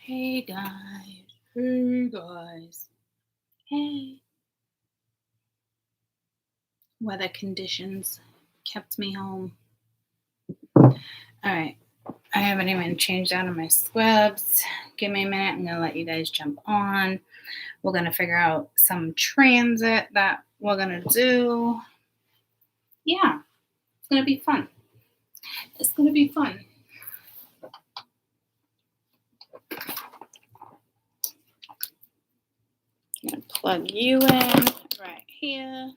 Hey guys. Hey guys. Hey. Weather conditions kept me home. Alright. I haven't even changed out of my squibs. Give me a minute. I'm going to let you guys jump on. We're going to figure out some transit that we're going to do. Yeah. It's going to be fun. It's going to be fun. I'm going to plug you in right here.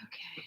Okay.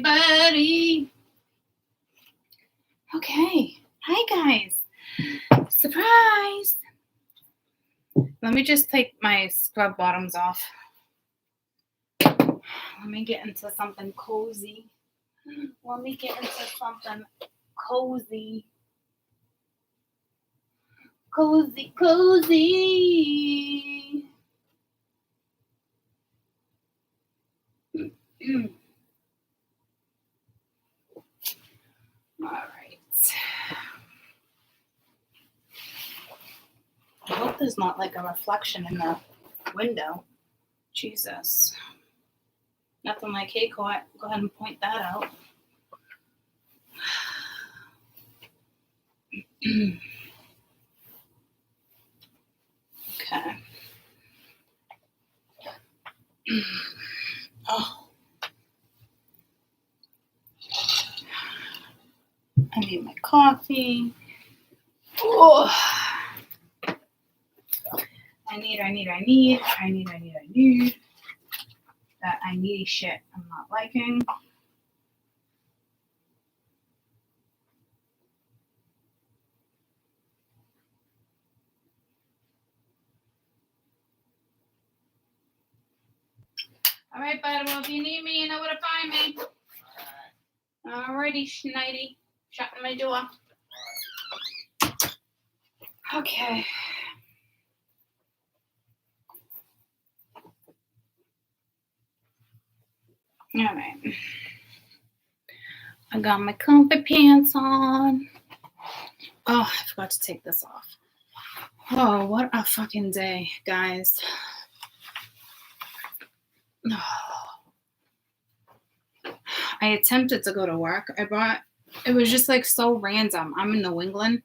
Buddy. Okay. Hi, guys. Surprise. Let me just take my scrub bottoms off. Let me get into something cozy. Cozy. All right. I hope there's not like a reflection in the window. Jesus. Nothing like, hey, go ahead and point that out. Okay. Oh. I need my coffee. Oh. I need. That I needy shit I'm not liking. All right, bud. Well, if you need me, you know where to find me. Alrighty, Schneidi. Shutting my door. Okay. All right. I got my comfy pants on. Oh, I forgot to take this off. Oh, what a fucking day, guys. I attempted to go to work. It was just like so random. I'm in New England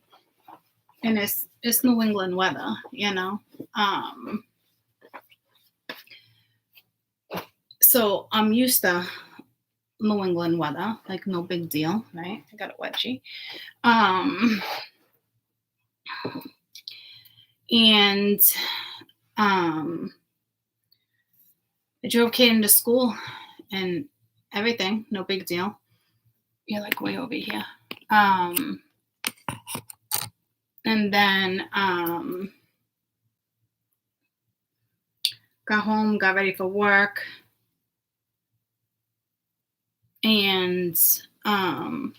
and it's New England weather, you know. So I'm used to New England weather, like no big deal, right? I got a wedgie. And I drove Kaden to school and everything, no big deal. You're like way over here. And then got home, got ready for work, and I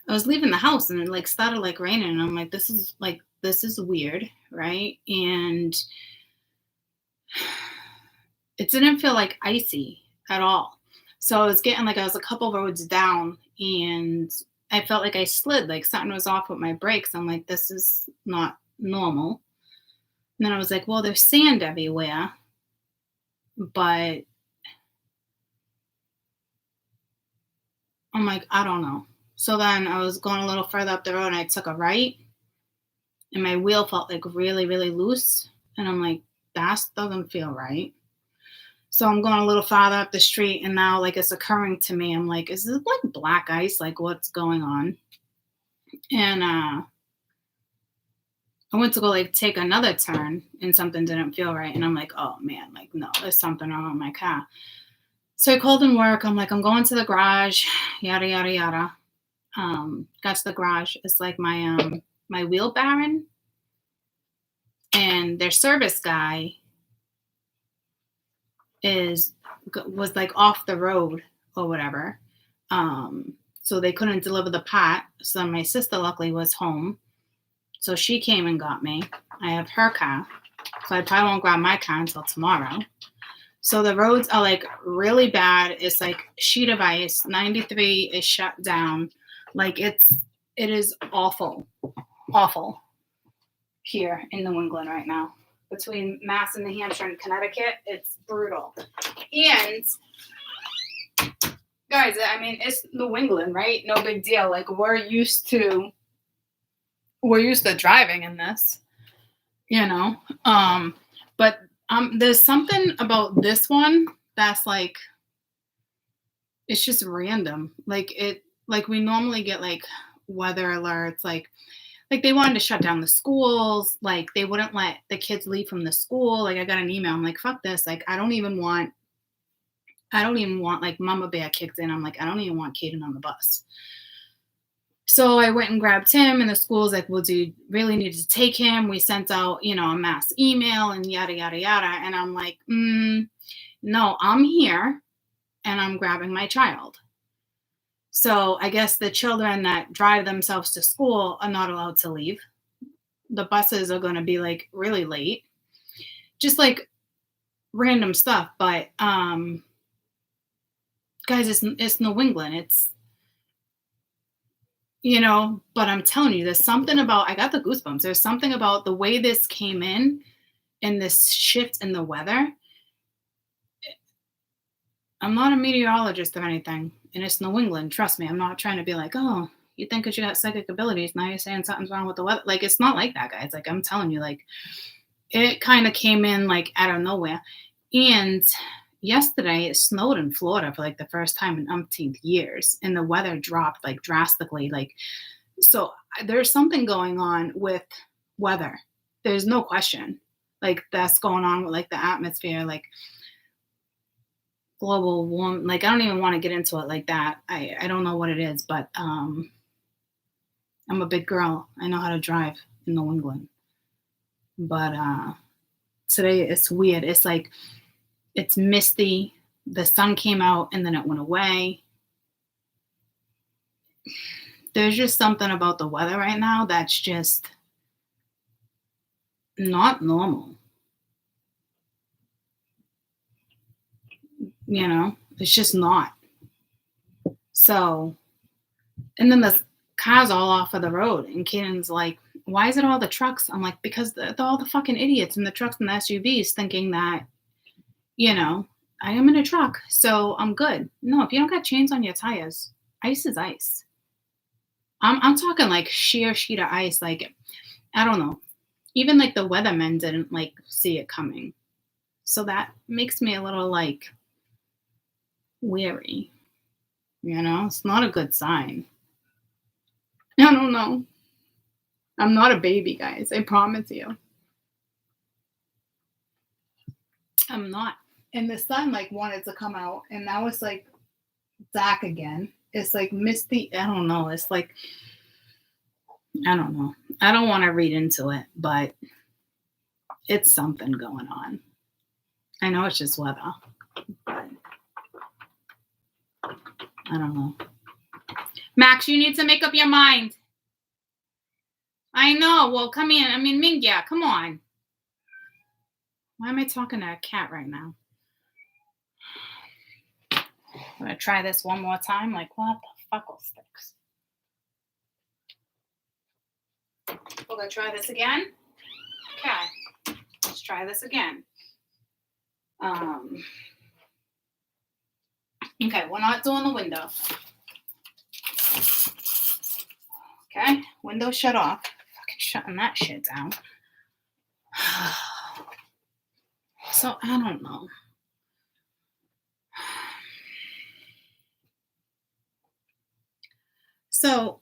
was leaving the house and it like started like raining, and I'm like, this is weird, right? And it didn't feel like icy at all. So I was a couple roads down and I felt like I slid, like something was off with my brakes. I'm like, this is not normal. And then I was like, well, there's sand everywhere, but I'm like, I don't know. So then I was going a little further up the road and I took a right and my wheel felt like really, really loose. And I'm like, that doesn't feel right. So I'm going a little farther up the street and now like it's occurring to me. I'm like, is this like black ice? Like what's going on? And I went to go like take another turn and something didn't feel right. And I'm like, oh man, like no, there's something wrong with my car. So I called in work. I'm like, I'm going to the garage, yada, yada, yada. Got to the garage. It's like my wheel baron and their service guy was like off the road or whatever. So they couldn't deliver the pot. So my sister luckily was home. So she came and got me. I have her car. So I probably won't grab my car until tomorrow. So the roads are like really bad. It's like sheet of ice. 93 is shut down. Like it is awful here in New England right now. Between Mass and New Hampshire and Connecticut, it's brutal. And guys, I mean, it's New England, right? No big deal. Like we're used to driving in this, you know. But there's something about this one that's like it's just random. Like we normally get like weather alerts, like they wanted to shut down the schools, like they wouldn't let the kids leave from the school. Like I got an email, I'm like, fuck this, like I don't even want like Mama Bear kicked in. I'm like, I don't even want Kaden on the bus. So I went and grabbed him and the school's like, well, do you really need to take him? We sent out, a mass email and yada, yada, yada. And I'm like, no, I'm here and I'm grabbing my child. So I guess the children that drive themselves to school are not allowed to leave. The buses are going to be like really late. Just like random stuff. But guys, it's New England. It's, but I'm telling you, there's something about, I got the goosebumps. There's something about the way this came in and this shift in the weather. I'm not a meteorologist or anything, and it's New England. Trust me, I'm not trying to be like, oh, you think because you got psychic abilities, now you're saying something's wrong with the weather. Like, it's not like that, guys. Like, I'm telling you, like, it kind of came in, like, out of nowhere. And yesterday, it snowed in Florida for, like, the first time in umpteenth years, and the weather dropped, like, drastically. Like, so there's something going on with weather. There's no question. Like, that's going on with, like, the atmosphere, like, global warming. Like, I don't even want to get into it like that. I don't know what it is, but I'm a big girl. I know how to drive in New England. But today it's weird. It's like it's misty. The sun came out and then it went away. There's just something about the weather right now that's just not normal. You know, it's just not. So, and then the car's all off of the road, and Kanan's like, why is it all the trucks? I'm like, because they're all the fucking idiots in the trucks and the SUVs thinking that, you know, I am in a truck, so I'm good. No, if you don't got chains on your tires, ice is ice. I'm talking like sheer sheet of ice. Like, I don't know. Even like the weathermen didn't like see it coming. So that makes me a little like weary. You know, it's not a good sign. I don't know. I'm not a baby, guys. I promise you. I'm not. And the sun like wanted to come out, and now it's like dark again. It's like misty. I don't know. It's like, I don't know. I don't want to read into it, but it's something going on. I know it's just weather, but I don't know. Max, you need to make up your mind. I know. Well, come in. I mean, Mingya, come on. Why am I talking to a cat right now? I'm going to try this one more time. Like, what the fuckle sticks? We're going to try this again. Okay. Let's try this again. Okay, we're not doing the window. Okay, window shut off. Fucking shutting that shit down. So, I don't know. So,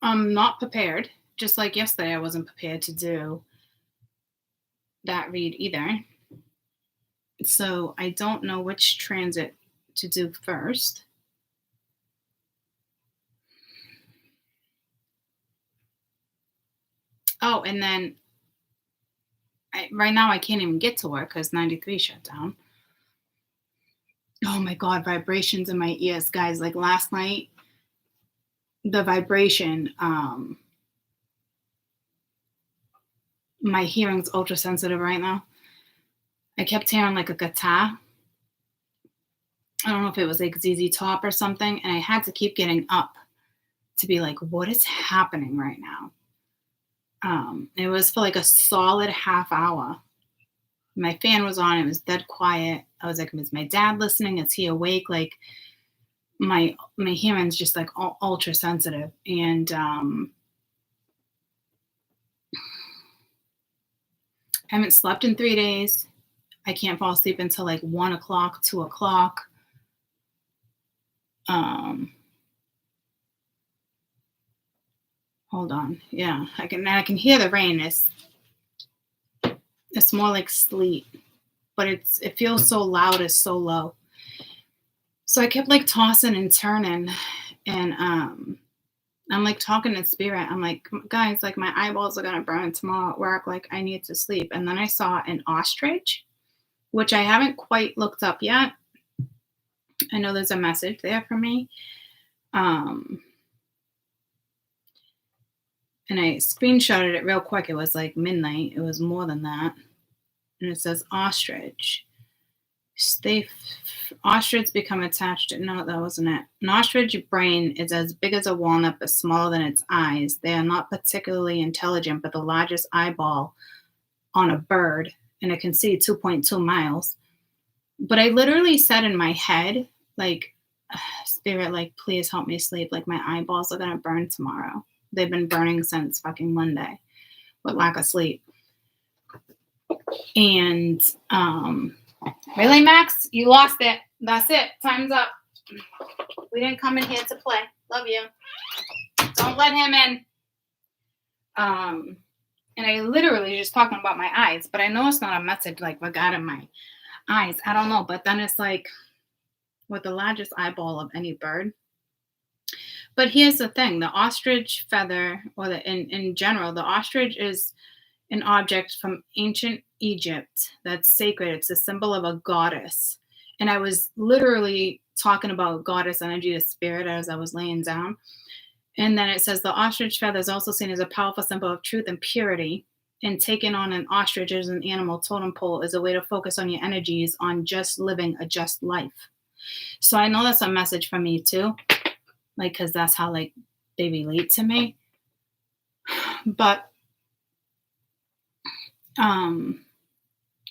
I'm not prepared. Just like yesterday, I wasn't prepared to do that read either. So, I don't know which transit to do first. Oh, and then right now I can't even get to work because 93 shut down. Oh my God, vibrations in my ears, guys. Like last night, the vibration, my hearing's ultra sensitive right now. I kept hearing like a guitar. I don't know if it was like ZZ Top or something. And I had to keep getting up to be like, what is happening right now? It was for like a solid half hour. My fan was on. It was dead quiet. I was like, is my dad listening? Is he awake? Like my hearing's just like ultra sensitive. And I haven't slept in 3 days. I can't fall asleep until like 1 o'clock, 2 o'clock. Hold on. Yeah, I can hear the rain. It's more like sleet, but it feels so loud. It's so low. So I kept like tossing and turning, and I'm like talking to spirit. I'm like, guys, like my eyeballs are gonna burn tomorrow at work. Like I need to sleep. And then I saw an ostrich, which I haven't quite looked up yet. I know there's a message there for me. And I screenshotted it real quick. It was like midnight. It was more than that. And it says ostrich. Ostrich become attached. No, that wasn't it. An ostrich brain is as big as a walnut but smaller than its eyes. They are not particularly intelligent, but the largest eyeball on a bird, and it can see 2.2 miles. But I literally said in my head, like, spirit, like, please help me sleep. Like, my eyeballs are going to burn tomorrow. They've been burning since fucking Monday with lack of sleep. And, really, Max? You lost it. That's it. Time's up. We didn't come in here to play. Love you. Don't let him in. And I literally just talking about my eyes, but I know it's not a message like regarding my eyes. I don't know. But then it's like with the largest eyeball of any bird. But here's the thing. The ostrich feather, or in general, the ostrich is an object from ancient Egypt that's sacred. It's a symbol of a goddess. And I was literally talking about goddess energy to spirit as I was laying down. And then it says the ostrich feather is also seen as a powerful symbol of truth and purity. and taking on an ostrich as an animal totem pole is a way to focus on your energies on just living a just life. So I know that's a message for me too, like, because that's how like they relate to me. But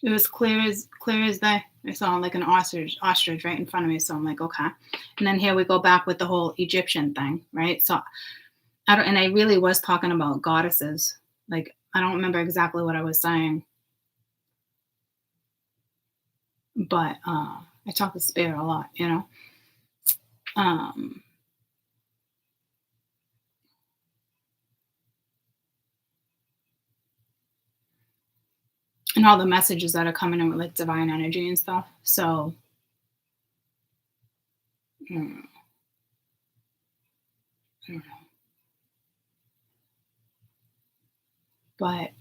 it was clear as day. I saw like an ostrich right in front of me. So I'm like, okay. And then here we go back with the whole Egyptian thing, right? So I really was talking about goddesses. Like, I don't remember exactly what I was saying, but I talk to spirit a lot, you know. Um, and all the messages that are coming in with like divine energy and stuff. So, mm, I don't know. But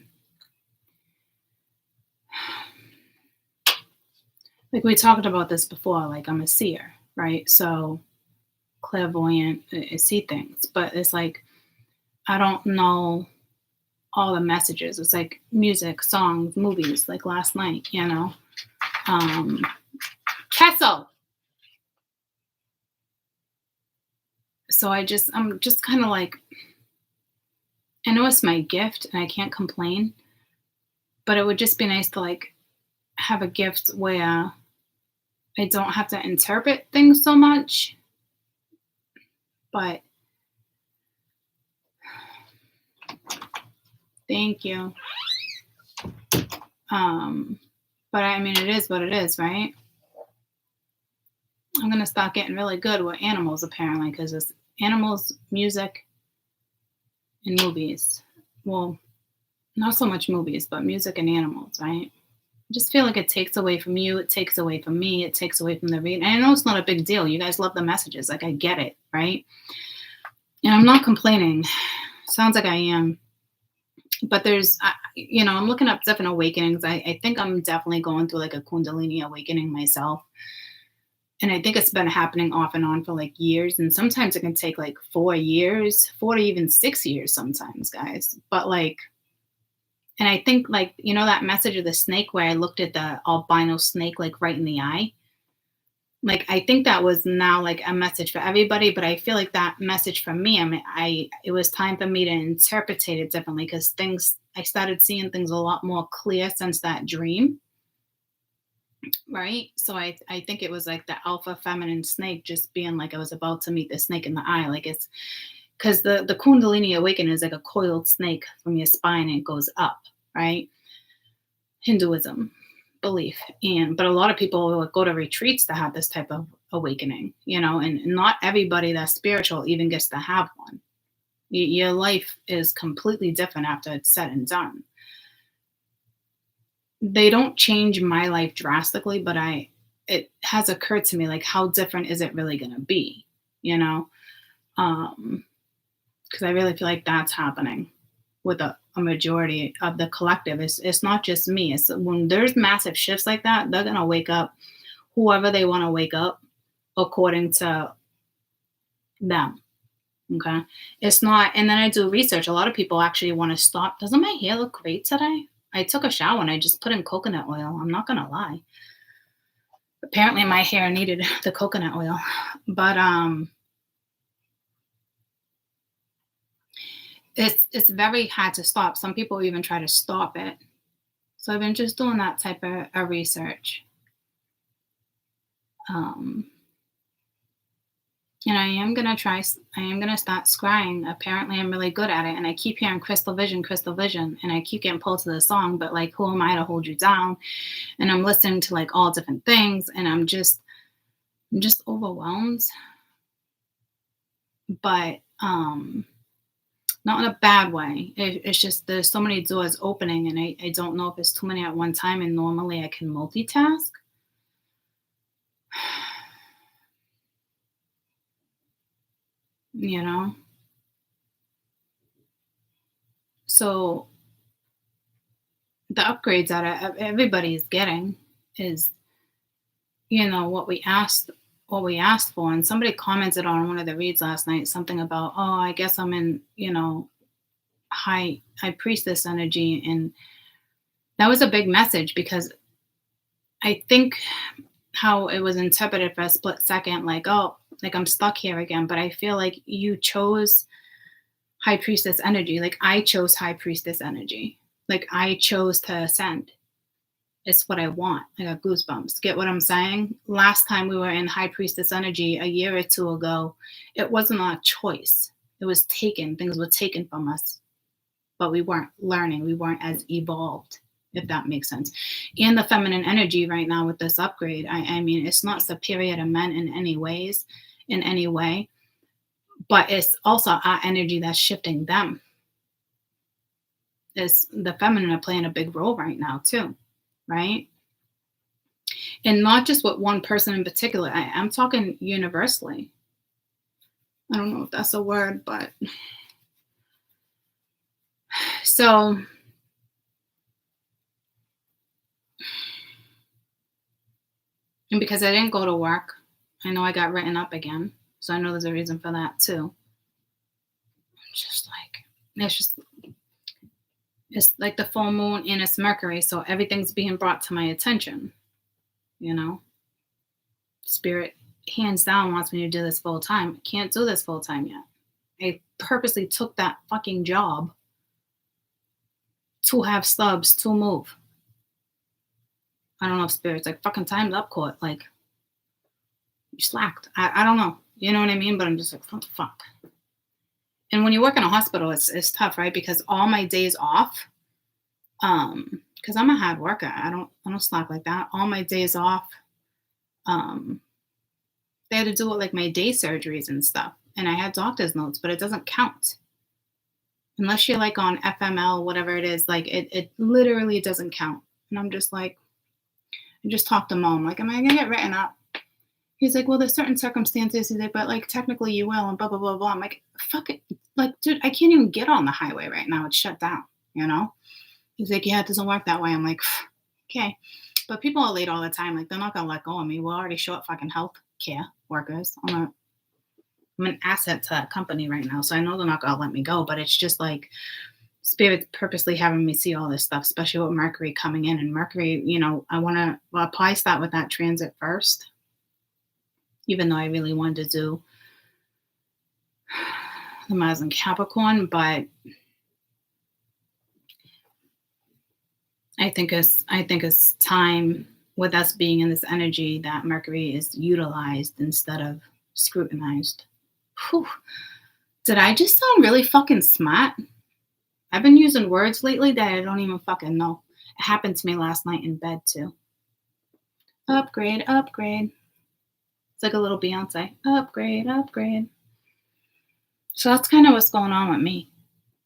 like we talked about this before, like I'm a seer, right? So clairvoyant, I see things, but it's like I don't know all the messages. It's like music, songs, movies, like last night, you know. Kessel. So I'm just kind of like, I know it's my gift and I can't complain, but it would just be nice to like have a gift where I don't have to interpret things so much. But thank you. But I mean, it is what it is, right? I'm gonna start getting really good with animals apparently, because it's animals, music, and movies. Well, not so much movies, but music and animals, right? I just feel like it takes away from you, it takes away from me, it takes away from the read. And I know it's not a big deal. You guys love the messages, like I get it, right? And I'm not complaining. Sounds like I am. But there's, you know, I'm looking up different awakenings. I think I'm definitely going through like a Kundalini awakening myself. And I think it's been happening off and on for like years. And sometimes it can take like 4 years, 4 to even 6 years sometimes, guys. But like, and I think like, you know, that message of the snake where I looked at the albino snake like right in the eye. Like I think that was now like a message for everybody, but I feel like that message for me, I mean, it was time for me to interpret it differently because I started seeing things a lot more clear since that dream. Right. So I think it was like the alpha feminine snake just being like I was about to meet the snake in the eye. Like it's because the Kundalini awakening is like a coiled snake from your spine and it goes up, right? Hinduism belief. But a lot of people will go to retreats to have this type of awakening, you know, and not everybody that's spiritual even gets to have one. Your life is completely different after it's said and done. They don't change my life drastically, but it has occurred to me like how different is it really going to be, you know? Because I really feel like that's happening with a majority of the collective. It's not just me. It's when there's massive shifts like that, they're gonna wake up whoever they want to wake up according to them. Okay. It's not, and then I do research. A lot of people actually want to stop. Doesn't my hair look great today? I took a shower and I just put in coconut oil. I'm not gonna lie. Apparently my hair needed the coconut oil. But it's very hard to stop. Some people even try to stop it. So I've been just doing that type of research. And I am gonna start scrying. Apparently I'm really good at it. And I keep hearing crystal vision, and I keep getting pulled to the song, but like who am I to hold you down? And I'm listening to like all different things and I'm just overwhelmed. But not in a bad way. It's just there's so many doors opening and I don't know if it's too many at one time and normally I can multitask. You know? So the upgrades that everybody is getting is, you know, what we asked for. And somebody commented on one of the reads last night, something about, oh, I guess I'm in, you know, high priestess energy. And that was a big message, because I think how it was interpreted for a split second, like, oh, like I'm stuck here again. But I feel like you chose high priestess energy. Like I chose high priestess energy. Like I chose to ascend. It's what I want. I got goosebumps. Get what I'm saying? Last time we were in high priestess energy a year or two ago, it wasn't a choice. It was taken. Things were taken from us, but we weren't learning. We weren't as evolved, if that makes sense. And the feminine energy right now with this upgrade, I mean, it's not superior to men in any ways, in any way, but it's also our energy that's shifting them. Is the feminine are playing a big role right now too, right? And not just with one person in particular. I'm talking universally. I don't know if that's a word, but so and because I didn't go to work, I know I got written up again. So I know there's a reason for that too. It's like the full moon and it's Mercury. So everything's being brought to my attention, you know. Spirit hands down wants me to do this full time. I can't do this full time yet. I purposely took that fucking job to have stubs to move. I don't know if Spirit's like, fucking time's up, court. Like, you slacked. I don't know. You know what I mean? But I'm just like, what the fuck? And when you work in a hospital, it's tough, right? Because all my days off, because I'm a hard worker. I don't slack like that. All my days off, they had to do it like my day surgeries and stuff. And I had doctor's notes, but it doesn't count. Unless you're like on FML, whatever it is, like it literally doesn't count. And I'm just like, I just talked to mom, like, am I gonna get written up? He's like, well, there's certain circumstances. He's like, but like technically you will, and blah, blah, blah, blah. I'm like, fuck it. Like, dude, I can't even get on the highway right now. It's shut down, you know? He's like, yeah, it doesn't work that way. I'm like, okay. But people are late all the time. Like, they're not gonna let go of me. We're already short fucking health care workers. I'm an asset to that company right now. So I know they're not gonna let me go, but it's just like Spirit's purposely having me see all this stuff, especially with Mercury coming in. And Mercury, you know, I'll probably start with that transit first, even though I really wanted to do the Mars and Capricorn, but I think it's time with us being in this energy that Mercury is utilized instead of scrutinized. Whew. Did I just sound really fucking smart? I've been using words lately that I don't even fucking know. It happened to me last night in bed too. Upgrade, upgrade. It's like a little Beyonce. Upgrade, upgrade. So that's kind of what's going on with me.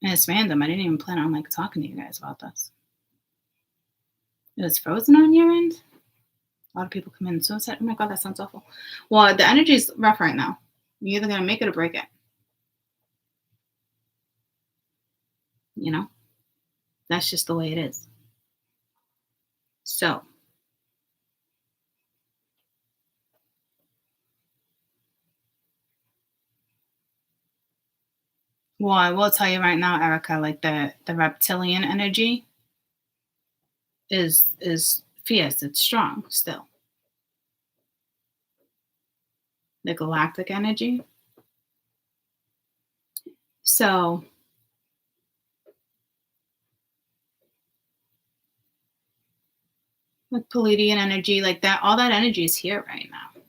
And it's random. I didn't even plan on like talking to you guys about this. It was frozen on your end? A lot of people come in and suicide. Oh my God, that sounds awful. Well, the energy's rough right now. You're either going to make it or break it. You know? That's just the way it is. So. Well, I will tell you right now, Erica, like the reptilian energy is fierce. It's strong still. The galactic energy. So like Palladian energy, like that, all that energy is here right now.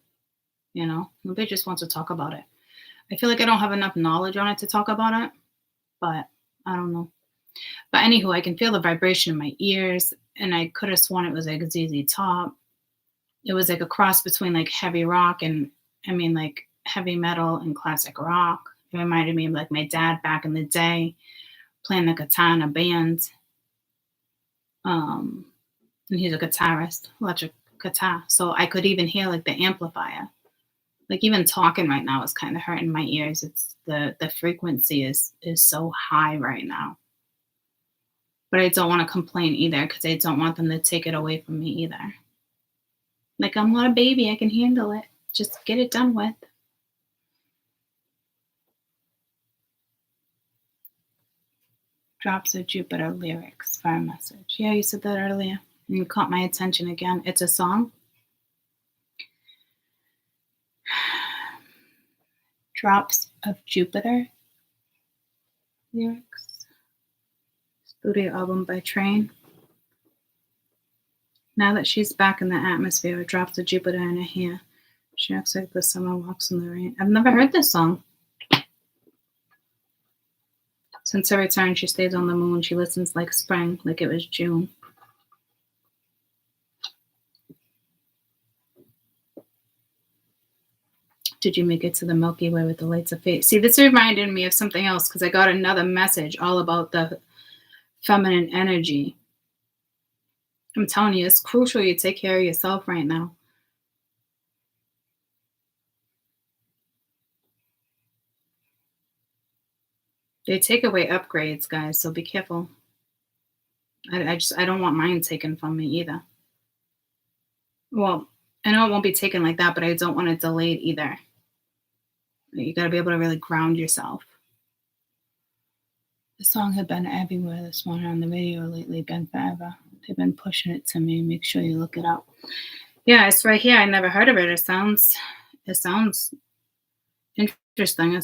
You know, nobody just wants to talk about it. I feel like I don't have enough knowledge on it to talk about it, but I don't know. But anywho, I can feel the vibration in my ears, and I could have sworn it was like ZZ Top. It was like a cross between like heavy rock and, I mean, like heavy metal and classic rock. It reminded me of like my dad back in the day playing the guitar in a band. And he's a guitarist, electric guitar. So I could even hear like the amplifier. Like even talking right now is kind of hurting my ears. It's the frequency is so high right now. But I don't want to complain either because I don't want them to take it away from me either. Like, I'm not a baby. I can handle it. Just get it done with. Drops of Jupiter lyrics for a message. Yeah, you said that earlier. And you caught my attention again. It's a song. Drops of Jupiter lyrics. Studio album by Train. Now that she's back in the atmosphere, with drops of Jupiter in her hair, she acts like the summer walks in the rain. I've never heard this song. Since her return, she stays on the moon. She listens like spring, like it was June. Did you make it to the Milky Way with the lights of fate? See, this reminded me of something else because I got another message all about the feminine energy. I'm telling you, it's crucial you take care of yourself right now. They take away upgrades, guys, so be careful. I don't want mine taken from me either. Well, I know it won't be taken like that, but I don't want it delayed either. You got to be able to really ground yourself. The song had been everywhere this morning on the radio lately, been forever. They've been pushing it to me. Make sure you look it up. Yeah, it's right here. I never heard of it. It sounds interesting.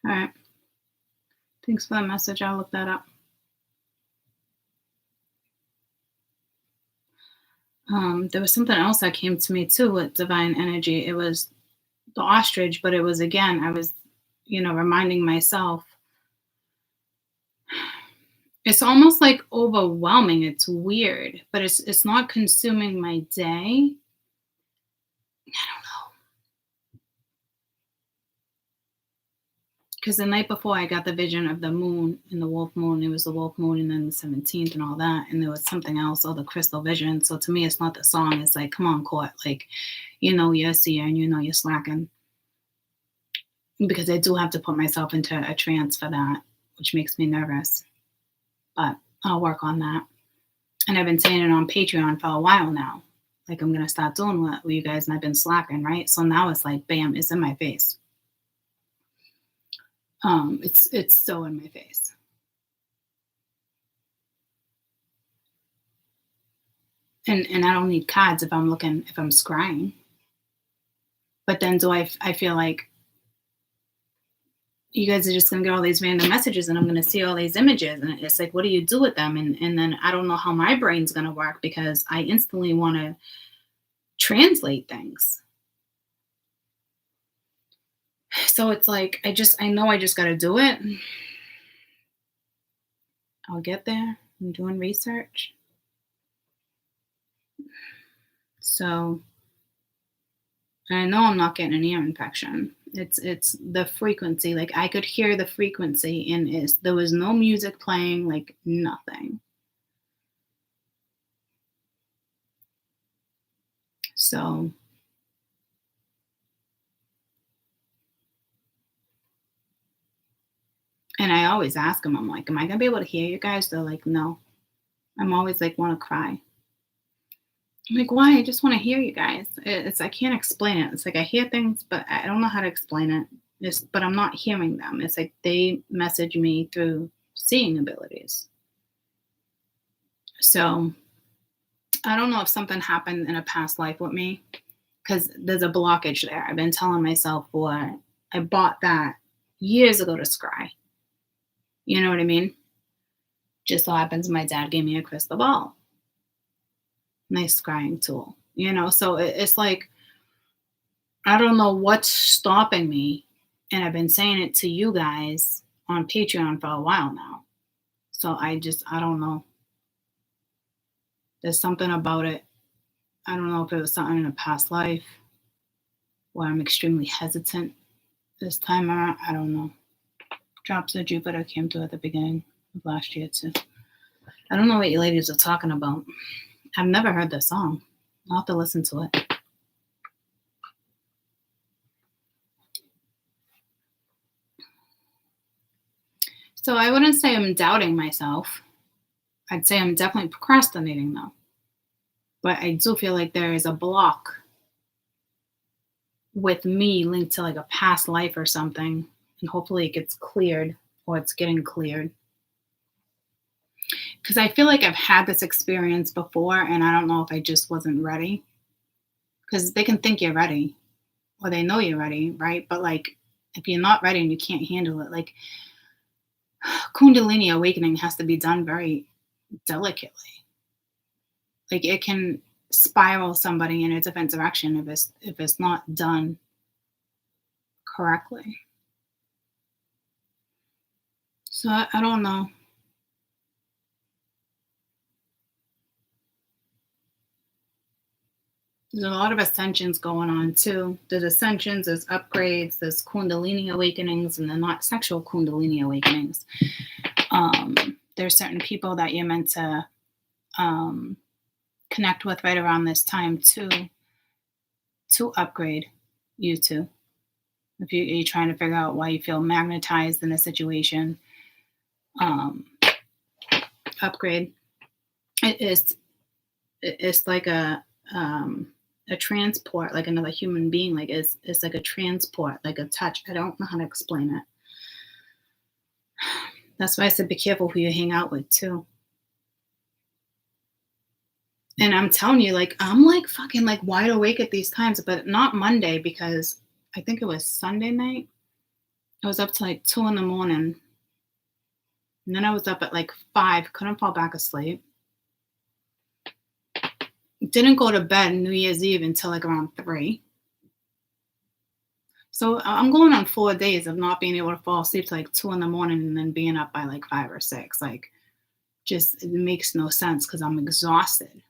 All right. Thanks for the message. I'll look that up. There was something else that came to me too with divine energy. It was the ostrich, but it was again, I was, reminding myself. It's almost like overwhelming. It's weird, but it's not consuming my day. I don't know. Because the night before I got the vision of the moon and the wolf moon. It was the wolf moon and then the 17th and all that. And there was something else, the crystal vision. So to me, it's not the song. It's like, come on, court. Like, you're a seer and you're slacking. Because I do have to put myself into a trance for that, which makes me nervous. But I'll work on that. And I've been saying it on Patreon for a while now. Like, I'm going to start doing what you guys, and I've been slacking, right? So now it's like, bam, it's in my face. It's so in my face. And I don't need cards if I'm scrying. But then I feel like you guys are just going to get all these random messages and I'm going to see all these images. And it's like, what do you do with them? And then I don't know how my brain's going to work because I instantly want to translate things. So it's like, I know I just got to do it. I'll get there. I'm doing research. So I know I'm not getting an ear infection. It's the frequency. Like I could hear the frequency and there was no music playing, like nothing. So and I always ask them, I'm like, am I going to be able to hear you guys? They're like, no. I'm always like, want to cry. I'm like, why? I just want to hear you guys. I can't explain it. It's like I hear things, but I don't know how to explain it. But I'm not hearing them. It's like they message me through seeing abilities. So I don't know if something happened in a past life with me because there's a blockage there. I've been telling myself, boy, I bought that years ago to scry. You know what I mean? Just so happens my dad gave me a crystal ball. Nice scrying tool. So it's like, I don't know what's stopping me. And I've been saying it to you guys on Patreon for a while now. So I don't know. There's something about it. I don't know if it was something in a past life where I'm extremely hesitant this time around. I don't know. Drops of Jupiter came to at the beginning of last year too. I don't know what you ladies are talking about. I've never heard this song. I'll have to listen to it. So I wouldn't say I'm doubting myself. I'd say I'm definitely procrastinating though. But I do feel like there is a block with me linked to like a past life or something. And hopefully it gets cleared or it's getting cleared. Because I feel like I've had this experience before and I don't know if I just wasn't ready. Because they can think you're ready or they know you're ready, right? But like if you're not ready and you can't handle it, like Kundalini awakening has to be done very delicately. Like it can spiral somebody in a different direction if it's not done correctly. So I don't know. There's a lot of ascensions going on too. There's ascensions, there's upgrades, there's Kundalini awakenings, and they're not sexual Kundalini awakenings. There's certain people that you're meant to connect with right around this time to upgrade you too. If you're trying to figure out why you feel magnetized in a situation, upgrade. It's like a transport, like another human being. Like it's like a transport, like a touch. I don't know how to explain it. That's why I said be careful who you hang out with too. And I'm telling you, like I'm like fucking like wide awake at these times, but not Monday because I think it was Sunday night. I was up to like 2 a.m. and then I was up at like 5, couldn't fall back asleep. Didn't go to bed New Year's Eve until like around 3. So I'm going on 4 days of not being able to fall asleep till like 2 a.m. and then being up by like 5 or 6. Like just it makes no sense because I'm exhausted.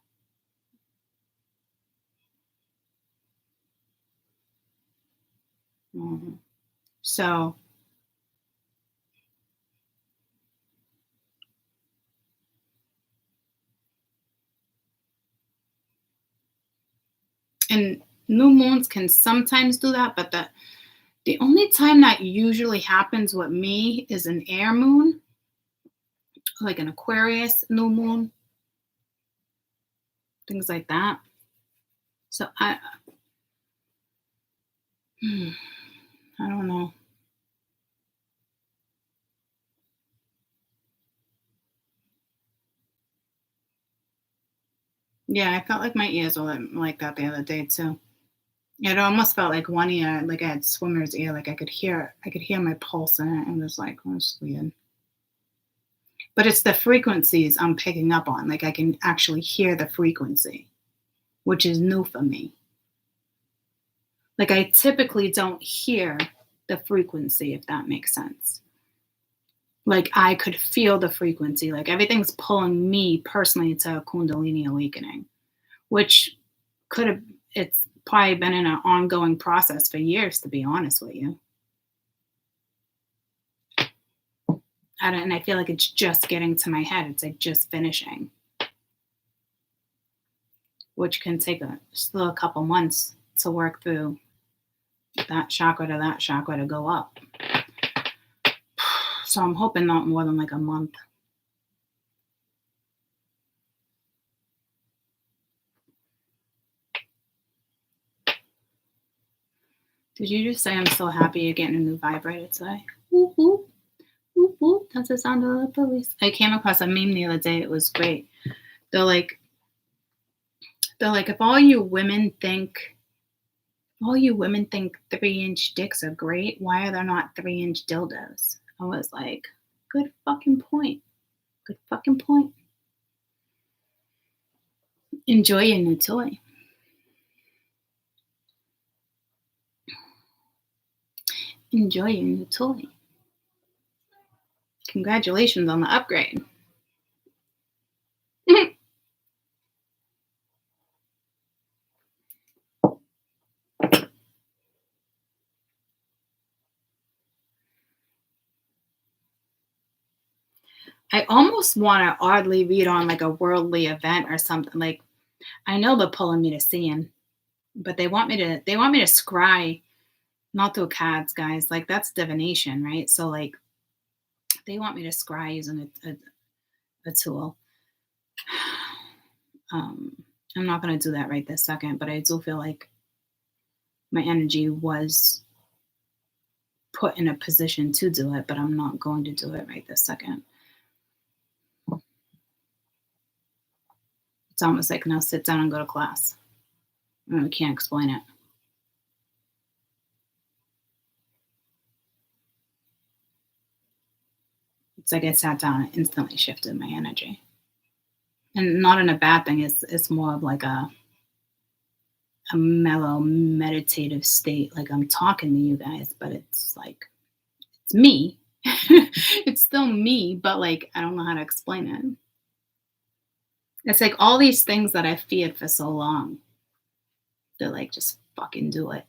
So and new moons can sometimes do that, but the only time that usually happens with me is an air moon, like an Aquarius new moon, things like that. So I don't know. Yeah, I felt like my ears were like that the other day too. It almost felt like one ear, like I had swimmer's ear, like I could hear my pulse in it, and it was like, oh, it's weird. But it's the frequencies I'm picking up on. Like I can actually hear the frequency, which is new for me. Like I typically don't hear the frequency, if that makes sense. Like I could feel the frequency. Like everything's pulling me personally to a Kundalini awakening, which could have, it's probably been in an ongoing process for years, to be honest with you. And I feel like it's just getting to my head. It's like just finishing, which can take still a couple months to work through that chakra to go up. So I'm hoping not more than like a month. Did you just say I'm so happy you're getting a new vibrator today? Whoop, whoop. Whoop, whoop. That's the sound of the police. I came across a meme the other day. It was great. They're like, if all you women think 3-inch dicks are great, why are there not 3-inch dildos? I was like, good fucking point. Good fucking point. Enjoy your new toy. Enjoy your new toy. Congratulations on the upgrade. I almost want to oddly read on like a worldly event or something. Like I know they're pulling me to seeing, but they want me to scry, not through cards, guys. Like that's divination, right? So like They want me to scry using a tool. I'm not going to do that right this second, but I do feel like my energy was put in a position to do it, but I'm not going to do it right this second. It's almost like, no, sit down and go to class. I can't explain it. It's like I sat down and instantly shifted my energy. And not in a bad thing. It's more of like a mellow meditative state. Like I'm talking to you guys, but it's like, it's me. It's still me, but like, I don't know how to explain it. It's like all these things that I feared for so long. They're like, just fucking do it.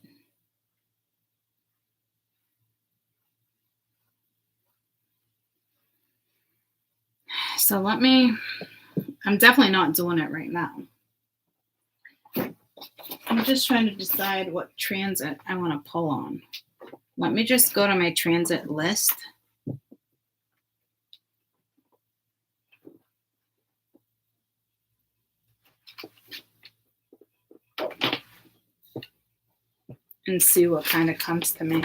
So I'm definitely not doing it right now. I'm just trying to decide what transit I want to pull on. Let me just go to my transit list. And see what kind of comes to me.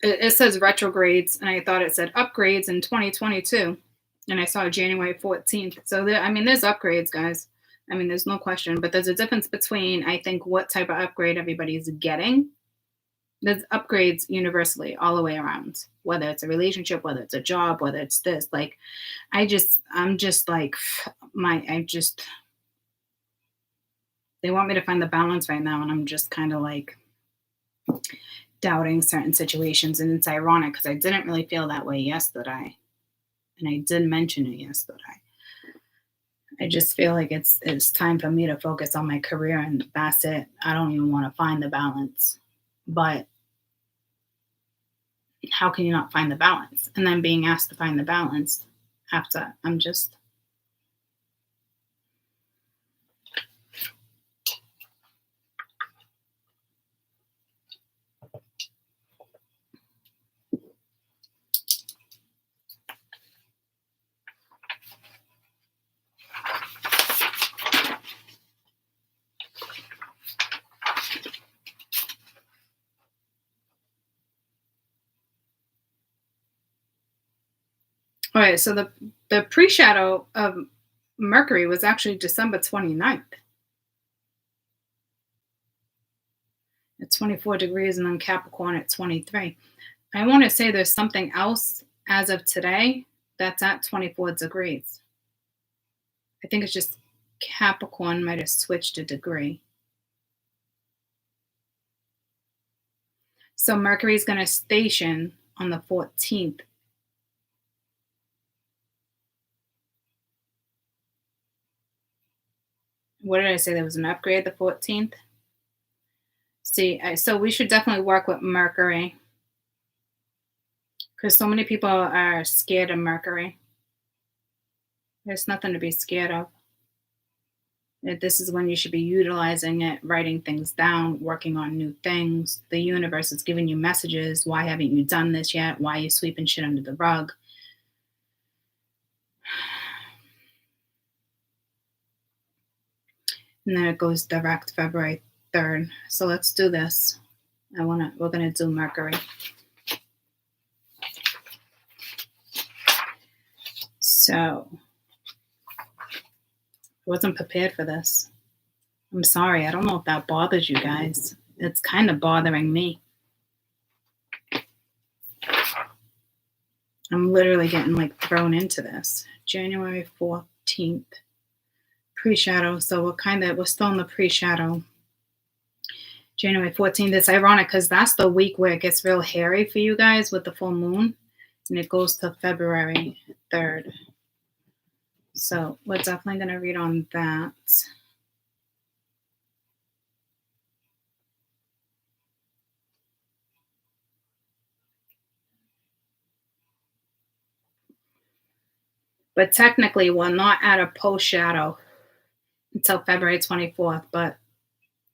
It says retrogrades, and I thought it said upgrades in 2022. And I saw January 14th. So, there's upgrades, guys. There's no question. But there's a difference between, I think, what type of upgrade everybody's getting. There's upgrades universally all the way around, whether it's a relationship, whether it's a job, whether it's this. Like, they want me to find the balance right now. And I'm just kind of like doubting certain situations. And it's ironic because I didn't really feel that way yesterday. And I did mention it yesterday. I just feel like it's time for me to focus on my career, and that's it. I don't even want to find the balance. But how can you not find the balance? And then being asked to find the balance after, I'm just... All right, so the pre-shadow of Mercury was actually December 29th. At 24 degrees, and then Capricorn at 23. I want to say there's something else as of today that's at 24 degrees. I think it's just Capricorn might have switched a degree. So Mercury is going to station on the 14th. What did I say? There was an upgrade the 14th. See, so we should definitely work with Mercury, because so many people are scared of Mercury. There's nothing to be scared of. This is when you should be utilizing it, writing things down, working on new things. The universe is giving you messages. Why haven't you done this yet? Why are you sweeping shit under the rug? And then it goes direct February 3rd. So let's do this. We're going to do Mercury. So, I wasn't prepared for this. I'm sorry. I don't know if that bothers you guys. It's kind of bothering me. I'm literally getting like thrown into this. January 14th. Pre-shadow. So we're still in the pre-shadow. January 14th. It's ironic because that's the week where it gets real hairy for you guys with the full moon. And it goes to February 3rd. So we're definitely going to read on that. But technically, we're not at a post-shadow until February 24th. But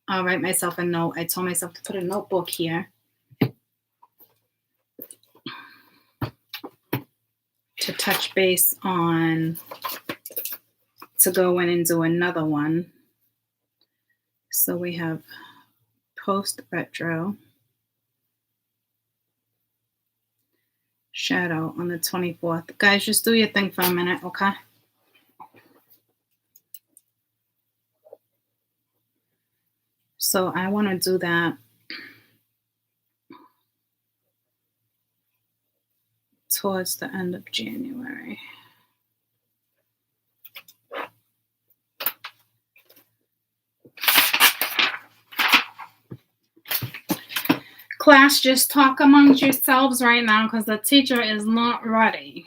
I'll write myself a note. I told myself to put a notebook here to touch base on, to go in and do another one. So we have post retro shadow on the 24th. Guys, just do your thing for a minute, okay? So I want to do that towards the end of January. Class, just talk amongst yourselves right now because the teacher is not ready.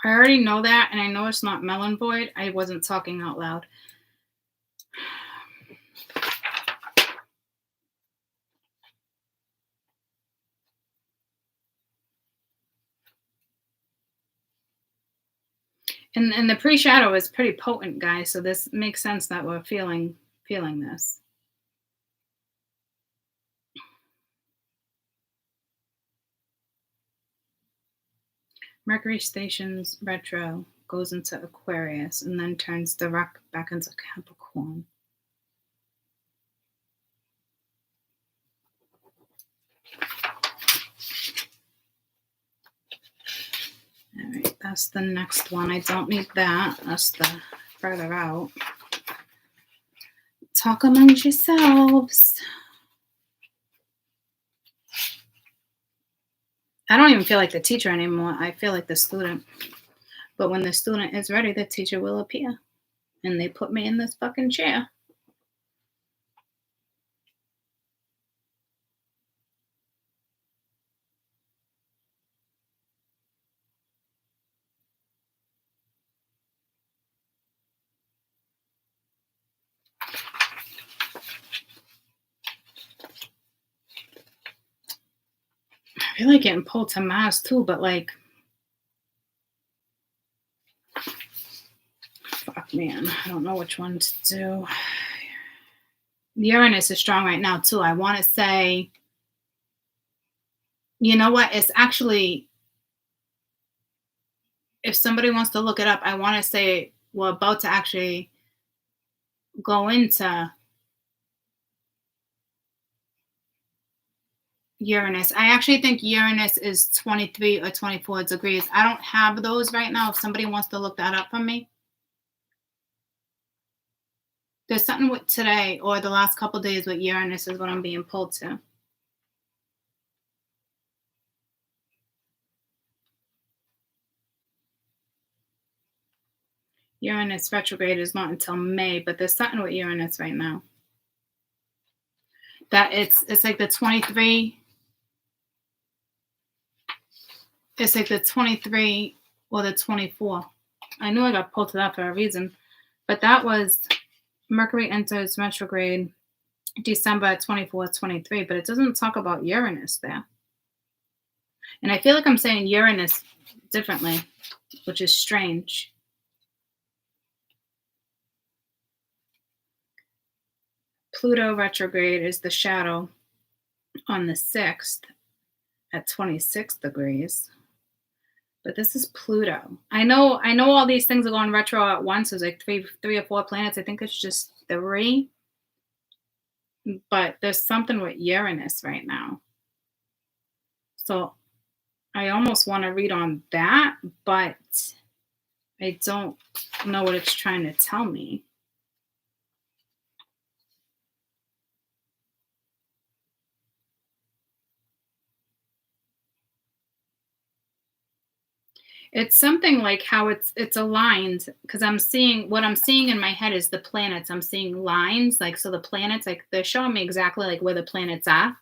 I already know that, and I know it's not melon void. I wasn't talking out loud. And the pre-shadow is pretty potent, guys, so this makes sense that we're feeling this. Mercury stations retro, goes into Aquarius, and then turns direct back into Capricorn. All right, that's the next one. I don't need that. That's the further out. Talk amongst yourselves. I don't even feel like the teacher anymore. I feel like the student. But when the student is ready, the teacher will appear. And they put me in this fucking chair. I feel like getting pulled to Mars too, but like, fuck, man, I don't know which one to do. Uranus is strong right now too. I want to say, you know what? It's actually, if somebody wants to look it up, I want to say we're about to actually go into Uranus. I actually think Uranus is 23 or 24 degrees. I don't have those right now. If somebody wants to look that up for me. There's something with today or the last couple of days with Uranus is what I'm being pulled to. Uranus retrograde is not until May, but there's something with Uranus right now. That it's like the 23. It's like the 23 or the 24. I knew I got pulled to that for a reason. But that was Mercury enters retrograde December 24, 23. But it doesn't talk about Uranus there. And I feel like I'm saying Uranus differently, which is strange. Pluto retrograde is the shadow on the 6th at 26 degrees. But this is Pluto. I know all these things are going retro at once. There's like three or four planets. I think it's just 3. But there's something with Uranus right now. So I almost want to read on that, but I don't know what it's trying to tell me. It's something like how it's aligned, because I'm seeing, what I'm seeing in my head is the planets. I'm seeing lines, like, so the planets, like, they're showing me exactly like where the planets are,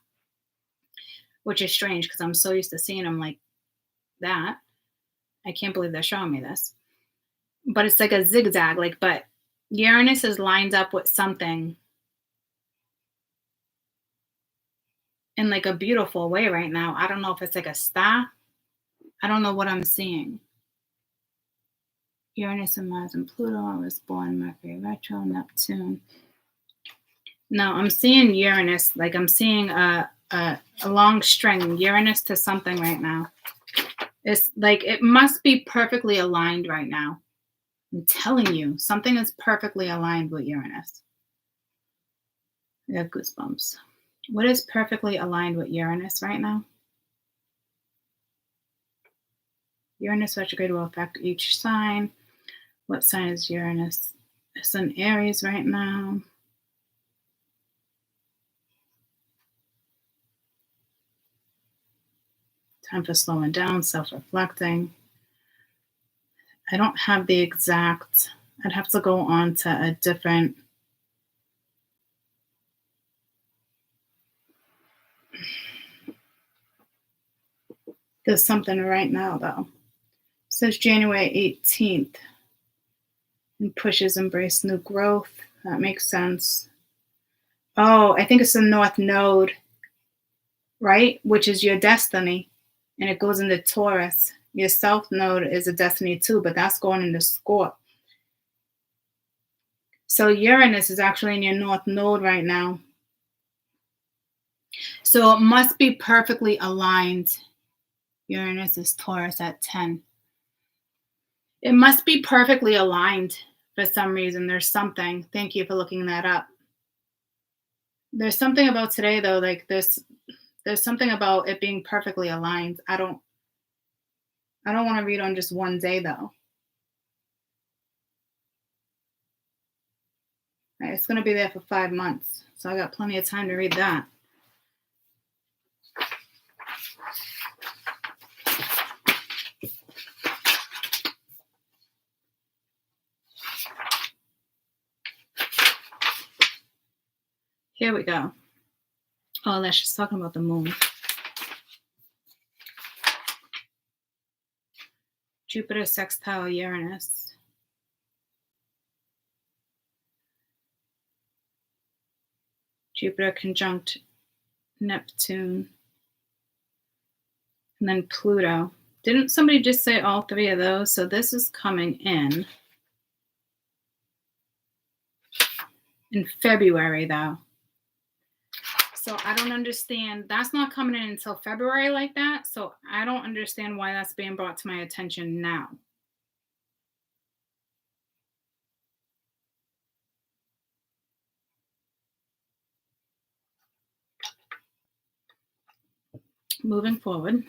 which is strange because I'm so used to seeing them like that. I can't believe they're showing me this. But it's like a zigzag, like, but Uranus is lined up with something in like a beautiful way right now. I don't know if it's like a star. I don't know what I'm seeing. Uranus and Mars and Pluto. I was born Mercury retro, Neptune. No, I'm seeing Uranus. Like, I'm seeing a long string, Uranus to something right now. It's like, it must be perfectly aligned right now. I'm telling you, something is perfectly aligned with Uranus. I have goosebumps. What is perfectly aligned with Uranus right now? Uranus retrograde will affect each sign. What sign is Uranus? It's in Aries right now. Time for slowing down, self-reflecting. I don't have the exact, I'd have to go on to a different. There's something right now, though. It says January 18th. And pushes embrace new growth. That makes sense. Oh, I think it's the North Node, right? Which is your destiny. And it goes into Taurus. Your South Node is a destiny too, but that's going into Scorpio. So Uranus is actually in your North Node right now. So it must be perfectly aligned. Uranus is Taurus at 10. It must be perfectly aligned for some reason. There's something. Thank you for looking that up. There's something about today, though, like there's something about it being perfectly aligned. I don't want to read on just one day, though. Right, it's going to be there for 5 months, so I got plenty of time to read that. Here we go. Oh, that's just talking about the moon. Jupiter sextile Uranus. Jupiter conjunct Neptune. And then Pluto. Didn't somebody just say all three of those? So this is coming in February, though. So I don't understand. That's not coming in until February like that. So I don't understand why that's being brought to my attention now. Moving forward.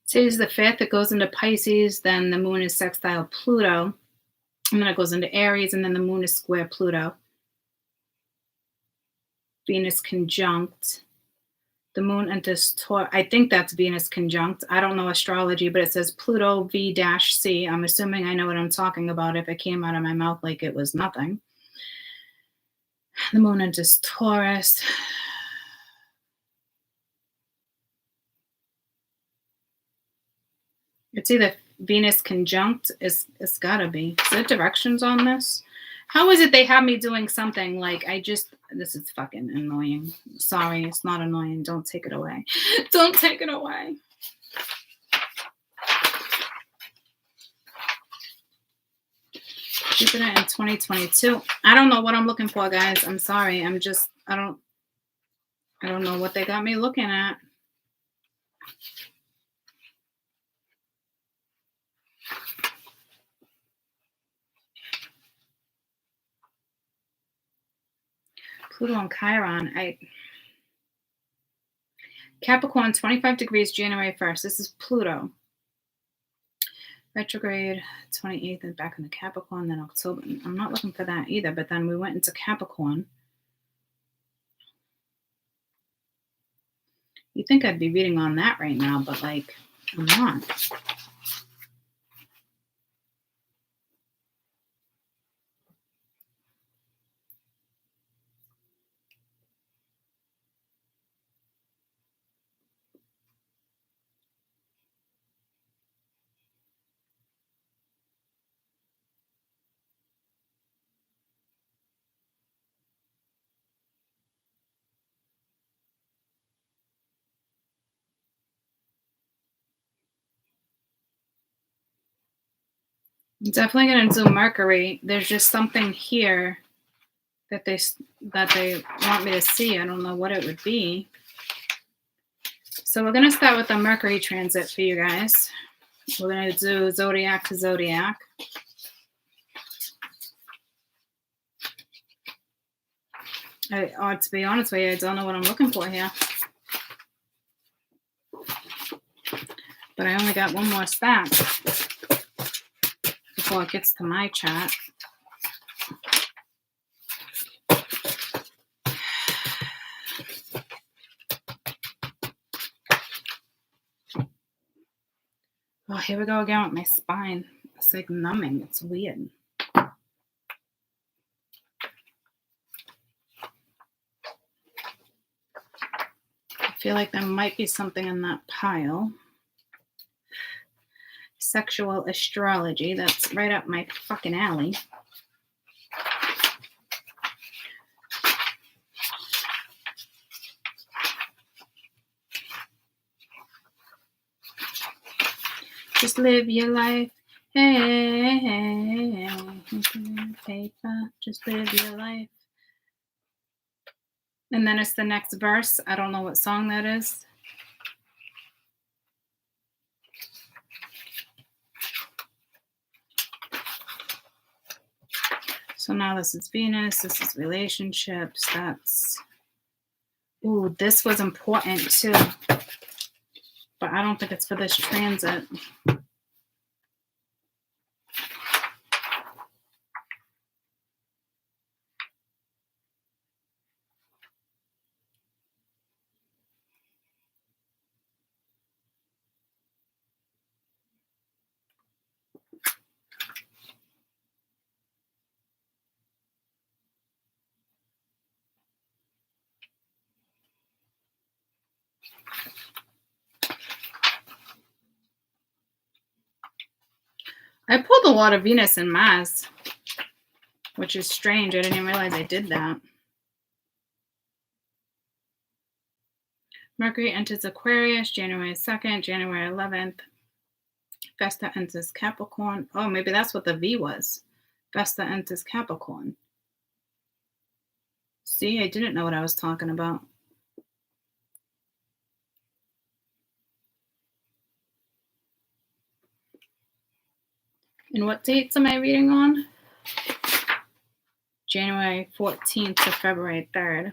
Today's the 5th. It goes into Pisces. Then the moon is sextile Pluto. And then it goes into Aries. And then the moon is square Pluto. Venus conjunct. The moon enters Taurus. I think that's Venus conjunct. I don't know astrology, but it says Pluto V-C. I'm assuming I know what I'm talking about if it came out of my mouth like it was nothing. The moon enters Taurus. It's either Venus conjunct. It's got to be. Is there directions on this? How is it they have me doing something like this is fucking annoying. Sorry, it's not annoying. Don't take it away. Don't take it away. Jupiter in 2022. I don't know what I'm looking for, guys. I'm sorry. I don't I don't know what they got me looking at. Pluto and Chiron. Capricorn, 25 degrees, January 1st. This is Pluto. Retrograde, 28th, and back into Capricorn, then October. I'm not looking for that either, but then we went into Capricorn. You think I'd be reading on that right now, but like, I'm not. I'm definitely going to do Mercury. There's just something here that they want me to see. I don't know what it would be. So we're going to start with the Mercury transit for you guys. We're going to do Zodiac to Zodiac. To be honest with you, I don't know what I'm looking for here. But I only got one more stack before it gets to my chart. Oh, here we go again with my spine. It's like numbing. It's weird. I feel like there might be something in that pile. Sexual astrology. That's right up my fucking alley. Just live your life. Hey, paper. Just live your life. And then it's the next verse. I don't know what song that is. So now this is Venus. This is relationships. Ooh, this was important too. But I don't think it's for this transit. I pulled a lot of Venus and Mars, which is strange. I didn't even realize I did that. Mercury enters Aquarius January 2nd, January 11th. Vesta enters Capricorn. Oh, maybe that's what the V was. Vesta enters Capricorn. See, I didn't know what I was talking about. And what dates am I reading on? January 14th to February 3rd.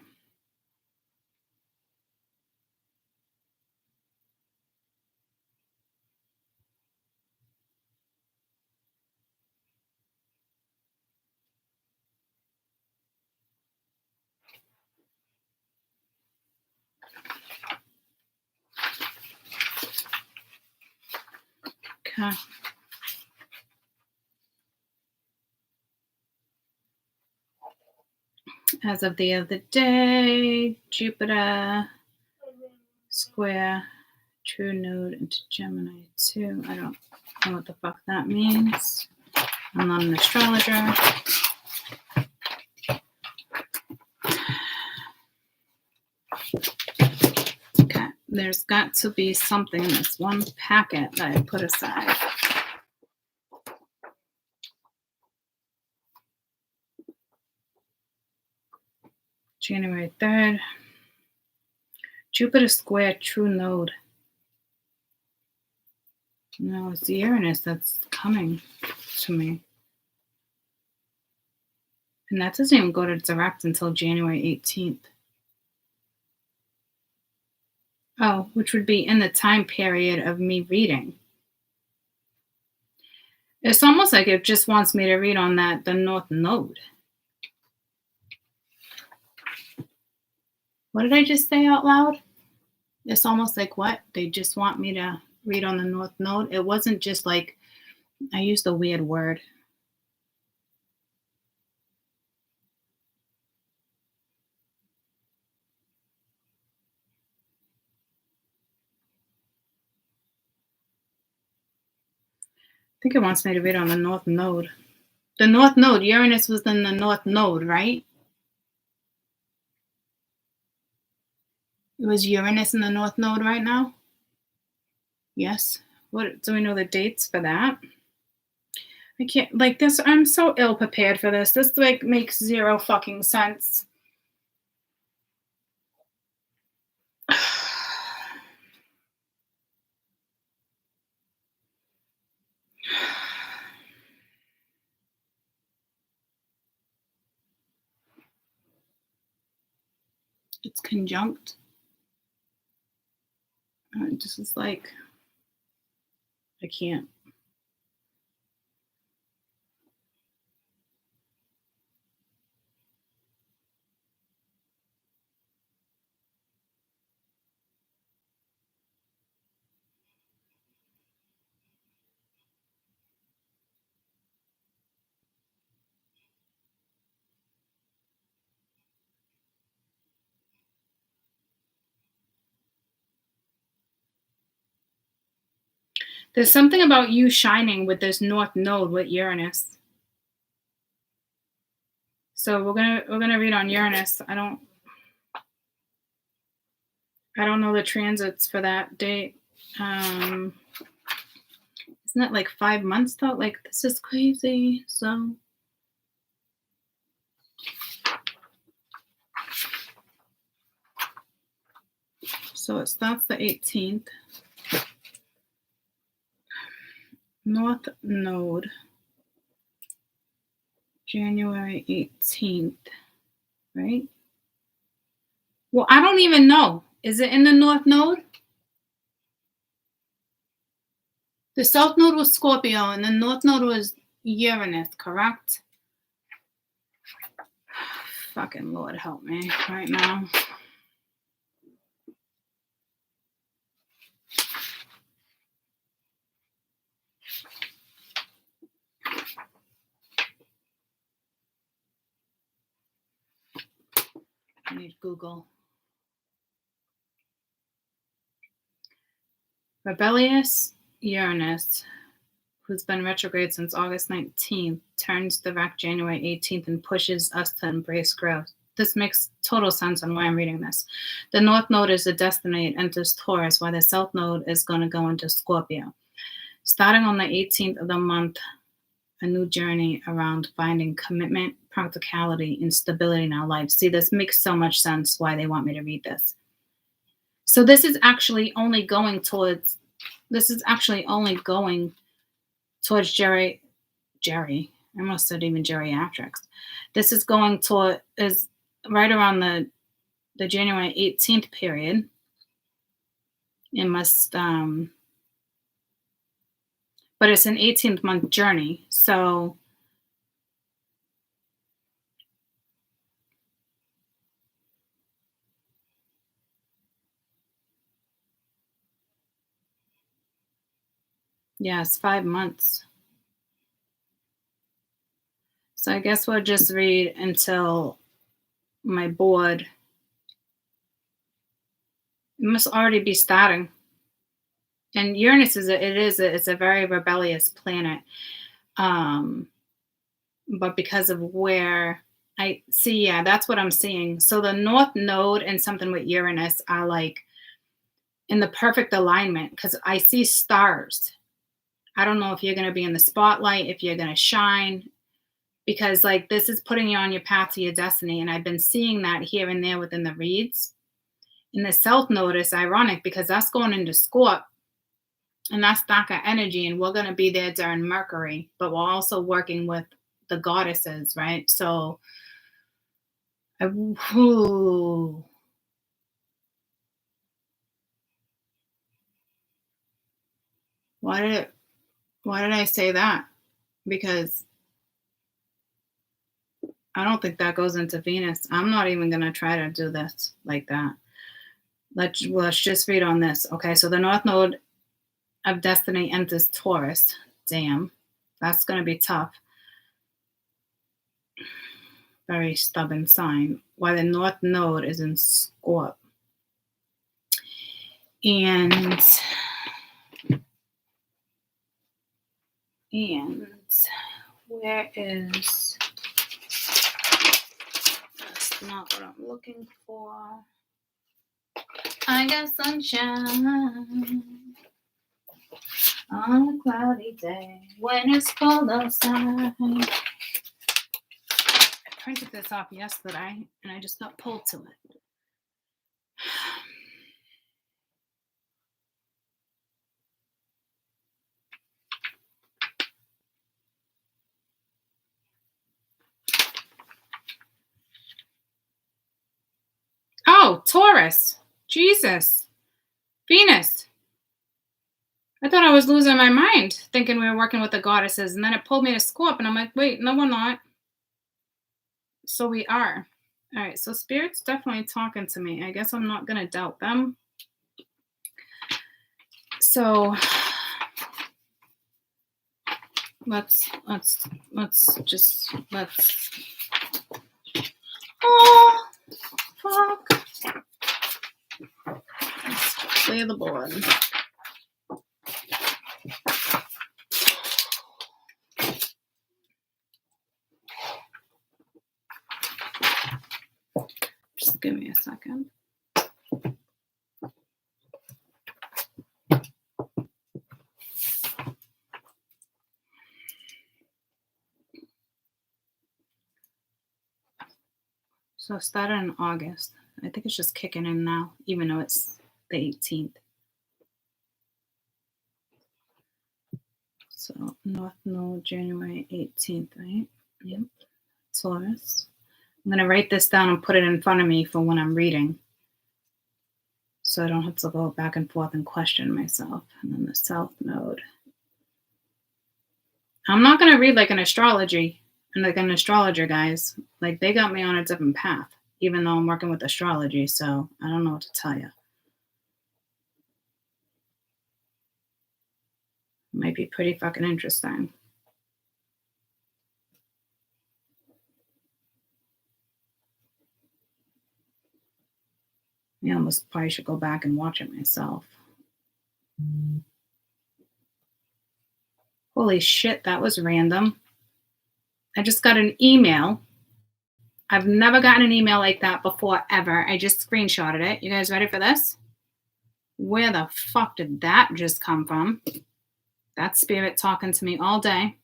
Okay. As of the other day, Jupiter square true node into Gemini 2. I don't know what the fuck that means. I'm not an astrologer. Okay, there's got to be something in this one packet that I put aside. January 3rd. Jupiter square true node. No, it's the Uranus that's coming to me. And that doesn't even go to direct until January 18th. Oh, which would be in the time period of me reading. It's almost like it just wants me to read on the North Node. What did I just say out loud? It's almost like what? They just want me to read on the North Node. It wasn't just like, I used a weird word. I think it wants me to read on the North Node. The North Node, Uranus was in the North Node, right? It was Uranus in the North Node right now? Yes. What do we know the dates for that? I can't, like this, I'm so ill prepared for this. This like makes zero fucking sense. It's conjunct. This is like, I can't. There's something about you shining with this North Node with Uranus. So we're gonna read on Uranus. I don't know the transits for that date. Isn't that like 5 months though? Like this is crazy. So it starts the 18th. North Node, January 18th, right? Well, I don't even know. Is it in the North Node? The South Node was Scorpio and the North Node was Uranus, correct? Fucking Lord help me right now. I need Google. Rebellious Uranus, who's been retrograde since August 19th, turns direct January 18th and pushes us to embrace growth. This makes total sense on why I'm reading this. The North Node is the destiny. It enters Taurus, while the South Node is going to go into Scorpio. Starting on the 18th of the month, a new journey around finding commitment, practicality, and stability in our lives. See, this makes so much sense why they want me to read this. So this is actually only going towards Jerry. I almost said even geriatrics. This is going toward, is right around the January 18th period. It must, but it's an 18th month journey. So yeah, it's 5 months. So I guess we'll just read until my board. It must already be starting. And Uranus it's a very rebellious planet. But because of where I see, yeah, that's what I'm seeing. So the North Node and something with Uranus are like in the perfect alignment because I see stars. I don't know if you're going to be in the spotlight, if you're going to shine, because like this is putting you on your path to your destiny. And I've been seeing that here and there within the reads. And the South Node is ironic because that's going into Scorp, and that's darker energy, and we're going to be there during Mercury, but we're also working with the goddesses, right? So, ooh. Why did I say that? Because I don't think that goes into Venus. I'm not even going to try to do this like that. Let's just read on this. Okay, so the North Node of Destiny enters Taurus. Damn, that's going to be tough. Very stubborn sign. While the North Node is in Scorp. And where is... That's not what I'm looking for. I got sunshine on a cloudy day when it's cold outside. I printed this off yesterday and I just got pulled to it. Oh, Taurus. Jesus. Venus. I thought I was losing my mind thinking we were working with the goddesses, and then it pulled me to Scorp, and I'm like, wait, no, we're not. So we are. All right, so Spirit's definitely talking to me. I guess I'm not going to doubt them. So let's oh, fuck. Let's clear the board. Just give me a second. So it started in August. I think it's just kicking in now, even though it's the 18th. So North Node, January 18th, right? Yep. Taurus. I'm going to write this down and put it in front of me for when I'm reading, so I don't have to go back and forth and question myself. And then the South Node. I'm not going to read like an astrology and like an astrologer, guys. Like, they got me on a different path, even though I'm working with astrology. So I don't know what to tell you. It might be pretty fucking interesting. I almost probably should go back and watch it myself. Holy shit, that was random. I just got an email. I've never gotten an email like that before, ever. I just screenshotted it. You guys ready for this? Where the fuck did that just come from? That's Spirit talking to me all day.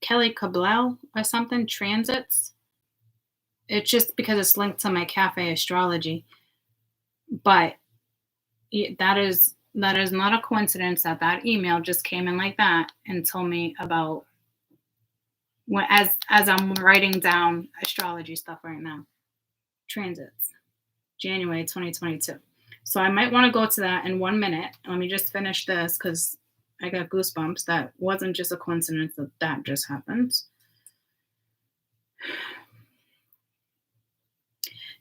Kelly Cabral or something, transits. It's just because it's linked to my cafe astrology. But that is not a coincidence that email just came in like that and told me about when, as I'm writing down astrology stuff right now. Transits, January 2022. So I might want to go to that in 1 minute. Let me just finish this because I got goosebumps. That wasn't just a coincidence that just happened.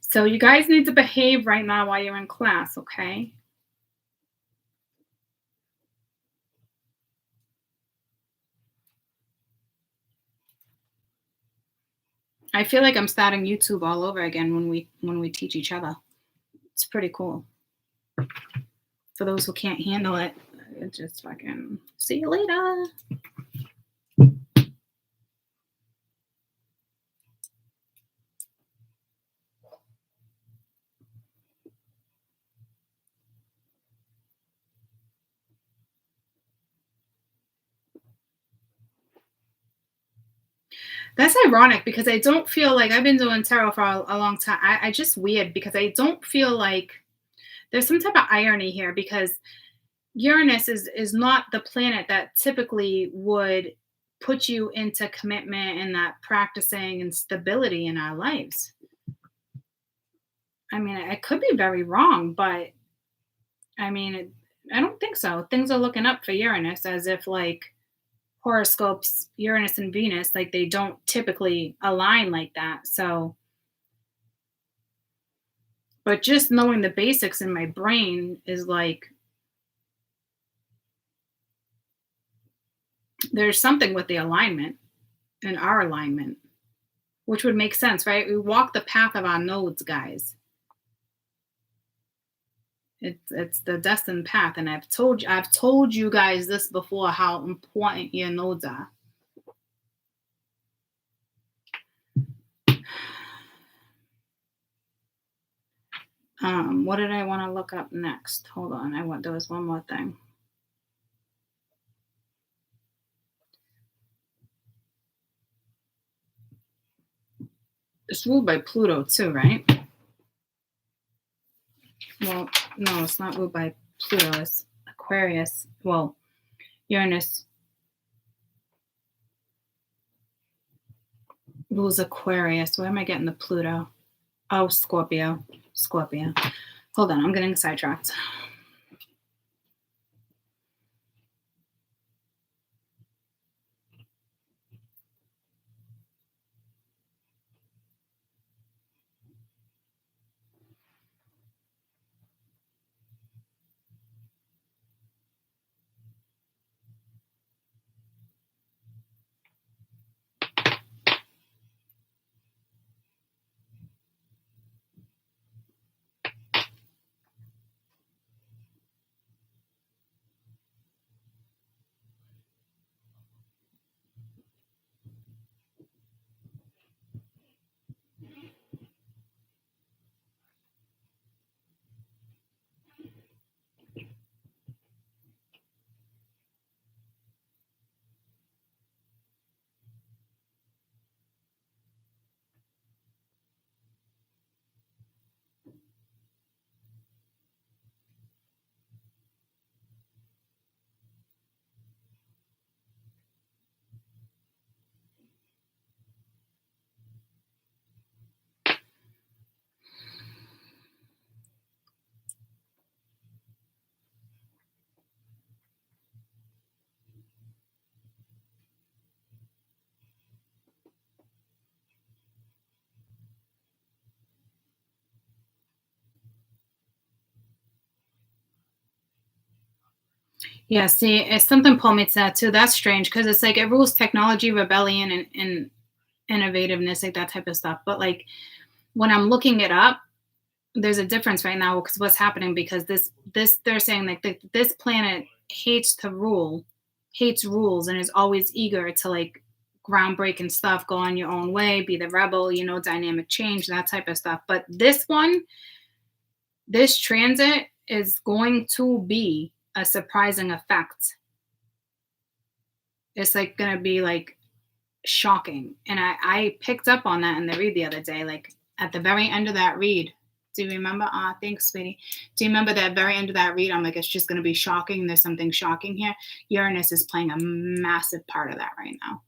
So you guys need to behave right now while you're in class, okay? I feel like I'm starting YouTube all over again when we teach each other. It's pretty cool. For those who can't handle it, just fucking see you later. That's ironic because I don't feel like I've been doing tarot for a long time. I just weird because I don't feel like there's some type of irony here because Uranus is not the planet that typically would put you into commitment and that practicing and stability in our lives. I mean, I could be very wrong, but I mean, I don't think so. Things are looking up for Uranus as if like horoscopes, Uranus and Venus, like they don't typically align like that. So, but just knowing the basics in my brain is like there's something with the alignment and our alignment, which would make sense, right? We walk the path of our nodes, guys. It's the destined path, and I've told you guys this before how important your nodes are. What did I want to look up next? Hold on, there was one more thing. It's ruled by Pluto too, right? Well, no, it's not ruled by Pluto. It's Aquarius. Well, Uranus rules Aquarius. Where am I getting the Pluto? Oh, Scorpio. Hold on, I'm getting sidetracked. Yeah, see, it's something pulled me to that too. That's strange because it's like it rules technology, rebellion, and innovativeness, like that type of stuff. But like when I'm looking it up, there's a difference right now because what's happening because this they're saying like this planet hates to rule, hates rules, and is always eager to like groundbreaking stuff, go on your own way, be the rebel, dynamic change, that type of stuff. But this transit is going to be a surprising effect. It's like going to be like shocking. And I picked up on that in the read the other day, like at the very end of that read. Do you remember? Thanks, sweetie. Do you remember that very end of that read? I'm like, it's just going to be shocking. There's something shocking here. Uranus is playing a massive part of that right now.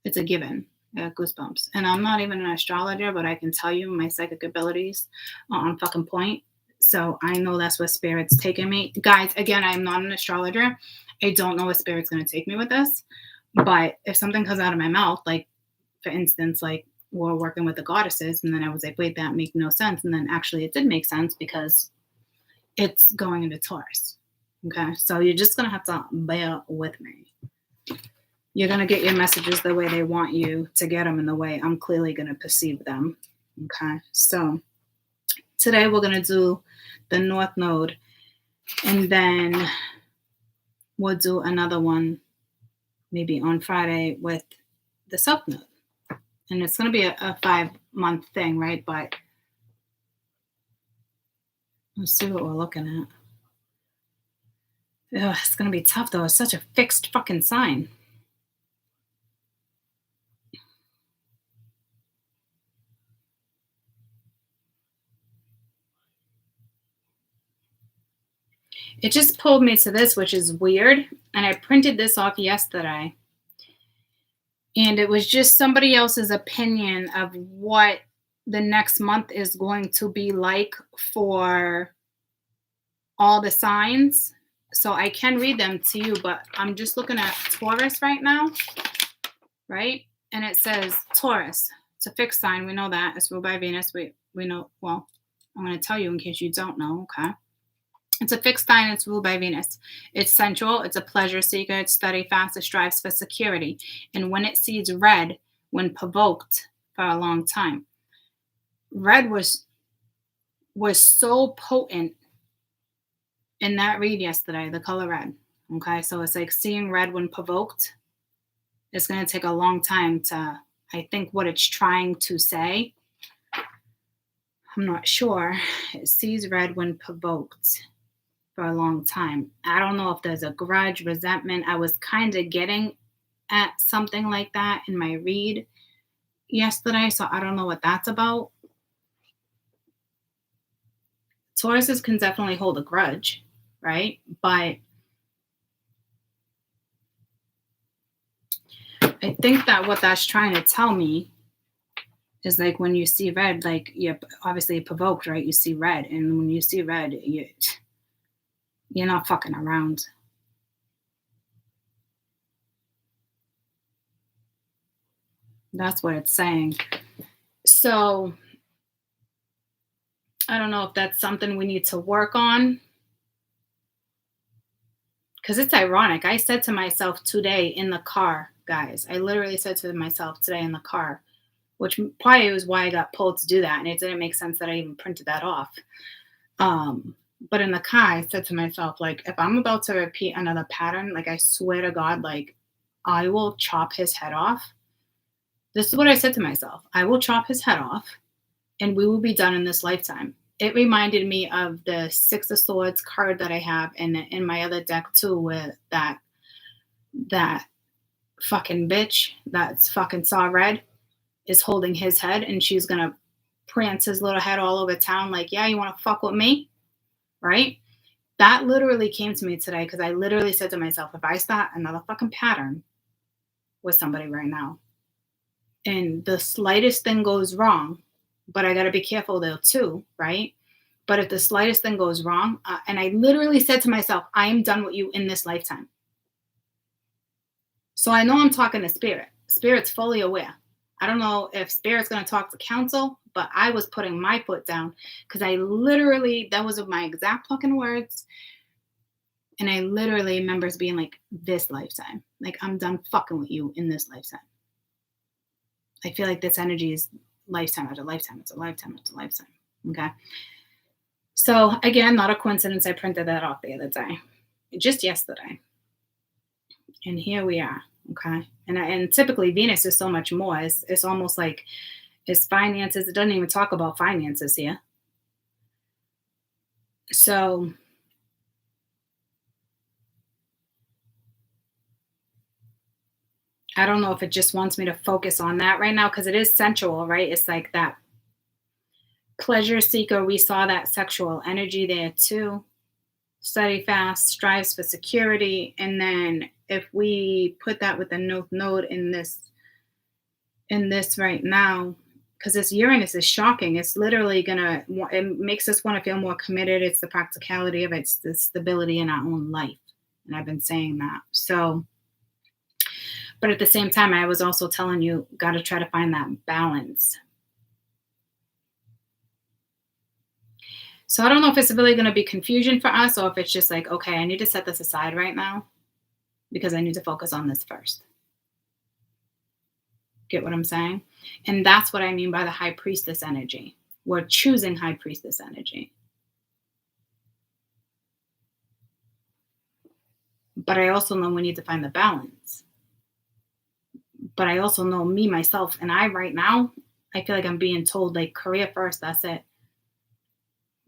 It's a given. I got goosebumps. And I'm not even an astrologer, but I can tell you my psychic abilities are on fucking point. So I know that's where Spirit's taking me. Guys, again, I'm not an astrologer. I don't know where Spirit's going to take me with this. But if something comes out of my mouth, like, for instance, like, we're working with the goddesses, and then I was like, wait, that makes no sense. And then actually it did make sense because it's going into Taurus. Okay? So you're just going to have to bear with me. You're going to get your messages the way they want you to get them and the way I'm clearly going to perceive them. Okay? So today we're going to do the North Node, and then we'll do another one maybe on Friday with the South Node. And it's going to be a 5-month thing, right? But let's see what we're looking at. Ugh, it's going to be tough, though. It's such a fixed fucking sign. It just pulled me to this, which is weird. And I printed this off yesterday. And it was just somebody else's opinion of what the next month is going to be like for all the signs. So I can read them to you, but I'm just looking at Taurus right now, right? And it says Taurus. It's a fixed sign. We know that. It's ruled by Venus. We know, well, I'm going to tell you in case you don't know, okay? It's a fixed sign. It's ruled by Venus. It's sensual. It's a pleasure seeker. It's steady, fast. It strives for security. And when it sees red, when provoked for a long time, red was so potent in that read yesterday, the color red. Okay, so it's like seeing red when provoked. It's going to take a long time to, I think, what it's trying to say. I'm not sure. It sees red when provoked for a long time. I don't know if there's a grudge, resentment. I was kind of getting at something like that in my read yesterday, so I don't know what that's about. Tauruses can definitely hold a grudge, right? But I think that what that's trying to tell me is like when you see red, like you're obviously provoked, right? You see red, and when you see red, you're not fucking around. That's what it's saying. So I don't know if that's something we need to work on. Because it's ironic. I said to myself today in the car, guys, I literally said to myself today in the car, which probably was why I got pulled to do that. And it didn't make sense that I even printed that off. But in the car, I said to myself, like, if I'm about to repeat another pattern, like, I swear to God, like, I will chop his head off. This is what I said to myself. I will chop his head off, and we will be done in this lifetime. It reminded me of the Six of Swords card that I have in my other deck, too, with that fucking bitch that's fucking saw red is holding his head, and she's going to prance his little head all over town like, yeah, you want to fuck with me? Right? That literally came to me today because I literally said to myself, if I start another fucking pattern with somebody right now and the slightest thing goes wrong, but I got to be careful though too, right? But if the slightest thing goes wrong, and I literally said to myself, I am done with you in this lifetime. So I know I'm talking to spirit. Spirit's fully aware. I don't know if spirit's going to talk to council, but I was putting my foot down because I literally, that was my exact fucking words. And I literally remember being like, this lifetime. Like, I'm done fucking with you in this lifetime. I feel like this energy is lifetime after lifetime. It's a lifetime after lifetime. Okay. So again, not a coincidence. I printed that off the other day, just yesterday. And here we are. Okay. And typically Venus is so much more. It's almost like it's finances. It doesn't even talk about finances here. So I don't know if it just wants me to focus on that right now because it is sensual, right? It's like that pleasure seeker. We saw that sexual energy there too. Steady, fast, strives for security. And then if we put that with the node in this right now, because this Uranus is shocking. It's literally it makes us want to feel more committed. It's the practicality of it. It's the stability in our own life. And I've been saying that. So, but at the same time, I was also telling you, got to try to find that balance. So I don't know if it's really going to be confusion for us or if it's just like, okay, I need to set this aside right now because I need to focus on this first. Get what I'm saying? And that's what I mean by the high priestess energy. We're choosing high priestess energy. But I also know we need to find the balance. But I also know me, myself, and I right now, I feel like I'm being told like career first, that's it.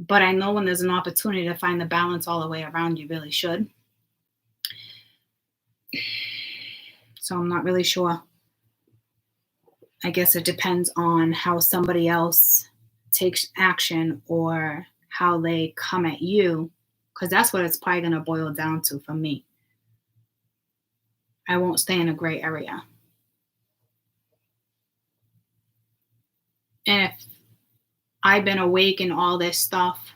But I know when there's an opportunity to find the balance all the way around, you really should. So I'm not really sure. I guess it depends on how somebody else takes action or how they come at you Because that's what it's probably going to boil down to for me. I won't stay in a gray area. And if I've been awake in all this stuff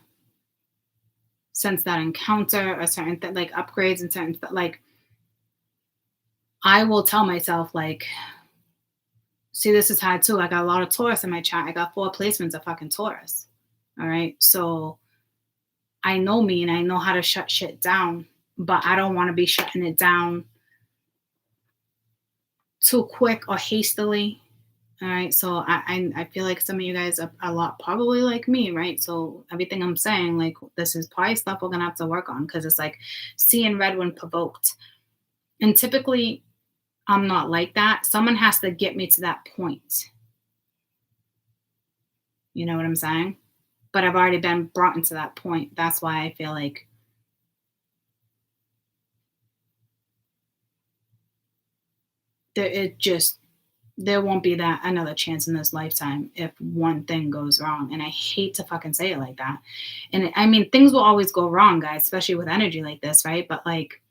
since that encounter, a certain like upgrades and certain like, I will tell myself like, see, this is hard too. I got a lot of Taurus in my chart. I got 4 placements of fucking Taurus. All right. So I know me and I know how to shut shit down, but I don't want to be shutting it down too quick or hastily. All right. So I feel like some of you guys are a lot probably like me, right? So everything I'm saying, like, this is probably stuff we're going to have to work on, because it's like seeing red when provoked. And typically I'm not like that. Someone has to get me to that point. You know what I'm saying? But I've already been brought into that point. That's why I feel like there won't be that another chance in this lifetime if one thing goes wrong. And I hate to fucking say it like that. And I mean, things will always go wrong, guys, especially with energy like this, right? But like,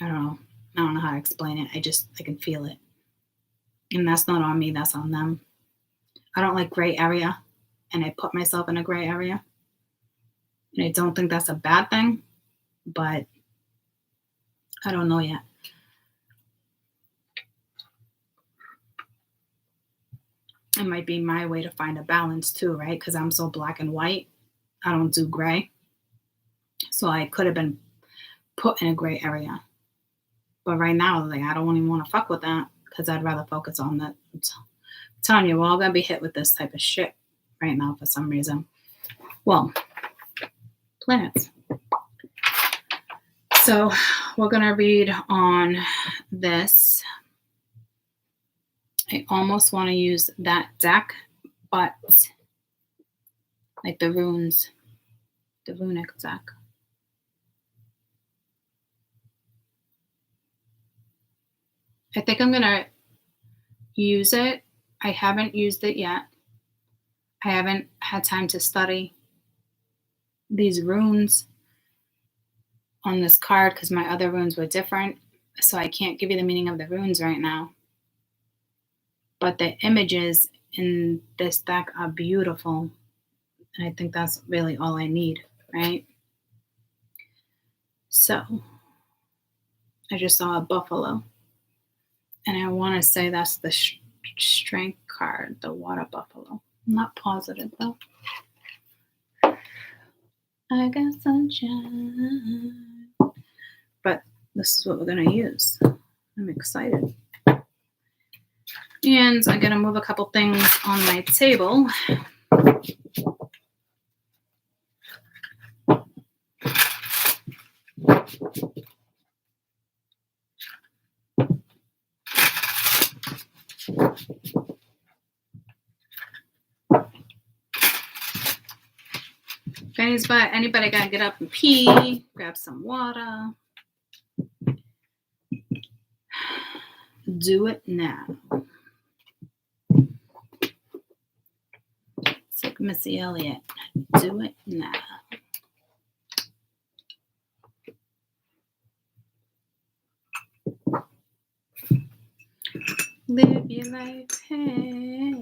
I don't know how to explain it. I can feel it. And that's not on me, that's on them. I don't like gray area, and I put myself in a gray area. And I don't think that's a bad thing, but I don't know yet. It might be my way to find a balance too, right? Because I'm so black and white. I don't do gray. So I could have been put in a gray area. But right now, like, I don't even want to fuck with that, because I'd rather focus on that. I'm telling you, we're all going to be hit with this type of shit right now for some reason. Well, planets. So we're going to read on this. I almost want to use that deck, but like the runes, the runic deck. I think I'm going to use it. I haven't used it yet. I haven't had time to study these runes on this card because my other runes were different. So I can't give you the meaning of the runes right now. But the images in this deck are beautiful. And I think that's really all I need, right? So I just saw a buffalo. And I want to say that's the strength card, the water buffalo. I'm not positive though. I got sunshine. But this is what we're going to use. I'm excited. And I'm going to move a couple things on my table. If anybody got to get up and pee, grab some water. Do it now. It's like Missy Elliott. Do it now. Live your life. Hey.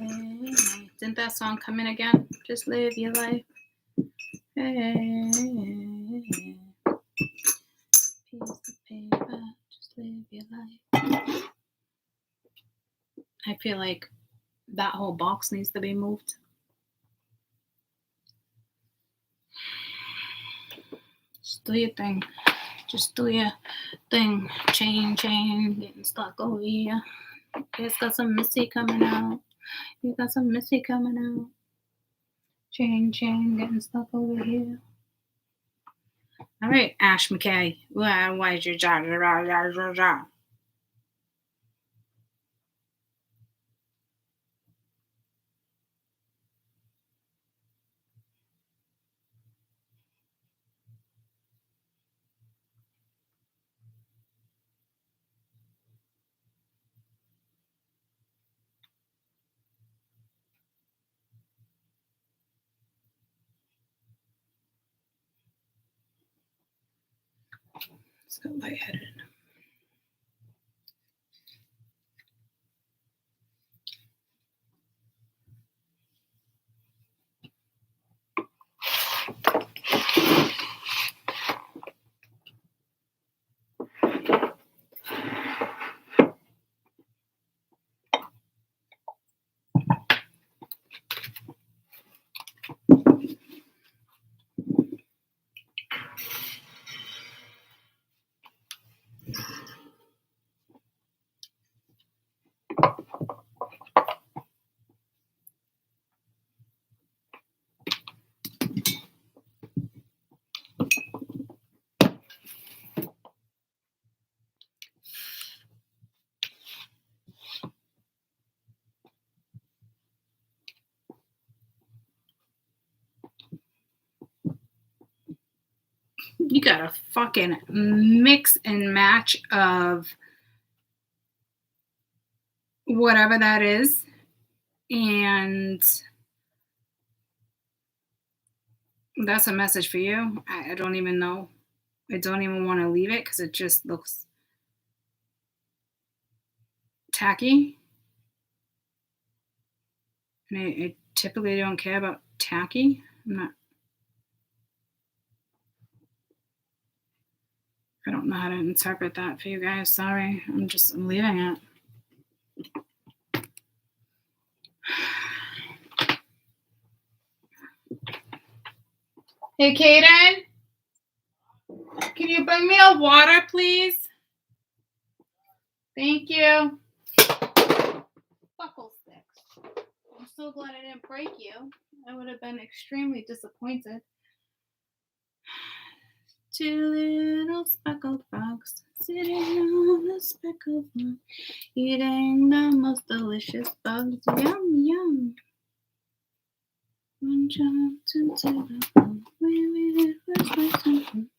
Didn't that song come in again? Just live your life. Hey. Piece of paper. Just live your life. I feel like that whole box needs to be moved. Just do your thing. Just do your thing. Chain, getting stuck over here. It's got some Missy coming out. You got some Missy coming out. Chain, getting stuck over here. All right, Ash McKay. Why is your jaw? Let's go lightheaded. You got a fucking mix and match of whatever that is. And that's a message for you. I don't even know. I don't even want to leave it because it just looks tacky. And I typically don't care about tacky. I don't know how to interpret that for you guys. Sorry. I'm leaving it. Hey, Kaden, can you bring me a water, please? Thank you. Buckle sticks. I'm so glad I didn't break you. I would have been extremely disappointed. Two little speckled frogs sitting on the speckled rock, eating the most delicious bugs. Yum, yum. One jumped into the pool. We first with some.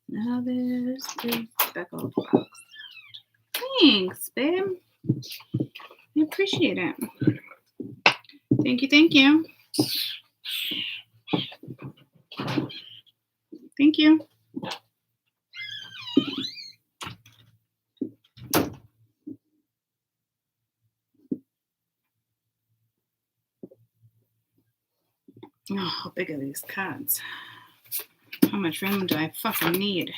Now there's three speckled frogs. Thanks, babe. I appreciate it. Thank you, thank you. Thank you. Oh, how big are these cards? How much room do I fucking need?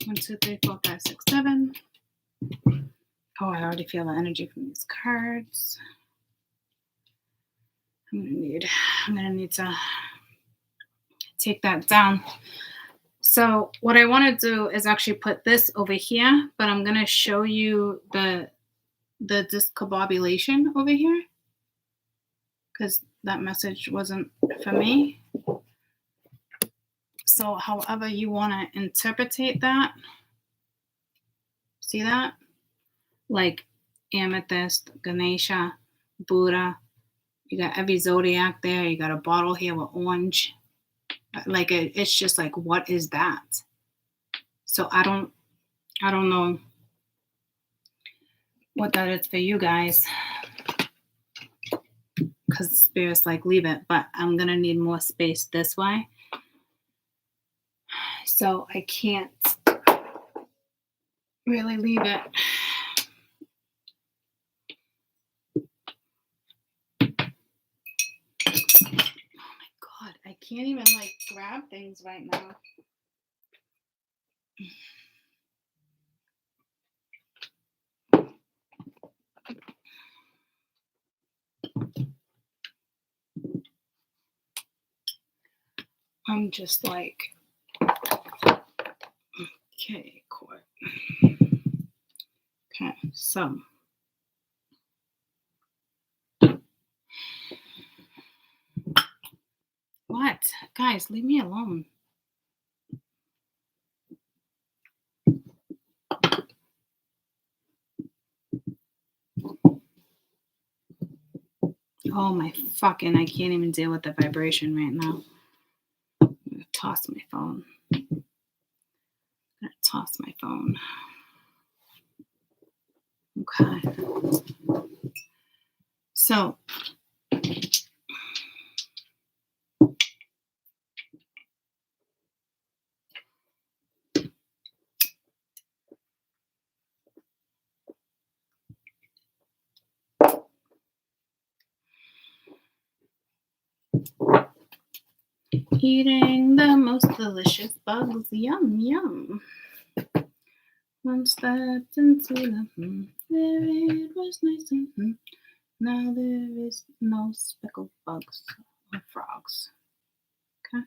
1, 2, 3, 4, 5, 6, 7. Oh, I already feel the energy from these cards. I'm gonna need to take that down. So what I want to do is actually put this over here, but I'm gonna show you the discombobulation over here, because that message wasn't for me. So however you want to interpretate that, see that? Like amethyst, Ganesha, Buddha, you got every zodiac there, you got a bottle here with orange. Like it's just like, what is that? So I don't know what that is for you guys, because the spirit's like, leave it, but I'm gonna need more space this way, so I can't really leave it. Oh my god, I can't even like grab things right now. I'm just like, okay, court. Okay, so what? Guys, leave me alone. Oh my fucking, I can't even deal with the vibration right now. I'm gonna toss my phone. Okay. So eating the most delicious bugs. Yum, yum. One stepped into the where it was nice and now there is no speckled bugs or frogs. Okay.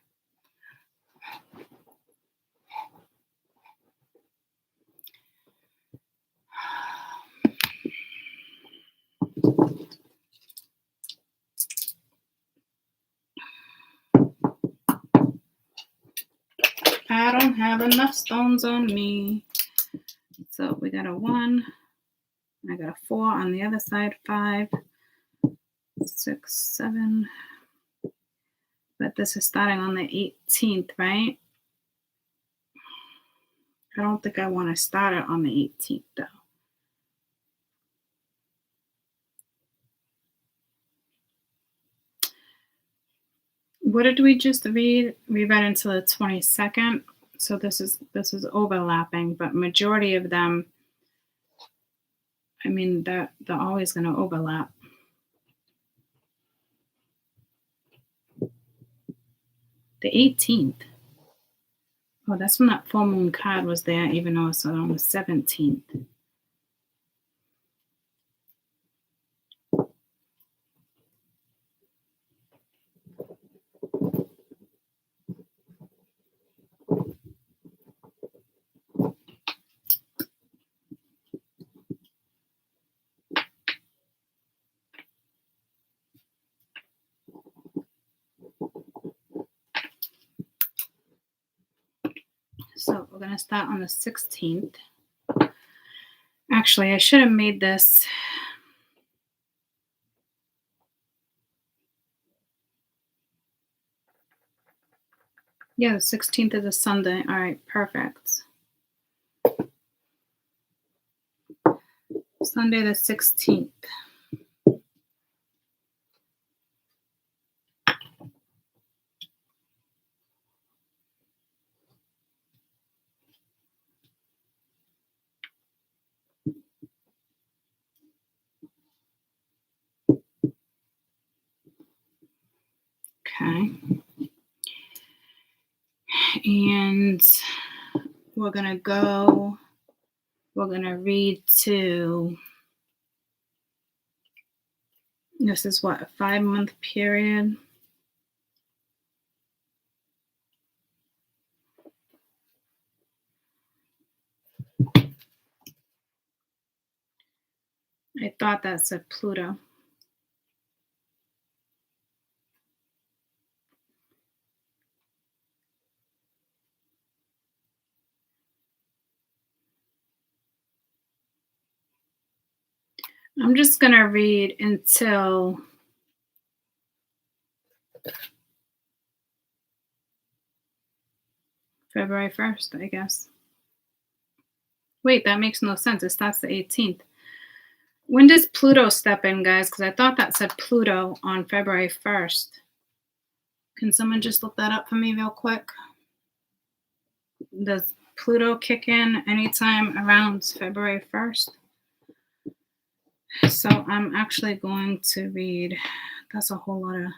I don't have enough stones on me. So we got a 1. I got a 4 on the other side, 5, 6, 7. But this is starting on the 18th, right? I don't think I want to start it on the 18th, though. What did we just read? We read until the 22nd. So this is overlapping, but majority of them, I mean, they're always going to overlap. The 18th. Oh, that's when that full moon card was there, even though it's on the 17th. So we're going to start on the 16th. Actually, I should have made this. Yeah, the 16th is a Sunday. All right, perfect. Sunday the 16th. Okay. And we're going to read to, this is what, a 5-month period? I thought that said Pluto. I'm just going to read until February 1st, I guess. Wait, that makes no sense. It starts the 18th. When does Pluto step in, guys? Because I thought that said Pluto on February 1st. Can someone just look that up for me real quick? Does Pluto kick in anytime around February 1st? So I'm actually going to read, that's a whole lot of,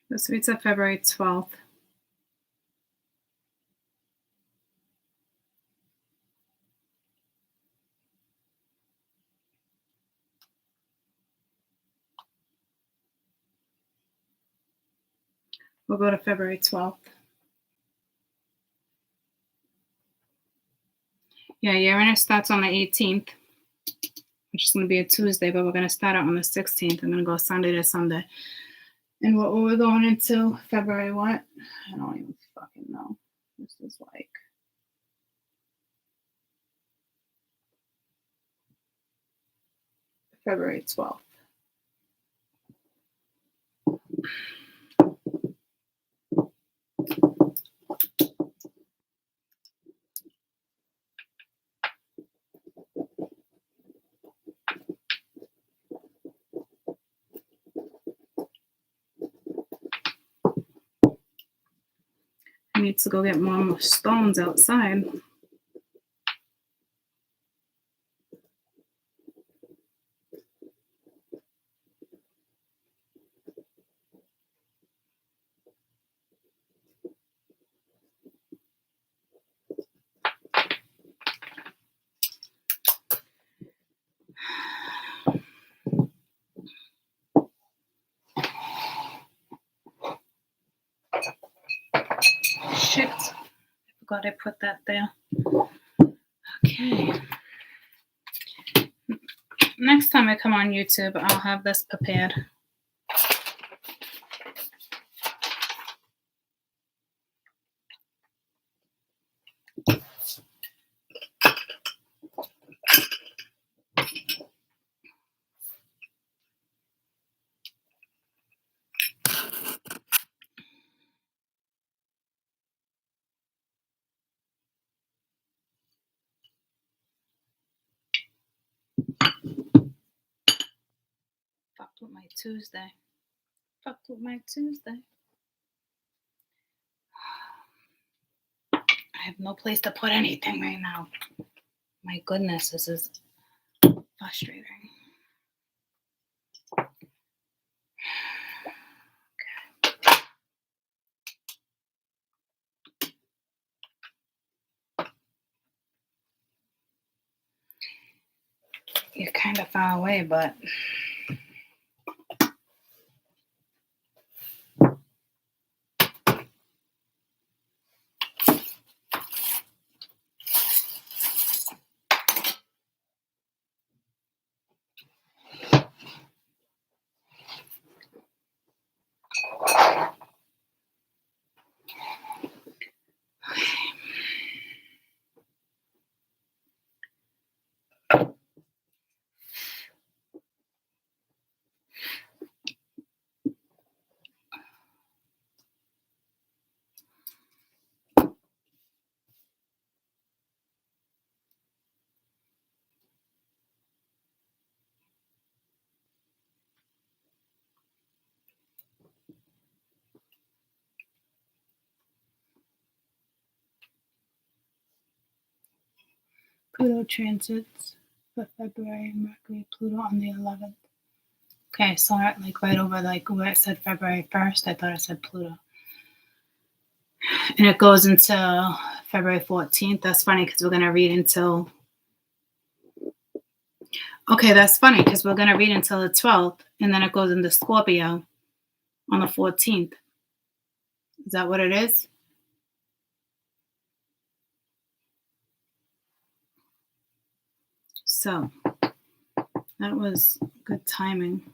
this reads at February 12th. We'll go to February 12th. Yeah, Uranus starts on the 18th, which is going to be a Tuesday, but we're going to start out on the 16th. I'm going to go Sunday to Sunday. And what were we going into? February what? I don't even fucking know. This is like February 12th. need to go get more stones outside. Shit. I forgot I put that there. Okay. Next time I come on YouTube, I'll have this prepared. Fucked with my Tuesday. Fucked with my Tuesday. I have no place to put anything right now. My goodness, this is frustrating. You're kind of far away, but Pluto transits for February, Mercury, Pluto on the 11th. Okay, I saw it like right over like where it said February 1st. I thought it said Pluto. And it goes until February 14th. That's funny because we're going to read until... Okay, that's funny because we're going to read until the 12th. And then it goes into Scorpio on the 14th. Is that what it is? So that was good timing.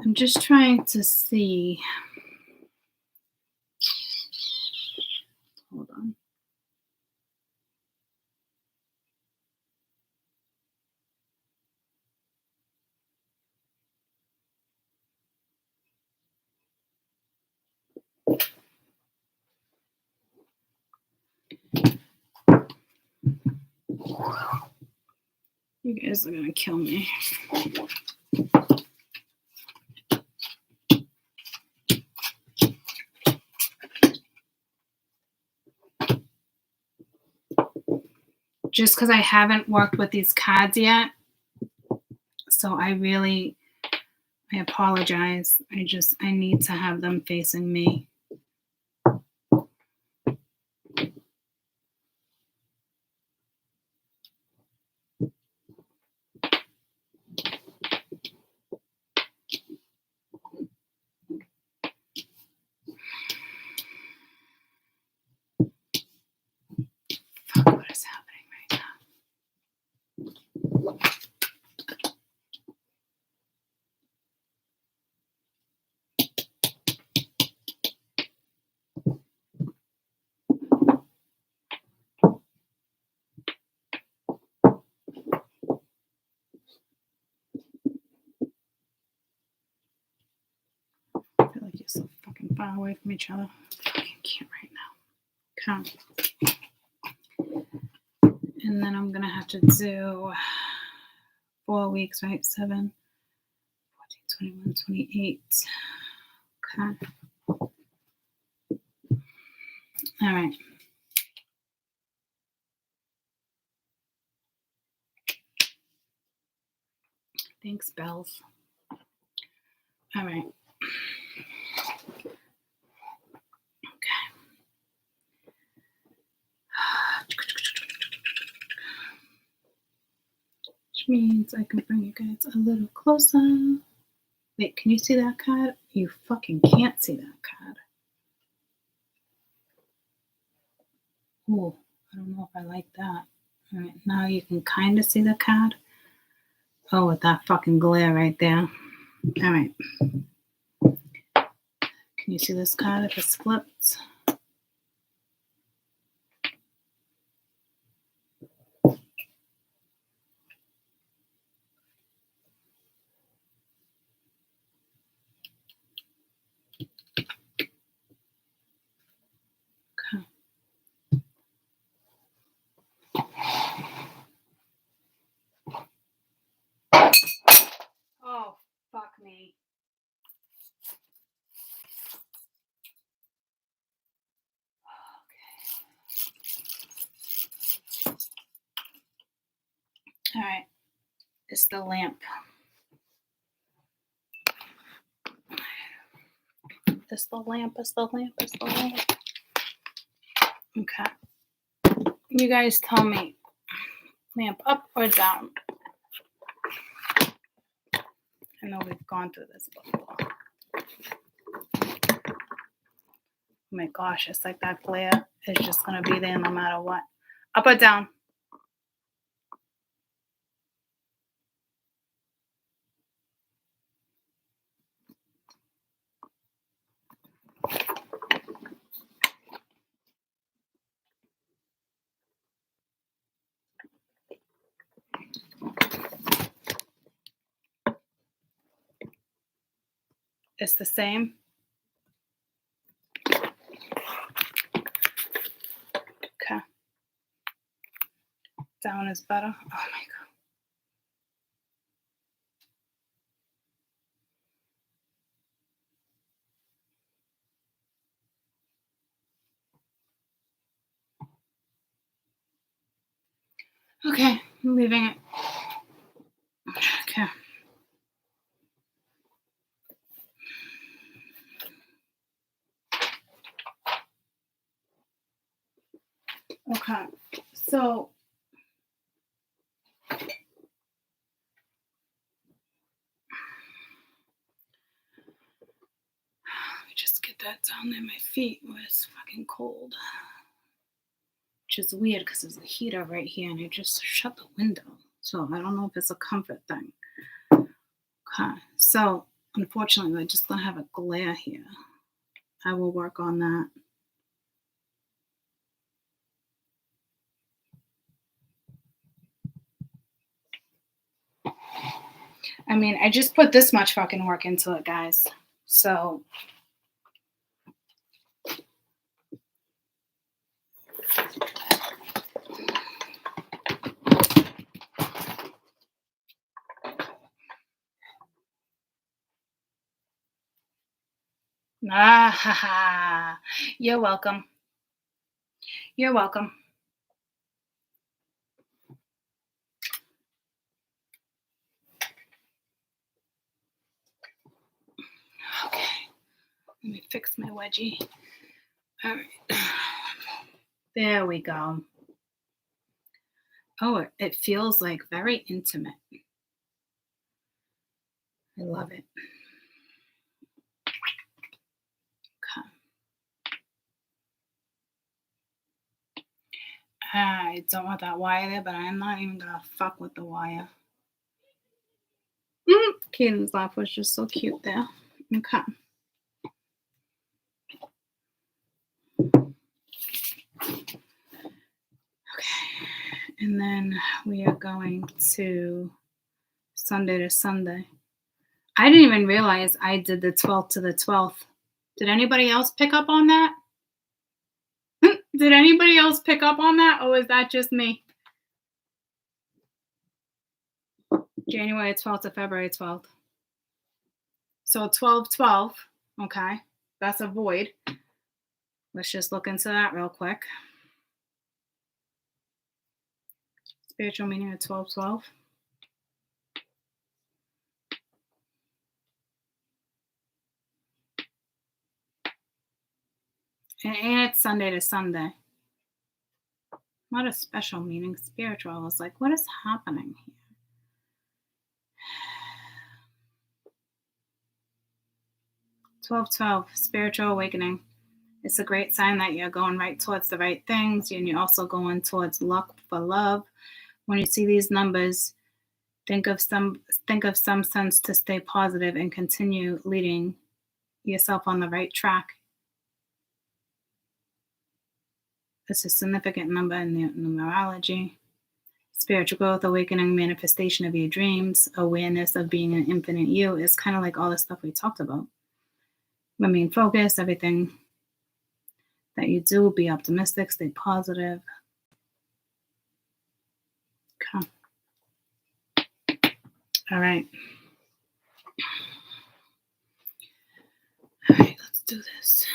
I'm just trying to see. Hold on. You guys are gonna kill me. Just because I haven't worked with these cards yet. So I apologize. I need to have them facing me. What is happening right now? I feel like you're so fucking far away from each other. I fucking can't right now. Okay. And then I'm gonna have to do 4 weeks, right? 7, 14, 21, 28. Okay. All right. Thanks, Bells. All right. Okay. Which means I can bring you guys a little closer. Wait, can you see that card? You fucking can't see that card. Ooh, I don't know if I like that. All right, now you can kind of see the card. Oh, with that fucking glare right there. All right. Can you see this card if it's flipped? Oh, fuck me. All right. It's the lamp. It's the lamp. It's the lamp. It's the lamp. Okay. You guys tell me, lamp up or down? I know we've gone through this before. Oh my gosh, it's like that glare is just going to be there no matter what. Up or down? It's the same. Okay. Down is better. Oh my God. Okay, I'm leaving it. Okay. Okay. So let me just get that down there. My feet where it's fucking cold. Which is weird because there's a heater right here and I just shut the window. So I don't know if it's a comfort thing. Okay. So unfortunately, we're just going to have a glare here. I will work on that. I mean, I just put this much fucking work into it, guys. So you're welcome. You're welcome. Okay. Let me fix my wedgie. All right. There we go. Oh, it feels like very intimate. I love it. Okay. I don't want that wire there, but I'm not even gonna fuck with the wire. Caden's laugh was just so cute there. Okay. Okay. And then we are going to Sunday to Sunday. I didn't even realize I did the 12th to the 12th. Did anybody else pick up on that? Did anybody else pick up on that, or is that just me? January 12th to February 12th. So 12-12, okay? That's a void. Let's just look into that real quick. Spiritual meaning of 12/12. And it's Sunday to Sunday. Not a special meaning. Spiritual. It's like, what is happening here? Spiritual awakening. It's a great sign that you're going right towards the right things, and you're also going towards luck for love. When you see these numbers, think of some sense to stay positive and continue leading yourself on the right track. It's a significant number in the numerology. Spiritual growth, awakening, manifestation of your dreams, awareness of being an infinite you. Is kind of like all the stuff we talked about. Remain focused, everything that you do, be optimistic, stay positive. Okay. All right. All right, let's do this.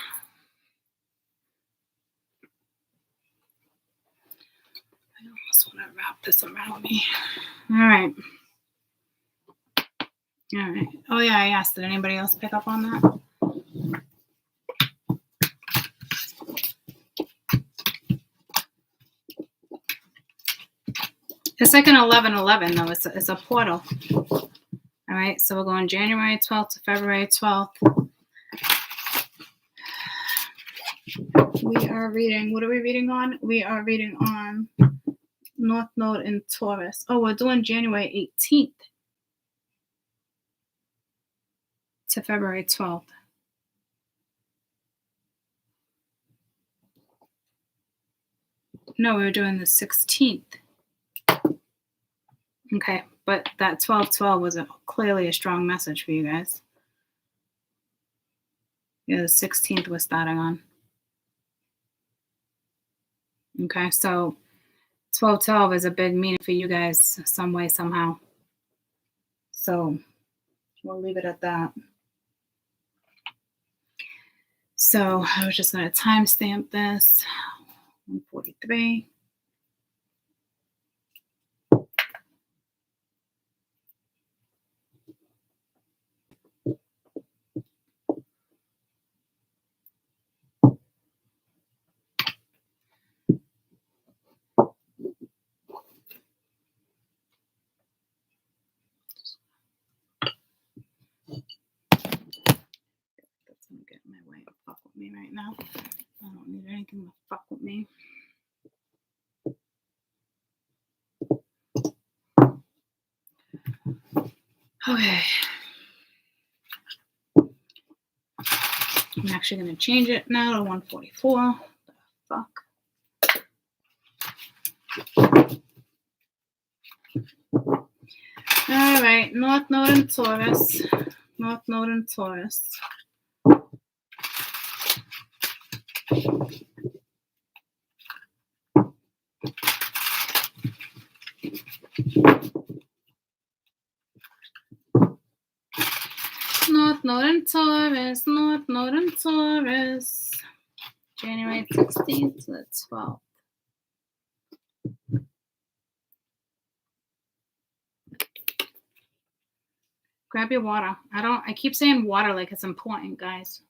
I almost want to wrap this around me. All right. All right. Oh, yeah, I asked. Did anybody else pick up on that? It's like an 11/11, though. It's a portal. All right. So we're going January 12th to February 12th. We are reading. What are we reading on? We are reading on North Node in Taurus. Oh, we're doing January 18th to February 12th. No, we were doing the 16th. Okay, but that 12/12 was clearly a strong message for you guys. Yeah, the 16th we're starting on. Okay, so 12/12 is a big meaning for you guys some way, somehow. So we'll leave it at that. So I was just going to timestamp this. 1:43. That's going to get in my way and fuck with me right now. I don't need anything to fuck with me. Okay. I'm actually going to change it now to 1:44. The fuck? All right. North Node in Taurus. North Node in Taurus. North Node in Taurus. North Node in Taurus. January 16th to the 12th. Grab your water. I keep saying water like it's important, guys.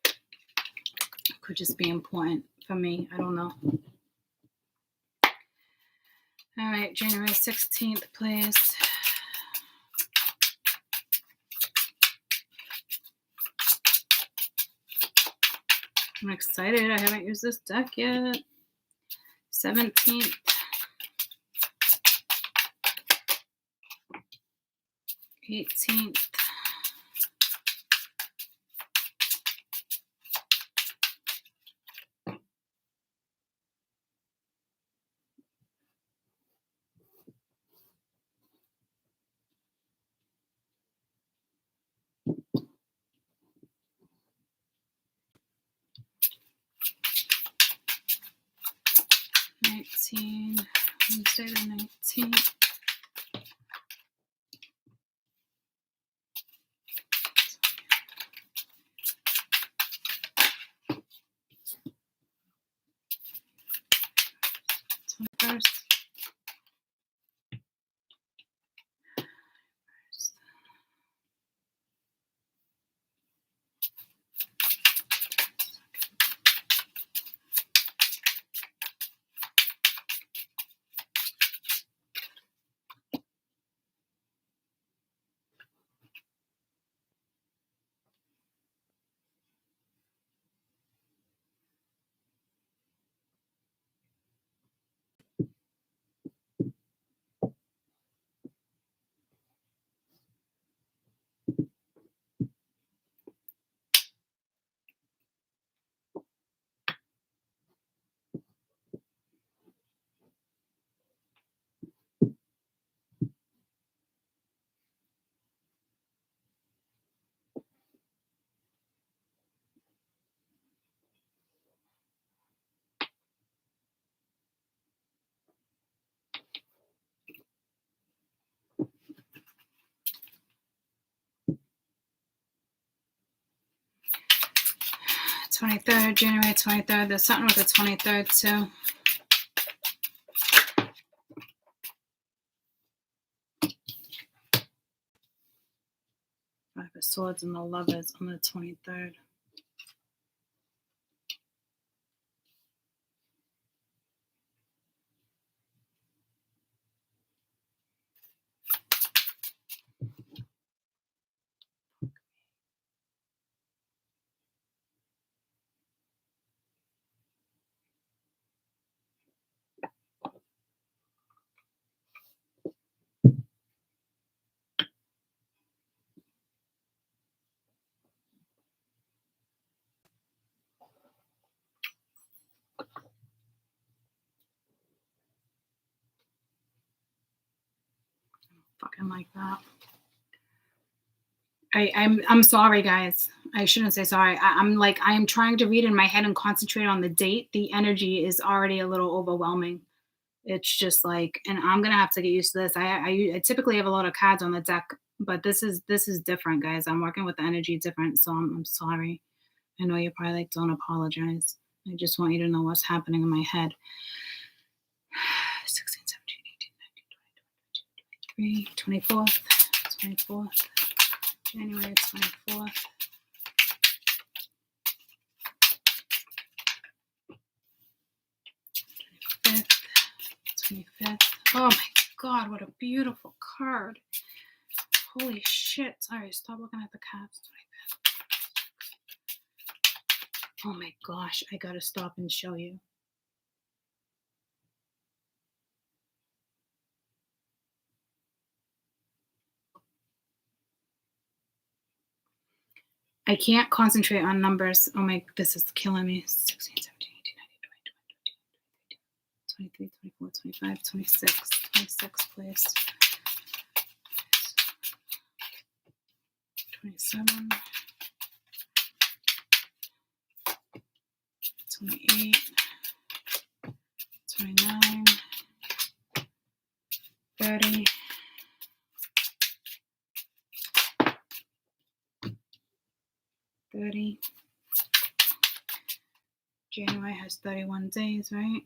It could just be important for me. I don't know. All right, January 16th, please. I'm excited. I haven't used this deck yet. 17th. 18th. 19, Wednesday the 19th. 23rd, January 23rd. There's something with the 23rd too. Five of Swords and the Lovers on the 23rd. Fucking like that. I'm sorry, guys. I shouldn't say sorry. I'm trying to read in my head and concentrate on the date. The energy is already a little overwhelming. It's just like, and I'm gonna have to get used to this. I typically have a lot of cards on the deck, but this is different, guys. I'm working with the energy different, so I'm sorry. I know you're probably like, don't apologize. I just want you to know what's happening in my head. 16, 17, 18, 19, 20, 21, 23, 24th. January 24th. 25th. Oh my God, what a beautiful card. Holy shit. Sorry, stop looking at the cards. 25th. Oh my gosh, I gotta stop and show you. I can't concentrate on numbers. Oh my, this is killing me. 16, 17, 18, 19, 20, 23, 24, 25, 26. 26, please. 27. 28. 29. 30. 30. January has 31 days, right?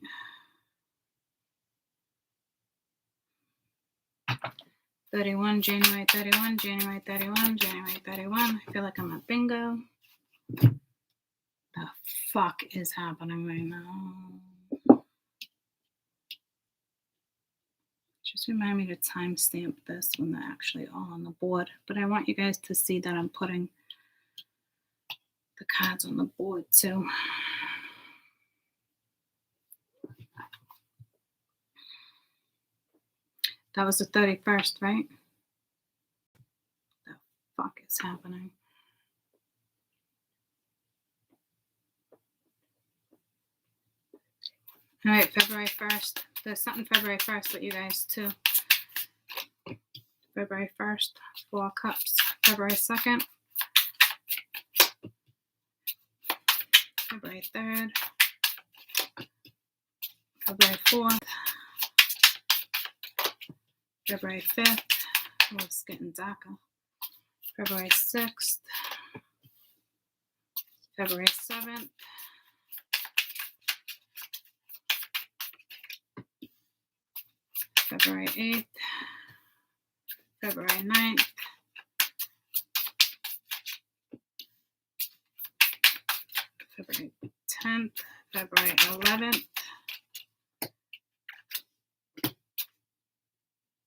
31, January 31, January 31, January 31. I feel like I'm at bingo. The fuck is happening right now? Just remind me to timestamp this when they're actually all on the board. But I want you guys to see that I'm putting the cards on the board too. That was the 31st, right? The fuck is happening? All right, February 1st. There's something February 1st with you guys too. February 1st, 4 of Cups. February 2nd. February 3rd. February 4th. February 5th. Oh, it's getting darker. February 6th. February 7th. February 8th. February 9th. February 10th. February 11th.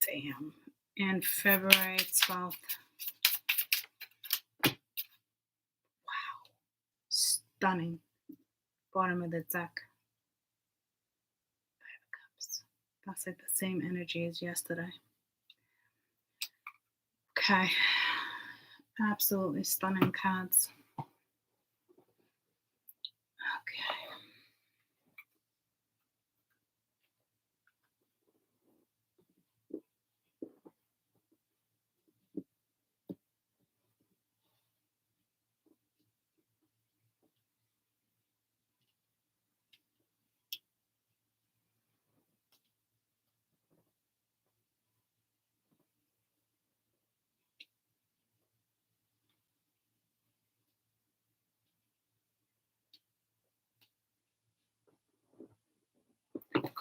Damn. And February 12th. Wow. Stunning. Bottom of the deck. 5 of Cups. That's like the same energy as yesterday. Okay. Absolutely stunning cards. Okay.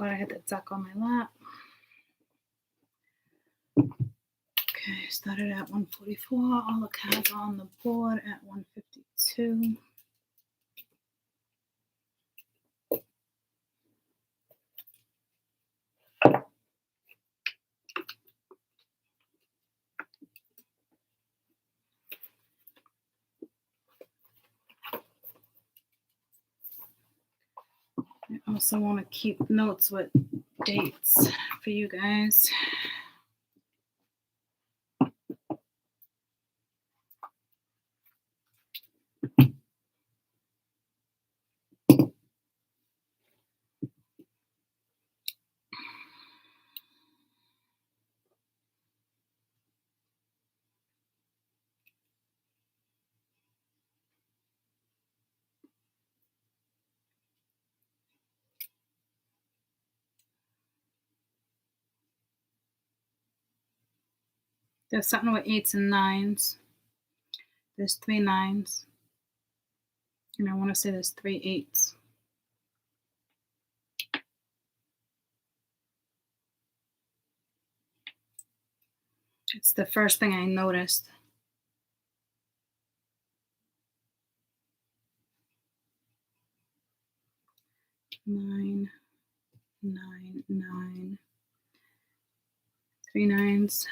God, I had the deck on my lap. Okay, started at 144. All the cards are on the board at 152. I also want to keep notes with dates for you guys. There's something with 8s and 9s. There's 3 9s. And I want to say there's 3 8s. It's the first thing I noticed. Nine, 3 9s.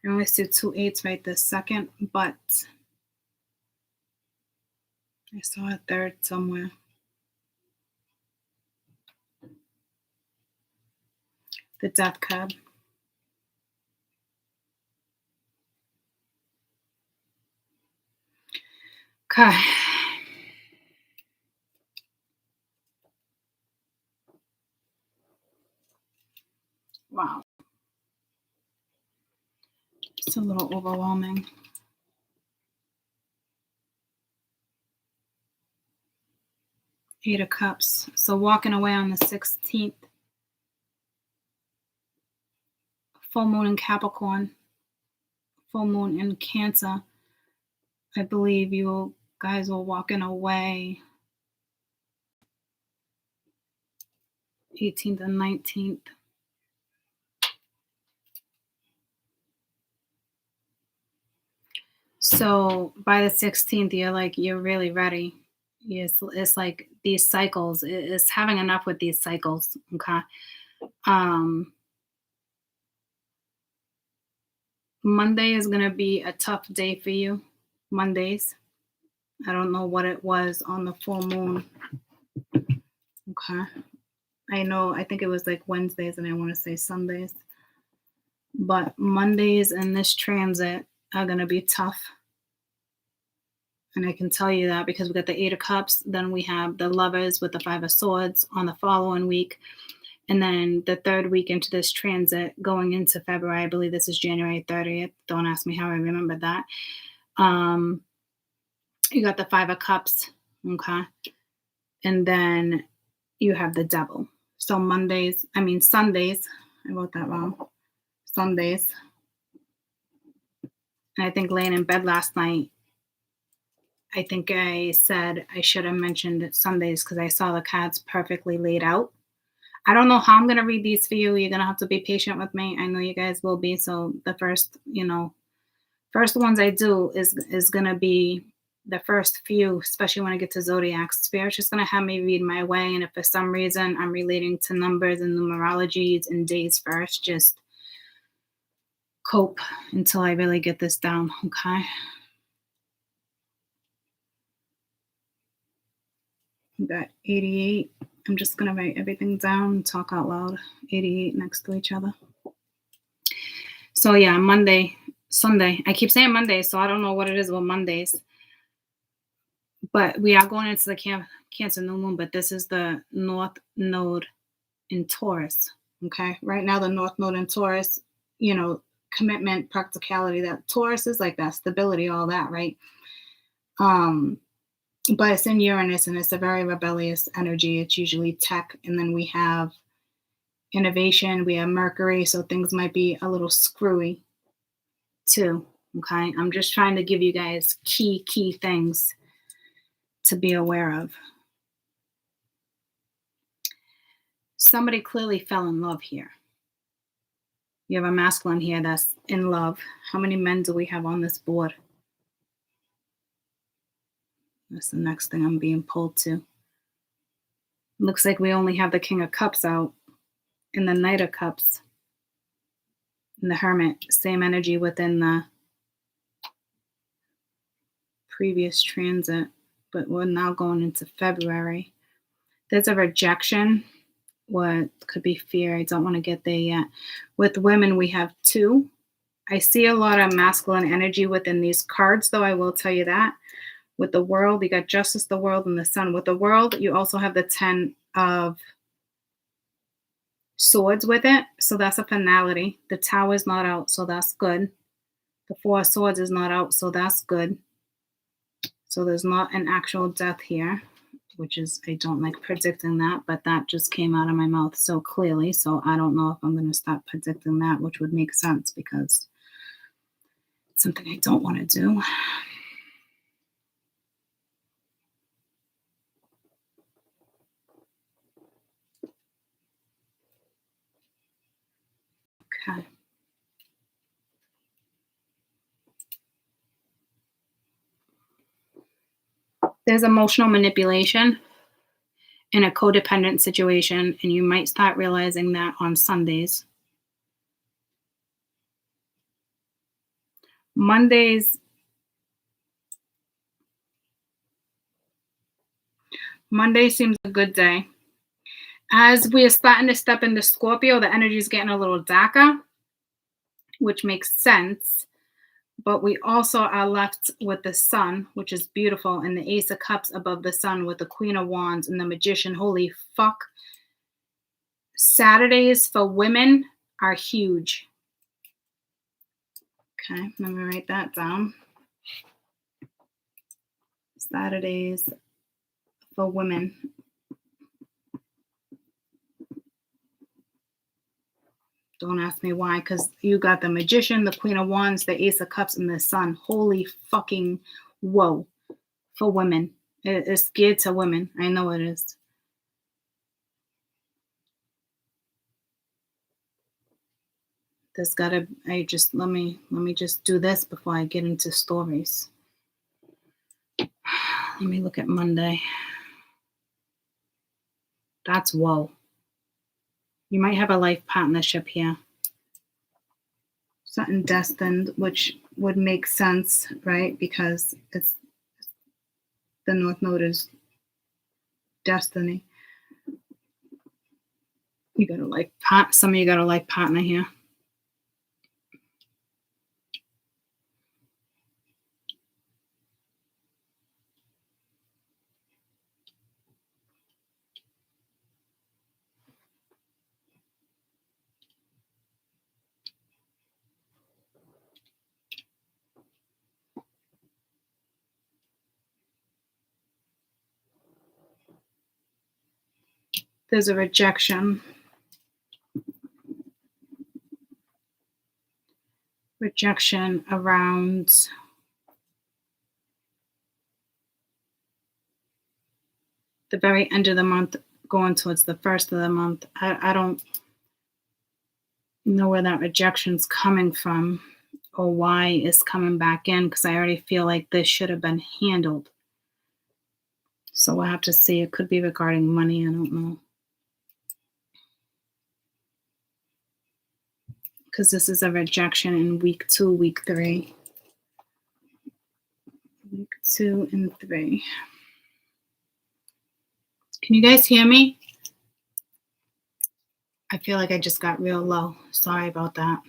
I only see 2 8s right this second, but I saw a 3rd somewhere. The Death card. Okay. Wow. It's a little overwhelming. Eight of Cups. So walking away on the 16th. Full moon in Capricorn. Full moon in Cancer. I believe you guys were walking away 18th and 19th. So by the 16th, you're really ready. It's like these cycles. It's having enough with these cycles. Okay. Monday is going to be a tough day for you. Mondays. I don't know what it was on the full moon. Okay. I think it was like Wednesdays and I want to say Sundays. But Mondays in this transit are going to be tough. And I can tell you that because we got the 8 of Cups. Then we have the Lovers with the 5 of Swords on the following week. And then the 3rd week into this transit going into February, I believe this is January 30th. Don't ask me how I remember that. You got the 5 of Cups. Okay. And then you have the Devil. So Sundays, I wrote that wrong. Sundays. And I think laying in bed last night, I think I said I should have mentioned Sundays because I saw the cards perfectly laid out. I don't know how I'm going to read these for you. You're going to have to be patient with me. I know you guys will be. So the first ones I do is going to be the first few, especially when I get to Zodiacs. Spirit's just going to have me read my way. And if for some reason I'm relating to numbers and numerologies and days first, just cope until I really get this down. Okay. We got 88. I'm just going to write everything down and talk out loud. 88 next to each other. So yeah, Sunday. I keep saying Monday, so I don't know what it is with Mondays. But we are going into the Cancer new moon, but this is the North Node in Taurus. Okay. Right now, the North Node in Taurus, commitment, practicality, that Taurus is like that, stability, all that, right? But it's in Uranus and it's a very rebellious energy. It's usually tech. And then we have innovation. We have Mercury. So things might be a little screwy too. Okay. I'm just trying to give you guys key things to be aware of. somebody clearly fell in love here. You have a masculine here that's in love. How many men do we have on this board? That's the next thing I'm being pulled to. Looks like we only have the King of Cups out and the Knight of Cups and the Hermit. Same energy within the previous transit, but we're now going into February. There's a rejection. What could be fear? I don't want to get there yet. With women, we have 2. I see a lot of masculine energy within these cards, though, I will tell you that. With the World, you got Justice, the World, and the Sun. With the World, you also have the 10 of Swords with it, so that's a finality. The Tower is not out, so that's good. The 4 of Swords is not out, so that's good. So there's not an actual death here, which is, I don't like predicting that, but that just came out of my mouth so clearly, so I don't know if I'm going to stop predicting that, which would make sense because it's something I don't want to do. Okay. There's emotional manipulation in a codependent situation, and you might start realizing that on Sundays. Monday seems a good day. As we are starting to step into Scorpio, the energy is getting a little darker, which makes sense. But we also are left with the Sun, which is beautiful, and the Ace of Cups above the Sun with the Queen of Wands and the Magician. Holy fuck. Saturdays for women are huge. Okay, let me write that down. Saturdays for women. Don't ask me why, because you got the Magician, the Queen of Wands, the Ace of Cups, and the Sun. Holy fucking whoa for women. It's geared to women. I know it is. There's gotta. Let me just do this before I get into stories. Let me look at Monday. That's whoa. You might have a life partnership here. Something destined, which would make sense, right? Because it's the North Node is destiny. You got a life partner. Some of you got a life partner here. There's a rejection. Rejection around the very end of the month, going towards the first of the month. I don't know where that rejection's coming from or why it's coming back in, because I already feel like this should have been handled. So we'll have to see. It could be regarding money. I don't know. Because this is a rejection in week 2, week 3. Week 2 and 3. Can you guys hear me? I feel like I just got real low. Sorry about that.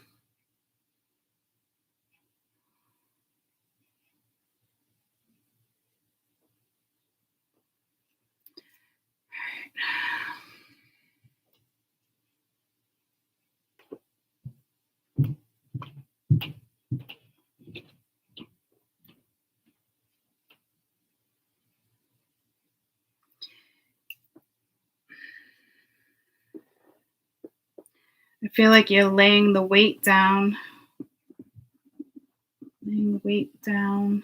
I feel like you're laying the weight down. Laying the weight down.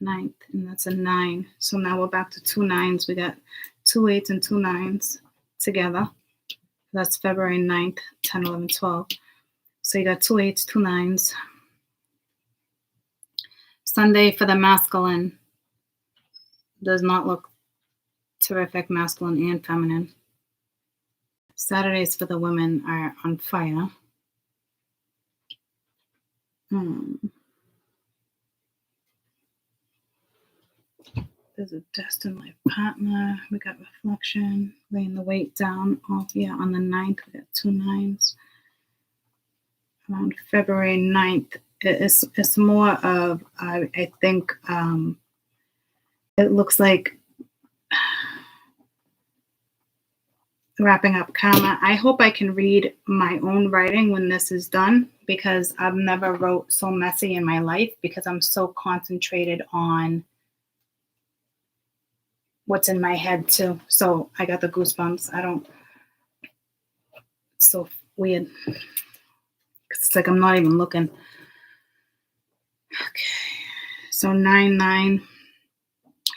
9th, and that's a 9. So now we're back to 2 9s. We got 2 8s and 2 9s together. That's February 9th, 10, 11, 12. So you got 2 8s, 2 9s. Sunday for the masculine does not look terrific, masculine and feminine. Saturdays for the women are on fire. There's a destined life partner. We got reflection, laying the weight down. On the 9th, we got 2 9s. Around February 9th, it's more of, I think, it looks like wrapping up karma. I hope I can read my own writing when this is done, because I've never wrote so messy in my life, because I'm so concentrated on what's in my head too. So I got the goosebumps. It's so weird. It's like I'm not even looking. Okay. So 9/9.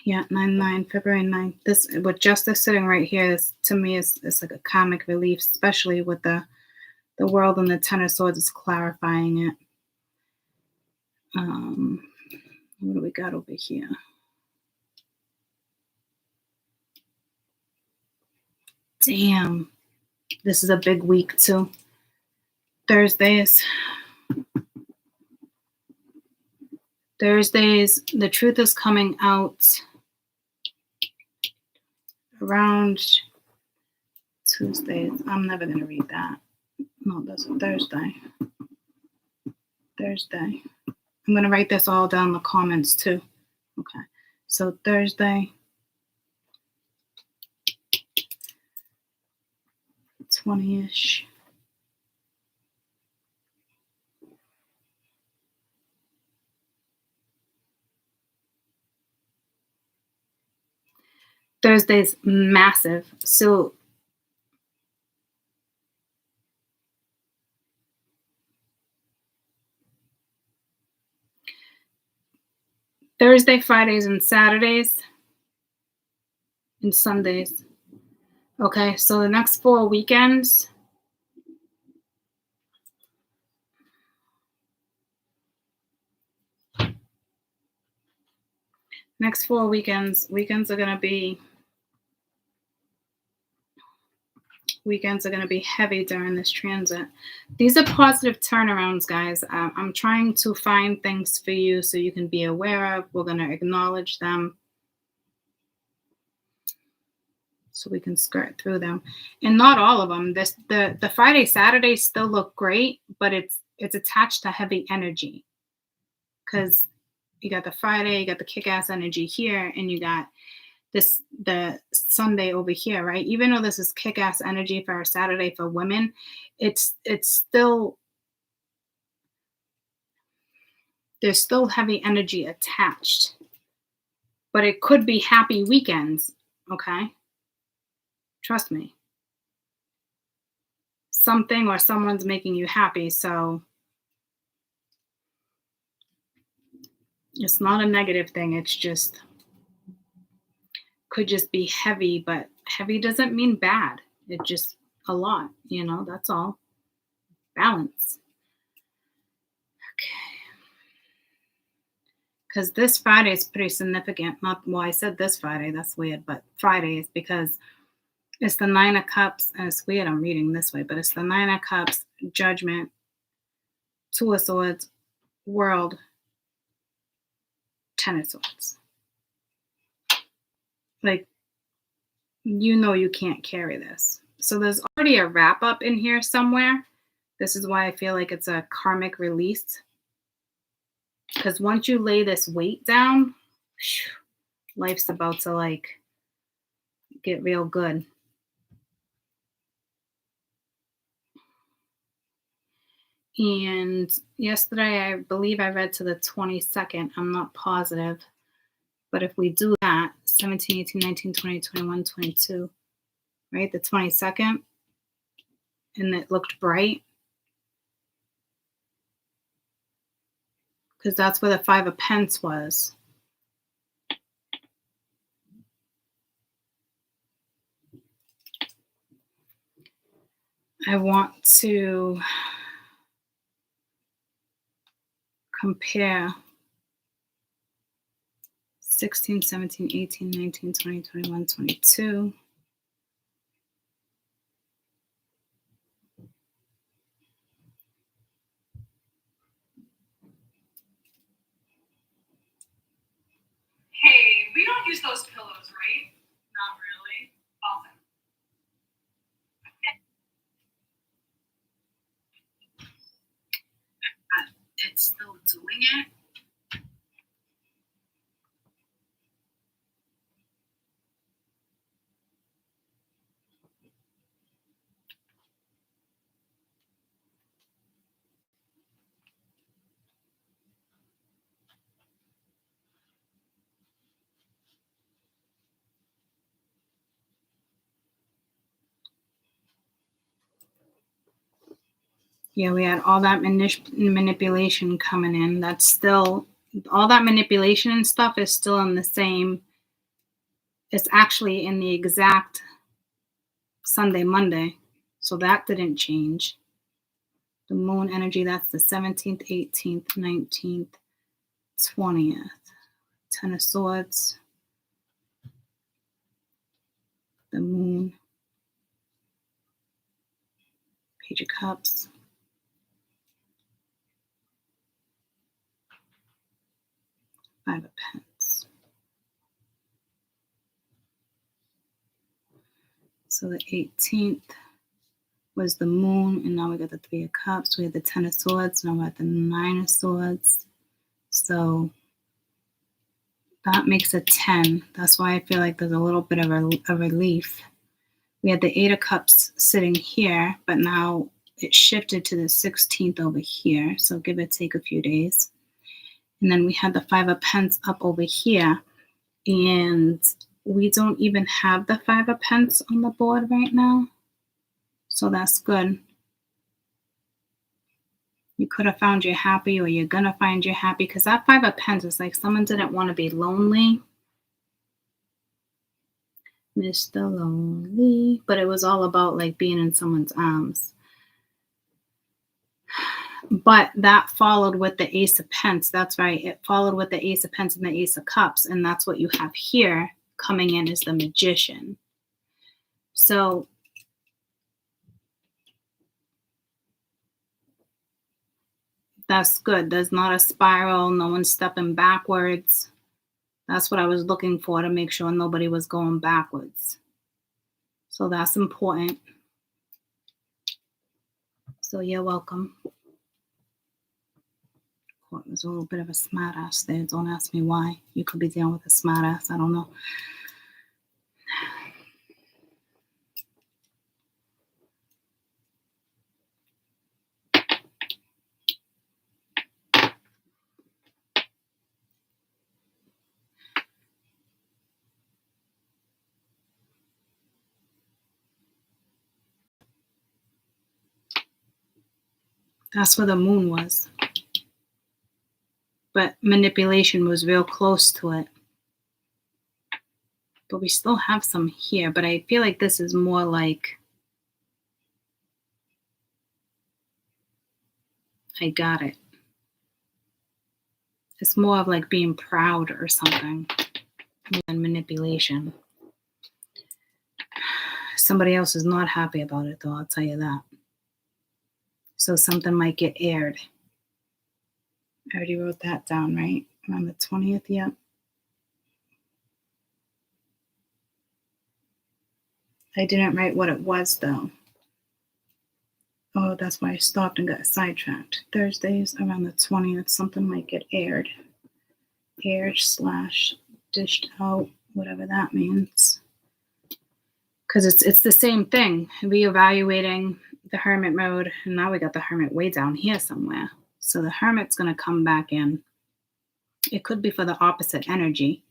Yeah, 9/9, February 9th. This, with justice sitting right here, this to me is like a karmic relief, especially with the world and the 10 of swords is clarifying it. What do we got over here? Damn. This is a big week too. Thursdays, the truth is coming out around Tuesdays. I'm never going to read that. No, that's a Thursday. I'm going to write this all down in the comments too. Okay. So Thursday, 20-ish. Thursday's massive. So Thursday, Fridays, and Saturdays, and Sundays. Okay, so the next 4 weekends. Next 4 weekends are going to be heavy during this transit. These are positive turnarounds, guys. I'm trying to find things for you so you can be aware of. We're going to acknowledge them so we can skirt through them. And not all of them. The Friday, Saturday still look great, but it's attached to heavy energy. Because you got the Friday, you got the kick-ass energy here, and you got the Sunday over here, right? Even though this is kick-ass energy for a Saturday for women, it's still, there's still heavy energy attached. But it could be happy weekends, okay? Trust me. Something or someone's making you happy, so it's not a negative thing. It's just, could just be heavy, but heavy doesn't mean bad. It's just a lot, that's all. Balance. Okay. Because this Friday is pretty significant. I said this Friday, that's weird, but Friday is because it's the 9 of Cups, and it's weird I'm reading this way, but it's the 9 of Cups, Judgment, 2 of Swords, World, 10 of Swords. Like, you can't carry this. So there's already a wrap up in here somewhere. This is why I feel like it's a karmic release. Because once you lay this weight down, life's about to get real good. And yesterday, I believe I read to the 22nd. I'm not positive. But if we do that, 17, 18, 19, 20, 21, 22, right? The 22nd, and it looked bright. Because that's where the 5 of Pence was. I want to compare 16, 17, 18, 19, 20, 21, 22. Hey, we don't use those pillows, right? Not really. Often. It's still doing it. Yeah, we had all that manipulation coming in. That's still, all that manipulation and stuff is still in the same, it's actually in the exact Sunday, Monday. So that didn't change. The moon energy, that's the 17th, 18th, 19th, 20th. Ten of Swords. The moon. Page of Cups. Five of Pentacles. So the 18th was the moon, and now we got the Three of Cups. We had the Ten of Swords, now we're at the Nine of Swords. So that makes a 10. That's why I feel like there's a little bit of a relief. We had the Eight of Cups sitting here, but now it shifted to the 16th over here. So give or take a few days. And then we had the Five of Pentacles up over here. And we don't even have the Five of Pentacles on the board right now. So that's good. You could have found your happy, or you're going to find your happy, because that Five of Pentacles is like someone didn't want to be lonely. Mr. Lonely. But it was all about like being in someone's arms. But that followed with the Ace of Pentacles. That's right. It followed with the Ace of Pentacles and the Ace of Cups. And that's what you have here coming in is the Magician. So that's good. There's not a spiral. No one's stepping backwards. That's what I was looking for, to make sure nobody was going backwards. So that's important. So you're welcome. Court was a little bit of a smart ass there. Don't ask me why. You could be dealing with a smart ass. I don't know. That's where the moon was. But manipulation was real close to it. But we still have some here. But I feel like this is more like, I got it. It's more of like being proud or something than manipulation. Somebody else is not happy about it, though, I'll tell you that. So something might get aired. I already wrote that down, right? On the 20th, yep. I didn't write what it was, though. Oh, that's why I stopped and got sidetracked. Thursdays around the 20th, something might get aired. Aired / dished out, whatever that means. Because it's the same thing. Reevaluating the Hermit mode, and now we got the Hermit way down here somewhere. So the Hermit's going to come back in. It could be for the opposite energy.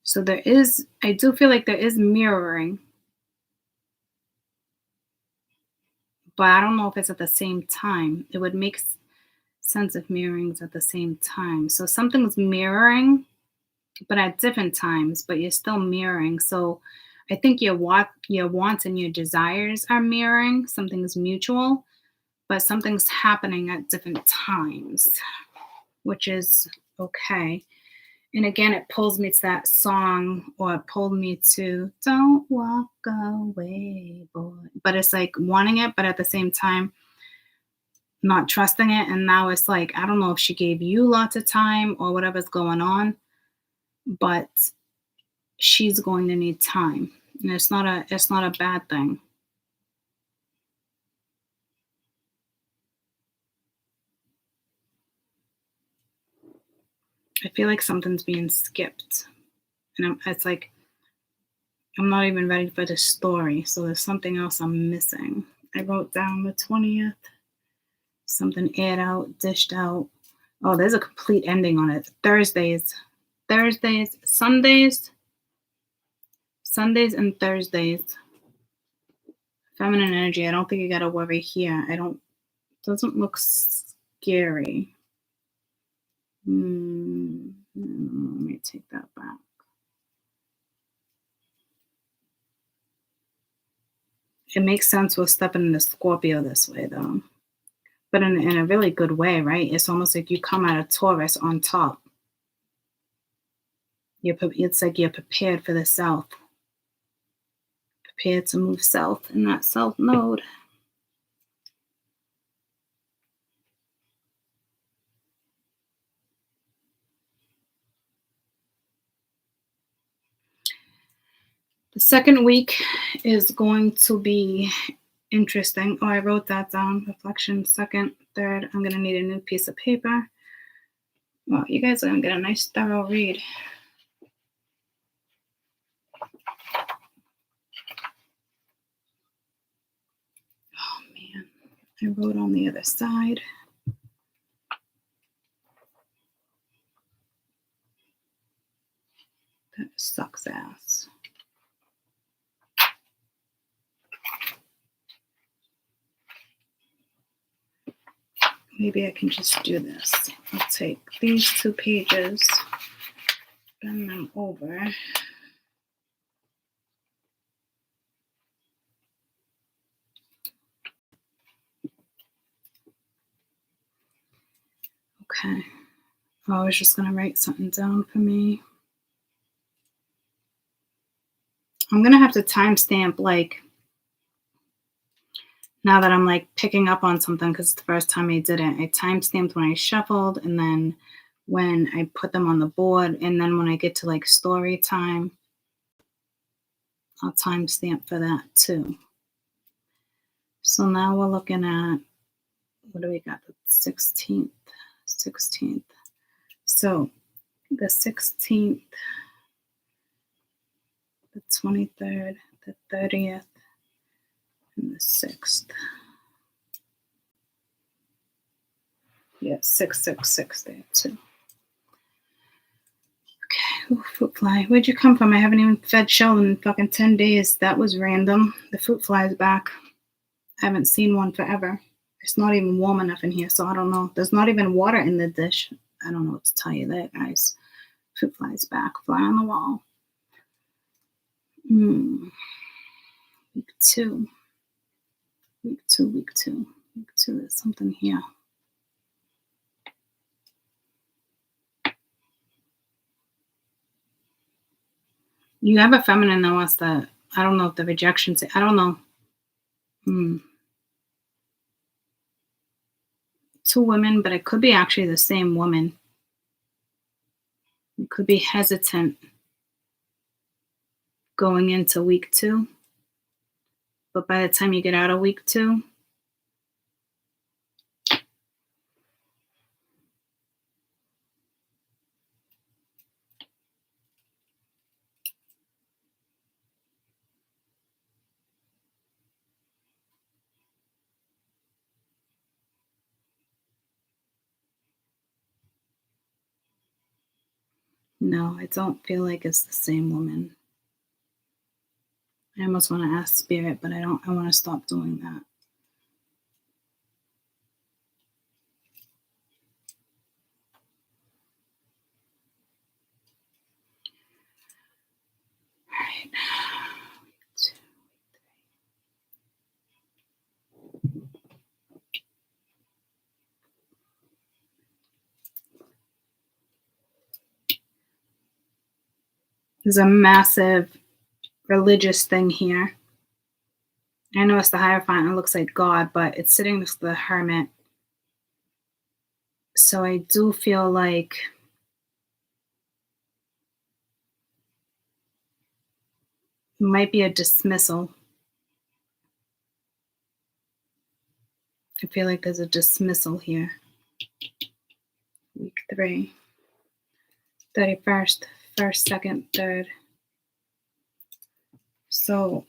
So there is, I do feel like there is mirroring. But I don't know if it's at the same time. It would make sense if mirroring's at the same time. So something's mirroring, but at different times, but you're still mirroring. So I think your wants and your desires are mirroring. Something's mutual, but something's happening at different times, which is okay. And again, it pulls me to that song, or it pulled me to Don't Walk Away, Boy. But it's like wanting it, but at the same time, not trusting it. And now it's like, I don't know if she gave you lots of time or whatever's going on, but she's going to need time. And it's not a bad thing. I feel like something's being skipped. And it's like, I'm not even ready for the story. So there's something else I'm missing. I wrote down the 20th. Something aired out, dished out. Oh, there's a complete ending on it. Sundays, and Thursdays. Feminine energy. I don't think you gotta worry here. Doesn't look scary. Let me take that back. It makes sense we're stepping into Scorpio this way, though. But in a really good way, right? It's almost like you come out of Taurus on top. It's like you're prepared for the south. Prepared to move south in that south node. The second week is going to be interesting. Oh, I wrote that down. Reflection, second, third. I'm going to need a new piece of paper. Well, you guys are going to get a nice thorough read. Oh, man. I wrote on the other side. That sucks ass. Maybe I can just do this. I'll take these 2 pages, bend them over. Okay. Oh, I was just going to write something down for me. I'm going to have to timestamp, like, now that I'm like picking up on something, because it's the first time I did it. I timestamped when I shuffled, and then when I put them on the board, and then when I get to like story time, I'll timestamp for that too. So now we're looking at, what do we got? The 16th. So the 16th, the 23rd, the 30th, and the 6th. Yeah, 666 there too. Okay, ooh, fruit fly. Where'd you come from? I haven't even fed Sheldon in fucking 10 days. That was random. The fruit fly is back. I haven't seen one forever. It's not even warm enough in here, so I don't know. There's not even water in the dish. I don't know what to tell you there, guys. Fruit fly's back. Fly on the wall. Week 2. Week 2. There's something here. You have a feminine that wants the, I don't know if the rejection, I don't know. 2 women, but it could be actually the same woman. You could be hesitant going into week 2. But by the time you get out of week 2, no, I don't feel like it's the same woman. I almost want to ask Spirit, but I don't. I want to stop doing that. All right. There's a massive religious thing here. I know it's the Hierophant. It looks like God, but it's sitting next to the Hermit. So I do feel like it might be a dismissal. I feel like there's a dismissal here. Week 3. 31st, 1st, 2nd, 3rd. So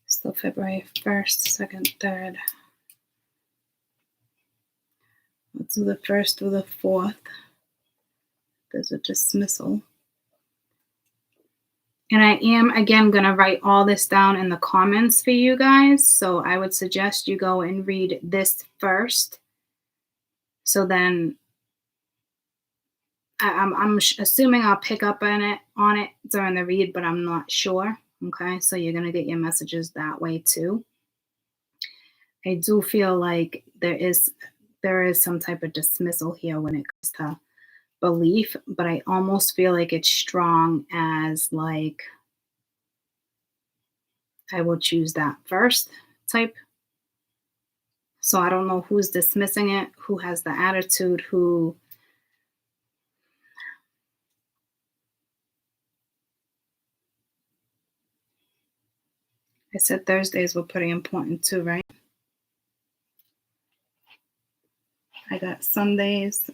still February 1st, 2nd, 3rd. Let's do the 1st through the 4th. There's a dismissal. And I am, again, going to write all this down in the comments for you guys. So I would suggest you go and read this first. So then I'm assuming I'll pick up on it during the read, but I'm not sure. Okay, so you're going to get your messages that way too. I do feel like there is some type of dismissal here when it comes to belief, but I almost feel like it's strong as like I will choose that first type. So I don't know who's dismissing it, who has the attitude, who I said Thursdays were pretty important too, right? I got Sundays.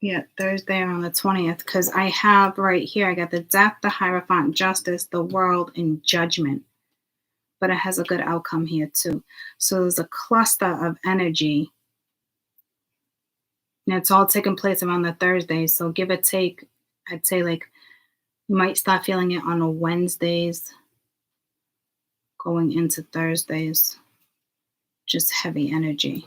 Yeah, Thursday on the 20th, because I have right here, I got the Death, the Hierophant, Justice, the World, and Judgment. But it has a good outcome here too. So there's a cluster of energy. And it's all taking place around the Thursdays. So give or take, I'd say like you might start feeling it on the Wednesdays going into Thursdays. Just heavy energy.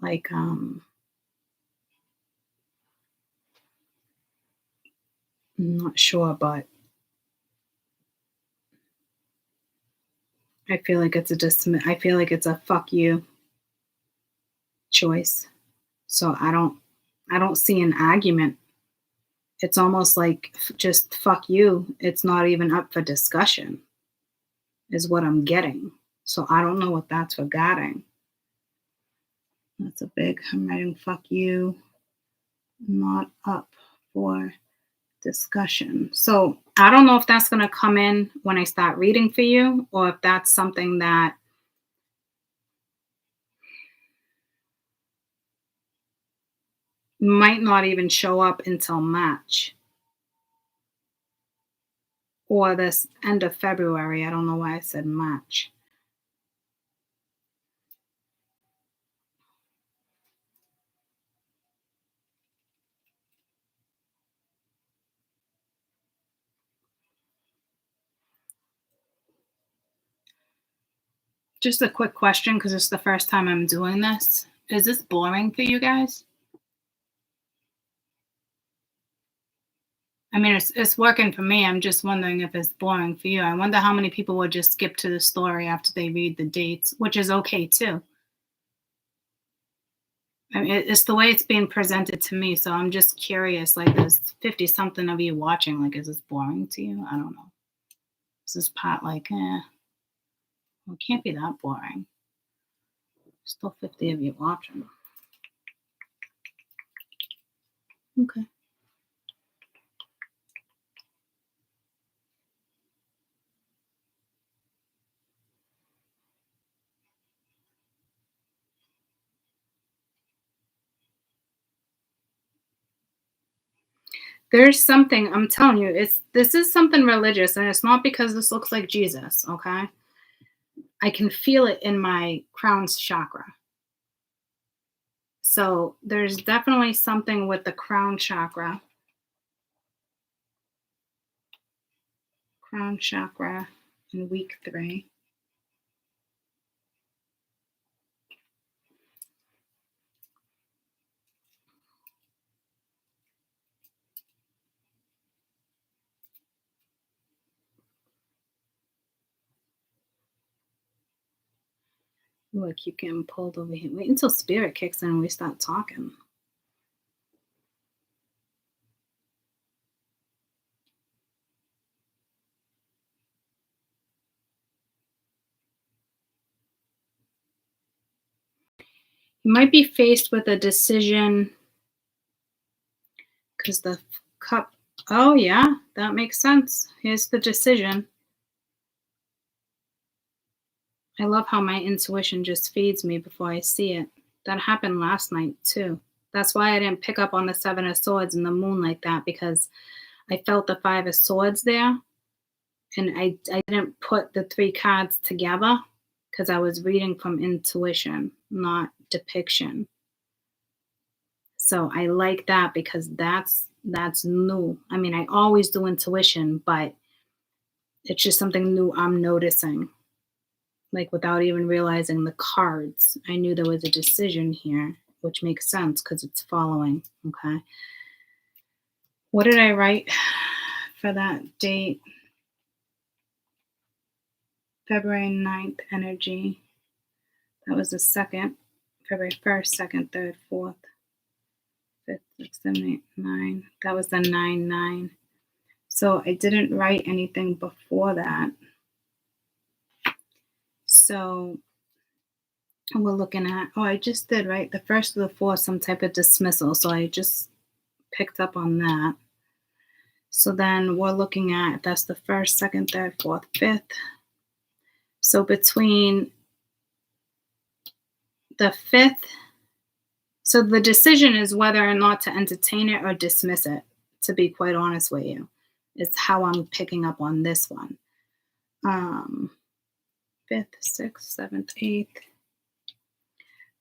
Like I'm not sure, but I feel like it's a fuck you choice. So I don't see an argument. It's almost like just fuck you. It's not even up for discussion, is what I'm getting. So I don't know what that's regarding. That's a big, I'm writing fuck you, not up for discussion. So I don't know if that's going to come in when I start reading for you, or if that's something that might not even show up until March or this end of February. I don't know why I said March. Just a quick question, because it's the first time I'm doing this. Is this boring for you guys? I mean, it's working for me. I'm just wondering if it's boring for you. I wonder how many people would just skip to the story after they read the dates, which is okay too. I mean, it's the way it's being presented to me. So I'm just curious, like there's 50 something of you watching. Like, is this boring to you? I don't know. Is this part like, well, it can't be that boring. Still 50 of you watching. Okay. There's something, I'm telling you, this is something religious, and it's not because this looks like Jesus, okay? I can feel it in my crown chakra. So there's definitely something with the crown chakra. Crown chakra in week 3. Ooh, I keep getting pulled over here. Wait until spirit kicks in and we start talking. You might be faced with a decision because the cup. Oh, yeah, that makes sense. Here's the decision. I love how my intuition just feeds me before I see it. That happened last night, too. That's why I didn't pick up on the Seven of Swords and the moon like that, because I felt the Five of Swords there. And I didn't put the 3 cards together because I was reading from intuition, not depiction. So I like that because that's new. I mean, I always do intuition, but it's just something new I'm noticing. Like without even realizing the cards, I knew there was a decision here, which makes sense because it's following. Okay. What did I write for that date? February 9th energy. That was the 2nd. February 1st, 2nd, 3rd, 4th, 5th, 6th, 7th, 8th, 9th. That was the 9-9. So I didn't write anything before that. So we're looking at, I just did, right? The 1st of the 4th, some type of dismissal. So I just picked up on that. So then we're looking at, that's the 1st, 2nd, 3rd, 4th, 5th. So between the 5th, so the decision is whether or not to entertain it or dismiss it, to be quite honest with you. It's how I'm picking up on this one. 5th, 6th, 7th, 8th.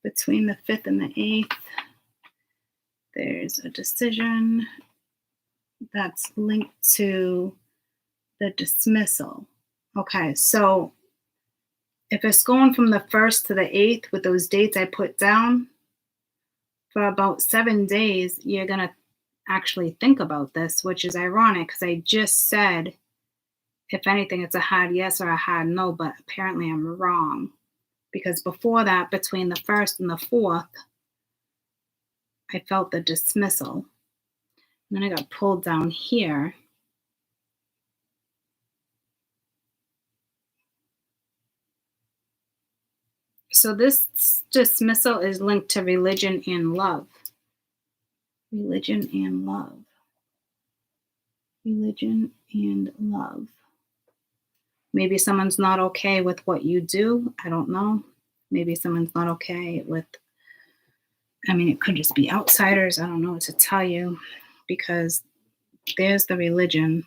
Between the 5th and the 8th, there's a decision that's linked to the dismissal. Okay, so if it's going from the 1st to the 8th with those dates I put down, for about 7 days, you're going to actually think about this, which is ironic because I just said, if anything, it's a hard yes or a hard no, but apparently I'm wrong. Because before that, between the 1st and the 4th, I felt the dismissal. And then I got pulled down here. So this dismissal is linked to religion and love. Religion and love. Religion and love. Maybe someone's not okay with what you do. I don't know. Maybe someone's not okay with, it could just be outsiders. I don't know what to tell you because there's the religion.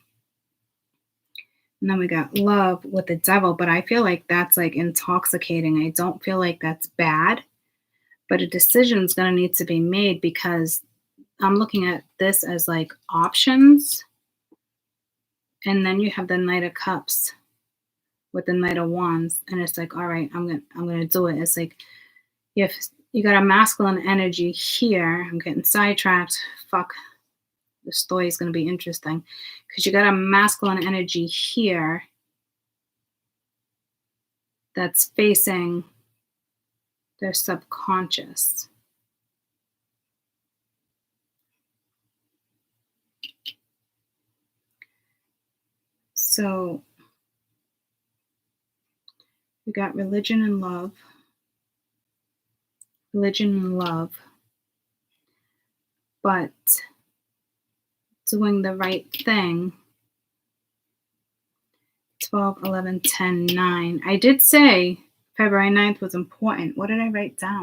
And then we got love with the devil, but I feel like that's like intoxicating. I don't feel like that's bad, but a decision is going to need to be made because I'm looking at this as like options. And then you have the Knight of Cups with the Knight of Wands, and it's like, all right, I'm gonna do it. It's like you got a masculine energy here. I'm getting sidetracked. Fuck, the story is gonna be interesting because you got a masculine energy here that's facing their subconscious. So we got religion and love. Religion and love. But doing the right thing. 12, 11, 10, 9. I did say February 9th was important. What did I write down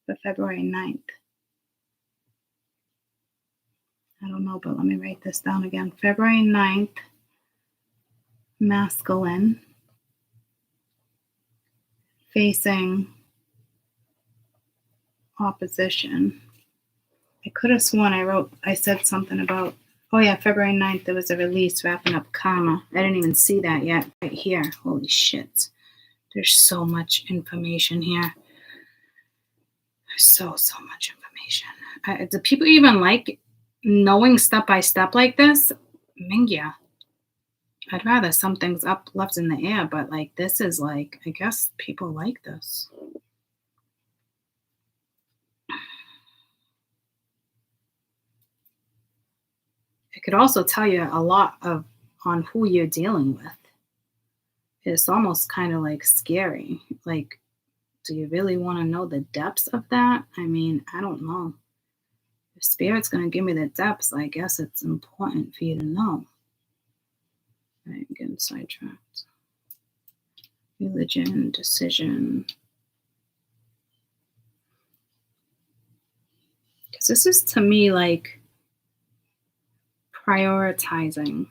for February 9th? I don't know, but let me write this down again. February 9th, masculine, facing opposition. I could have sworn I said something about, February 9th, there was a release wrapping up karma. I didn't even see that yet right here. Holy shit. There's so much information here. So much information. Do people even like knowing step by step like this? Mingya. I'd rather some things up left in the air, but like this is like, I guess people like this. It could also tell you a lot of on who you're dealing with. It's almost kind of like scary. Like, do you really want to know the depths of that? I mean, I don't know. If Spirit's going to give me the depths, I guess it's important for you to know. Right, I'm getting sidetracked. Religion, decision. Because this is to me like prioritizing.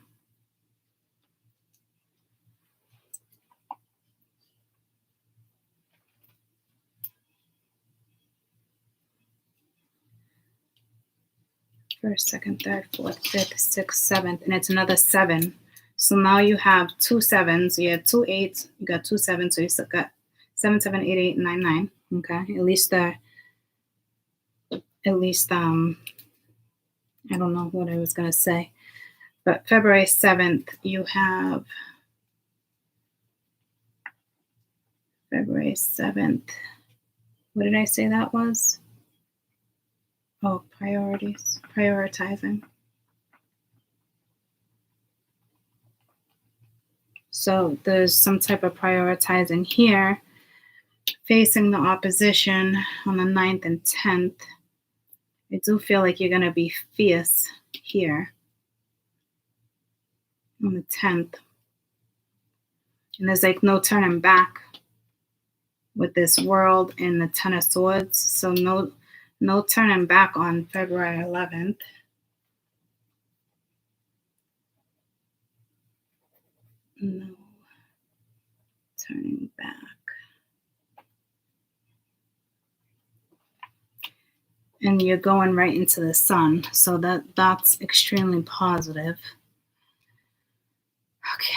First, second, third, fourth, fifth, sixth, seventh, and it's another 7. So now you have 2 7s. You had 2 8s. You got 2 7s. So you still got 7 7 8 8 9 9. Okay, at least I don't know what I was gonna say, but February 7th you have February 7th. What did I say that was? Oh, priorities, prioritizing. So there's some type of prioritizing here, facing the opposition on the 9th and 10th. I do feel like you're going to be fierce here on the 10th. And there's like no turning back with this world and the 10 of swords. So no turning back on February 11th. No turning back. And you're going right into the sun. So that's extremely positive. Okay.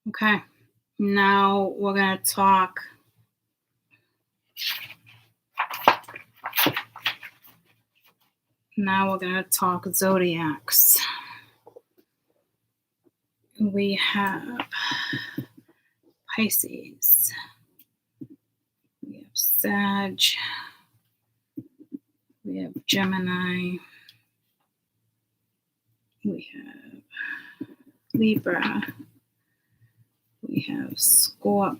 Okay. Now we're going to talk Zodiacs. We have Pisces. We have Sag. We have Gemini. We have Libra. We have Scorp.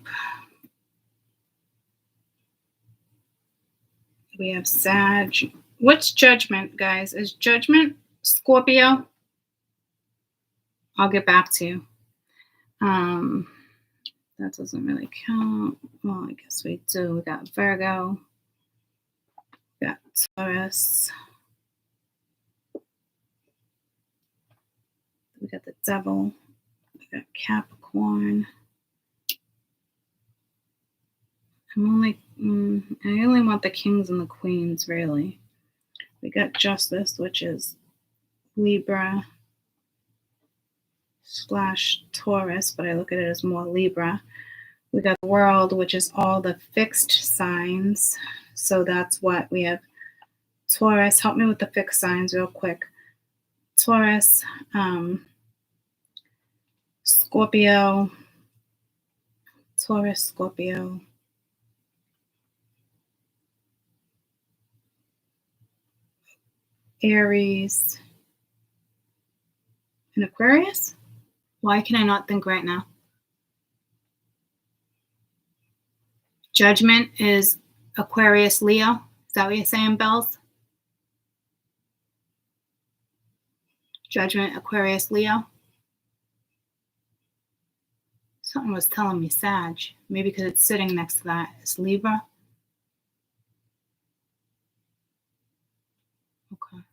We have Sag. What's Judgment, guys? Is Judgment Scorpio? I'll get back to you. That doesn't really count. Well, I guess we do. We got Virgo. We got Taurus. We got the Devil. We got Capricorn. I only want the kings and the queens, really. We got Justice, which is Libra / Taurus, but I look at it as more Libra. We got the World, which is all the fixed signs. So that's what we have. Taurus, help me with the fixed signs real quick. Taurus, Scorpio, Taurus, Scorpio, Aries, and Aquarius? Why can I not think right now? Judgment is Aquarius, Leo. Is that what you're saying, Bells? Judgment, Aquarius, Leo. Something was telling me Sag. Maybe because it's sitting next to that. It's Libra. Okay.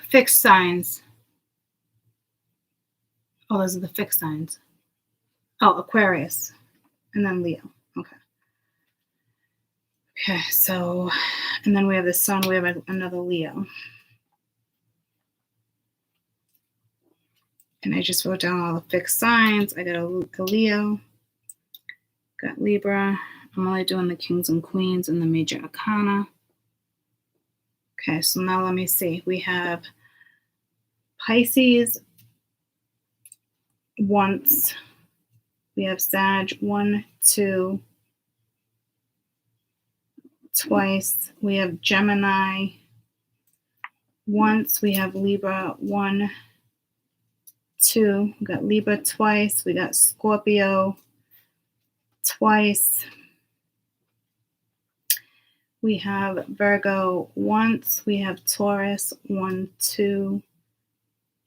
Fixed signs. Oh, those are the fixed signs. Oh, Aquarius. And then Leo. Okay. Okay, so, and then we have the sun. We have another Leo. And I just wrote down all the fixed signs. I got a Leo, got Libra. I'm only doing the kings and queens and the major arcana. Okay, so now let me see. We have Pisces once. We have Sag 1, 2, twice. We have Gemini once. We have Libra 1, 2. We got Libra twice. We got Scorpio twice. We have Virgo once. We have Taurus 1, 2,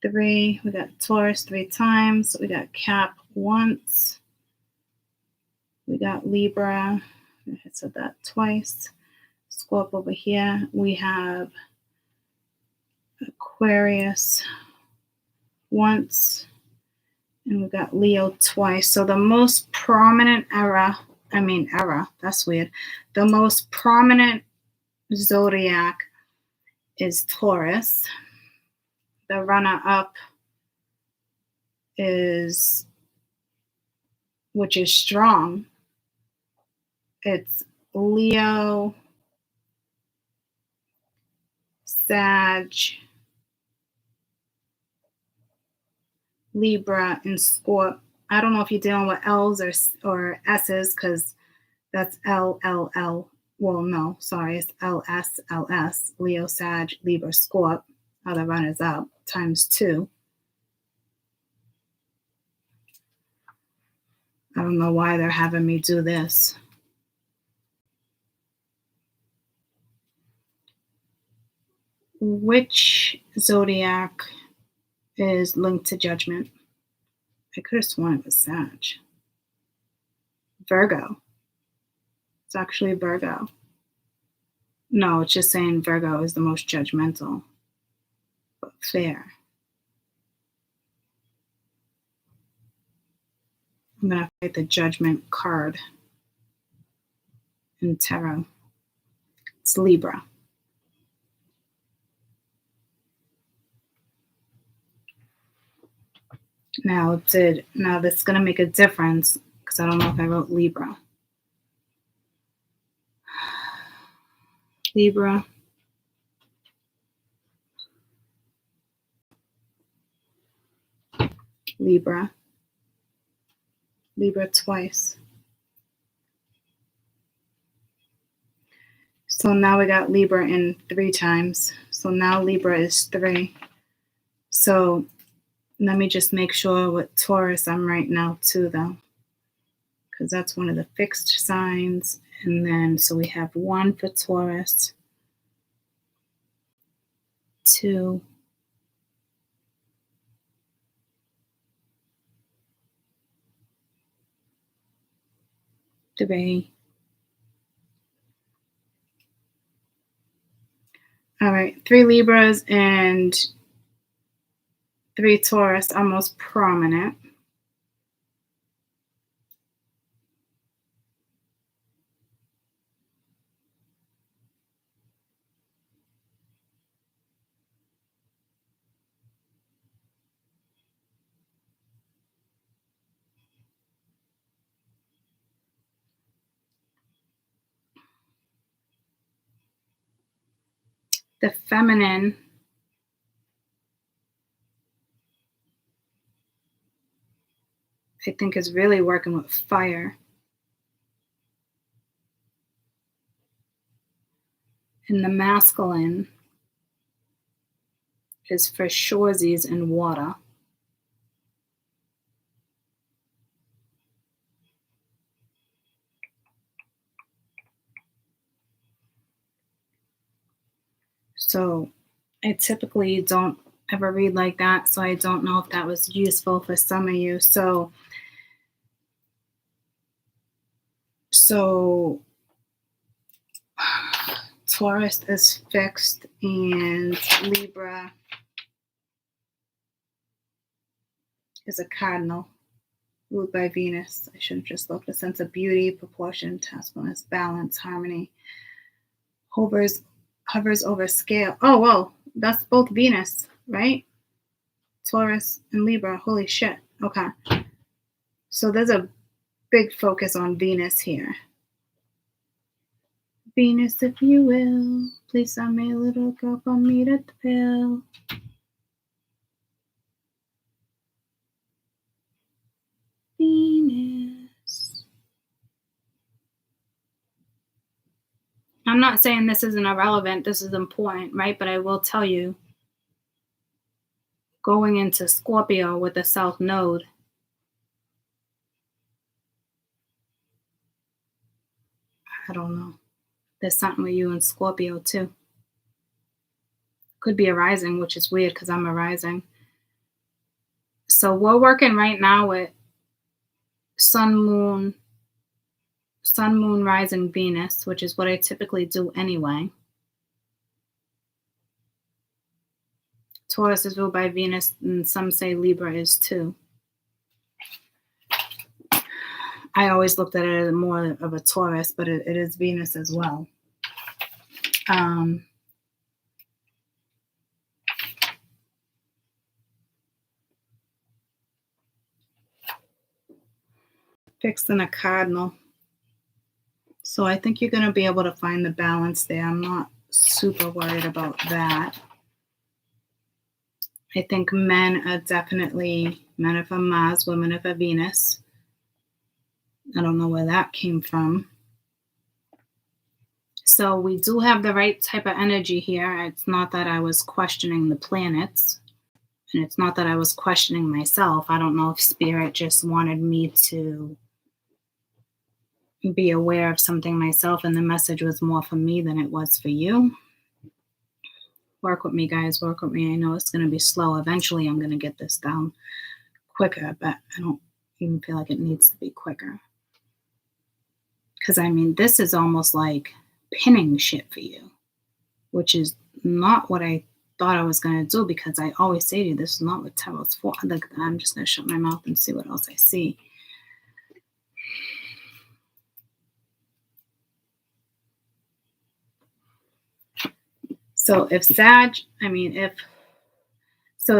3. We got Taurus 3 times. We got Cap once. We got Libra. I said that twice. Scorp over here. We have Aquarius once. And we got Leo twice. So the most prominent that's weird. The most prominent zodiac is Taurus. The runner-up is, which is strong, it's Leo, Sag, Libra, and Scorp. I don't know if you're dealing with L's or S's, because that's L, L, L. Well, no, sorry, it's LS, LS, Leo, Sag, Libra, Scorp, are the runners up, times 2. I don't know why they're having me do this. Which zodiac is linked to judgment? I could have sworn it was Sag. Virgo. It's actually Virgo. No, it's just saying Virgo is the most judgmental, but fair. I'm going to write the judgment card in tarot. It's Libra. Now this is going to make a difference because I don't know if I wrote Libra. Libra. Libra. Libra twice. So now we got Libra in 3 times. So now Libra is 3. So let me just make sure with Taurus I'm right now too, though, because that's one of the fixed signs. And then, so we have 1 for Taurus, 2, 3. All right, 3 Libras and 3 Taurus are most prominent. The feminine I think is really working with fire. And the masculine is for shoresies and water. So I typically don't ever read like that, so I don't know if that was useful for some of you. So Taurus is fixed and Libra is a cardinal ruled by Venus. I should have just looked. A sense of beauty, proportion, taskfulness, balance, harmony. Hovers over scale. Oh, whoa, that's both Venus, right? Taurus and Libra. Holy shit. Okay. So there's a big focus on Venus here. Venus, if you will, please send me a little girl for me to thrill. Venus. I'm not saying this isn't irrelevant. This is important, right? But I will tell you, going into Scorpio with the South Node, I don't know. There's something with you in Scorpio too. Could be a rising, which is weird because I'm a rising. So we're working right now with Sun, Moon, rising Venus, which is what I typically do anyway. Taurus is ruled by Venus, and some say Libra is too. I always looked at it as more of a Taurus, but it is Venus as well. Fixed in a cardinal. So I think you're going to be able to find the balance there. I'm not super worried about that. I think men are definitely, men are from Mars, women are for Venus. I don't know where that came from. So we do have the right type of energy here. It's not that I was questioning the planets. And it's not that I was questioning myself. I don't know if Spirit just wanted me to be aware of something myself, and the message was more for me than it was for you. Work with me, guys. Work with me. I know it's going to be slow. Eventually, I'm going to get this down quicker, but I don't even feel like it needs to be quicker. Because, I mean, this is almost like pinning shit for you, which is not what I thought I was going to do, because I always say to you, this is not what tarot's for. Like, I'm just going to shut my mouth and see what else I see. So if Sag,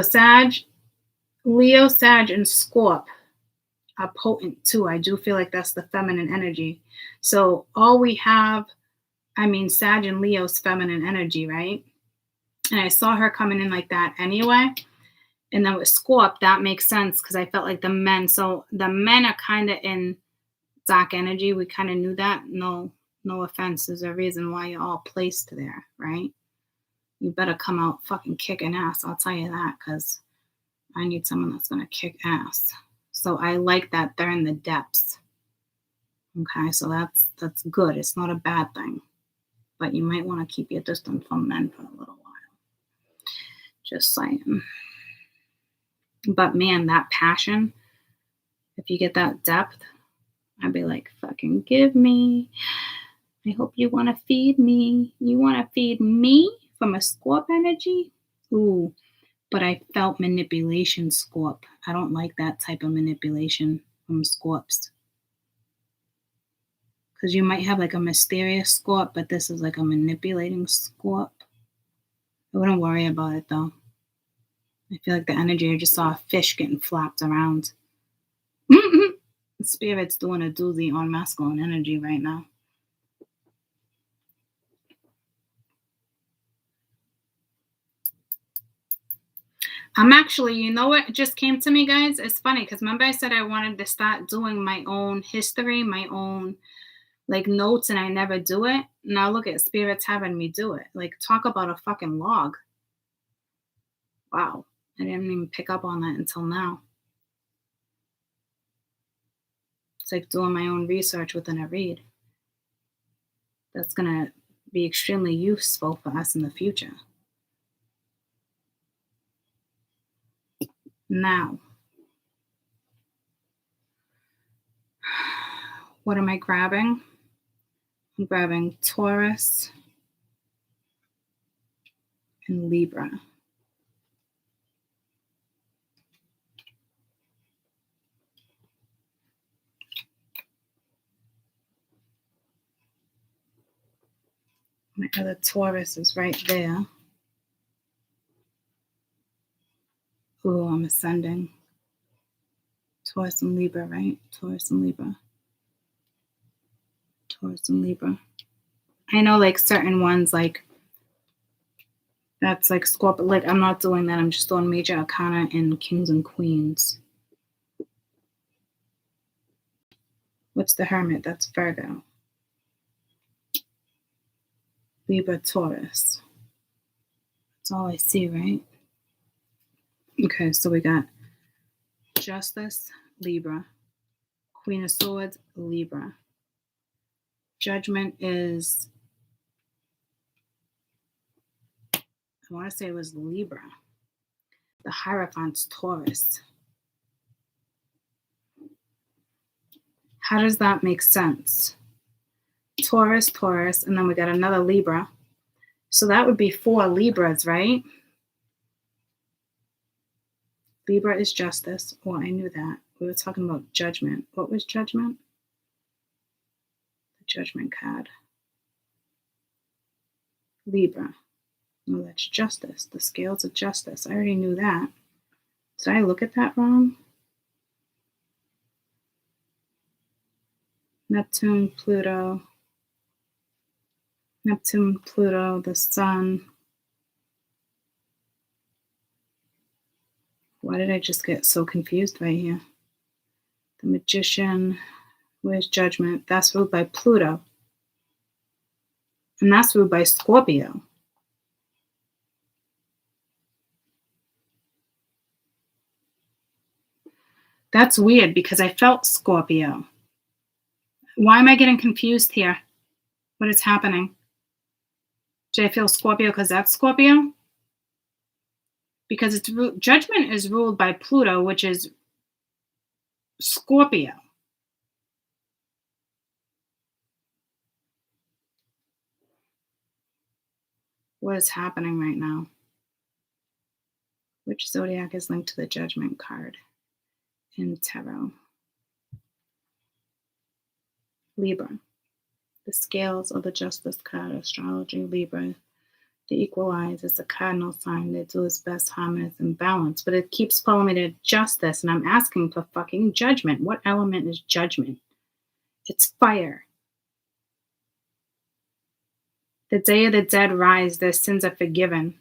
Sag, Leo, Sag, and Scorp are potent too. I do feel like that's the feminine energy. So all we have, Sag and Leo's feminine energy, right? And I saw her coming in like that anyway. And then with Scorp, that makes sense because I felt like the men. So the men are kind of in dark energy. We kind of knew that. No offense. There's a reason why you're all placed there, right? You better come out fucking kicking ass. I'll tell you that, because I need someone that's going to kick ass. So I like that they're in the depths. Okay, so that's good. It's not a bad thing. But you might want to keep your distance from men for a little while. Just saying. But man, that passion, if you get that depth, I'd be like, fucking give me. I hope you want to feed me. You want to feed me from a Scorp energy? Ooh, but I felt manipulation Scorp. I don't like that type of manipulation from Scorps. Because you might have like a mysterious Scorp, but this is like a manipulating Scorp. I wouldn't worry about it though. I feel like the energy, I just saw a fish getting flapped around. Spirit's doing a doozy on masculine energy right now. I'm actually, you know what just came to me, guys? It's funny because remember I said I wanted to start doing my own history, my own like notes, and I never do it. Now look at Spirit's having me do it. Like, talk about a fucking log. Wow. I didn't even pick up on that until now. It's like doing my own research within a read. That's going to be extremely useful for us in the future. Now, what am I grabbing? I'm grabbing Taurus and Libra. My other Taurus is right there. Ooh, I'm I'm ascending. Taurus and Libra, right? Taurus and Libra. Taurus and Libra. I know like certain ones, like that's like Scorpio. Like I'm not doing that. I'm just doing major arcana and kings and queens. What's the Hermit? That's Virgo. Libra, Taurus. That's all I see, right? Okay, so we got Justice, Libra. Queen of Swords, Libra. Judgment is, I want to say it was Libra. The Hierophant's Taurus. How does that make sense? Taurus, Taurus, and then we got another Libra. So that would be 4 Libras, right? Libra is justice. Well, I knew that. We were talking about judgment. What was judgment? The judgment card. Libra. No, that's justice. The scales of justice. I already knew that. Did I look at that wrong? Neptune, Pluto. Neptune, Pluto, the Sun. Why did I just get so confused right here? The Magician. Where's Judgment? That's ruled by Pluto. And that's ruled by Scorpio. That's weird because I felt Scorpio. Why am I getting confused here? What is happening? Did I feel Scorpio because that's Scorpio? Because Judgment is ruled by Pluto, which is Scorpio. What is happening right now? Which zodiac is linked to the Judgment card in tarot? Libra. The scales of the Justice card, astrology, Libra. The equalize is the cardinal sign that do its best, harmonious, and balance. But it keeps pulling me to justice, and I'm asking for fucking judgment. What element is judgment? It's fire. The day of the dead rise, their sins are forgiven.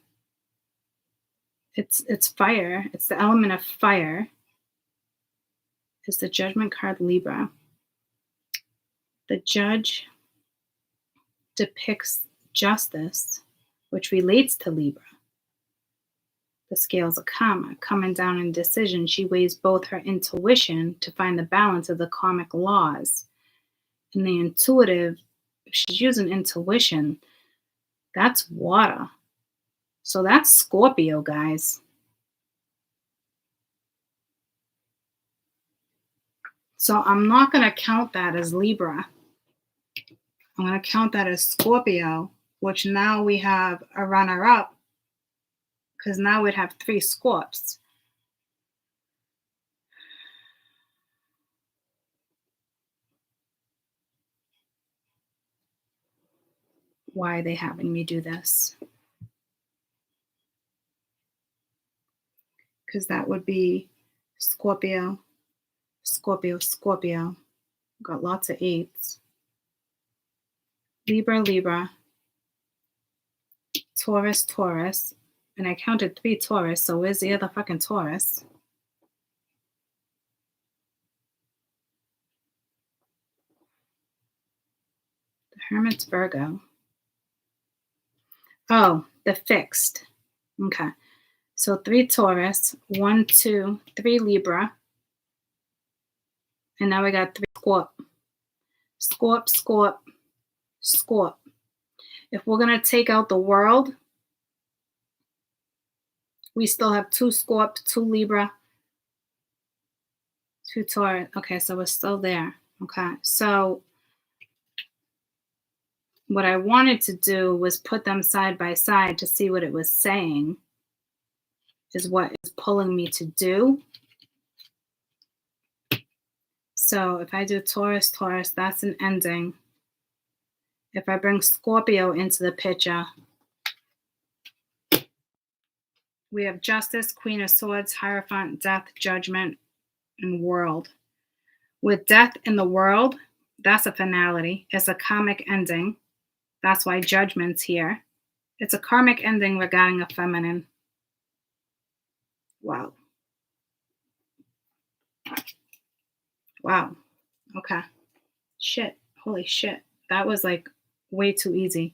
It's fire. It's the element of fire. It's the Judgment card, Libra. The Judge depicts justice, which relates to Libra. The scales of karma, coming down in decision, she weighs both her intuition to find the balance of the karmic laws and the intuitive. If she's using intuition, that's water. So that's Scorpio, guys. So I'm not going to count that as Libra. I'm going to count that as Scorpio, which now we have a runner-up, because now we'd have 3 Scorps. Why are they having me do this? Because that would be Scorpio, Scorpio, Scorpio. Got lots of 8s. Libra, Libra. Taurus, Taurus. And I counted 3 Taurus, so where's the other fucking Taurus? The Hermit's Virgo. Oh, the fixed. Okay. So 3 Taurus, 1, 2, 3 Libra. And now we got 3 Scorp. Scorp, Scorp, Scorp. If we're going to take out the world, we still have 2 Scorp, 2 Libra, 2 Taurus. Okay, so we're still there. Okay, so what I wanted to do was put them side by side to see what it was saying, is what is pulling me to do. So if I do Taurus, Taurus, that's an ending. If I bring Scorpio into the picture, We have Justice, Queen of Swords, Hierophant, Death, Judgment, and World. With Death in the World, that's a finality. It's a karmic ending. That's why Judgment's here. It's a karmic ending regarding a feminine. Wow. Wow. Okay. Shit. Holy shit. That was like way too easy.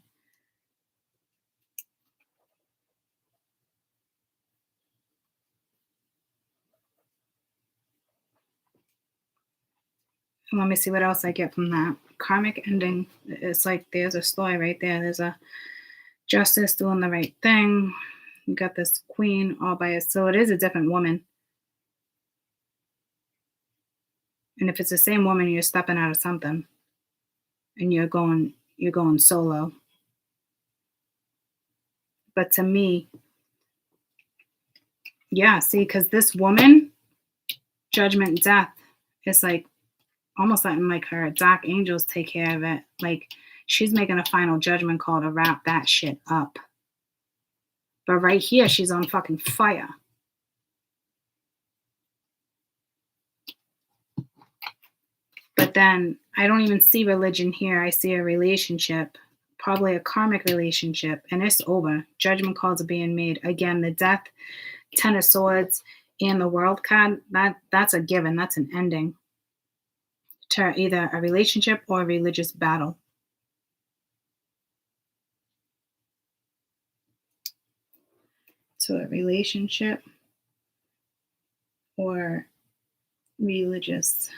Let me see what else I get from that. Karmic ending. It's like there's a story right there. There's a Justice doing the right thing. You got this queen all by it. So it is a different woman. And if it's the same woman, you're stepping out of something. And you're going solo. But to me, yeah, see, because this woman, Judgment, Death, it's like almost like her dark angels take care of it. Like she's making a final judgment call to wrap that shit up. But right here, she's on fucking fire. But then I don't even see religion here. I see a relationship, probably a karmic relationship, and it's over. Judgment calls are being made. Again, the Death, Ten of Swords, and the World card, that's a given. That's an ending to either a relationship or a religious battle. To a relationship or religious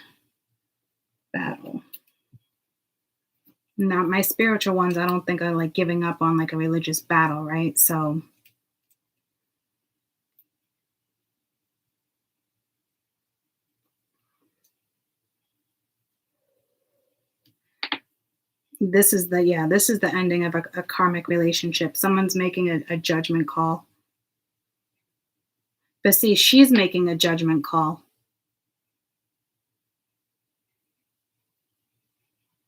battle. Now, my spiritual ones, I don't think are like giving up on like a religious battle, right? So this is the ending of a karmic relationship. Someone's making a judgment call. But see, she's making a judgment call.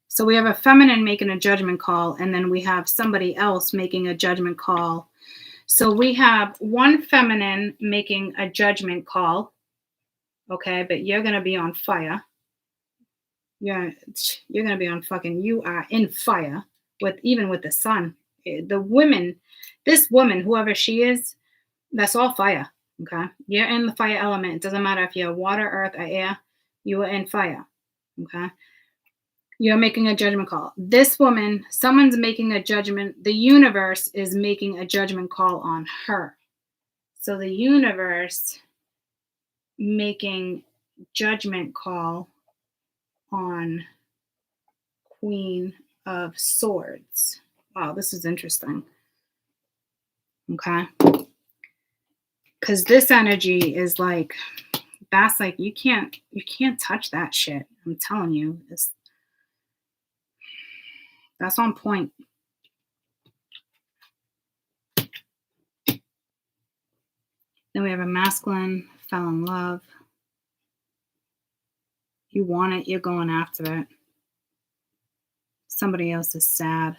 So we have a feminine making a judgment call, and then we have somebody else making a judgment call. So we have one feminine making a judgment call, okay, but you're going to be on fire. You're going to be on fucking, you are in fire even with the sun. The women, this woman, whoever she is, that's all fire, okay? You're in the fire element. It doesn't matter if you're water, earth, or air, you are in fire, okay? You're making a judgment call. This woman, someone's making a judgment. The universe is making a judgment call on her. So the universe making judgment call on Queen of Swords. Wow, this is interesting. Okay. Because this energy is like, that's like, you can't touch that shit. I'm telling you. That's on point. Then we have a masculine, fell in love. You want it, you're going after it. Somebody else is sad.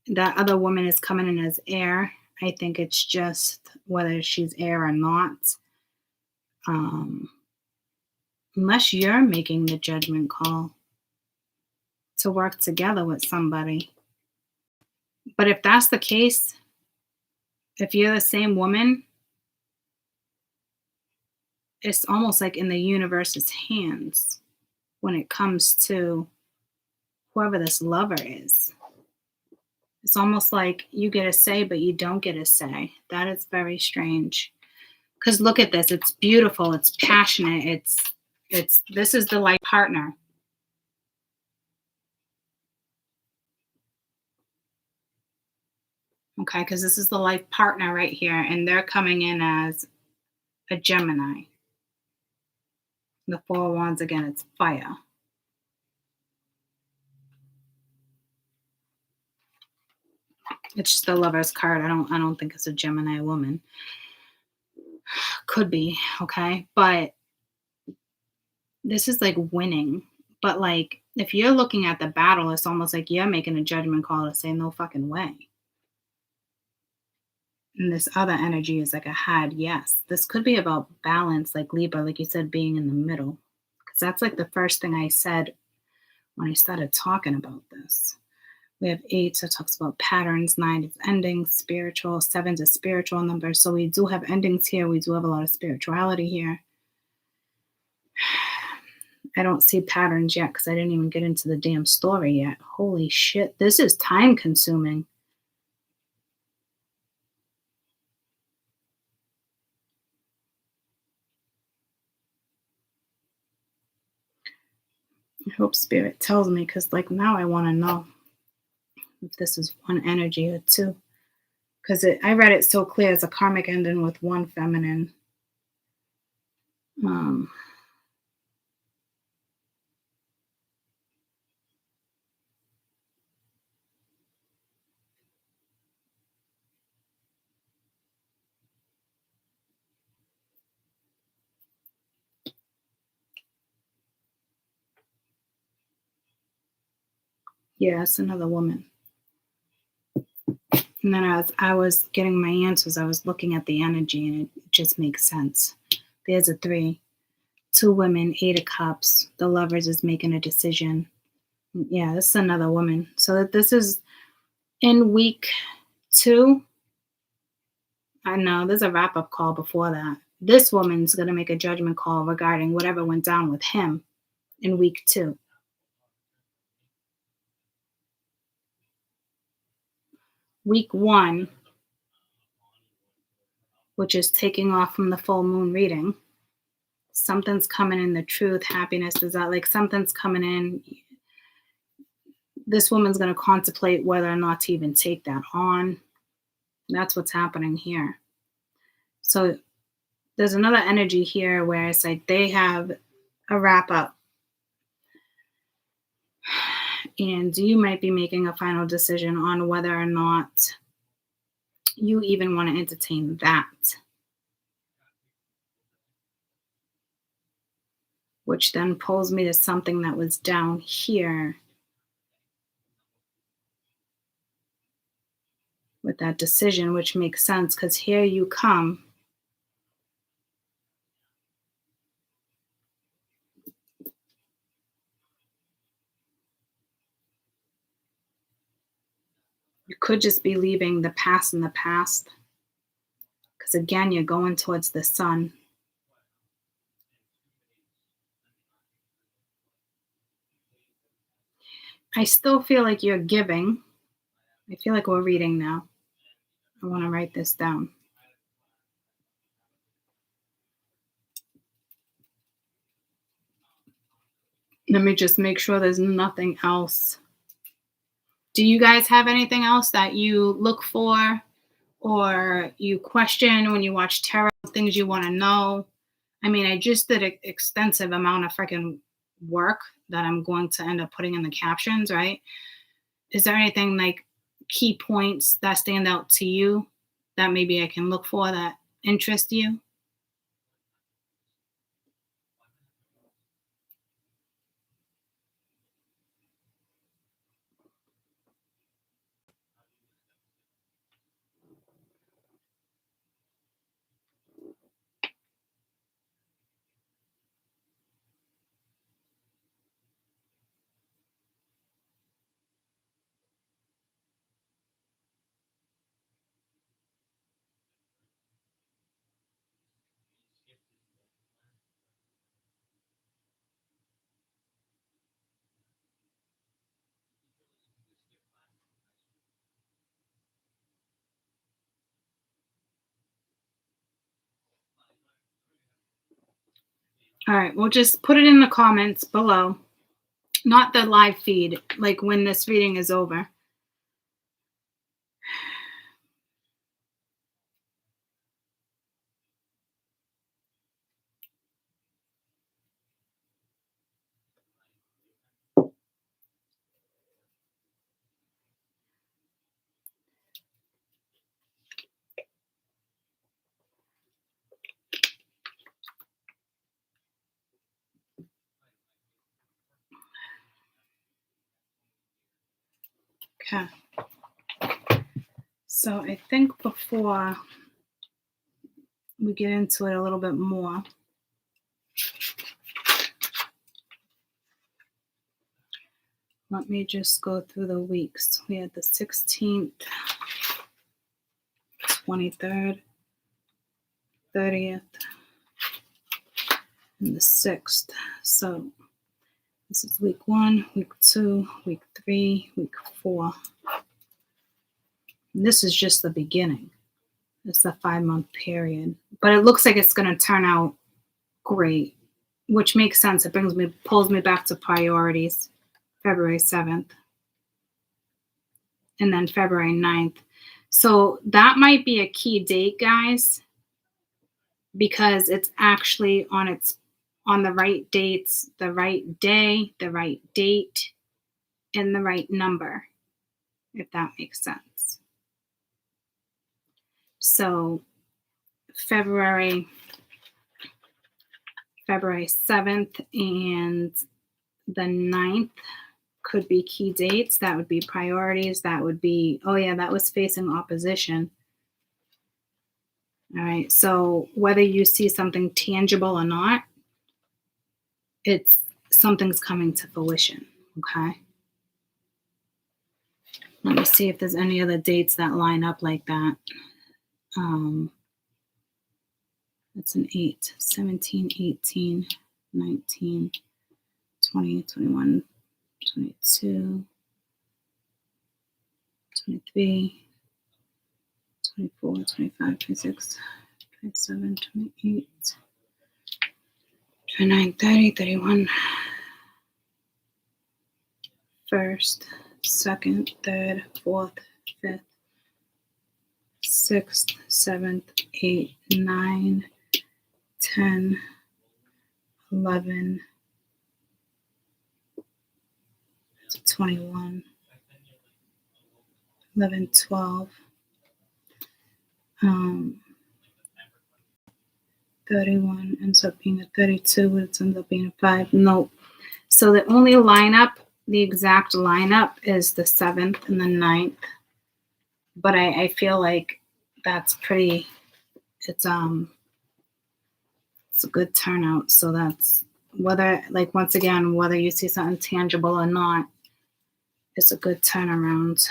That other woman is coming in as air. I think it's just whether she's air or not. Unless you're making the judgment call to work together with somebody. But if that's the case, if you're the same woman, it's almost like in the universe's hands when it comes to whoever this lover is. It's almost like you get a say, but you don't get a say. That is very strange. Because look at this. It's beautiful. It's passionate. This is the life partner. Okay, because this is the life partner right here, and they're coming in as a Gemini. The Four of Wands, again, it's fire. It's just the Lover's card. I don't think it's a Gemini woman. Could be, okay? But this is like winning. But like, if you're looking at the battle, it's almost like you're making a judgment call to say no fucking way. And this other energy is like a had, yes. This could be about balance, like Libra, like you said, being in the middle. Because that's like the first thing I said when I started talking about this. We have 8, so it talks about patterns. 9 is endings, spiritual. 7 is a spiritual number. So we do have endings here. We do have a lot of spirituality here. I don't see patterns yet because I didn't even get into the damn story yet. Holy shit. This is time consuming. I hope Spirit tells me because, like, now I want to know if this is one energy or two. Because I read it so clear as a karmic ending with one feminine. Yeah, it's another woman. And then as I was getting my answers, I was looking at the energy and it just makes sense. There's a 3. 2 women, 8 of cups. The lovers is making a decision. Yeah, this is another woman. So this is in week 2. I know there's a wrap-up call before that. This woman's going to make a judgment call regarding whatever went down with him in week 2. Week 1, which is taking off from the full moon reading, something's coming in, the truth, happiness, is that like something's coming in. This woman's going to contemplate whether or not to even take that on. That's what's happening here. So there's another energy here where it's like they have a wrap up and you might be making a final decision on whether or not you even want to entertain that. Which then pulls me to something that was down here with that decision, which makes sense because here you come. You could just be leaving the past in the past because, again, you're going towards the sun. I still feel like you're giving. I feel like we're reading now. I want to write this down. Let me just make sure there's nothing else. Do you guys have anything else that you look for or you question when you watch tarot, things you want to know? I mean, I just did an extensive amount of freaking work that I'm going to end up putting in the captions, right? Is there anything like key points that stand out to you that maybe I can look for that interest you? All right, we'll just put it in the comments below. Not the live feed, like when this reading is over. Okay. So I think before we get into it a little bit more, let me just go through the weeks. We had the 16th, 23rd, 30th, and the 6th. So this is week 1, week 2, week 3, week 4. And this is just the beginning. It's a 5-month period. But it looks like it's going to turn out great, which makes sense. It pulls me back to priorities, February 7th. And then February 9th. So that might be a key date, guys, because it's actually on the right dates, the right day, the right date, and the right number, if that makes sense. So February 7th and the 9th could be key dates. That would be priorities. That would be, oh yeah, that was facing opposition. All right. So whether you see something tangible or not, something's coming to fruition. Okay. Let me see if there's any other dates that line up like that. That's an 8, 17, 18, 19, 20, 21, 22, 23, 24, 25, 26, 27, 28, 29, 30, 31, 1st, 2nd, 3rd, 4th, 5th, 6th, 7th, 8th, 9, 10, 11, 21, 11, 12, 31 ends up being a 32, which ends up being a 5. Nope. So the only lineup, the exact lineup is the 7th and the 9th. But I feel like that's pretty, it's a good turnout. So that's whether, like, once again, whether you see something tangible or not, it's a good turnaround.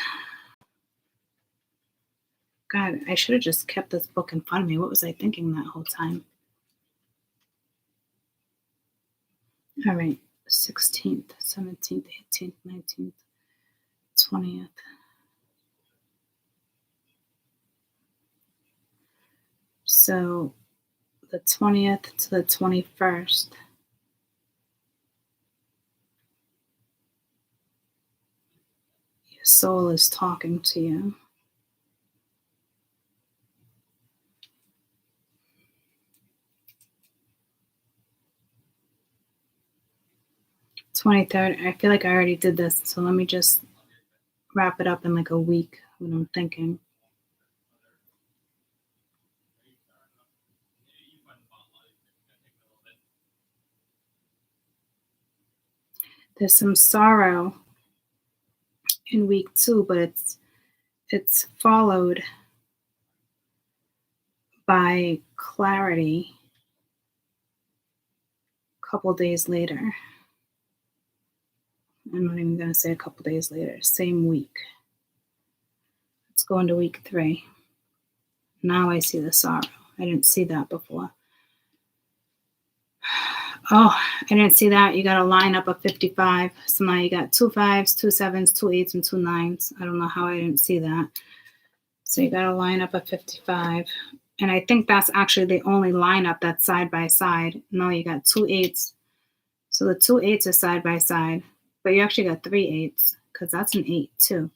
God, I should have just kept this book in front of me. What was I thinking that whole time? All right, 16th, 17th, 18th, 19th, 20th. So the 20th to the 21st. Your soul is talking to you. 23rd, I feel like I already did this, so let me just wrap it up in like a week, what I'm thinking. There's some sorrow in week 2, but it's followed by clarity a couple days later. I'm not even going to say a couple days later, same week. Let's go into week 3. Now I see the sorrow. I didn't see that before. Oh, I didn't see that. You got a lineup of 55. So now you got 2 5s, 2 7s, 2 8s, and 2 9s. I don't know how I didn't see that. So you got a lineup of 55. And I think that's actually the only lineup that's side by side. No, you got 2 8s. So the 2 8s are side by side. But you actually got 3 8s because that's an 8 too.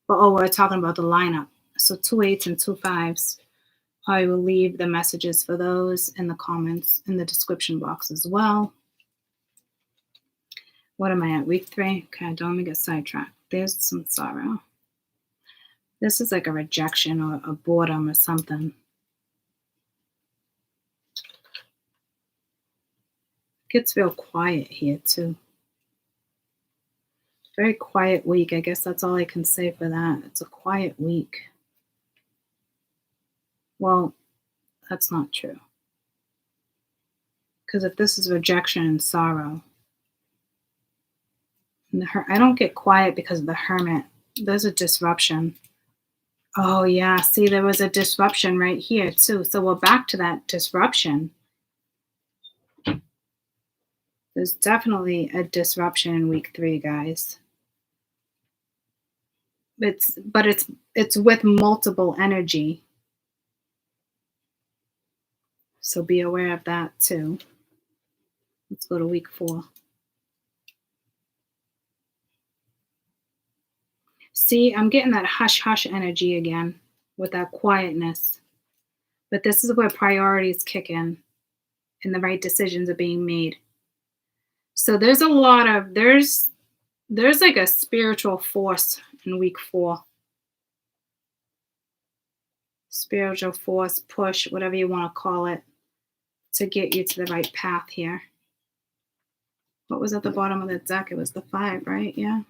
But we're talking about the lineup. So 2 8s and 2 5s. I will leave the messages for those in the comments in the description box as well. What am I at? Week 3? Okay, don't let me get sidetracked. There's some sorrow. This is like a rejection or a boredom or something. It gets real quiet here too. Very quiet week. I guess that's all I can say for that. It's a quiet week. Well, that's not true. Because if this is rejection and sorrow, and I don't get quiet because of the Hermit. There's a disruption. Oh, yeah. See, there was a disruption right here, too. So we're back to that disruption. There's definitely a disruption in week 3, guys. It's with multiple energy. So be aware of that too. Let's go to week 4. See, I'm getting that hush hush energy again with that quietness. But this is where priorities kick in and the right decisions are being made. So there's a lot of there's like a spiritual force in week 4. Spiritual force, push, whatever you want to call it, to get you to the right path here. What was at the bottom of the deck? It was the 5, right? Yeah.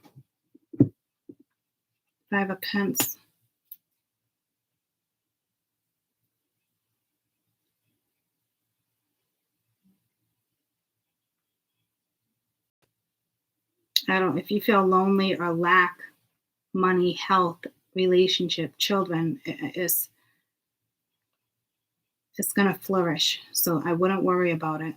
5 of Pence. If you feel lonely or lack money, health, relationship, children, it's going to flourish. So I wouldn't worry about it.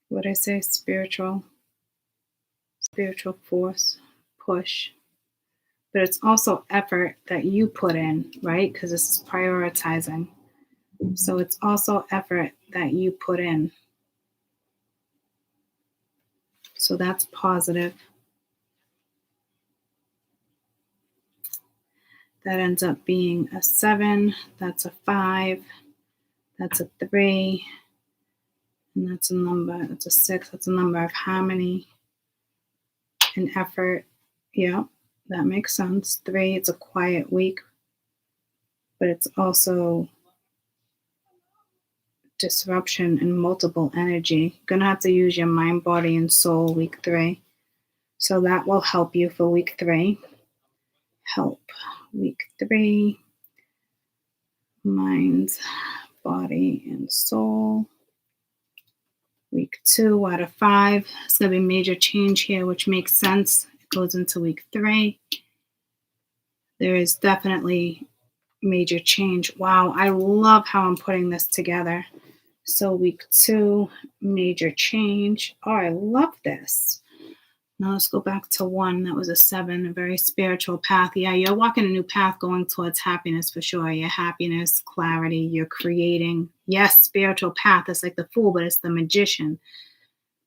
What did I say? Spiritual force, push. But it's also effort that you put in, right? Because this is prioritizing. So it's also effort that you put in. So that's positive. That ends up being a 7. That's a 5. That's a 3. And that's a number. That's a 6. That's a number of harmony and effort. Yeah, that makes sense. 3, it's a quiet week. But it's also disruption and multiple energy. You're going to have to use your mind, body, and soul week 3. So that will help you for week 3. Help. Week 3. Mind, body, and soul. Week 2 out of 5. It's going to be major change here, which makes sense. It goes into week 3. There is definitely major change. Wow, I love how I'm putting this together. So week 2, major change. Oh, I love this. Now let's go back to 1. That was a 7, a very spiritual path. Yeah, you're walking a new path going towards happiness for sure. Your happiness, clarity, you're creating. Yes, spiritual path. It's like the Fool, but it's the Magician.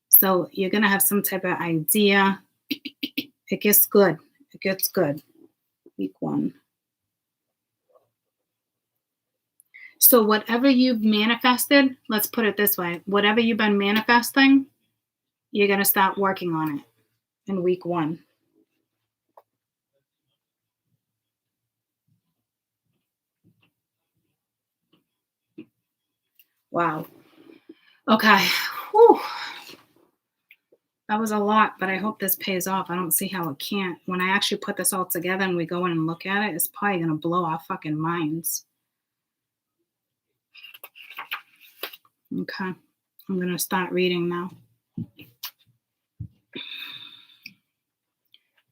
So you're going to have some type of idea. It gets good. It gets good. Week 1. So whatever you've manifested, let's put it this way. Whatever you've been manifesting, you're going to start working on it in week 1. Wow. Okay. Whew. That was a lot, but I hope this pays off. I don't see how it can't. When I actually put this all together and we go in and look at it, it's probably going to blow our fucking minds. Okay. I'm going to start reading now.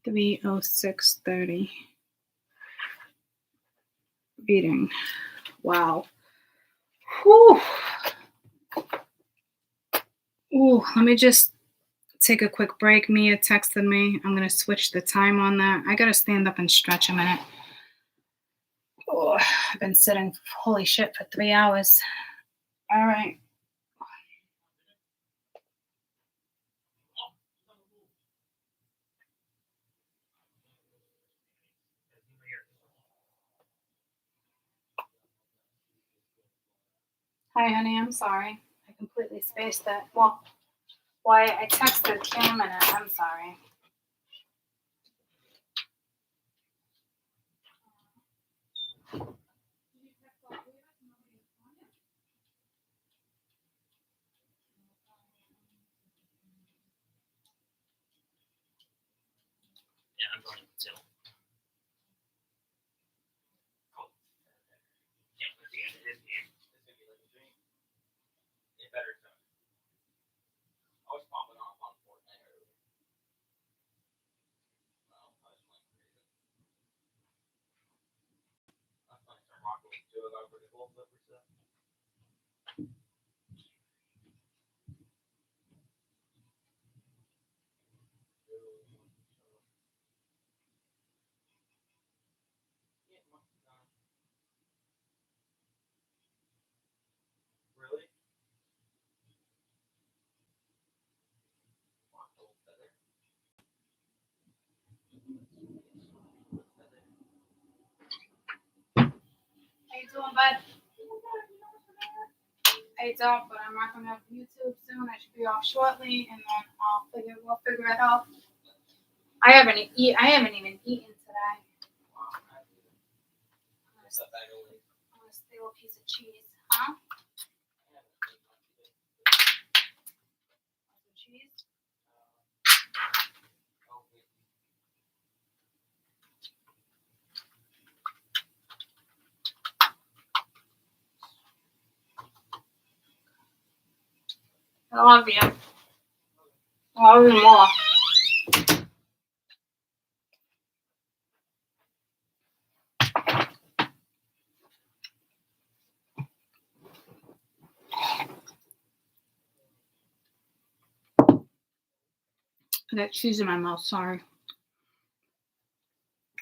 3:06:30. Reading. Wow. Whew. Ooh, let me just take a quick break. Mia texted me. I'm going to switch the time on that. I got to stand up and stretch a minute. Oh, I've been sitting, holy shit, for 3 hours. All right. Hi, honey. I'm sorry. I completely spaced it. Well, why I texted Cam and I'm sorry. I'm going to. Cool. Yeah, at the end of his game, it's gonna be like a dream. It better so. I was popping off on Fortnite earlier. Well, I was playing crazy. I was playing some Rocket League 2. I got pretty cool flipper stuff. Really? How you doing, bud? I don't, but I'm not gonna have YouTube soon. I should be off shortly, and then we'll figure it out. I haven't even eaten today. I'm gonna steal a piece of cheese, huh? Some cheese. I love you. I love you more. I got cheese in my mouth, sorry.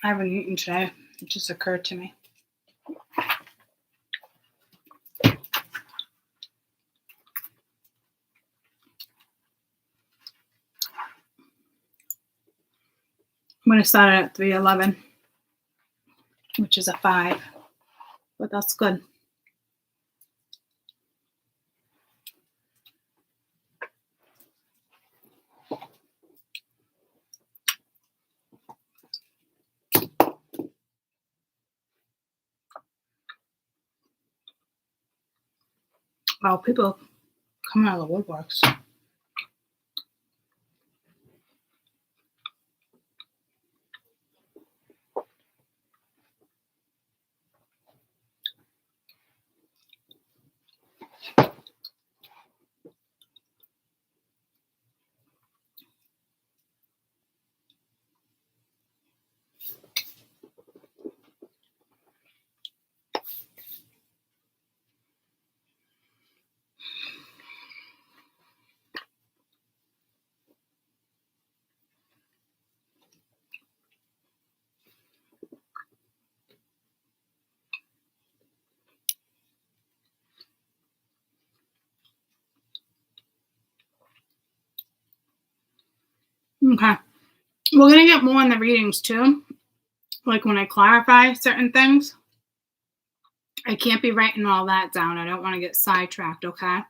I haven't eaten today. It just occurred to me. I'm going to start it at 3:11, which is a 5, but that's good. Wow, people coming out of the woodworks. Okay. We're going to get more in the readings too. Like when I clarify certain things, I can't be writing all that down. I don't want to get sidetracked, okay?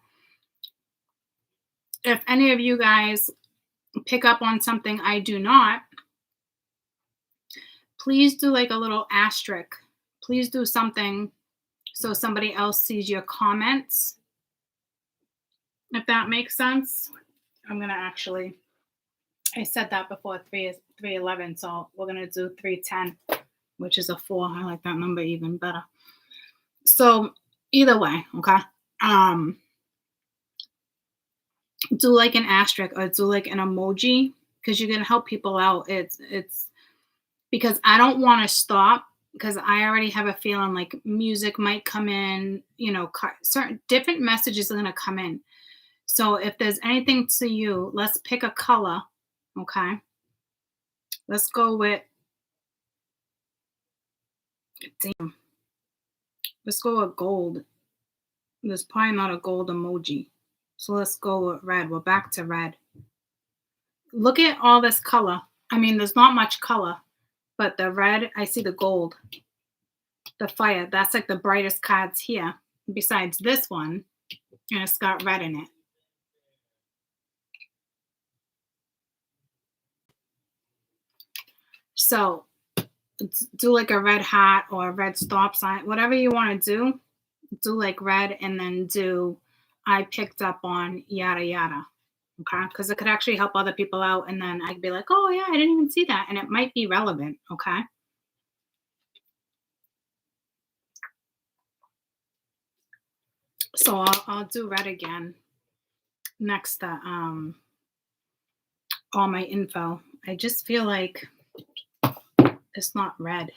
If any of you guys pick up on something I do not, please do like a little asterisk. Please do something so somebody else sees your comments. If that makes sense. I'm going to actually, I said that before 3:11, so we're going to do 3:10, which is a 4. I like that number even better. So either way, okay? Do like an asterisk or do like an emoji because you're going to help people out. It's because I don't want to stop because I already have a feeling like music might come in, you know, certain different messages are going to come in. So if there's anything to you, let's pick a color, okay? Let's go with, damn. Let's go with gold. There's probably not a gold emoji. So let's go with red. We're back to red. Look at all this color. I mean, there's not much color, but the red, I see the gold. The fire, that's like the brightest cards here. Besides this one, and it's got red in it. So do like a red hat or a red stop sign, whatever you want to do like red and then do I picked up on yada yada. Okay, because it could actually help other people out, and then I'd be like, oh yeah, I didn't even see that, and it might be relevant. Okay. So I'll do red again next to all my info. I just feel like it's not red.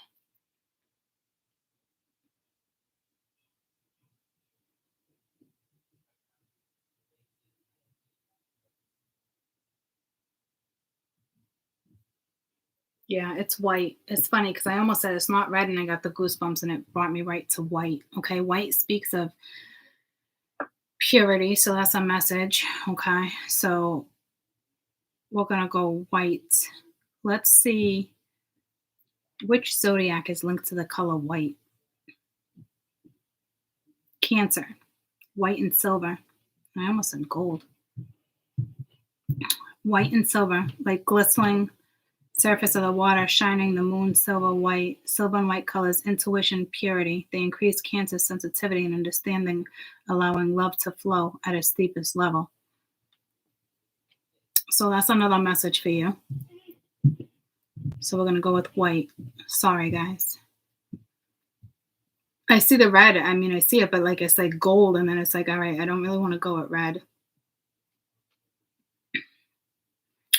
Yeah, it's white. It's funny because I almost said it's not red and I got the goosebumps and it brought me right to white. Okay, white speaks of purity, so that's a message. Okay, so we're gonna go white. Let's see which zodiac is linked to the color white. Cancer, white and silver. I almost said gold. White and silver, like glistening surface of the water, shining the moon, silver and white colors, intuition, purity. They increase Cancer's sensitivity and understanding, allowing love to flow at its deepest level. So that's another message for you. So we're going to go with white. Sorry, guys. I see the red. I mean, I see it, but like it's like gold, and then it's like, all right, I don't really want to go with red.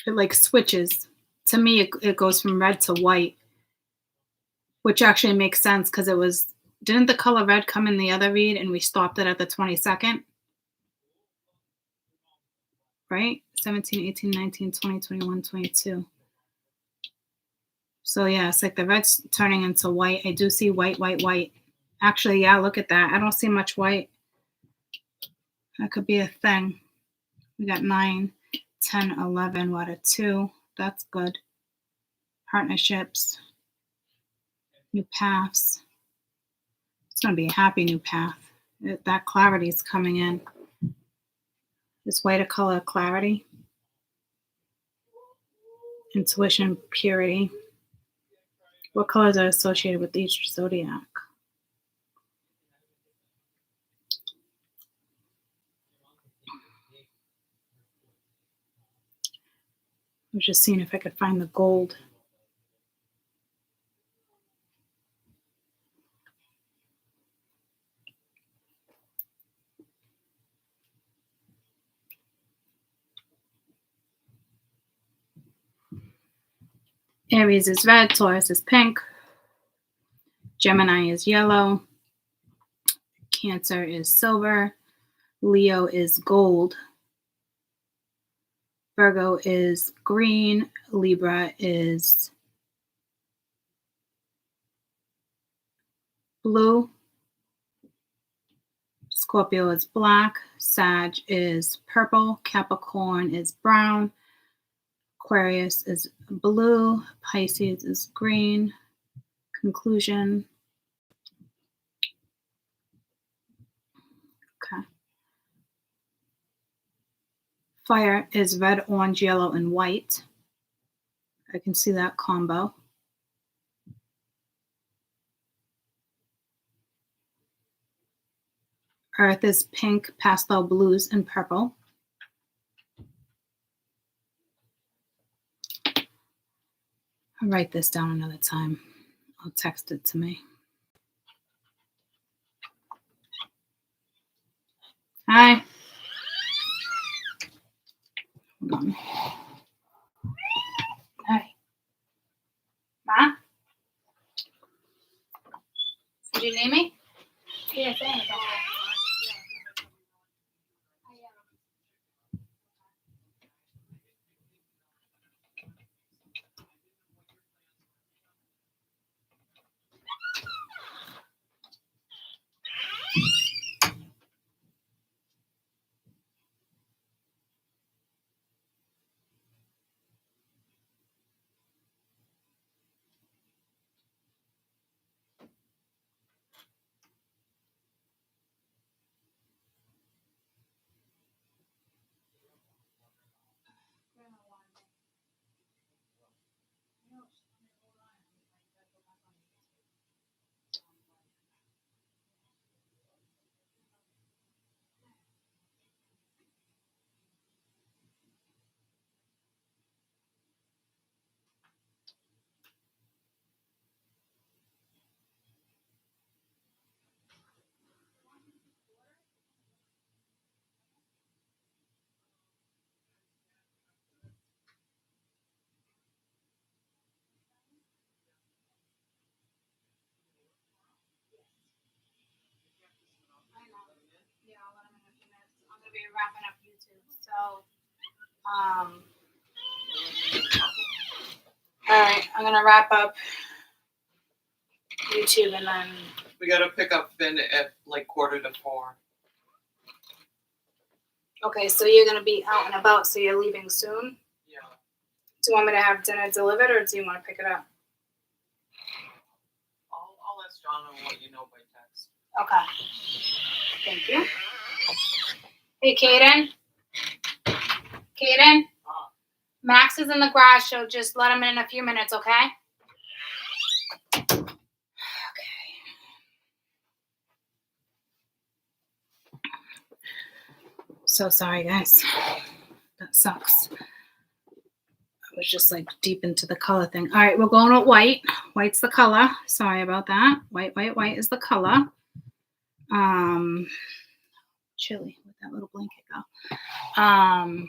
It like switches. To me, it goes from red to white, which actually makes sense because didn't the color red come in the other read and we stopped it at the 22nd? Right? 17, 18, 19, 20, 21, 22. So yeah, it's like the red's turning into white. I do see white, white, white. Actually, yeah, look at that. I don't see much white. That could be a thing. We got 9, 10, 11, what a 2. That's good. Partnerships. New paths. It's going to be a happy new path. That clarity is coming in. Is white a color of clarity? Intuition, purity. What colors are associated with each zodiac? I was just seeing if I could find the gold. Aries is red, Taurus is pink, Gemini is yellow, Cancer is silver, Leo is gold, Virgo is green, Libra is blue, Scorpio is black, Sag is purple, Capricorn is brown, Aquarius is blue, Pisces is green. Conclusion. Okay. Fire is red, orange, yellow, and white. I can see that combo. Earth is pink, pastel blues, and purple. I'll write this down another time. I'll text it to me. Hi. Hold on. Hi. Ma? Did you name me? Yeah, thanks. to be wrapping up YouTube. So, all right, I'm gonna wrap up YouTube and then. We gotta pick up Finn at like 3:45. Okay, so you're gonna be out and about, so you're leaving soon. Yeah. Do you want me to have dinner delivered, or do you want to pick it up? I'll ask John and let you know by text. Okay. Thank you. Hey, Kaden. Kaden. Max is in the garage, so just let him in a few minutes, okay? So sorry, guys. That sucks. I was just like deep into the color thing. All right, we're going with white. White's the color. Sorry about that. White is the color. Chilly. Where'd that little blanket go?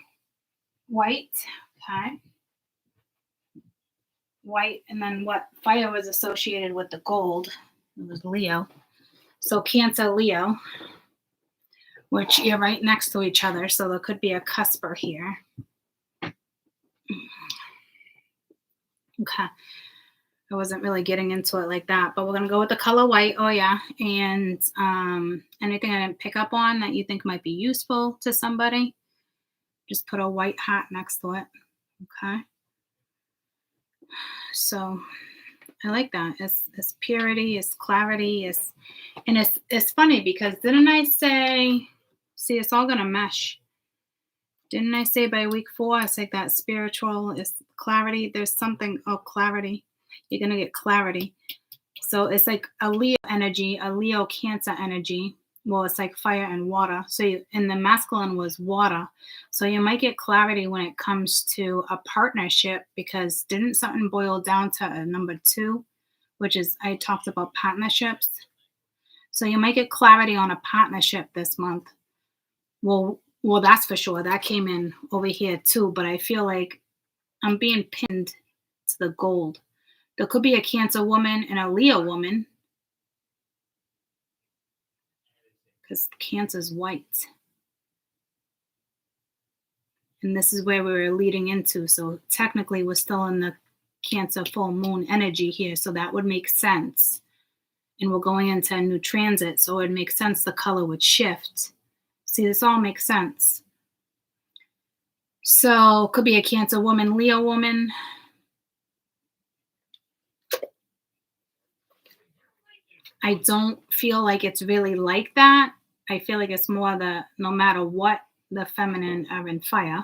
White. Okay. White, and then what fire was associated with the gold? It was Leo. So Cancer, Leo, which you're right next to each other, so there could be a cusper here. Okay. I wasn't really getting into it like that, but we're going to go with the color white. Oh, yeah. And anything I didn't pick up on that you think might be useful to somebody, just put a white hat next to it. Okay. So I like that. It's purity, it's clarity, it's funny because didn't I say, see, it's all going to mesh. Didn't I say by week 4, it's like that spiritual is clarity. There's something, clarity. You're going to get clarity. So it's like a Leo energy, a Leo Cancer energy. Well, it's like fire and water. So and the masculine was water. So you might get clarity when it comes to a partnership, because didn't something boil down to a number 2, which is, I talked about partnerships. So you might get clarity on a partnership this month. Well, that's for sure. That came in over here too, but I feel like I'm being pinned to the gold. There could be a Cancer woman and a Leo woman, because Cancer's white. And this is where we were leading into. So technically we're still in the Cancer full moon energy here. So that would make sense. And we're going into a new transit. So it would make sense the color would shift. See, this all makes sense. So could be a Cancer woman, Leo woman. I don't feel like it's really like that. I feel like it's more the, no matter what, the feminine are in fire.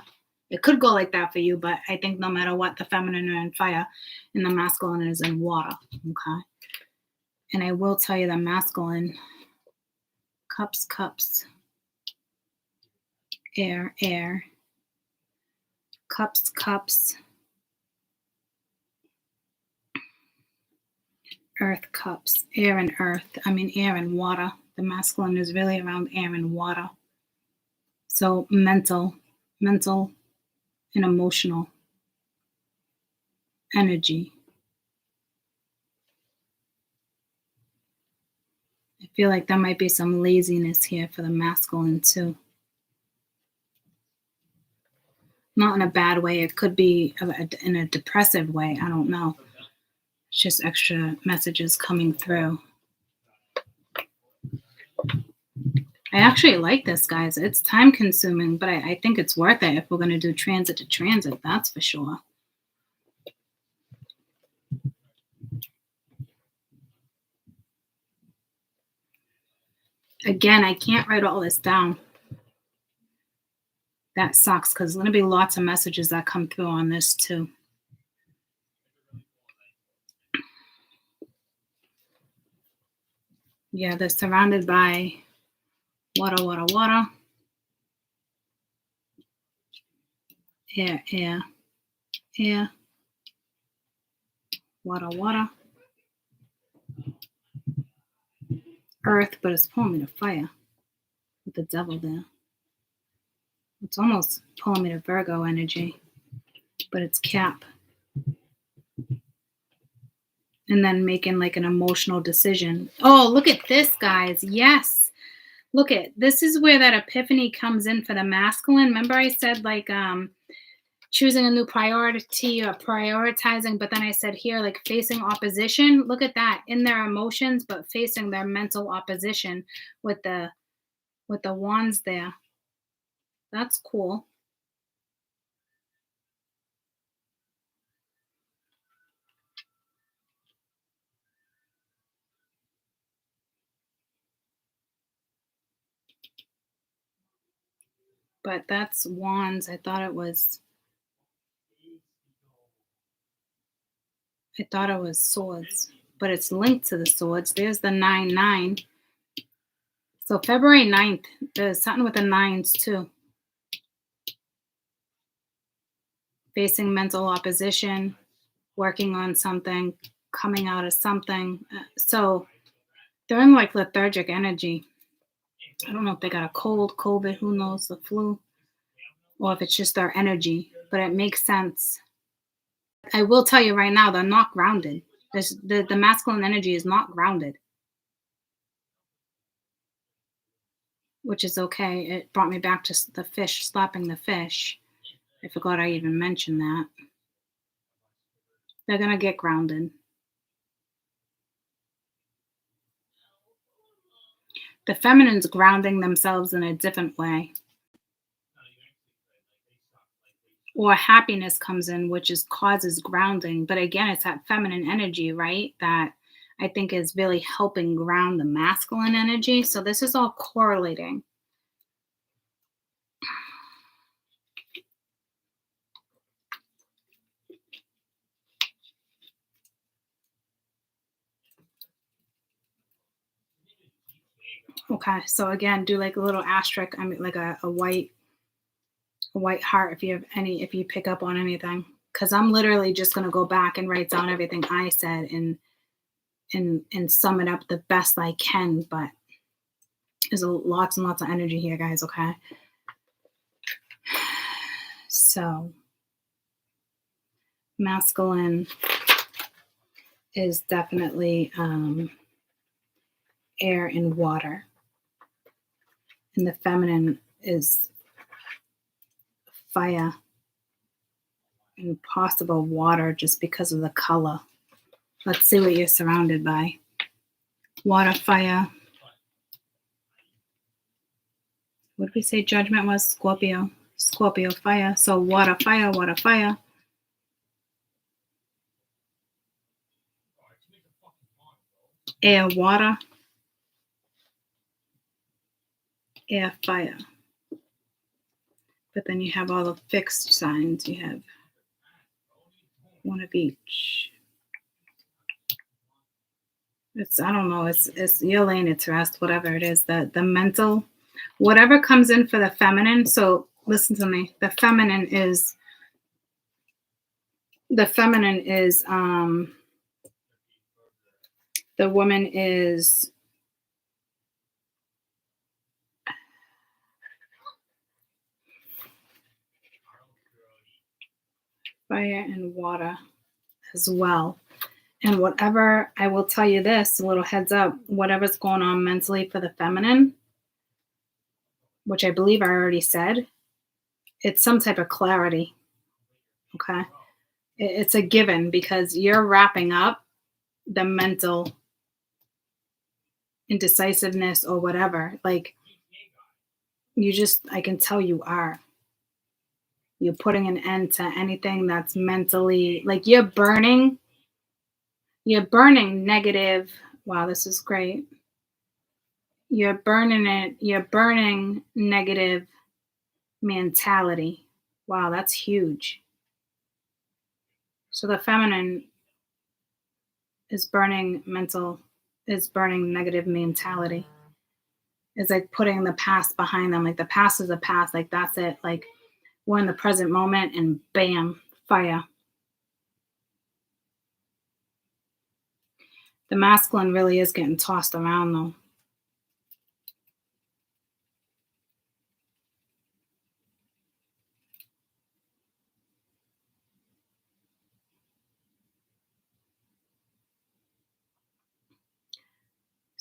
It could go like that for you, but I think no matter what, the feminine are in fire and the masculine is in water. Okay. And I will tell you the masculine, cups, air, cups, earth cups, air and earth. I mean, air and water. The masculine is really around air and water. So mental and emotional energy. I feel like there might be some laziness here for the masculine too. Not in a bad way. It could be in a depressive way. I don't know. It's just extra messages coming through. I actually like this, guys. It's time consuming, but I think it's worth it if we're going to do transit to transit. That's for sure. Again, I can't write all this down. That sucks, because there's going to be lots of messages that come through on this too. Yeah, they're surrounded by water. Air. Water. Earth, but it's pulling me to fire with the devil there. It's almost pulling me to Virgo energy, but it's Cap. And then making like an emotional decision. Oh, look at this, guys. Yes. Look at, this is where that epiphany comes in for the masculine. Remember I said like choosing a new priority or prioritizing, but then I said here like facing opposition. Look at that, in their emotions but facing their mental opposition with the wands there. That's cool. But that's wands. I thought it was swords, but it's linked to the swords. There's the 9-9. So February 9th, there's something with the nines too. Facing mental opposition, working on something, coming out of something. So they're in like lethargic energy. I don't know if they got a cold, COVID, who knows, the flu, or if it's just their energy, but it makes sense. I will tell you right now, they're not grounded. The masculine energy is not grounded, which is okay. It brought me back to the fish, slapping the fish. I forgot I even mentioned that. They're going to get grounded. The feminine's grounding themselves in a different way. Or happiness comes in, which causes grounding. But again, it's that feminine energy, right? That I think is really helping ground the masculine energy. So this is all correlating. Okay, so again, do like a little asterisk. I mean, like a white heart if you pick up on anything. Because I'm literally just gonna go back and write down everything I said and sum it up the best I can. But there's lots and lots of energy here, guys. Okay, so masculine is definitely air and water, and the feminine is fire and possible water just because of the color. Let's see what you're surrounded by. Water, fire. What did we say judgment was? Scorpio. Scorpio, fire. So water, fire, water, fire. Air, water. Air, fire. But then you have all the fixed signs. You have one of each. I don't know, it's you're laying it to rest, whatever it is, the mental, whatever comes in for the feminine. So listen to me. The feminine is the woman is fire and water as well. And whatever, I will tell you this, a little heads up, whatever's going on mentally for the feminine, which I believe I already said, it's some type of clarity. Okay. It's a given because you're wrapping up the mental indecisiveness or whatever. Like I can tell you are. You're putting an end to anything that's mentally, like you're burning negative. Wow, this is great. You're burning negative mentality. Wow, that's huge. So the feminine is burning negative mentality. It's like putting the past behind them. Like the past is the past. Like that's it. Like we're in the present moment and bam, fire. The masculine really is getting tossed around though.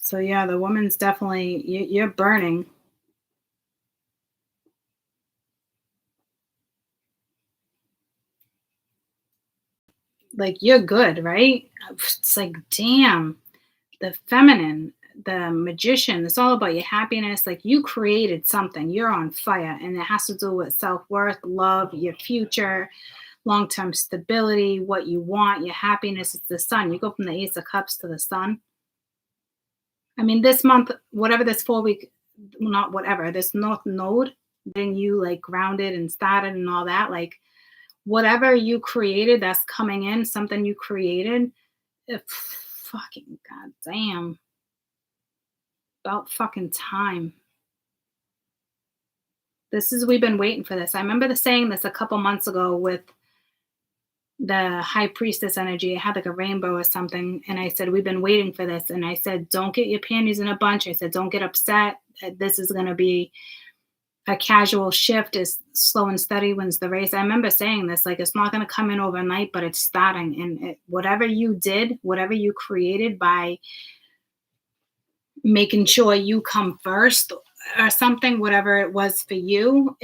So yeah, the woman's definitely you're burning. Like you're good, right? It's like damn, the feminine, the magician, it's all about your happiness. Like you created something, you're on fire, and it has to do with self-worth, love, your future, long-term stability, what you want, your happiness. It's the sun. You go from the Ace of Cups to the sun. I mean, this month, whatever this 4 week, well, not whatever, this North Node, then you like grounded and started and all that, like whatever you created that's coming in, something you created, if fucking goddamn, about fucking time. We've been waiting for this. I remember saying this a couple months ago with the high priestess energy. It had like a rainbow or something. And I said, we've been waiting for this. And I said, don't get your panties in a bunch. I said, don't get upset. This is going to be a casual shift. Is slow and steady wins the race. I remember saying this, like, it's not going to come in overnight, but it's starting. And whatever you did, whatever you created by making sure you come first or something, whatever it was for you,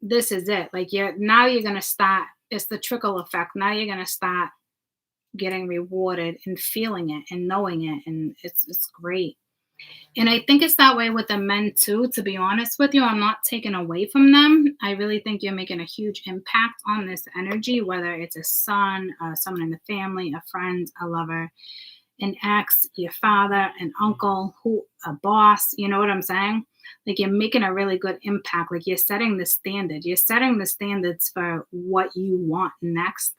this is it. Like you're going to start. It's the trickle effect. Now you're going to start getting rewarded and feeling it and knowing it. And it's great. And I think it's that way with the men too, to be honest with you. I'm not taking away from them. I really think you're making a huge impact on this energy, whether it's a son, someone in the family, a friend, a lover, an ex, your father, an uncle, a boss. You know what I'm saying? Like you're making a really good impact. Like you're setting the standard. You're setting the standards for what you want next.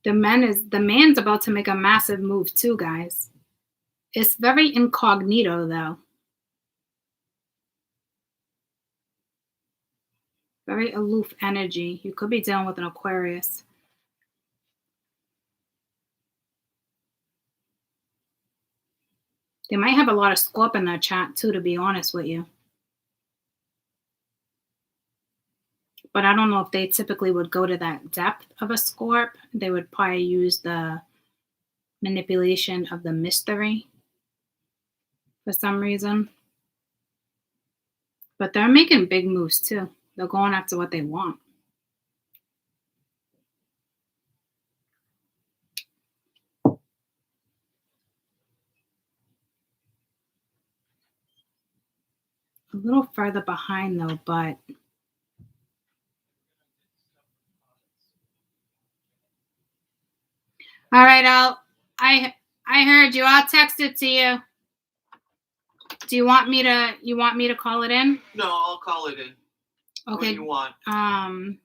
The man's about to make a massive move too, guys. It's very incognito though. Very aloof energy. You could be dealing with an Aquarius. They might have a lot of Scorpio in their chat too, to be honest with you. But I don't know if they typically would go to that depth of a Scorp. They would probably use the manipulation of the mystery for some reason. But they're making big moves too. They're going after what they want. A little further behind though, but all right, I heard you. I'll text it to you. Do you want me to call it in? No, I'll call it in. Okay. When you want. I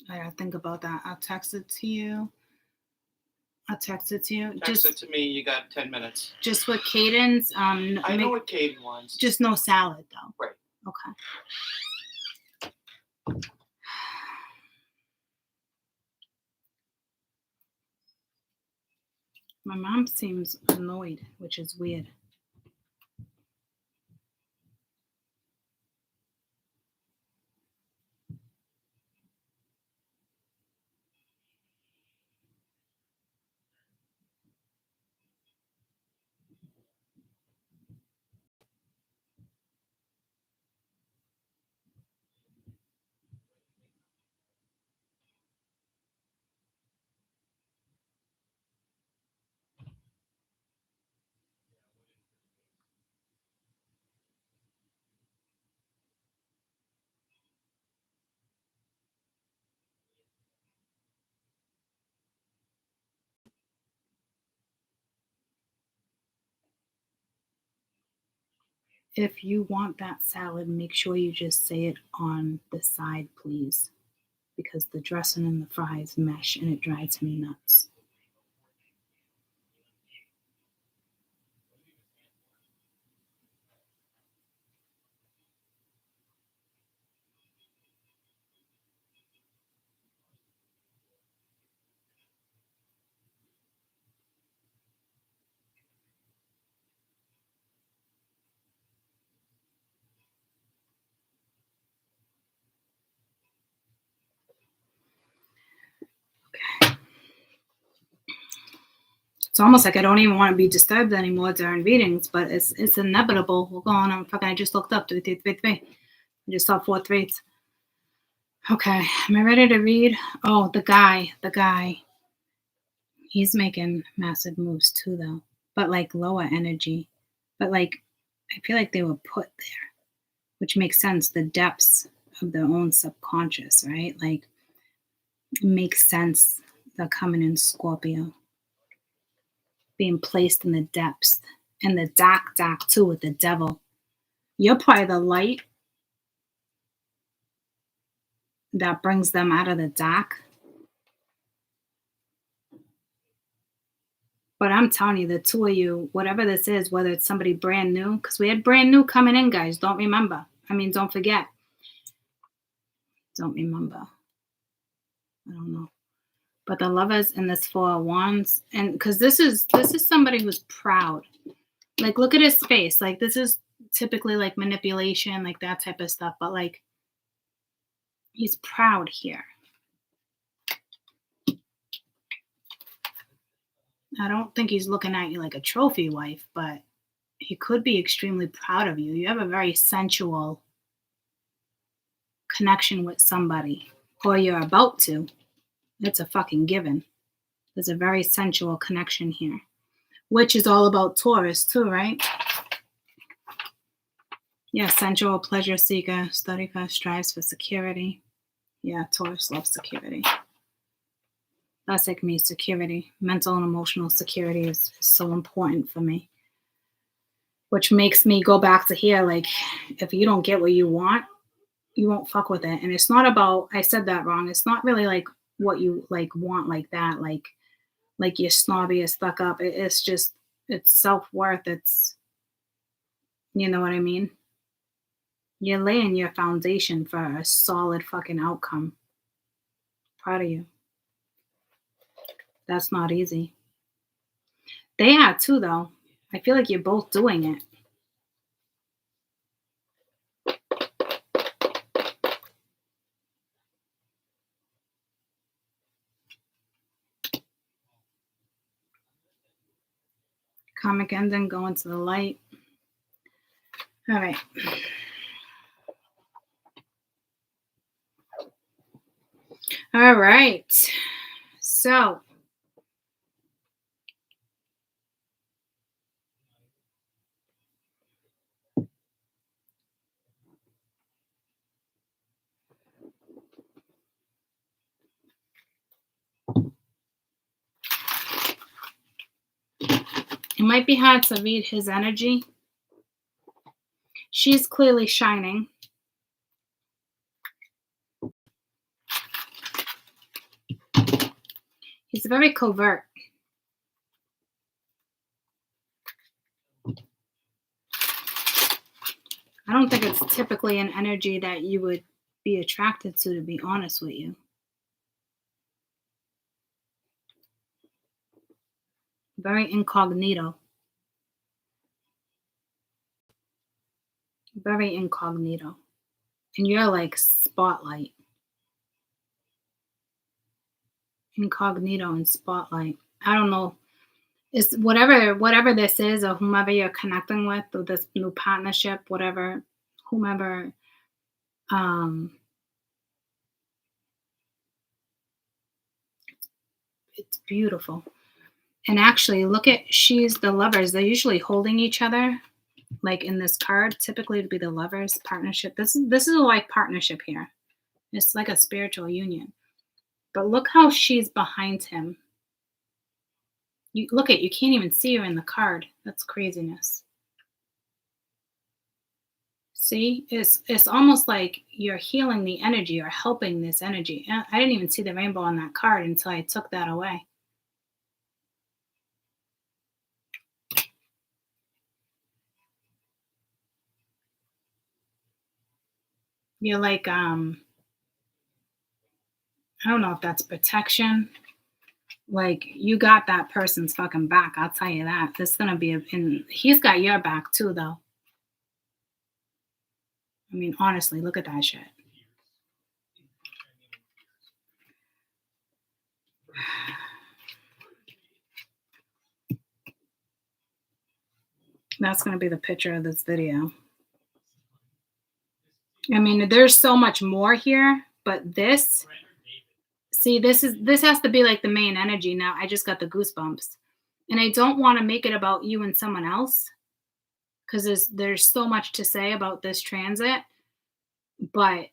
gotta think about that. I'll text it to you. Text it to me. You got 10 minutes. Just with cadence. I know what Katie wants. Just no salad though. Right. Okay. My mom seems annoyed, which is weird. If you want that salad, make sure you just say it on the side, please. Because the dressing and the fries mesh and it drives me nuts. It's almost like I don't even want to be disturbed anymore during readings, but it's inevitable. We're going on. Fucking, I just looked up 3, 3, 3, 3. I just saw 4 3s. Okay, am I ready to read? Oh, the guy. He's making massive moves too, though, but like lower energy. But like, I feel like they were put there, which makes sense. The depths of their own subconscious, right? Like, it makes sense. They're coming in Scorpio, being placed in the depths, and the dark too with the devil. You're probably the light that brings them out of the dark. But I'm telling you, the two of you, whatever this is, whether it's somebody brand new, because we had brand new coming in, guys. Don't forget. Don't remember. I don't know. But the Lovers and this 4 of Wands, and because this is somebody who's proud. Like, look at his face. Like, this is typically like manipulation, like that type of stuff. But like, he's proud here. I don't think he's looking at you like a trophy wife, but he could be extremely proud of you. You have a very sensual connection with somebody, or you're about to. It's a fucking given. There's a very sensual connection here, which is all about Taurus too, right? Yeah, sensual, pleasure seeker, study fast, strives for security. Yeah, Taurus loves security. That's like me, security. Mental and emotional security is so important for me. Which makes me go back to here, like, if you don't get what you want, you won't fuck with it. And it's not about, I said that wrong. It's not really like what you like want like that, like you're snobby or stuck up. It's just, it's self-worth. It's, you know what I mean? You're laying your foundation for a solid fucking outcome. Proud of you. That's not easy. They are too, though. I feel like you're both doing it. Karmic ending, going to the light. All right. All right. So, it might be hard to read his energy. She's clearly shining. He's very covert. I don't think it's typically an energy that you would be attracted to be honest with you. Very incognito. Very incognito. And you're like spotlight. Incognito and spotlight. I don't know. It's whatever this is, or whomever you're connecting with, or this new partnership, whatever, whomever, it's beautiful. And actually, look at, she's the Lovers. They're usually holding each other, like in this card. Typically, it'd be the Lovers partnership. This is a like partnership here. It's like a spiritual union. But look how she's behind him. You look at, you can't even see her in the card. That's craziness. See, it's almost like you're healing the energy or helping this energy. I didn't even see the rainbow on that card until I took that away. You're like, I don't know if that's protection. Like, you got that person's fucking back. I'll tell you that. It's gonna be he's got your back too, though. I mean, honestly, look at that shit. That's going to be the picture of this video. I mean, there's so much more here, but this, see, this has to be like the main energy. Now I just got the goosebumps, and I don't want to make it about you and someone else, because there's so much to say about this transit. But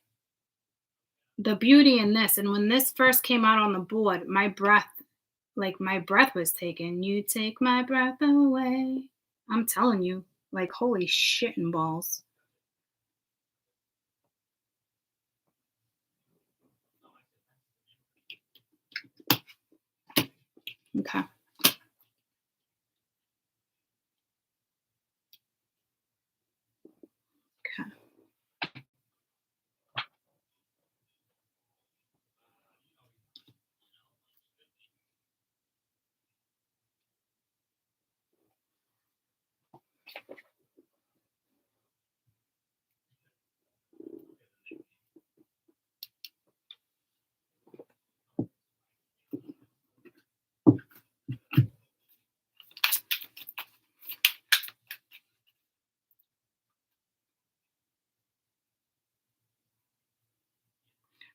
the beauty in this, and when this first came out on the board, my breath was taken. You take my breath away. I'm telling you, like, holy shit and balls. Okay. Okay.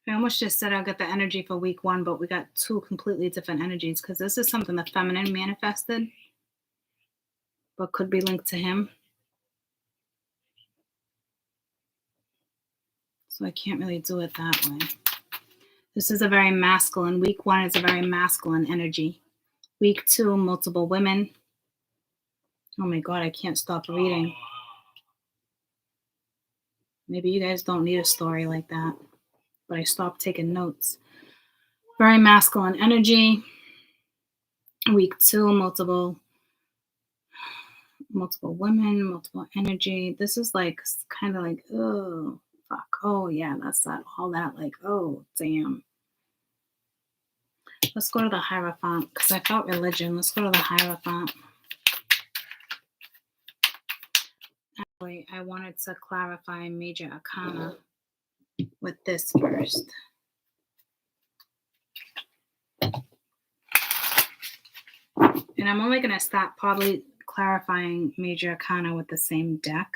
I almost just said I'll get the energy for week 1, but we got 2 completely different energies, because this is something the feminine manifested, but could be linked to him. So I can't really do it that way. This is a very masculine. Week 1 is a very masculine energy. Week 2, multiple women. Oh my God, I can't stop reading. Maybe you guys don't need a story like that, but I stopped taking notes. Very masculine energy. Week 2, multiple women, multiple energy. This is like kind of like, oh, fuck. Oh, yeah, that's that. All that, like, oh, damn. Let's go to the Hierophant, because I felt religion. Let's go to the Hierophant. Actually, I wanted to clarify Major Arcana with this first. And I'm only going to stop probably clarifying Major Arcana with the same deck.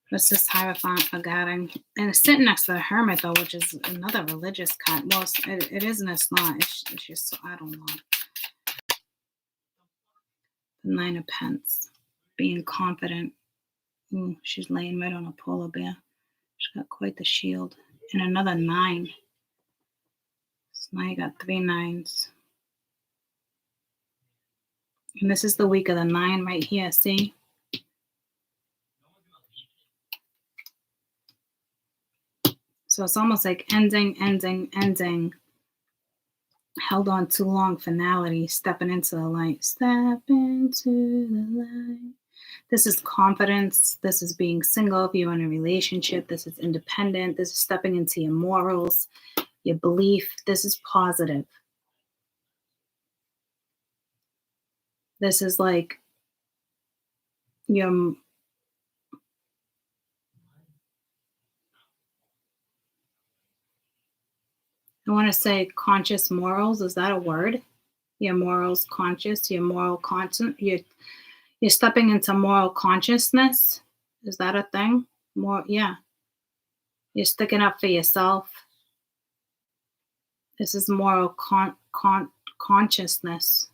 What's this Hierophant forgetting? And it's sitting next to the Hermit, though, which is another religious card. Well, it is and it's not. It's just, I don't know. The 9 of Pence. Being confident. Ooh, she's laying right on a polar bear. She's got quite the shield. And another 9. So now you got 3 9s. And this is the week of the 9 right here, see? So it's almost like ending. Held on too long, finality, stepping into the light. Step into the light. This is confidence. This is being single if you're in a relationship. This is independent. This is stepping into your morals, your belief. This is positive. This is like your... I want to say conscious morals. Is that a word? Your morals conscious, your moral constant. You're stepping into moral consciousness. Is that a thing? More, yeah. You're sticking up for yourself. This is moral consciousness.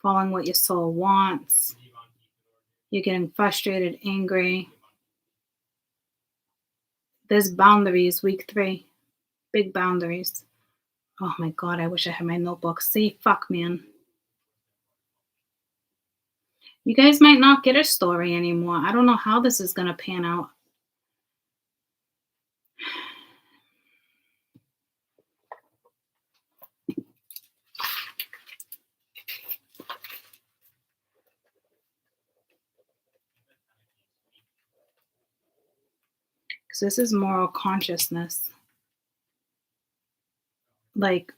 Following what your soul wants. You're getting frustrated, angry. There's boundaries, week 3. Big boundaries. Oh my God, I wish I had my notebook. See, fuck, man. You guys might not get a story anymore. I don't know how this is going to pan out. Because this is moral consciousness. Like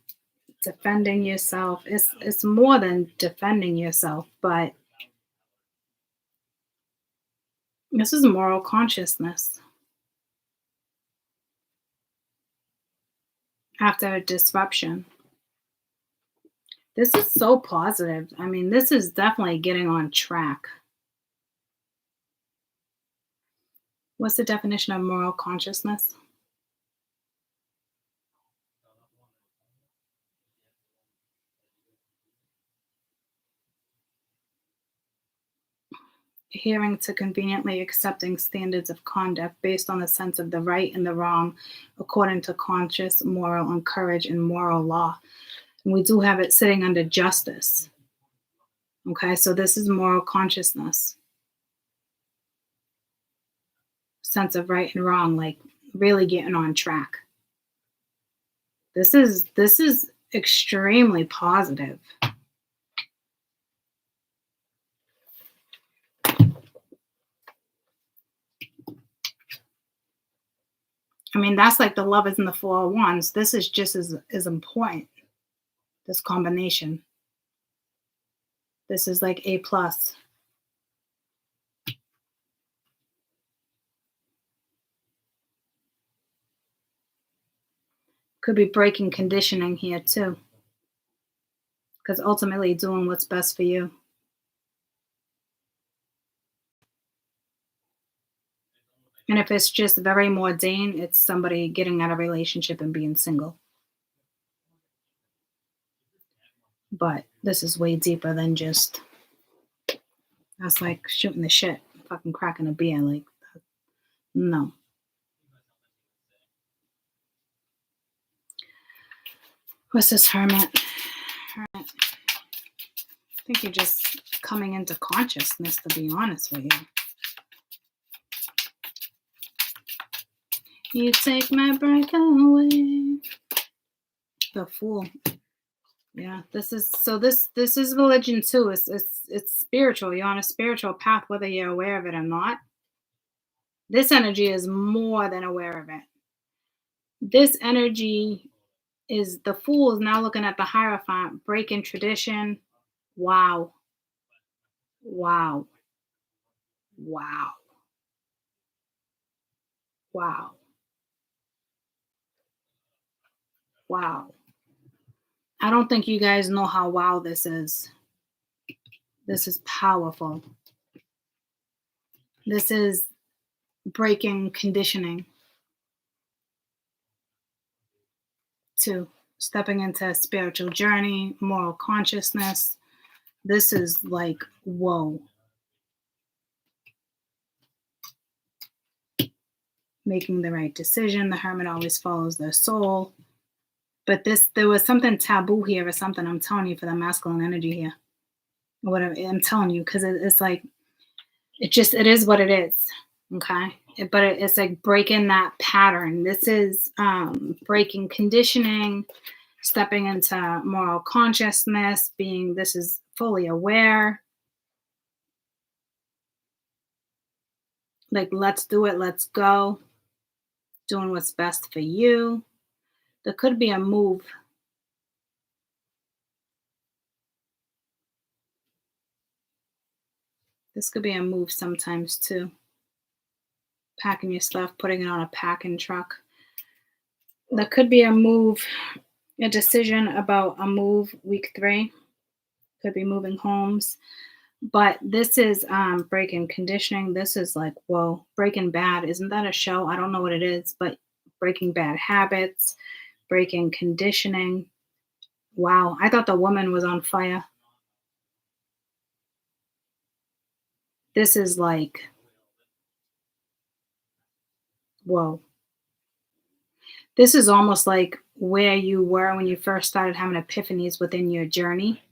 defending yourself. It's more than defending yourself, but this is moral consciousness. After a disruption. This is so positive. I mean, this is definitely getting on track. What's the definition of moral consciousness? Adhering to conveniently accepting standards of conduct based on the sense of the right and the wrong, according to conscious, moral, and courage and moral law. And we do have it sitting under justice. Okay, so this is moral consciousness. Sense of right and wrong, like really getting on track. This is extremely positive. I mean, that's like the Lovers and the Four of Wands. This is just as important, this combination. This is like A+. Could be breaking conditioning here too. Because ultimately doing what's best for you. And if it's just very mundane, it's somebody getting out of a relationship and being single. But this is way deeper than just, that's like shooting the shit, fucking cracking a beer. Like, no. What's this Hermit? I think you're just coming into consciousness, to be honest with you. You take my breath away. The Fool. Yeah, this is religion too. It's spiritual. You're on a spiritual path, whether you're aware of it or not. This energy is more than aware of it. This energy is, the Fool is now looking at the Hierophant, breaking tradition. Wow. Wow. Wow. Wow. Wow. I don't think you guys know how wow this is. This is powerful. This is breaking conditioning. 2, stepping into a spiritual journey, moral consciousness. This is like, whoa. Making the right decision. The Hermit always follows their soul. But there was something taboo here or something, I'm telling you, for the masculine energy here. Or whatever, I'm telling you, because it's like, it is what it is. Okay? But it's like breaking that pattern. This is breaking conditioning, stepping into moral consciousness, this is fully aware. Like, let's do it, let's go. Doing what's best for you. There could be a move. This could be a move sometimes too. Packing your stuff, putting it on a packing truck. There could be a move, a decision about a move week 3. Could be moving homes. But this is breaking conditioning. This is like, whoa, Breaking Bad. Isn't that a show? I don't know what it is, but breaking bad habits, breaking conditioning. Wow, I thought the woman was on fire. This is like, whoa. This is almost like where you were when you first started having epiphanies within your journey.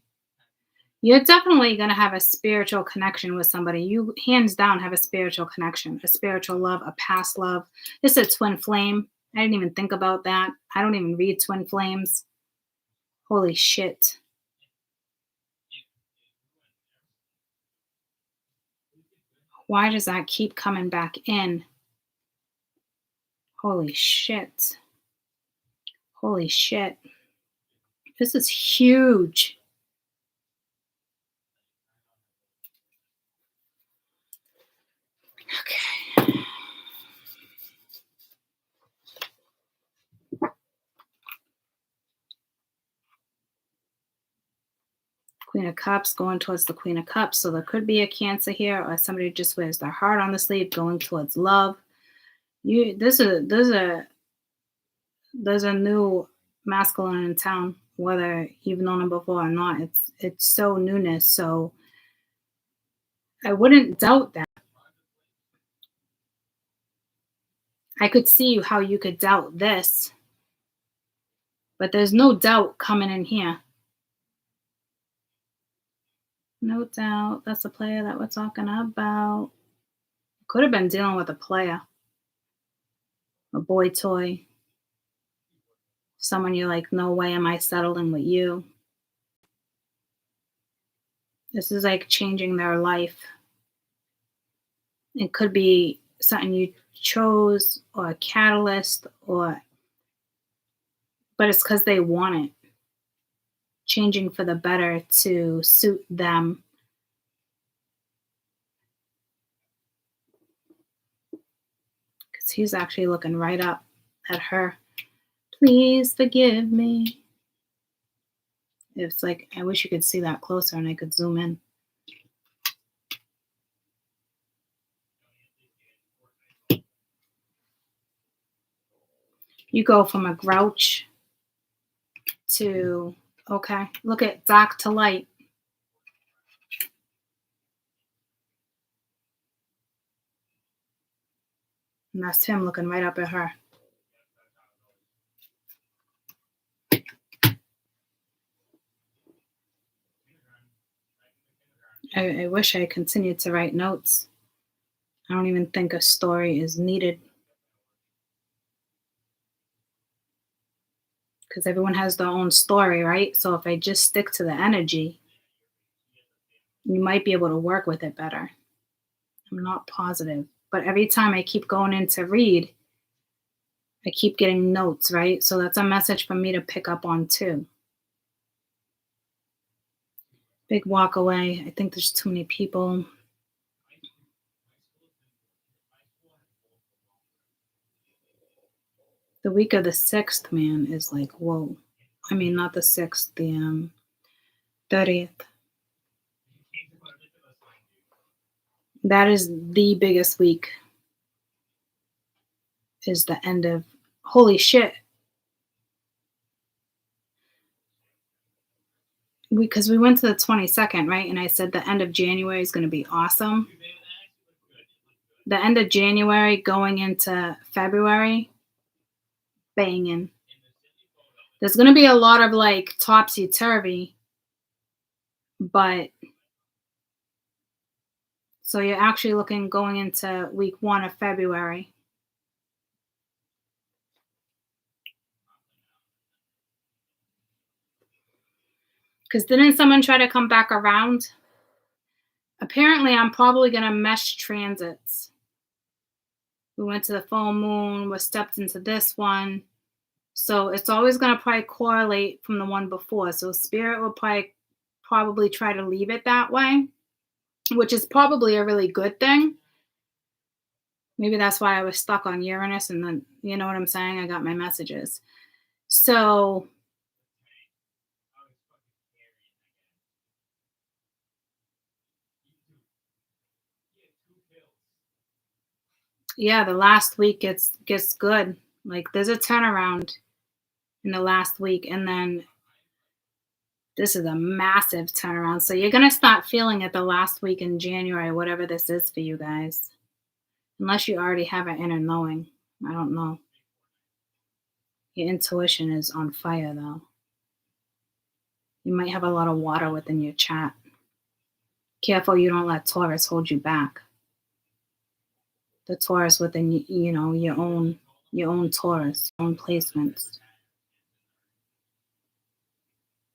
You're definitely going to have a spiritual connection with somebody. You, hands down, have a spiritual connection, a spiritual love, a past love. This is a twin flame. I didn't even think about that. I don't even read twin flames. Holy shit. Why does that keep coming back in? Holy shit. Holy shit. This is huge. Okay. Queen of Cups going towards the Queen of Cups. So there could be a Cancer here, or somebody just wears their heart on the sleeve going towards love. There's a new masculine in town, whether you've known him before or not. It's so newness. So I wouldn't doubt that. I could see how you could doubt this, but there's no doubt coming in here. No doubt. That's the player that we're talking about. Could have been dealing with a player, a boy toy, someone you're like, no way am I settling with you. This is like changing their life. It could be something you chose or a catalyst, but it's because they want it. Changing for the better to suit them. Because he's actually looking right up at her. Please forgive me. It's like, I wish you could see that closer and I could zoom in. You go from a grouch to, okay, look at dark to light. And that's him looking right up at her. I wish I continued to write notes. I don't even think a story is needed. Because everyone has their own story, right? So if I just stick to the energy, you might be able to work with it better. I'm not positive. But every time I keep going in to read, I keep getting notes, right? So that's a message for me to pick up on too. Big walk away. I think there's too many people. The week of the 6th, man, is like, whoa. I mean, not the 6th, the 30th. That is the biggest week. Is the end of, holy shit. Because we went to the 22nd, right? And I said the end of January is going to be awesome. The end of January going into February, banging. There's going to be a lot of like topsy-turvy, but so you're actually looking going into week 1 of February. Because didn't someone try to come back around? Apparently, I'm probably going to mesh transits. We went to the full moon. We stepped into this one. So it's always going to probably correlate from the one before. So Spirit will probably try to leave it that way, which is probably a really good thing. Maybe that's why I was stuck on Uranus, and then, you know what I'm saying? I got my messages. So yeah, the last week gets good. Like there's a turnaround in the last week, and then this is a massive turnaround. So you're going to start feeling it the last week in January, whatever this is for you guys. Unless you already have an inner knowing. I don't know. Your intuition is on fire, though. You might have a lot of water within your chat. Careful you don't let Taurus hold you back. The Taurus within, you know, your own Taurus, own placements.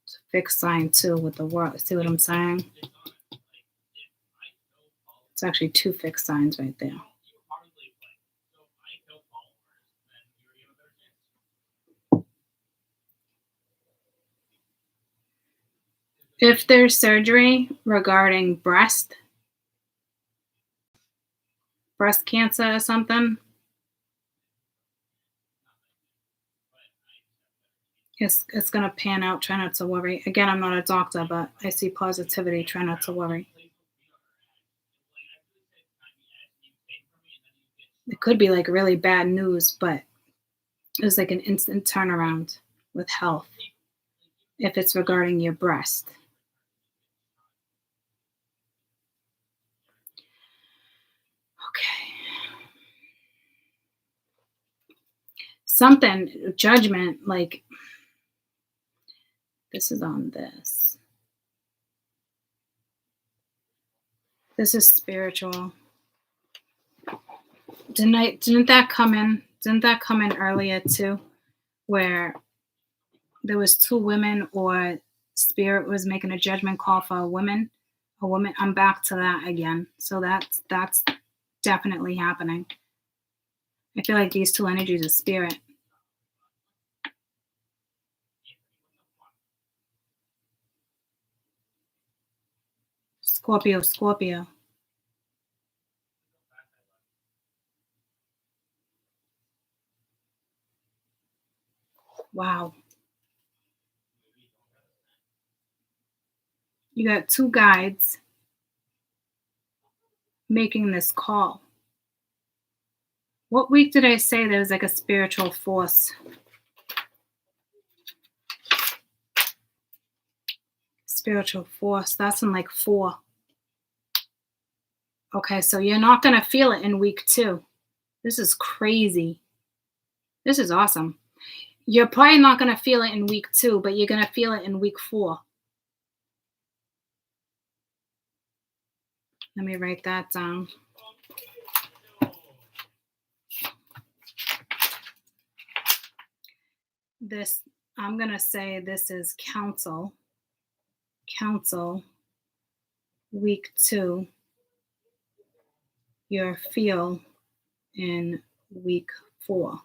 It's a fixed sign too with the world. See what I'm saying? It's actually 2 fixed signs right there. If there's surgery regarding breast cancer or something, It's gonna pan out. Try not to worry. Again, I'm not a doctor, but I see positivity. Try not to worry. It could be like really bad news, but it's like an instant turnaround with health if it's regarding your breast. Okay. Something, judgment, like this is on this. This is spiritual. Didn't that come in? Didn't that come in earlier too? Where there was two women, or spirit was making a judgment call for a woman. I'm back to that again. So that's definitely happening. I feel like these two energies are spirit. Scorpio. Wow. You got two guides making this call. What week did I say there was like a spiritual force? Spiritual force. That's in like 4. Okay, so you're not going to feel it in week 2. This is crazy. This is awesome. You're probably not going to feel it in week 2, but you're going to feel it in week 4. Let me write that down. This, I'm going to say this is counsel. Counsel, week 2. Your feel in week 4.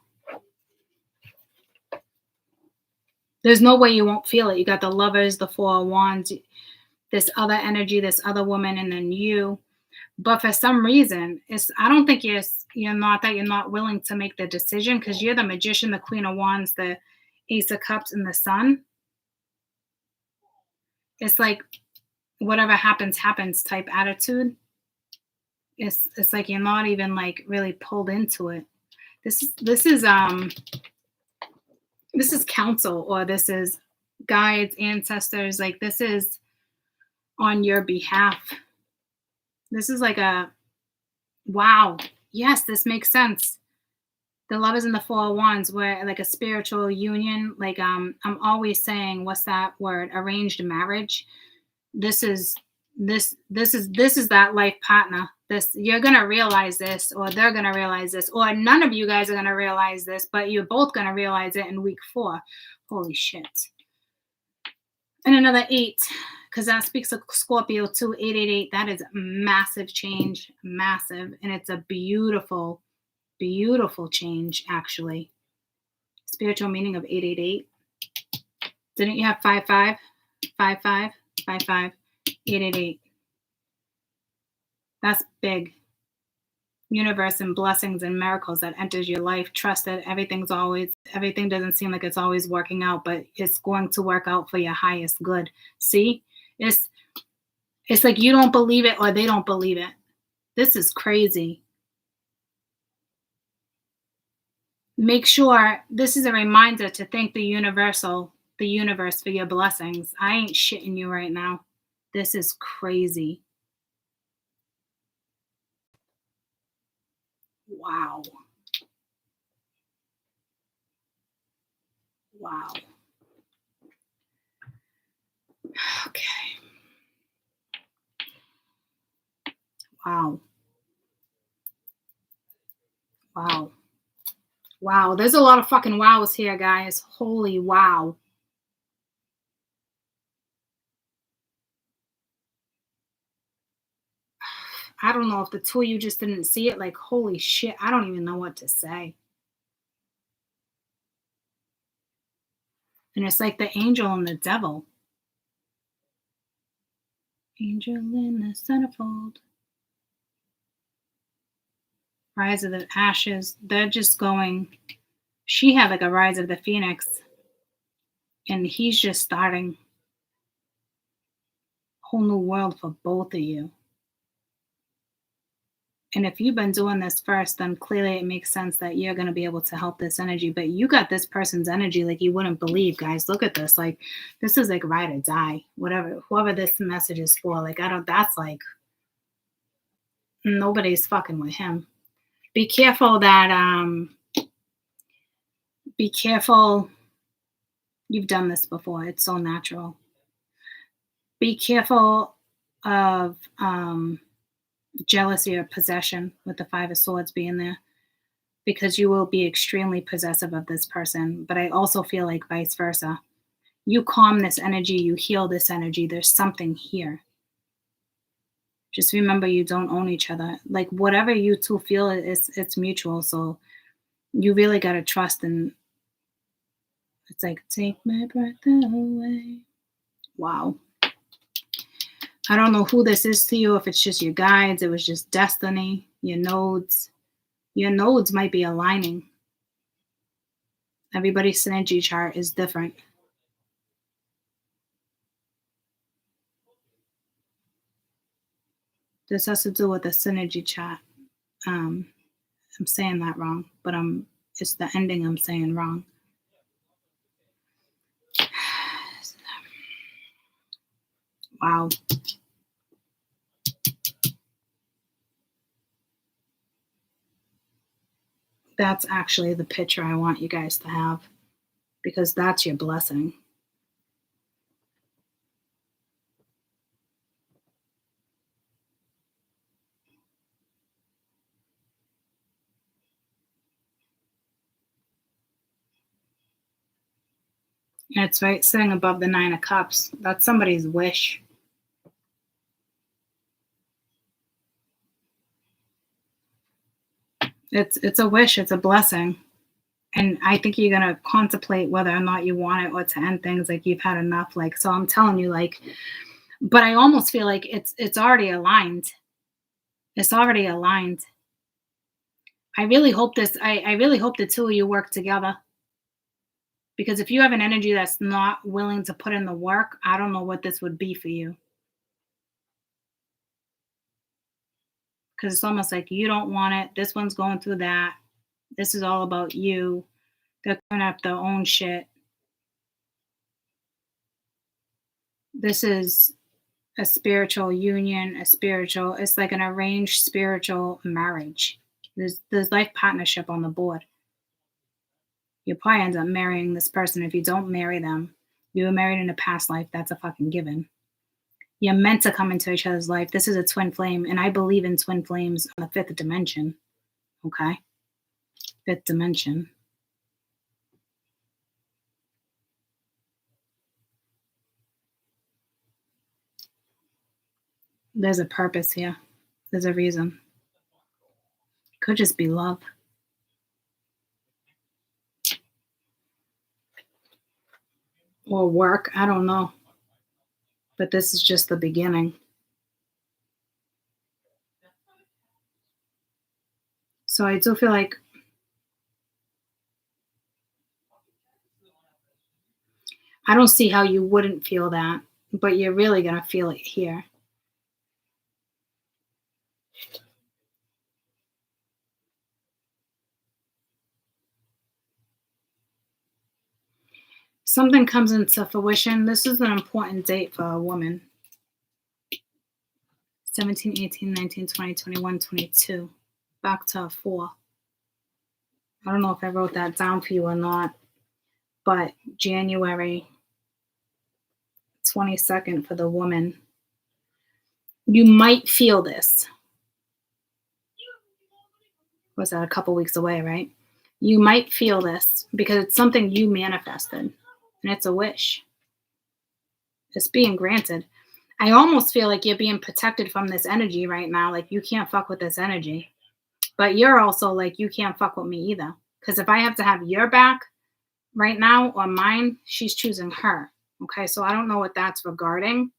There's no way you won't feel it. You got the Lovers, the 4 of Wands, this other energy, this other woman, and then you. But for some reason, I don't think you're not willing to make the decision, because you're the Magician, the Queen of Wands, the Ace of Cups, and the Sun. It's like whatever happens type attitude. It's like you're not even like really pulled into it. This is counsel, or this is guides, ancestors. Like this is on your behalf. This is like a wow. Yes, this makes sense. The Lovers and the 4 of Wands were like a spiritual union. Like I'm always saying, what's that word? Arranged marriage. This is that life partner. This, you're gonna realize this, or they're gonna realize this, or none of you guys are gonna realize this, but you're both gonna realize it in week 4. Holy shit. And another 8, because that speaks of Scorpio too. 888. That is massive change, massive, and it's a beautiful, beautiful change actually. Spiritual meaning of 888. Didn't you have 55, 55, 55, 888? That's big. Universe and blessings and miracles that enters your life. Trust that everything doesn't seem like it's always working out, but it's going to work out for your highest good. See? It's like you don't believe it, or they don't believe it. This is crazy. Make sure this is a reminder to thank the universe for your blessings. I ain't shitting you right now. This is crazy. Wow. Wow. Okay. Wow. Wow. Wow. There's a lot of fucking wows here, guys. Holy wow. I don't know if the two of you just didn't see it. Like, holy shit. I don't even know what to say. And it's like the angel and the devil. Angel in the centerfold. Rise of the ashes. They're just going. She had like a rise of the phoenix. And he's just starting a whole new world for both of you. And if you've been doing this first, then clearly it makes sense that you're going to be able to help this energy. But you got this person's energy like you wouldn't believe, guys. Look at this. Like, this is like ride or die. Whatever, whoever this message is for. Like, that's like, nobody's fucking with him. Be careful that, be careful. You've done this before. It's so natural. Be careful of, jealousy or possession with the Five of Swords being there, because you will be extremely possessive of this person. But I also feel like vice versa. You calm this energy, you heal this energy. There's something here. Just remember, you don't own each other. Like, whatever you two feel, it's mutual. So you really got to trust. And it's like, take my breath away. Wow. I don't know who this is to you, if it's just your guides, it was just destiny, your nodes. Your nodes might be aligning. Everybody's synergy chart is different. This has to do with the synergy chart. I'm saying that wrong, but it's the ending I'm saying wrong. Wow. That's actually the picture I want you guys to have, because that's your blessing. And it's right sitting above the Nine of Cups. That's somebody's wish. It's a wish, it's a blessing. And I think you're going to contemplate whether or not you want it, or to end things, like you've had enough. Like, so I'm telling you, like, but I almost feel like it's already aligned. It's already aligned. I really hope I really hope the two of you work together. Because if you have an energy that's not willing to put in the work, I don't know what this would be for you. Because it's almost like you don't want it. This one's going through that. This is all about you. They're clearing up their own shit. This is a spiritual union, it's like an arranged spiritual marriage. There's life partnership on the board. You probably end up marrying this person. If you don't marry them, you were married in a past life. That's a fucking given. You're meant to come into each other's life. This is a twin flame, and I believe in twin flames on the fifth dimension. Okay? Fifth dimension. There's a purpose here. There's a reason. Could just be love. Or work. I don't know. But this is just the beginning. So I do feel like I don't see how you wouldn't feel that, but you're really going to feel it here. Something comes into fruition. This is an important date for a woman. 17, 18, 19, 20, 21, 22. Back to a 4. I don't know if I wrote that down for you or not, but January 22nd for the woman. You might feel this. Was that a couple weeks away, right? You might feel this because it's something you manifested, and it's a wish. It's being granted. I almost feel like you're being protected from this energy right now. Like, you can't fuck with this energy. But you're also like, you can't fuck with me either. Because if I have to have your back right now or mine, she's choosing her. Okay, so I don't know what that's regarding.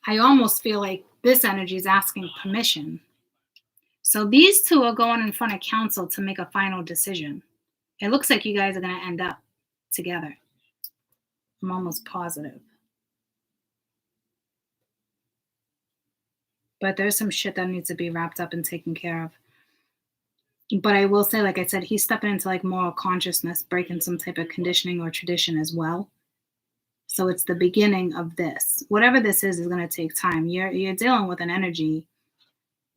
I almost feel like this energy is asking permission. So these two are going in front of council to make a final decision. It looks like you guys are going to end up together. I'm almost positive. But there's some shit that needs to be wrapped up and taken care of. But I will say, like I said, he's stepping into like moral consciousness, breaking some type of conditioning or tradition as well. So it's the beginning of this. Whatever this is going to take time. You're dealing with an energy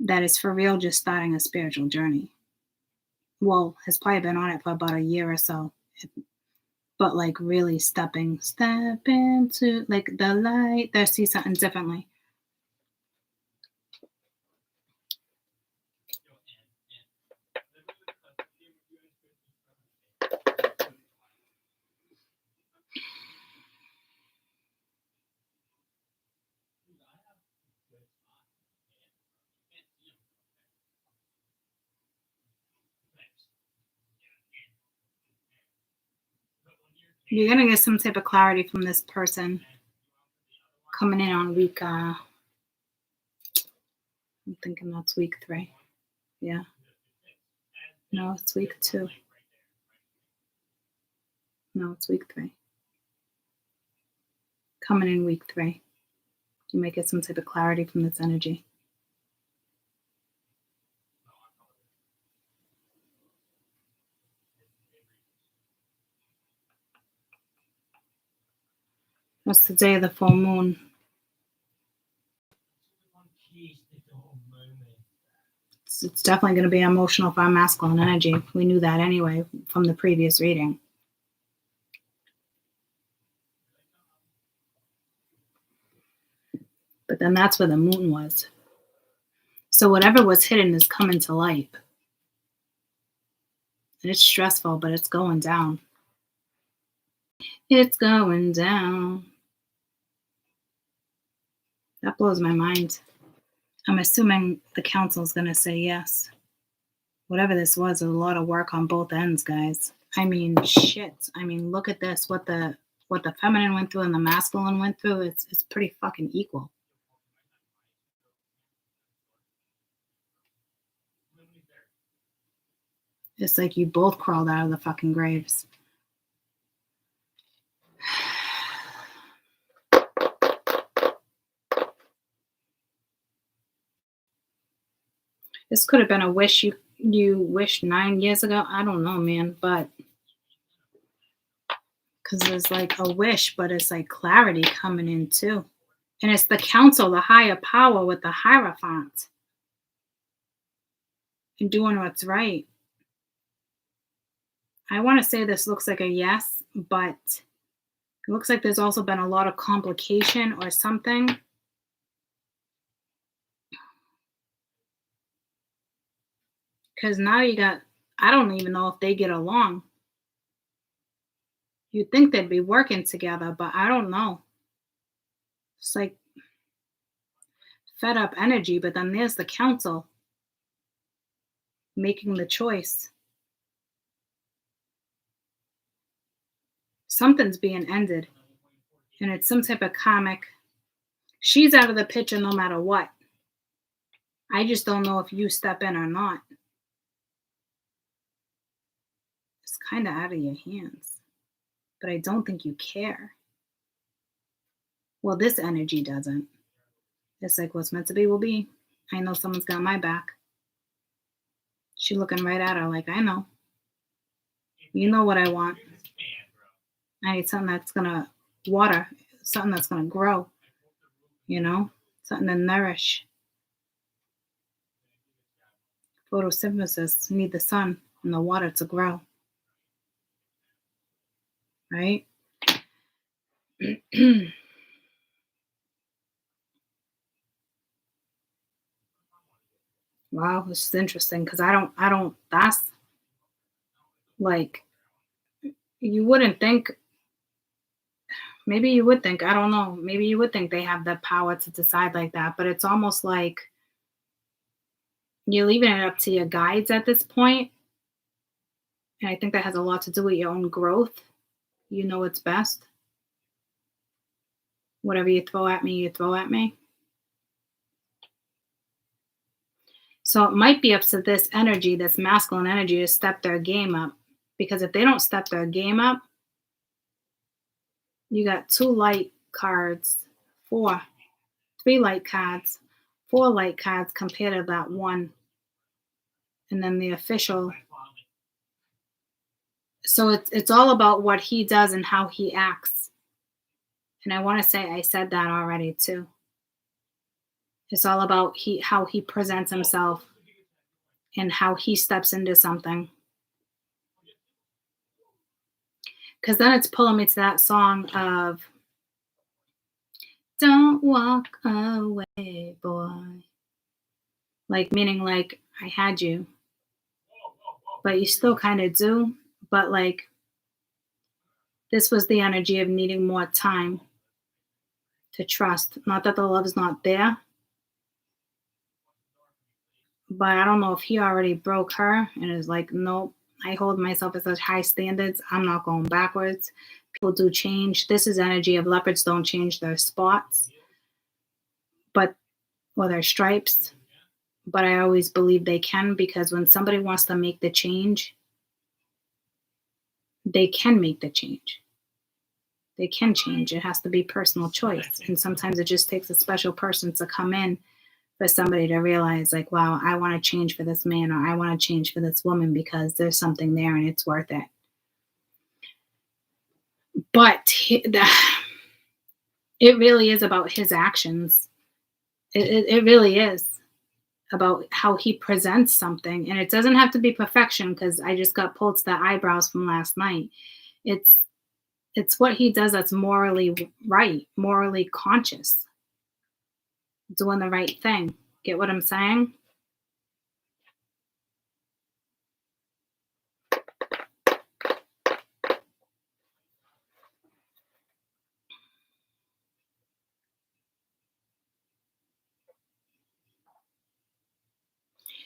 that is for real just starting a spiritual journey. Well, has probably been on it for about a year or so. But like really step into like the light. They see something differently. You're going to get some type of clarity from this person coming in on week, I'm thinking that's week 3. Yeah. No, it's week 2. No, it's week 3. Coming in week 3. You might get some type of clarity from this energy. What's the day of the full moon? It's definitely going to be emotional for our masculine energy. We knew that anyway from the previous reading. But then that's where the moon was. So whatever was hidden is coming to light. And it's stressful, but it's going down. It's going down. That blows my mind. I'm assuming the council is going to say yes. Whatever this was a lot of work on both ends, guys. I mean, shit. I mean, look at this. What the feminine went through and the masculine went through, it's pretty fucking equal. It's like you both crawled out of the fucking graves. This could have been a wish you wished 9 years ago. I don't know, man, but because there's like a wish, but it's like clarity coming in too. And it's the council, the higher power with the Hierophant. And doing what's right. I want to say this looks like a yes, but it looks like there's also been a lot of complication or something. Because now you got, I don't even know if they get along. You'd think they'd be working together, but I don't know. It's like fed up energy, but then there's the council making the choice. Something's being ended. And it's some type of karmic. She's out of the picture no matter what. I just don't know if you step in or not. It's kind of out of your hands. But I don't think you care. Well, this energy doesn't. It's like what's meant to be will be. I know someone's got my back. She looking right at her like, I know. You know what I want. I need something that's going to water, something that's going to grow, something to nourish. Photosynthesis, you need the sun and the water to grow. Right? Wow, this is interesting because I don't, that's like, you wouldn't think, maybe you would think, I don't know, maybe you would think they have the power to decide like that, but it's almost like you're leaving it up to your guides at this point. And I think that has a lot to do with your own growth. You know what's best. Whatever you throw at me, you throw at me. So it might be up to this energy, this masculine energy, to step their game up. Because if they don't step their game up, you got 2 light cards, 3 light cards, 4 light cards compared to that 1. And then the official. So it's all about what he does and how he acts. And I want to say I said that already too. It's all about how he presents himself and how he steps into something. Because then it's pulling me to that song of "Don't walk away, boy." Like, meaning like, I had you, but you still kind of do. But like, this was the energy of needing more time to trust. Not that the love's not there, but I don't know if he already broke her and is like, nope, I hold myself at such high standards. I'm not going backwards. People do change. This is energy of leopards don't change their spots, or their stripes. But I always believe they can, because when somebody wants to make the change, they can make the change. They can change. It has to be personal choice. And sometimes it just takes a special person to come in for somebody to realize, like, wow, I want to change for this man, or I want to change for this woman because there's something there and it's worth it. But it really is about his actions. It really is about how he presents something. And it doesn't have to be perfection, because I just got pulled to the eyebrows from last night. It's what he does that's morally right, morally conscious, doing the right thing. Get what I'm saying?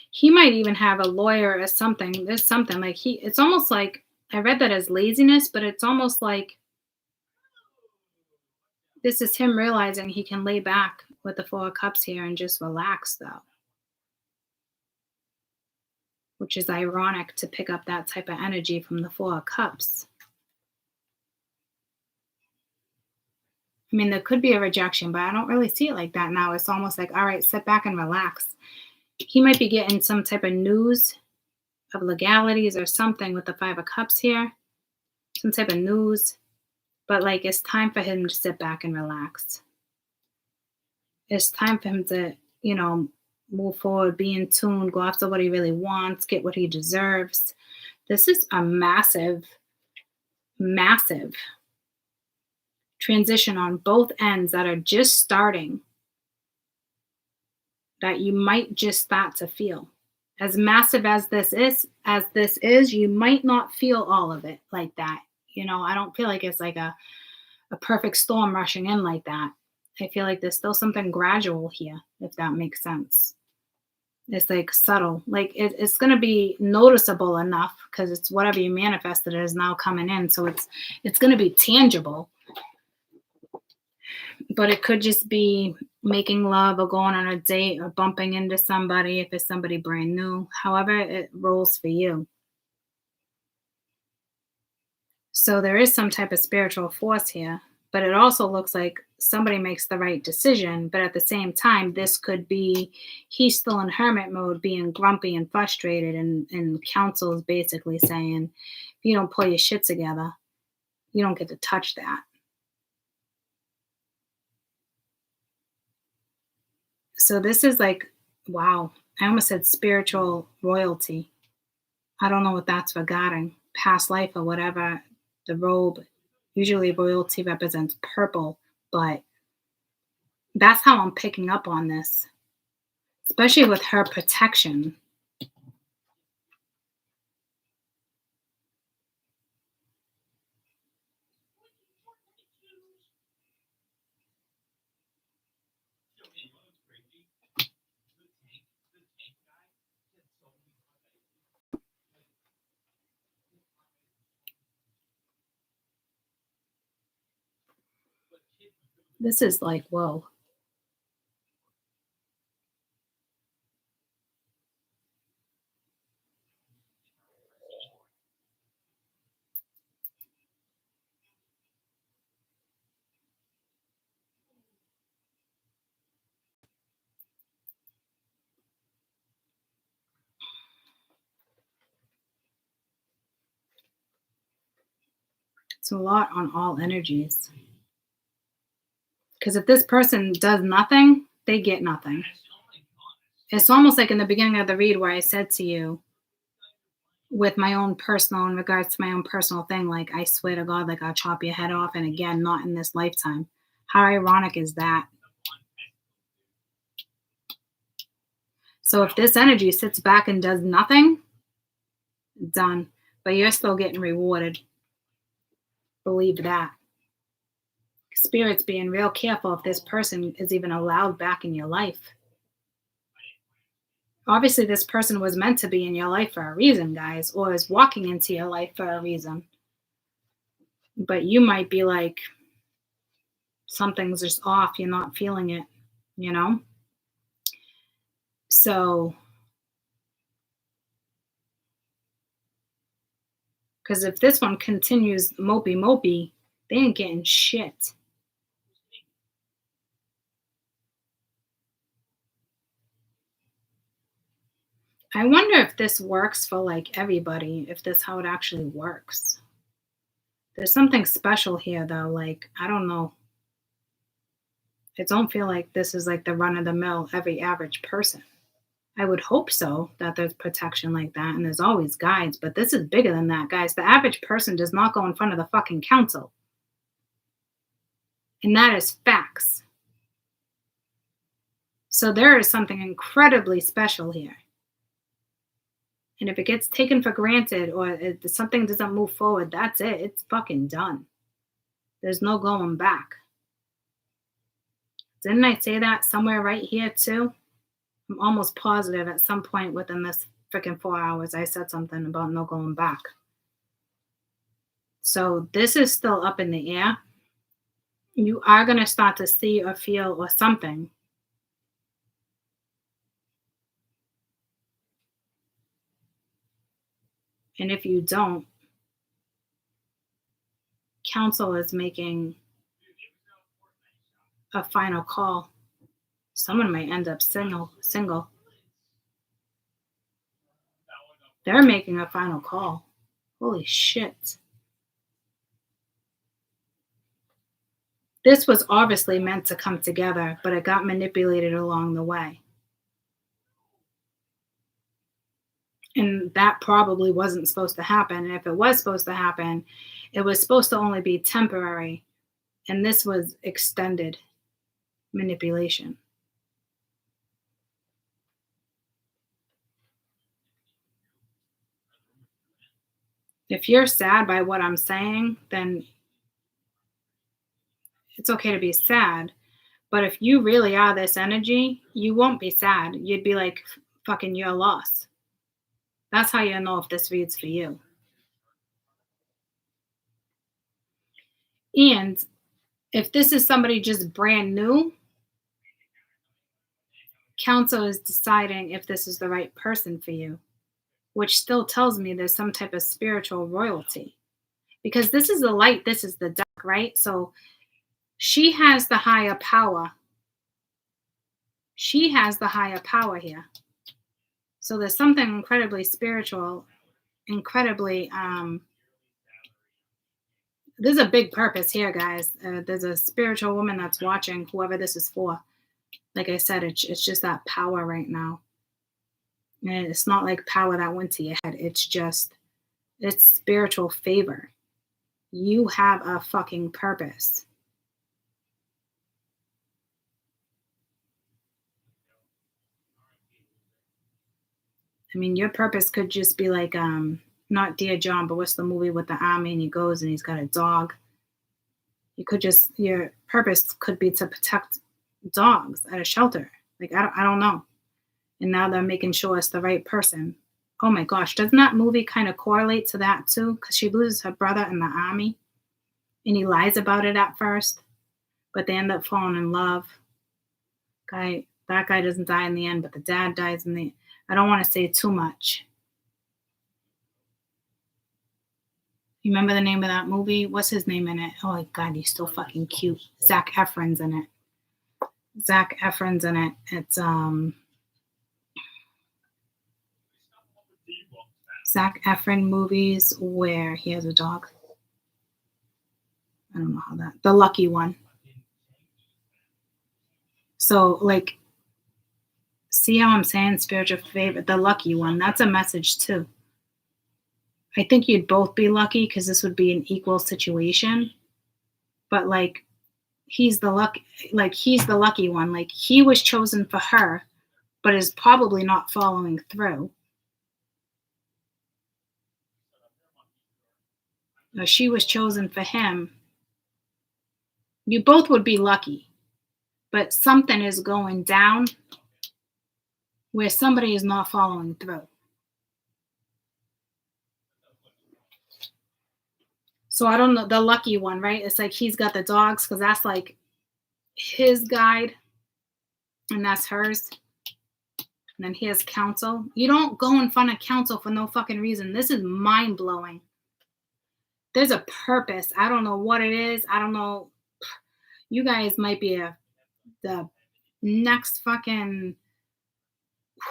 He might even have a lawyer or something. There's something like it's almost like, I read that as laziness, but it's almost like this is him realizing he can lay back with the 4 of Cups here and just relax, though. Which is ironic to pick up that type of energy from the 4 of Cups. I mean, there could be a rejection, but I don't really see it like that now. It's almost like, all right, sit back and relax. He might be getting some type of news of legalities or something with the 5 of Cups here. Some type of news. But like, it's time for him to sit back and relax. It's time for him to, move forward, be in tune, go after what he really wants, get what he deserves. This is a massive, massive transition on both ends that are just starting, that you might just start to feel. As massive as this is, you might not feel all of it like that. I don't feel like it's like a perfect storm rushing in like that. I feel like there's still something gradual here, if that makes sense. It's like subtle. Like it's going to be noticeable enough, because it's whatever you manifested is now coming in. So it's going to be tangible. But it could just be making love or going on a date or bumping into somebody if it's somebody brand new. However it rolls for you. So there is some type of spiritual force here, but it also looks like somebody makes the right decision. But at the same time, this could be he's still in hermit mode, being grumpy and frustrated, and counsel is basically saying, if you don't pull your shit together, you don't get to touch that. So this is like, wow, I almost said spiritual royalty. I don't know what that's regarding, past life or whatever. The robe, usually royalty represents purple, but that's how I'm picking up on this, especially with her protection. This is like, whoa. It's a lot on all energies. Because if this person does nothing, they get nothing. It's almost like in the beginning of the read where I said to you, with my own personal, in regards to my own personal thing, like, I swear to God, like, I'll chop your head off, and again, not in this lifetime. How ironic is that? So if this energy sits back and does nothing, done. But you're still getting rewarded. Believe that. Spirit's being real careful if this person is even allowed back in your life. Obviously, this person was meant to be in your life for a reason, guys, or is walking into your life for a reason. But you might be like, something's just off. You're not feeling it, you know? So, because if this one continues mopey, they ain't getting shit. I wonder if this works for like everybody, if that's how it actually works. There's something special here though, like, I don't know. It don't feel like this is like the run of the mill, every average person. I would hope so, that there's protection like that, and there's always guides, but this is bigger than that, guys. The average person does not go in front of the fucking council. And that is facts. So there is something incredibly special here. And if it gets taken for granted or if something doesn't move forward, that's it. It's fucking done. There's no going back. Didn't I say that somewhere right here too? I'm almost positive at some point within this freaking 4 hours I said something about no going back. So this is still up in the air. You are going to start to see or feel or something. And if you don't, council is making a final call. Someone might end up single. They're making a final call. Holy shit. This was obviously meant to come together, but it got manipulated along the way. And that probably wasn't supposed to happen. And if it was supposed to happen, it was supposed to only be temporary. And this was extended manipulation. If you're sad by what I'm saying, then it's okay to be sad. But if you really are this energy, you won't be sad. You'd be like, fucking, you're lost. That's how you know if this reads for you. And if this is somebody just brand new, council is deciding if this is the right person for you, which still tells me there's some type of spiritual royalty. Because this is the light, this is the dark, right? So she has the higher power. She has the higher power here. So there's something incredibly spiritual, incredibly, there's a big purpose here, guys. There's a spiritual woman that's watching, whoever this is for. Like I said, it's just that power right now. And it's not like power that went to your head. It's spiritual favor. You have a fucking purpose. I mean, your purpose could just be like, not Dear John, but what's the movie with the army and he goes and he's got a dog? Your purpose could be to protect dogs at a shelter. Like, I don't know. And now they're making sure it's the right person. Oh my gosh, doesn't that movie kind of correlate to that too? Because she loses her brother in the army and he lies about it at first, but they end up falling in love. That guy doesn't die in the end, but the dad dies in the end. I don't want to say too much. You remember the name of that movie? What's his name in it? Oh my God, he's so fucking cute. Zac Efron's in it. It's Zac Efron movies where he has a dog. I don't know how that, the lucky one. So like, see how I'm saying spiritual favor, the lucky one, that's a message too. I think you'd both be lucky because this would be an equal situation. But like, he's the lucky one. Like, he was chosen for her, but is probably not following through. Or she was chosen for him. You both would be lucky, but something is going down where somebody is not following through. So I don't know, the lucky one, right? It's like he's got the dogs because that's like his guide and that's hers. And then here's counsel. You don't go in front of counsel for no fucking reason. This is mind-blowing. There's a purpose. I don't know what it is. I don't know. You guys might be the next fucking,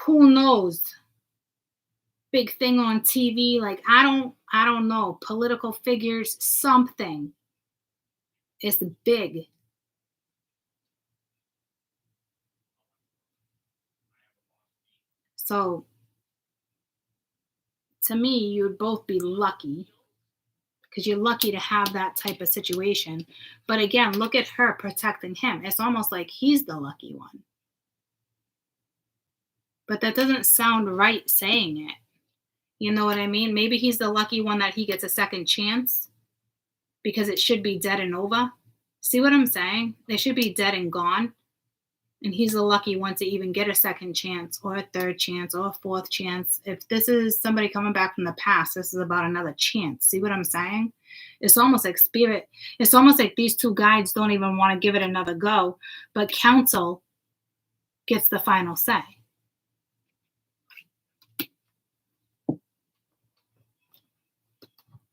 who knows, big thing on TV. Like, I don't know. Political figures, something. It's big. So, to me, you'd both be lucky because you're lucky to have that type of situation. But again, look at her protecting him. It's almost like he's the lucky one. But that doesn't sound right saying it. You know what I mean? Maybe he's the lucky one that he gets a second chance because it should be dead and over. See what I'm saying? They should be dead and gone. And he's the lucky one to even get a second chance or a third chance or a fourth chance. If this is somebody coming back from the past, this is about another chance. See what I'm saying? It's almost like spirit. It's almost like these two guides don't even want to give it another go, but counsel gets the final say.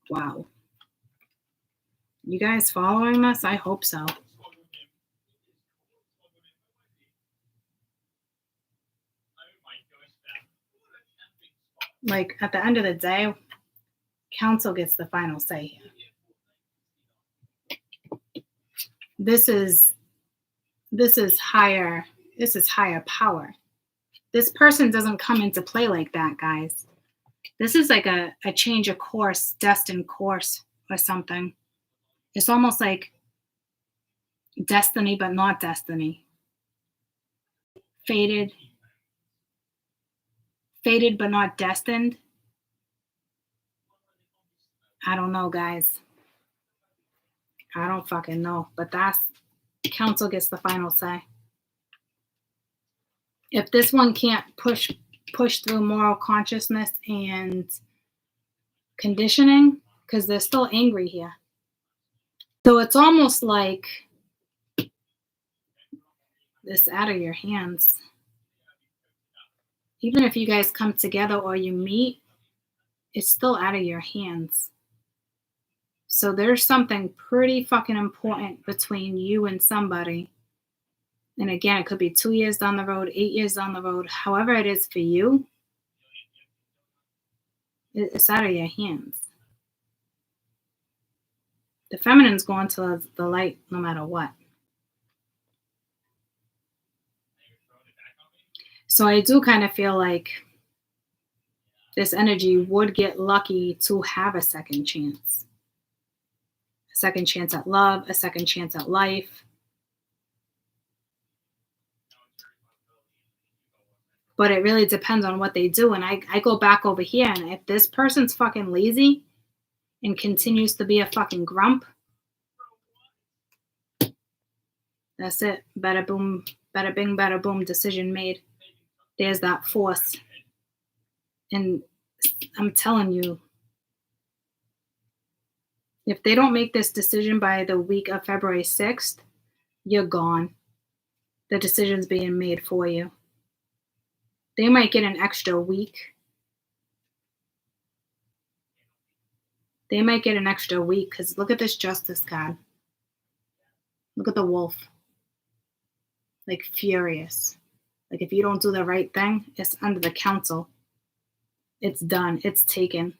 Wow. You guys following this? I hope so. Like, at the end of the day, counsel gets the final say here. This is higher power. This person doesn't come into play like that, guys. This is like a change of course, destined course or something. It's almost like destiny, but not destiny. Fated, but not destined. I don't know, guys. I don't fucking know. But that's, counsel gets the final say. If this one can't push through moral consciousness and conditioning, because they're still angry here. So it's almost like this out of your hands. Even if you guys come together or you meet, it's still out of your hands. So there's something pretty fucking important between you and somebody. And again, it could be 2 years down the road, 8 years down the road, however it is for you, it's out of your hands. The feminine's going to the light no matter what. So I do kind of feel like this energy would get lucky to have a second chance. A second chance at love, a second chance at life. But it really depends on what they do. And I go back over here, and if this person's fucking lazy and continues to be a fucking grump, that's it. Bada boom, bada bing, bada boom, decision made. There's that force. And I'm telling you, if they don't make this decision by the week of February 6th, you're gone. The decision's being made for you. They might get an extra week. They might get an extra week because look at this justice card. Look at the wolf. Like furious. Like if you don't do the right thing, it's under the council. It's done. It's taken.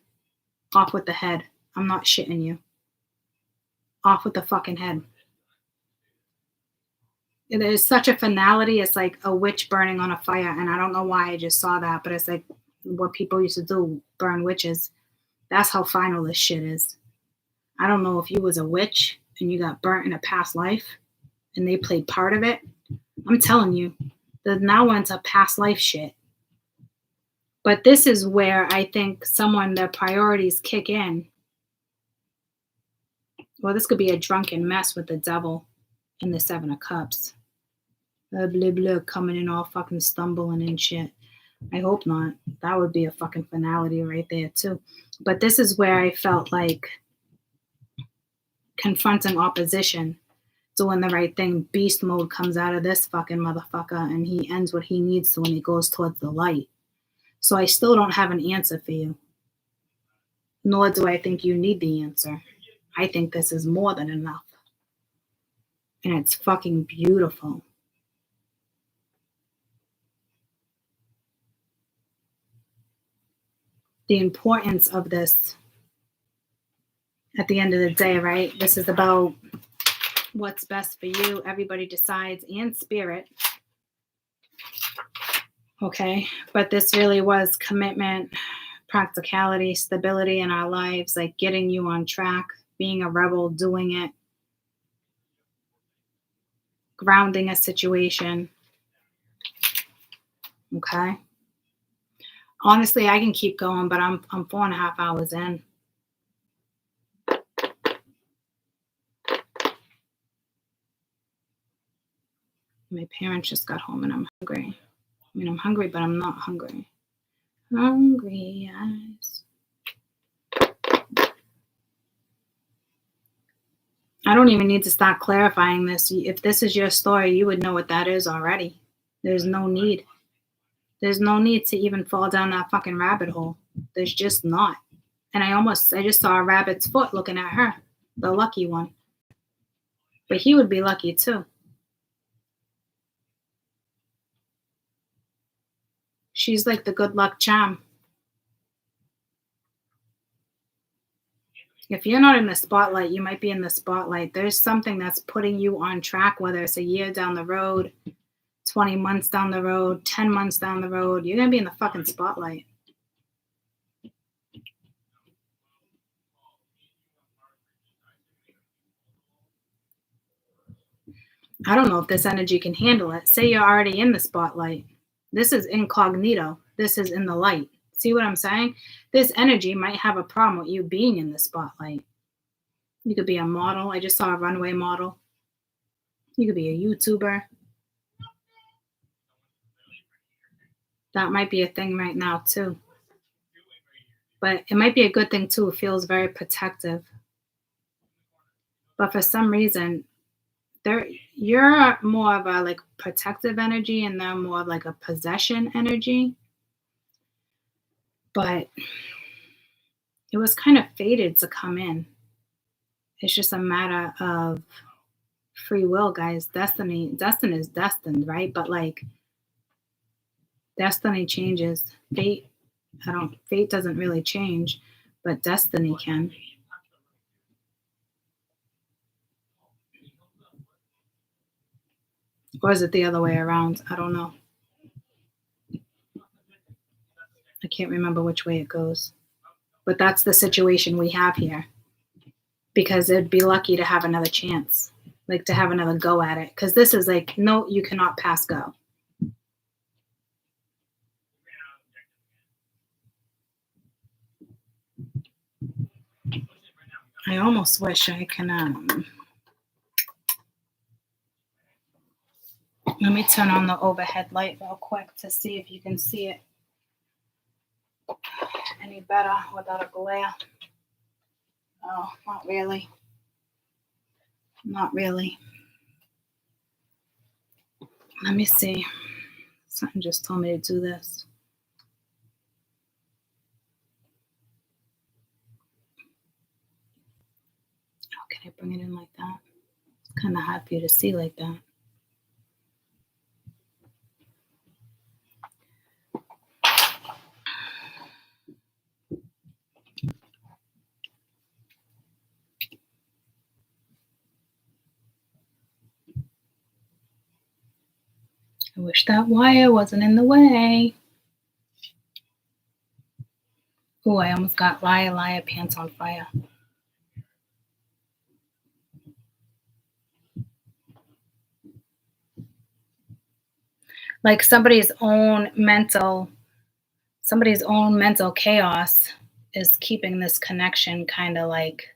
Off with the head. I'm not shitting you. off with the fucking head. There's such a finality. It's like a witch burning on a fire. And I don't know why I just saw that, but it's like what people used to do, burn witches. That's how final this shit is. I don't know if you was a witch and you got burnt in a past life and they played part of it. I'm telling you, the now one's a past life shit. But this is where I think their priorities kick in. Well, this could be a drunken mess with the devil and the 7 of Cups. Blah, blah, blah, coming in all fucking stumbling and shit. I hope not. That would be a fucking finality right there too. But this is where I felt like confronting opposition, doing the right thing. Beast mode comes out of this fucking motherfucker and he ends what he needs to when he goes towards the light. So I still don't have an answer for you. Nor do I think you need the answer. I think this is more than enough. And it's fucking beautiful. The importance of this at the end of the day, right? This is about what's best for you. Everybody decides, and spirit. Okay. But this really was commitment, practicality, stability in our lives, like getting you on track, being a rebel, doing it, grounding a situation. Okay. Honestly, I can keep going, but I'm 4.5 hours in. My parents just got home and I'm hungry. I mean, I'm hungry, but I'm not hungry. Hungry eyes. I don't even need to start clarifying this. If this is your story, you would know what that is already. There's no need. There's no need to even fall down that fucking rabbit hole. There's just not. And I just saw a rabbit's foot looking at her, the lucky one. But he would be lucky too. She's like the good luck charm. If you're not in the spotlight, you might be in the spotlight. There's something that's putting you on track, whether it's a year down the road, 20 months down the road, 10 months down the road. You're going to be in the fucking spotlight. I don't know if this energy can handle it. Say you're already in the spotlight. This is incognito. This is in the light. See what I'm saying? This energy might have a problem with you being in the spotlight. You could be a model. I just saw a runway model. You could be a YouTuber. That might be a thing right now too. But it might be a good thing too. It feels very protective. But for some reason, you're more of a like protective energy and they're more of like a possession energy. But it was kind of fated to come in. It's just a matter of free will, guys. Destiny is destined, right? But like destiny changes. Fate doesn't really change, but destiny can. Or is it the other way around? I don't know. I can't remember which way it goes. But that's the situation we have here. Because it'd be lucky to have another chance. Like to have another go at it. Because this is like, no, you cannot pass go. I almost wish I can... Let me turn on the overhead light real quick to see if you can see it any better without a glare. Oh, not really. Not really. Let me see. Something just told me to do this. Oh, can I bring it in like that? It's kind of hard for you to see like that. I wish that wire wasn't in the way. Ooh, I almost got liar pants on fire. Like somebody's own mental chaos is keeping this connection kind of like,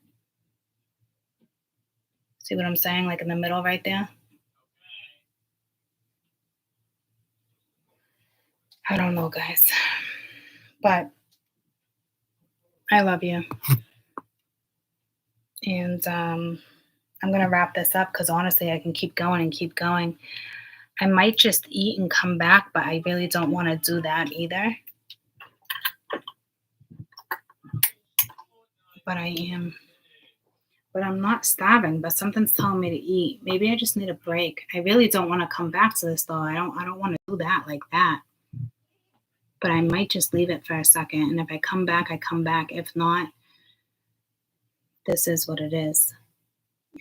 see what I'm saying? Like in the middle right there. I don't know, guys. But I love you. And I'm going to wrap this up because honestly, I can keep going and keep going. I might just eat and come back, but I really don't want to do that either. But I am. But I'm not starving, but something's telling me to eat. Maybe I just need a break. I really don't want to come back to this though. I don't want to do that like that. But I might just leave it for a second. And if I come back, I come back. If not, this is what it is.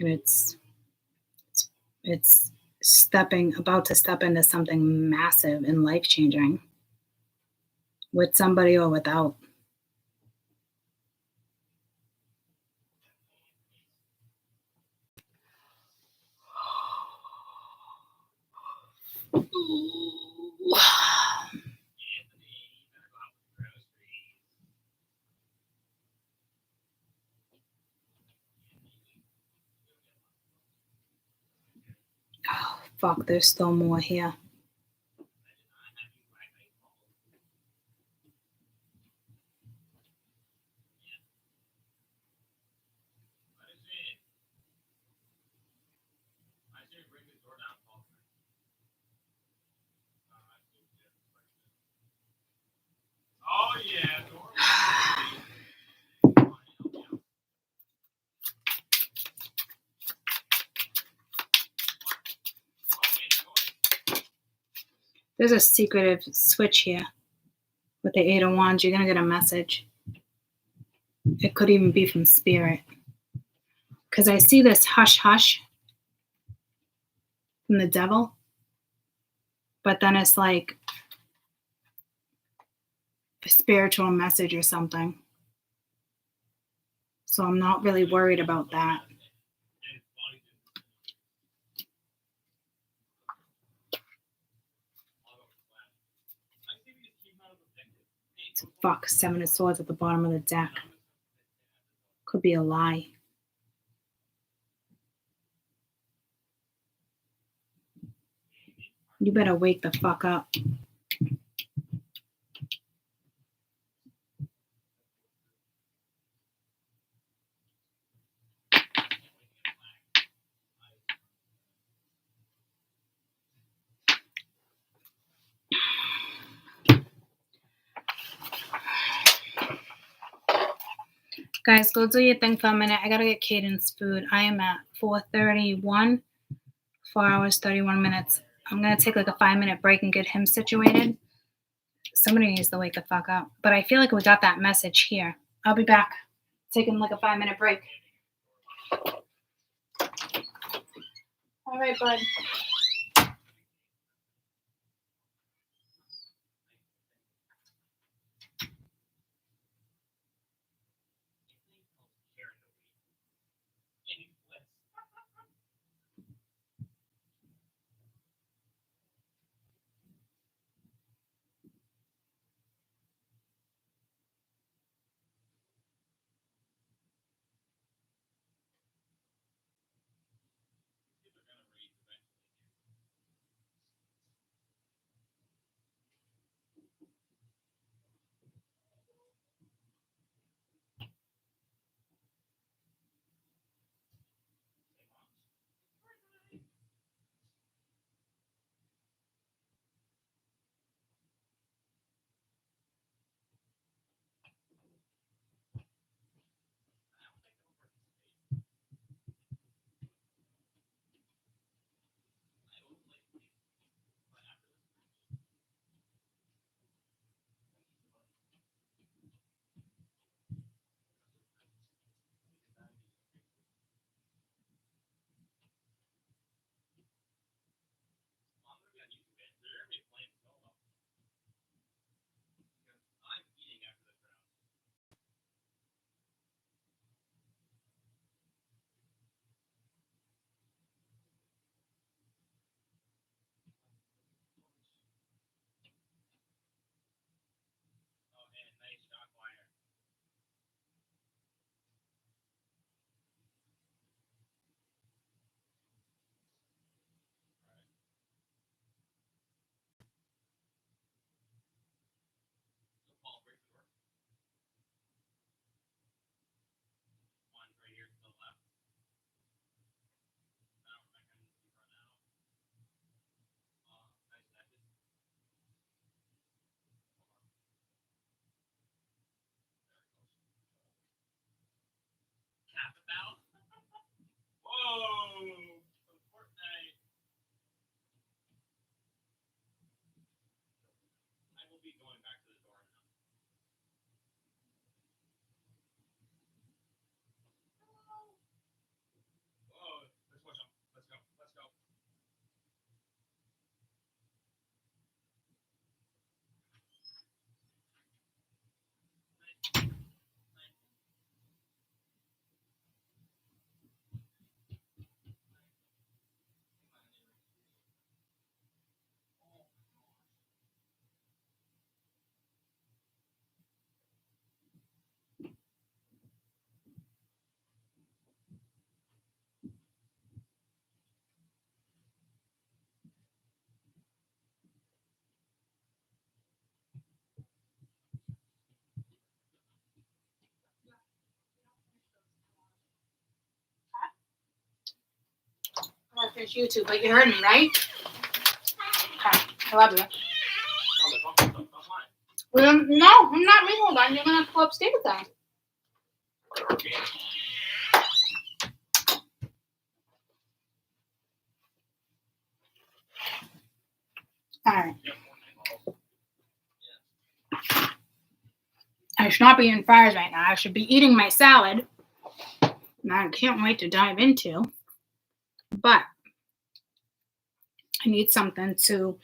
And it's about to step into something massive and life-changing with somebody or without. Oh, fuck, there's still more here. Oh yeah. There's a secretive switch here with the Eight of Wands. You're going to get a message. It could even be from Spirit. Because I see this hush hush from the devil. But then it's like a spiritual message or something. So I'm not really worried about that. Fuck, Seven of Swords at the bottom of the deck. Could be a lie. You better wake the fuck up. Guys, go do your thing for a minute. I gotta get Cadence food. I am at 4:31, 4 hours, 31 minutes. I'm gonna take like a 5-minute break and get him situated. Somebody needs to wake the fuck up. But I feel like we got that message here. I'll be back. Taking like a 5-minute break. All right, bud. laugh about? Whoa! Fortnite. I will be going back to the door now. Whoa! Let's watch them. Let's go. Let's go. I'm gonna finish YouTube, but you heard me, right? Okay, I love you. Well, no, I'm not me. Hold on, you're gonna have to go upstairs then. All right. I should not be in fires right now. I should be eating my salad. And I can't wait to dive into. But I need something to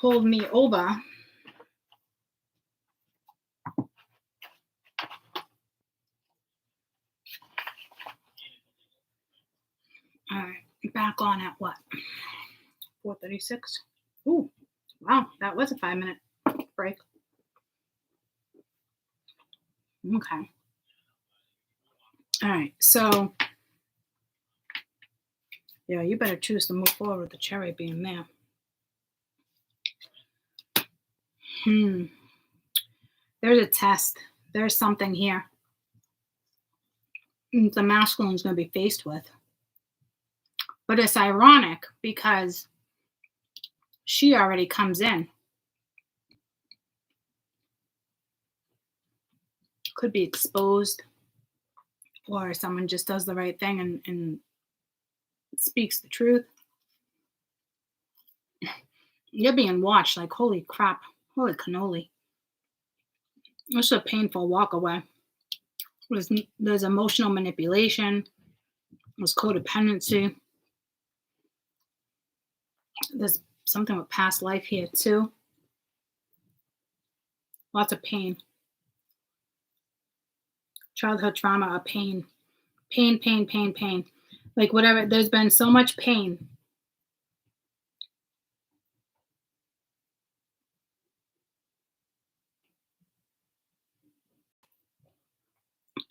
hold me over. All right, back on at what? 4:36. Ooh, wow, that was a 5-minute break. Okay. All right, so yeah, you better choose to move forward with the cherry being there. There's a test. There's something here. The masculine is going to be faced with. But it's ironic because she already comes in. Could be exposed, or someone just does the right thing and speaks the truth. You're being watched like, holy crap, holy cannoli. It's a painful walk away. There's emotional manipulation. There's codependency. There's something with past life here too. Lots of pain. Childhood trauma, pain. Pain. Like whatever, there's been so much pain.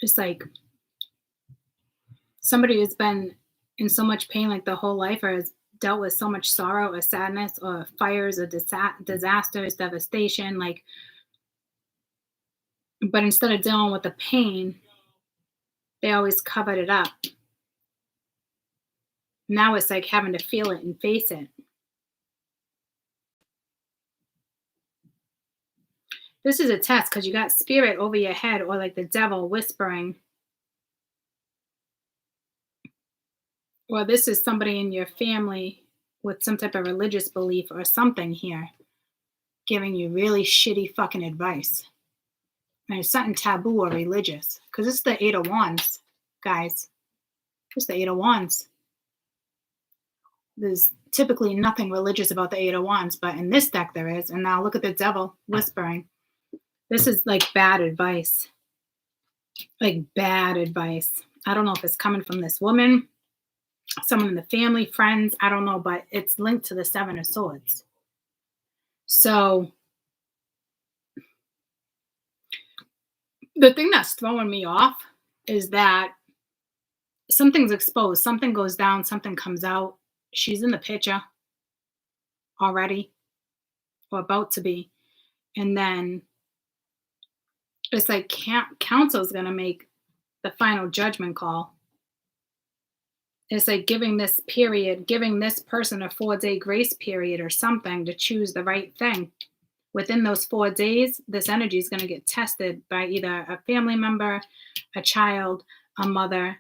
It's like somebody has been in so much pain like the whole life, or has dealt with so much sorrow or sadness or fires or disasters, devastation, like, but instead of dealing with the pain, they always covered it up. Now it's like having to feel it and face it. This is a test because you got spirit over your head, or like the devil whispering. Or this is somebody in your family with some type of religious belief or something here, giving you really shitty fucking advice. And it's something taboo or religious. Because it's the 8 of Wands, guys. It's the 8 of Wands. There's typically nothing religious about the 8 of Wands, but in this deck there is. And now look at the devil whispering. This is like bad advice. Like bad advice. I don't know if it's coming from this woman, someone in the family, friends, I don't know, but it's linked to the 7 of Swords. So the thing that's throwing me off is that something's exposed, something goes down, something comes out. She's in the picture already, or about to be. And then it's like counsel's going to make the final judgment call. It's like giving this person a 4-day grace period or something to choose the right thing. Within those 4 days, this energy is going to get tested by either a family member, a child, a mother,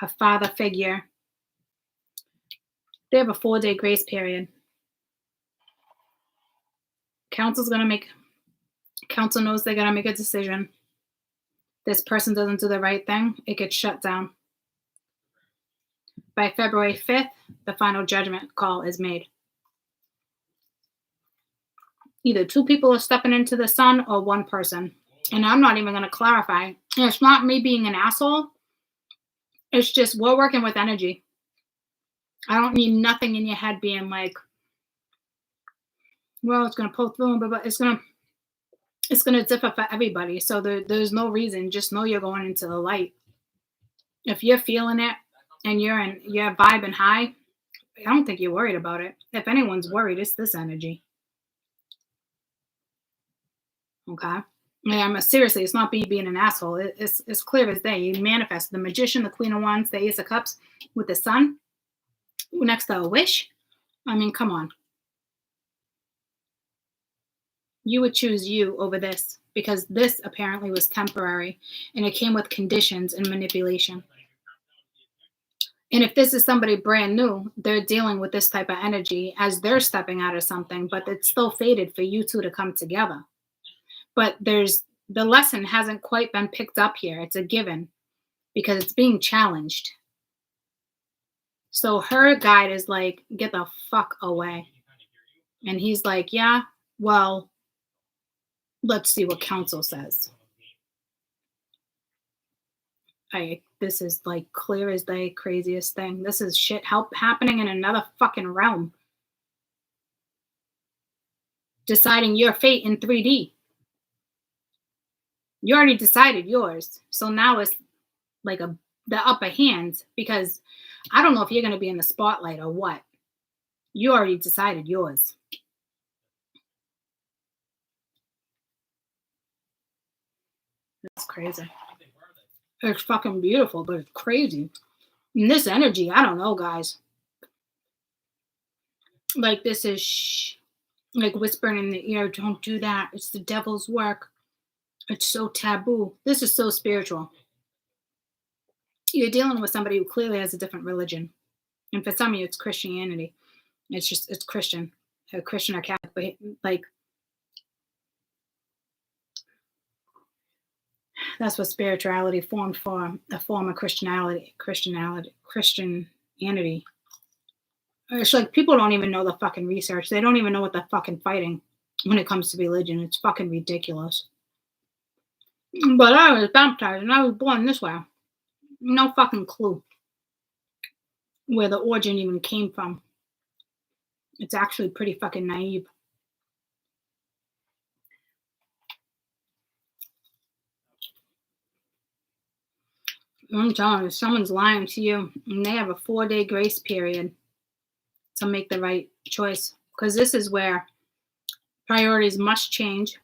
a father figure. They have a 4-day grace period. Council knows they're going to make a decision. This person doesn't do the right thing, it gets shut down. By February 5th, the final judgment call is made. Either 2 people are stepping into the sun or 1 person. And I'm not even going to clarify. It's not me being an asshole. It's just we're working with energy. I don't need nothing in your head being like, well, it's going to pull through, but it's going to differ for everybody. So there's no reason. Just know you're going into the light. If you're feeling it and you're vibing high, I don't think you're worried about it. If anyone's worried, it's this energy. Okay? Yeah, seriously, it's not me being an asshole. It's clear as day. You manifest the Magician, the Queen of Wands, the Ace of Cups with the Sun next to a wish. I mean, come on. You would choose you over this because this apparently was temporary and it came with conditions and manipulation. And if this is somebody brand new, they're dealing with this type of energy as they're stepping out of something, but it's still fated for you two to come together. But the lesson hasn't quite been picked up here. It's a given because it's being challenged. So her guide is like, get the fuck away. And he's like, yeah, well, let's see what council says. This is like clear as day, craziest thing. This is shit happening in another fucking realm. Deciding your fate in 3D. You already decided yours. So now it's like the upper hand because I don't know if you're going to be in the spotlight or what. You already decided yours. That's crazy. It's fucking beautiful, but it's crazy. And this energy, I don't know, guys. Like this is like whispering in the ear, don't do that. It's the devil's work. It's so taboo. This is so spiritual. You're dealing with somebody who clearly has a different religion. And for some of you, it's Christianity. It's Christian. A Christian or Catholic, but like, that's what spirituality formed for, a form of Christianity. It's like people don't even know the fucking research. They don't even know what they're fucking fighting when it comes to religion. It's fucking ridiculous. But I was baptized and I was born this way. No fucking clue where the origin even came from. It's actually pretty fucking naive. I'm telling you, someone's lying to you and they have a 4-day grace period to make the right choice. Because this is where priorities must change,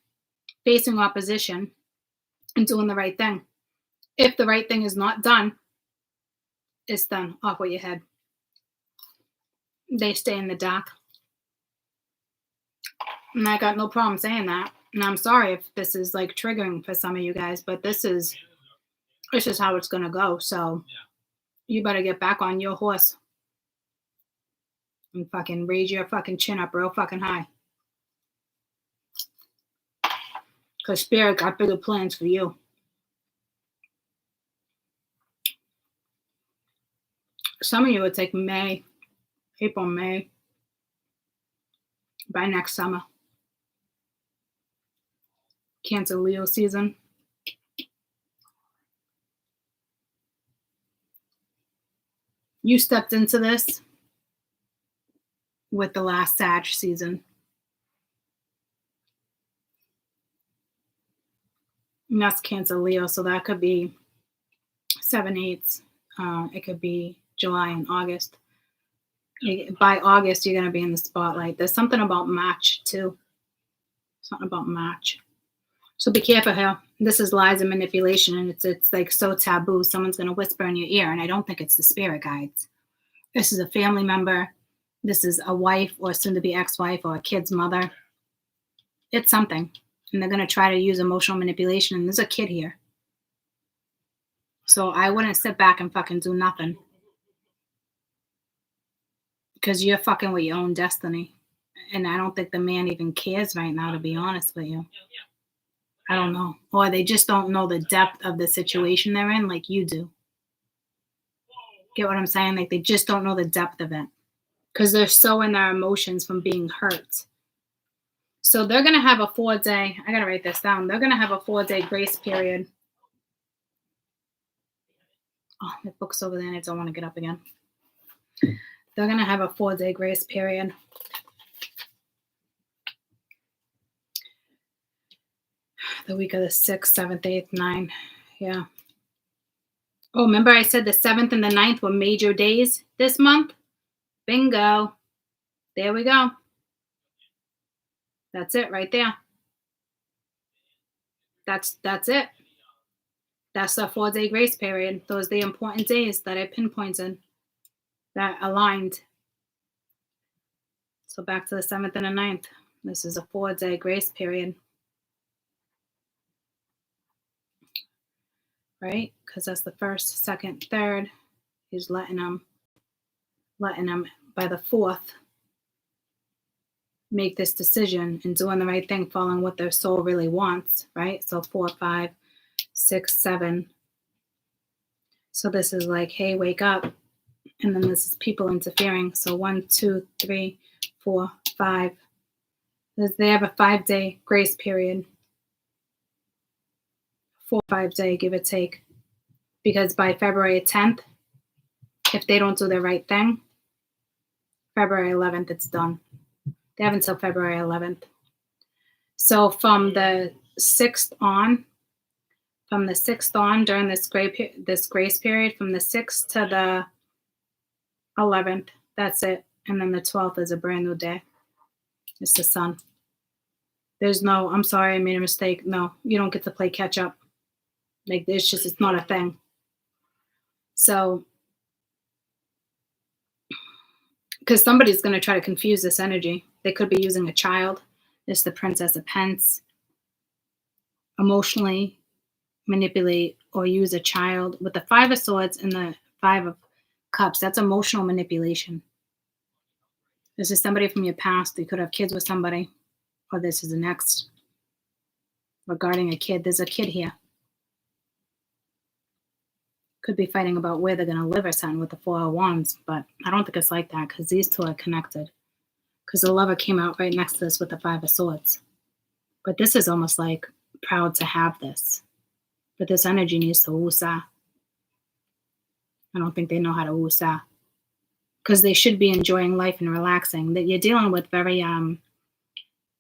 facing opposition and doing the right thing. If the right thing is not done, it's done. Off with your head. They stay in the dark. And I got no problem saying that. And I'm sorry if this is like triggering for some of you guys, but this is how it's going to go. So you better get back on your horse and fucking raise your fucking chin up real fucking high. Because Spirit got bigger plans for you. Some of you would take April, May, by next summer. Cancer, Leo season. You stepped into this with the last Sag season. And that's Cancer, Leo, so that could be 7/8. It could be July and August. By August, you're going to be in the spotlight. There's something about March, too. Something about March. So be careful here. This is lies and manipulation, and it's like so taboo. Someone's going to whisper in your ear, and I don't think it's the spirit guides. This is a family member. This is a wife or soon-to-be ex-wife or a kid's mother. It's something, and they're going to try to use emotional manipulation, and there's a kid here. So I wouldn't sit back and fucking do nothing. Because you're fucking with your own destiny. And I don't think the man even cares right now, to be honest with you. I don't know. Or they just don't know the depth of the situation they're in like you do. Get what I'm saying? Like they just don't know the depth of it. Because they're so in their emotions from being hurt. So they're going to have a 4-day, I got to write this down. They're going to have a 4-day grace period. Oh, my book's over there and I don't want to get up again. They're going to have a 4-day grace period. The week of the 6th, 7th, 8th, 9th. Yeah. Oh, remember I said the 7th and the 9th were major days this month? Bingo. There we go. That's it right there. That's it. That's the 4-day grace period. Those are the important days that I pinpointed that aligned. So back to the 7th and the 9th. This is a 4-day grace period. Right? Because that's the 1st, 2nd, 3rd. He's letting them by the 4th make this decision and doing the right thing, following what their soul really wants, right? So 4, 5, 6, 7. So this is like, hey, wake up. And then this is people interfering. So 1, 2, 3, 4, 5. They have a 5-day grace period. 4, 5 day, give or take. Because by February 10th, if they don't do the right thing, February 11th, it's done. They have until February 11th. So from the 6th on, during this grace period, from the 6th to the 11th, that's it. And then the 12th is a brand new day. It's the sun. There's no, I'm sorry, I made a mistake. No, you don't get to play catch up. Like, it's not a thing. So, because somebody's going to try to confuse this energy. They could be using a child. It's the Princess of Pence. Emotionally manipulate or use a child. With the 5 of Swords and the 5 of Cups, that's emotional manipulation. This is somebody from your past. You could have kids with somebody. Or this is the next. Regarding a kid. There's a kid here. Could be fighting about where they're going to live or something with the 4 of Wands. But I don't think it's like that because these two are connected. Because the Lover came out right next to this with the 5 of Swords. But this is almost like proud to have this. But this energy needs to woosah. I don't think they know how to woosah. Because they should be enjoying life and relaxing. That you're dealing with very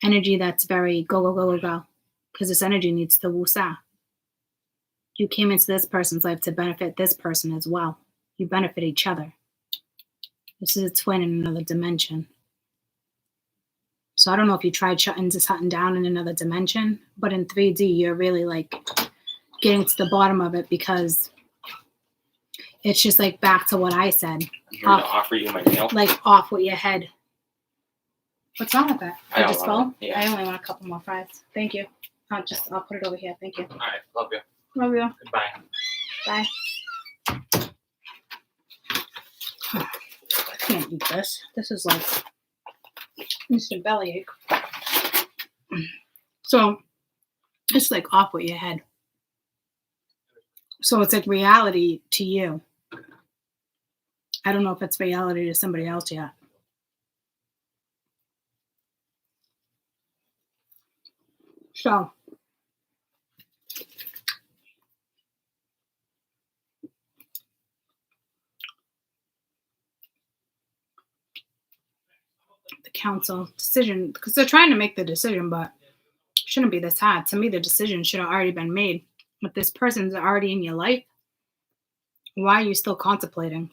energy that's very go, go, go, go, go. Because this energy needs to woosah. You came into this person's life to benefit this person as well. You benefit each other. This is a twin in another dimension. So I don't know if you tried shutting something down in another dimension, but in 3D, you're really like getting to the bottom of it because it's just like back to what I said. I'm here to offer you my meal. Like off with your head. What's wrong with that? I I don't just want fell? it. Yeah. I only want a couple more fries. Thank you. I'll put it over here. Thank you. All right. Love you. Love you. Goodbye. Bye. I can't eat this. This is like instant bellyache. So it's like off with your head. So it's like reality to you. I don't know if it's reality to somebody else yet. So the council decision, because they're trying to make the decision, but it shouldn't be this hard. To me, the decision should have already been made. If this person's already in your life, why are you still contemplating?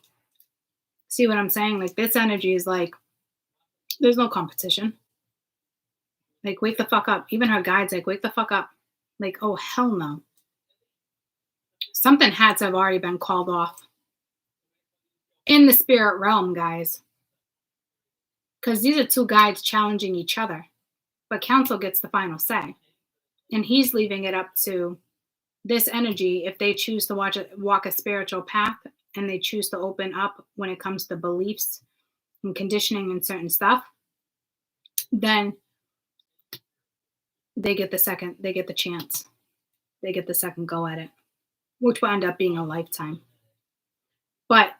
See what I'm saying? Like, this energy is like, there's no competition. Like, wake the fuck up. Even her guide's like, wake the fuck up. Like, oh, hell no. Something had to have already been called off. In the spirit realm, guys. Because these are two guides challenging each other. But council gets the final say. And he's leaving it up to this energy, if they choose to walk a spiritual path and they choose to open up when it comes to beliefs and conditioning and certain stuff, then they get the chance. They get the second go at it, which will end up being a lifetime. But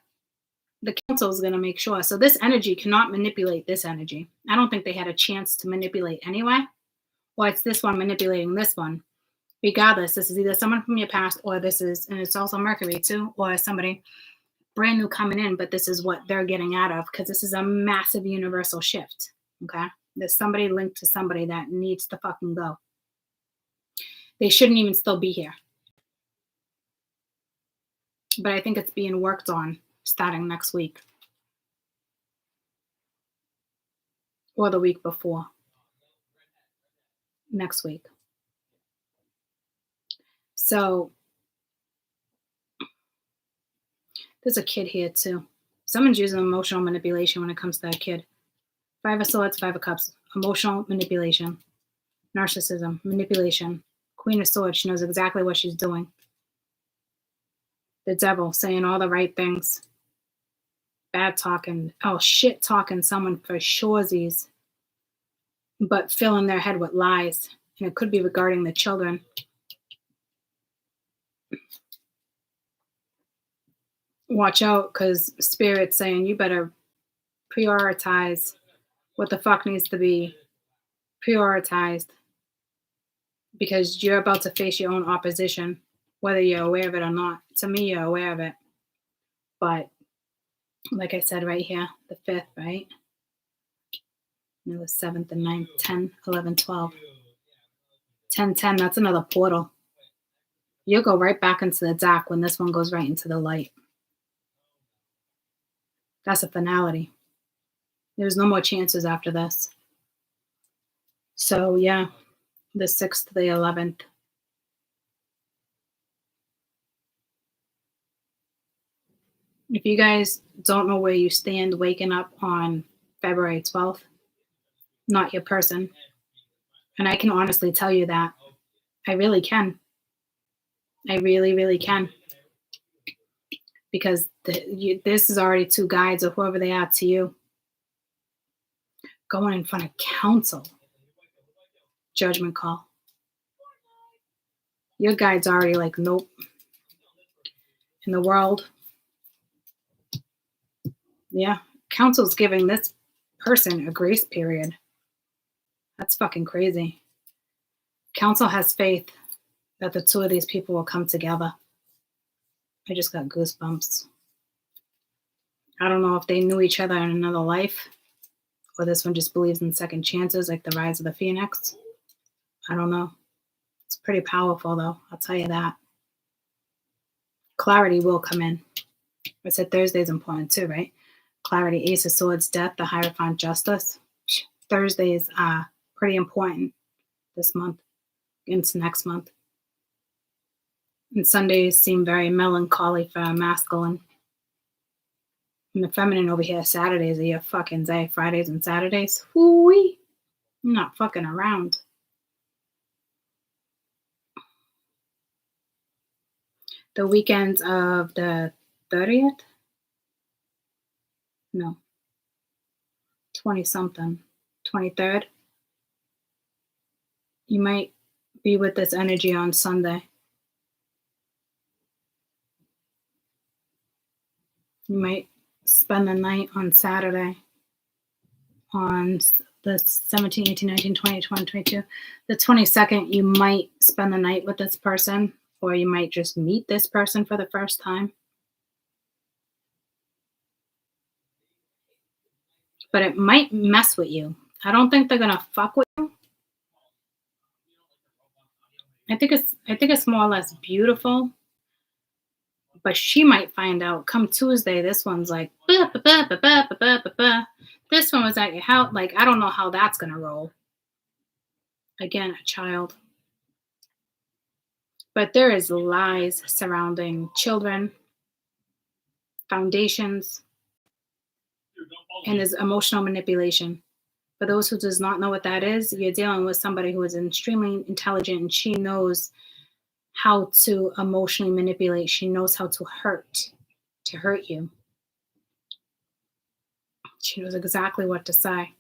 the council is going to make sure. So this energy cannot manipulate this energy. I don't think they had a chance to manipulate anyway. Or it's this one manipulating this one. Regardless, this is either someone from your past, or this is, and it's also Mercury too, or somebody brand new coming in, but this is what they're getting out of, because this is a massive universal shift. Okay? There's somebody linked to somebody that needs to fucking go. They shouldn't even still be here. But I think it's being worked on starting next week. Or the week before. Next week. So, there's a kid here too. Someone's using emotional manipulation when it comes to that kid. 5 of Swords, 5 of Cups. Emotional manipulation. Narcissism. Manipulation. Queen of Swords. She knows exactly what she's doing. The Devil, saying all the right things. Bad talking. Oh, shit talking someone for surezies. But filling their head with lies. And it could be regarding the children. Watch out, because Spirit's saying you better prioritize what the fuck needs to be prioritized, because you're about to face your own opposition, whether you're aware of it or not. To me, you're aware of it. But like I said right here, the 5th, right? And the 7th and 9th, 10, 11, 12. 10, 10, that's another portal. You'll go right back into the dark when this one goes right into the light. That's a finality. There's no more chances after this. So, yeah, the 6th to the 11th. If you guys don't know where you stand waking up on February 12th, not your person. And I can honestly tell you that. I really can. I really, really can. Because this is already 2 guides, or whoever they are to you, going in front of council. Judgment call. Your guide's already like, nope. In the world. Yeah. Council's giving this person a grace period. That's fucking crazy. Council has faith that the 2 of these people will come together. I just got goosebumps. I don't know if they knew each other in another life, or this one just believes in second chances, like the rise of the Phoenix. I don't know. It's pretty powerful, though. I'll tell you that. Clarity will come in. I said Thursday's important, too, right? Clarity, Ace of Swords, Death, the Hierophant, Justice. Thursdays are pretty important this month, into next month. And Sundays seem very melancholy for a masculine. And the feminine over here, Saturdays are your fucking day. Fridays and Saturdays, whoo-wee. I'm not fucking around. The weekends of the 30th? No. 20-something. 23rd? You might be with this energy on Sunday. You might spend the night on Saturday on the 17, 18, 19, 20, 21, 22. The 22nd, you might spend the night with this person, or you might just meet this person for the first time. But it might mess with you. I don't think they're gonna fuck with you. I think it's more or less beautiful. But she might find out come Tuesday, this one's like, bah, bah, bah, bah, bah, bah, bah, bah. This one was at your house. Like, I don't know how that's going to roll. Again, a child. But there is lies surrounding children, foundations, and there's emotional manipulation. For those who does not know what that is, you're dealing with somebody who is extremely intelligent, and she knows how to emotionally manipulate. She knows how to hurt you. She knows exactly what to say.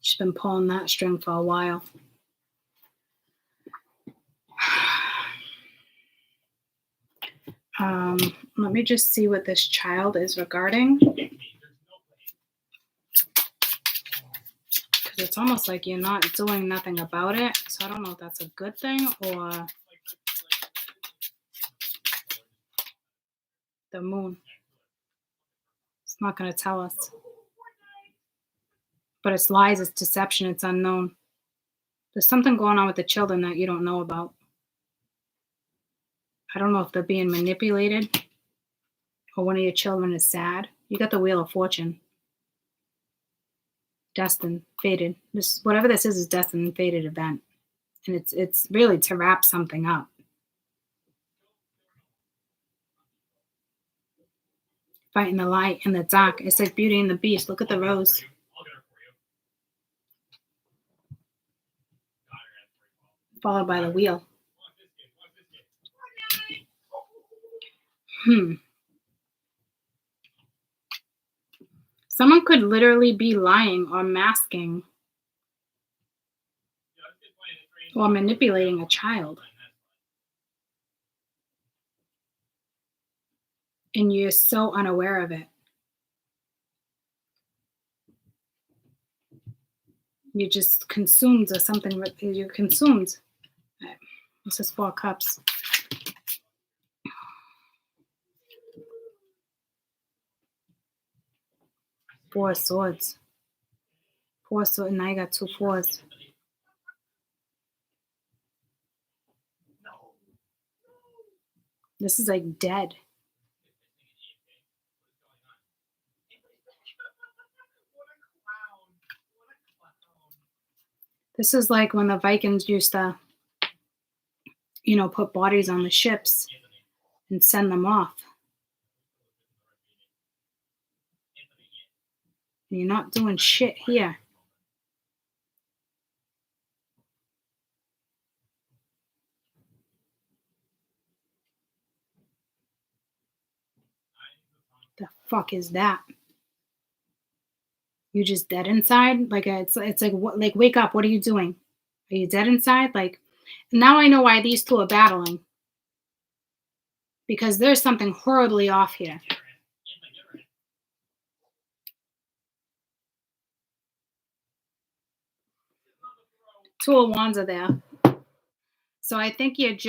She's been pulling that string for a while. Let me just see what this child is regarding. Because it's almost like you're not doing nothing about it. So I don't know if that's a good thing or the moon. It's not going to tell us. But it's lies, it's deception, it's unknown. There's something going on with the children that you don't know about. I don't know if they're being manipulated or one of your children is sad. You got the Wheel of Fortune. Destined, fated. Whatever this is destined and fated event. And it's really to wrap something up. Fighting the light and the dark. It's like Beauty and the Beast. Look at the rose. Followed by the wheel. Someone could literally be lying or masking or manipulating a child. And you're so unaware of it. You're just consumed or something. You're consumed. This is 4 cups. Four swords. 4 swords. Now you got 2 fours. This is like dead. This is like when the Vikings used to, put bodies on the ships and send them off. And you're not doing shit here. The fuck is that? You just dead inside? Like it's like what? Like wake up! What are you doing? Are you dead inside? Like now I know why these two are battling. Because there's something horribly off here. Two of Wands are there. So I think you've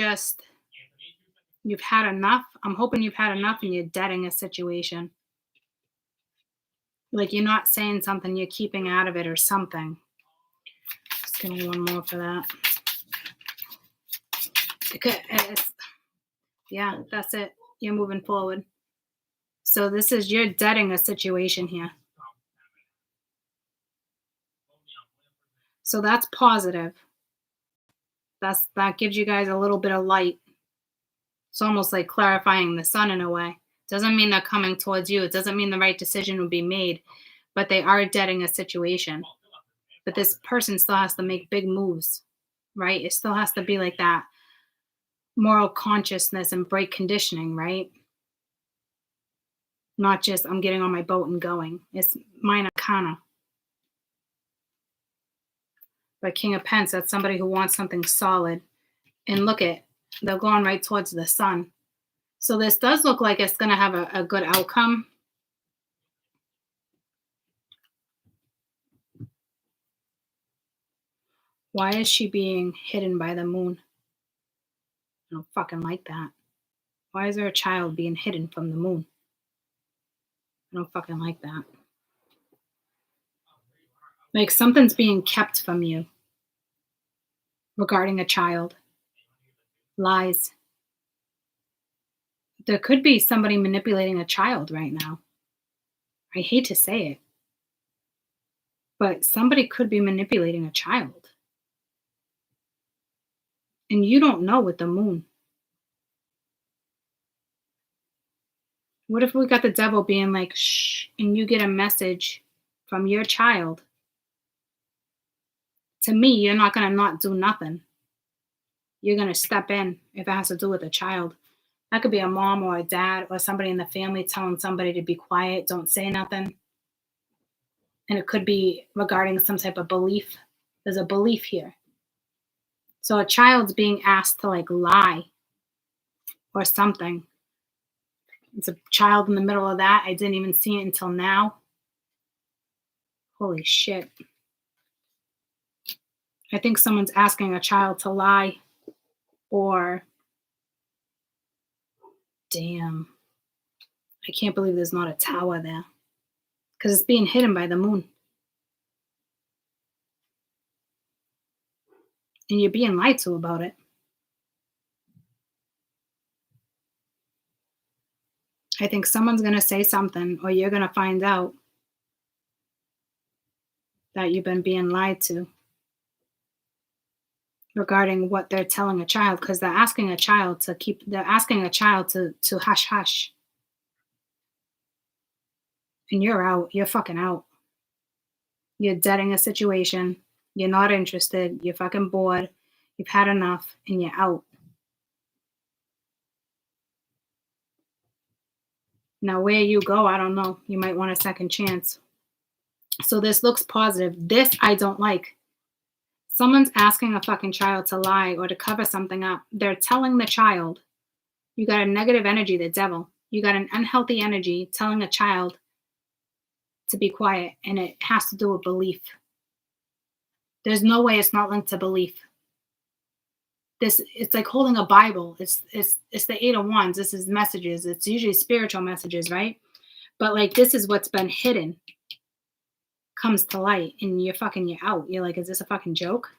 had enough. I'm hoping you've had enough and you're deading a situation. Like you're not saying something, you're keeping out of it or something. Just give me one more for that. Yeah, that's it. You're moving forward. So you're deading a situation here. So that's positive. That gives you guys a little bit of light. It's almost like clarifying the sun in a way. Doesn't mean they're coming towards you. It doesn't mean the right decision will be made, but they are deading a situation. But this person still has to make big moves, right? It still has to be like that moral consciousness and break conditioning, right? Not just I'm getting on my boat and going. It's minor arcana. But King of Pence, that's somebody who wants something solid. And look they're going right towards the sun. So this does look like it's going to have a good outcome. Why is she being hidden by the moon? I don't fucking like that. Why is there a child being hidden from the moon? I don't fucking like that. Like something's being kept from you regarding a child. Lies. There could be somebody manipulating a child right now. I hate to say it, but somebody could be manipulating a child. And you don't know with the moon. What if we got the devil being like, shh, and you get a message from your child to me, you're not going to not do nothing. You're going to step in if it has to do with a child. That could be a mom or a dad or somebody in the family telling somebody to be quiet, don't say nothing. And it could be regarding some type of belief. There's a belief here. So a child's being asked to like lie or something. It's a child in the middle of that. I didn't even see it until now. Holy shit. I think someone's asking a child to lie or damn. I can't believe there's not a tower there because it's being hidden by the moon. And you're being lied to about it. I think someone's going to say something or you're going to find out that you've been being lied to regarding what they're telling a child, because they're asking a child to hush hush. And you're out. You're fucking out. You're deading a situation. You're not interested. You're fucking bored. You've had enough and you're out. Now, where you go, I don't know. You might want a second chance. So this looks positive. This I don't like. Someone's asking a fucking child to lie or to cover something up. They're telling the child, you got a negative energy, the devil. You got an unhealthy energy telling a child to be quiet, and it has to do with belief. There's no way it's not linked to belief. It's like holding a Bible. It's the Eight of Wands. This is messages. It's usually spiritual messages, right? But like this is what's been hidden comes to light, and you're out. You're like, is this a fucking joke?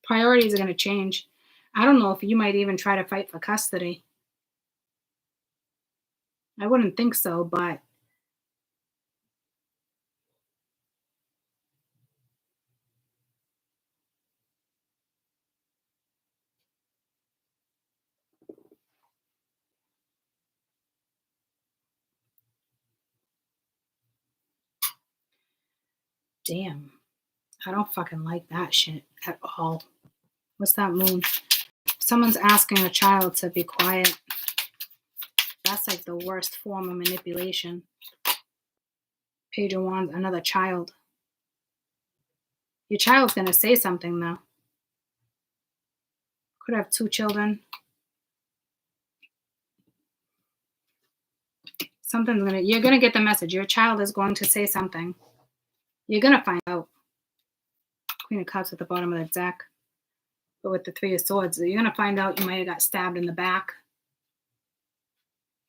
Priorities are going to change. I don't know if you might even try to fight for custody. I wouldn't think so, but damn. I don't fucking like that shit at all. What's that moon? Someone's asking a child to be quiet. That's like the worst form of manipulation. Page of Wands, another child. Your child's going to say something, though. Could have 2 children. You're going to get the message. Your child is going to say something. You're going to find out. Queen of Cups at the bottom of the deck. But with the 3 of Swords, you're going to find out you might have got stabbed in the back.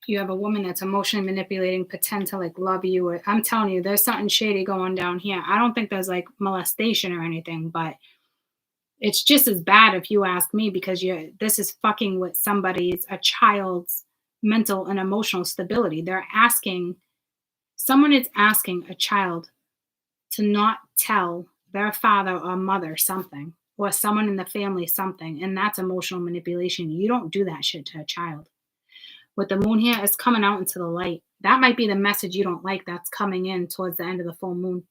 You have a woman that's emotionally manipulating, pretend to like love you. Or, I'm telling you, there's something shady going down here. I don't think there's like molestation or anything, but it's just as bad if you ask me, because this is fucking with a child's mental and emotional stability. Someone is asking a child to not tell their father or mother something, or someone in the family something, and that's emotional manipulation. You don't do that shit to a child. With the moon here, it's coming out into the light. That might be the message you don't like that's coming in towards the end of the full moon.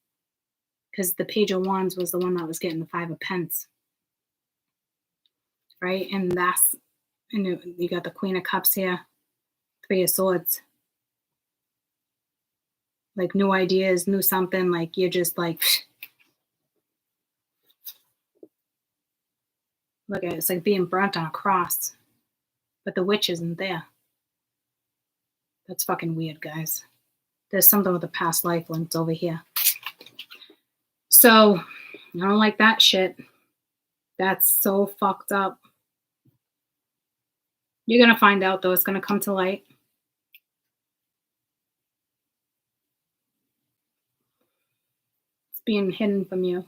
Because the Page of Wands was the one that was getting the 5 of Pence. Right? And you got the Queen of Cups here. 3 of Swords. Like new ideas, new something. Like you're just like... Look at it. It's like being burnt on a cross. But the witch isn't there. That's fucking weird, guys. There's something with a past life linked over here. So, I don't like that shit. That's so fucked up. You're going to find out, though. It's going to come to light. It's being hidden from you.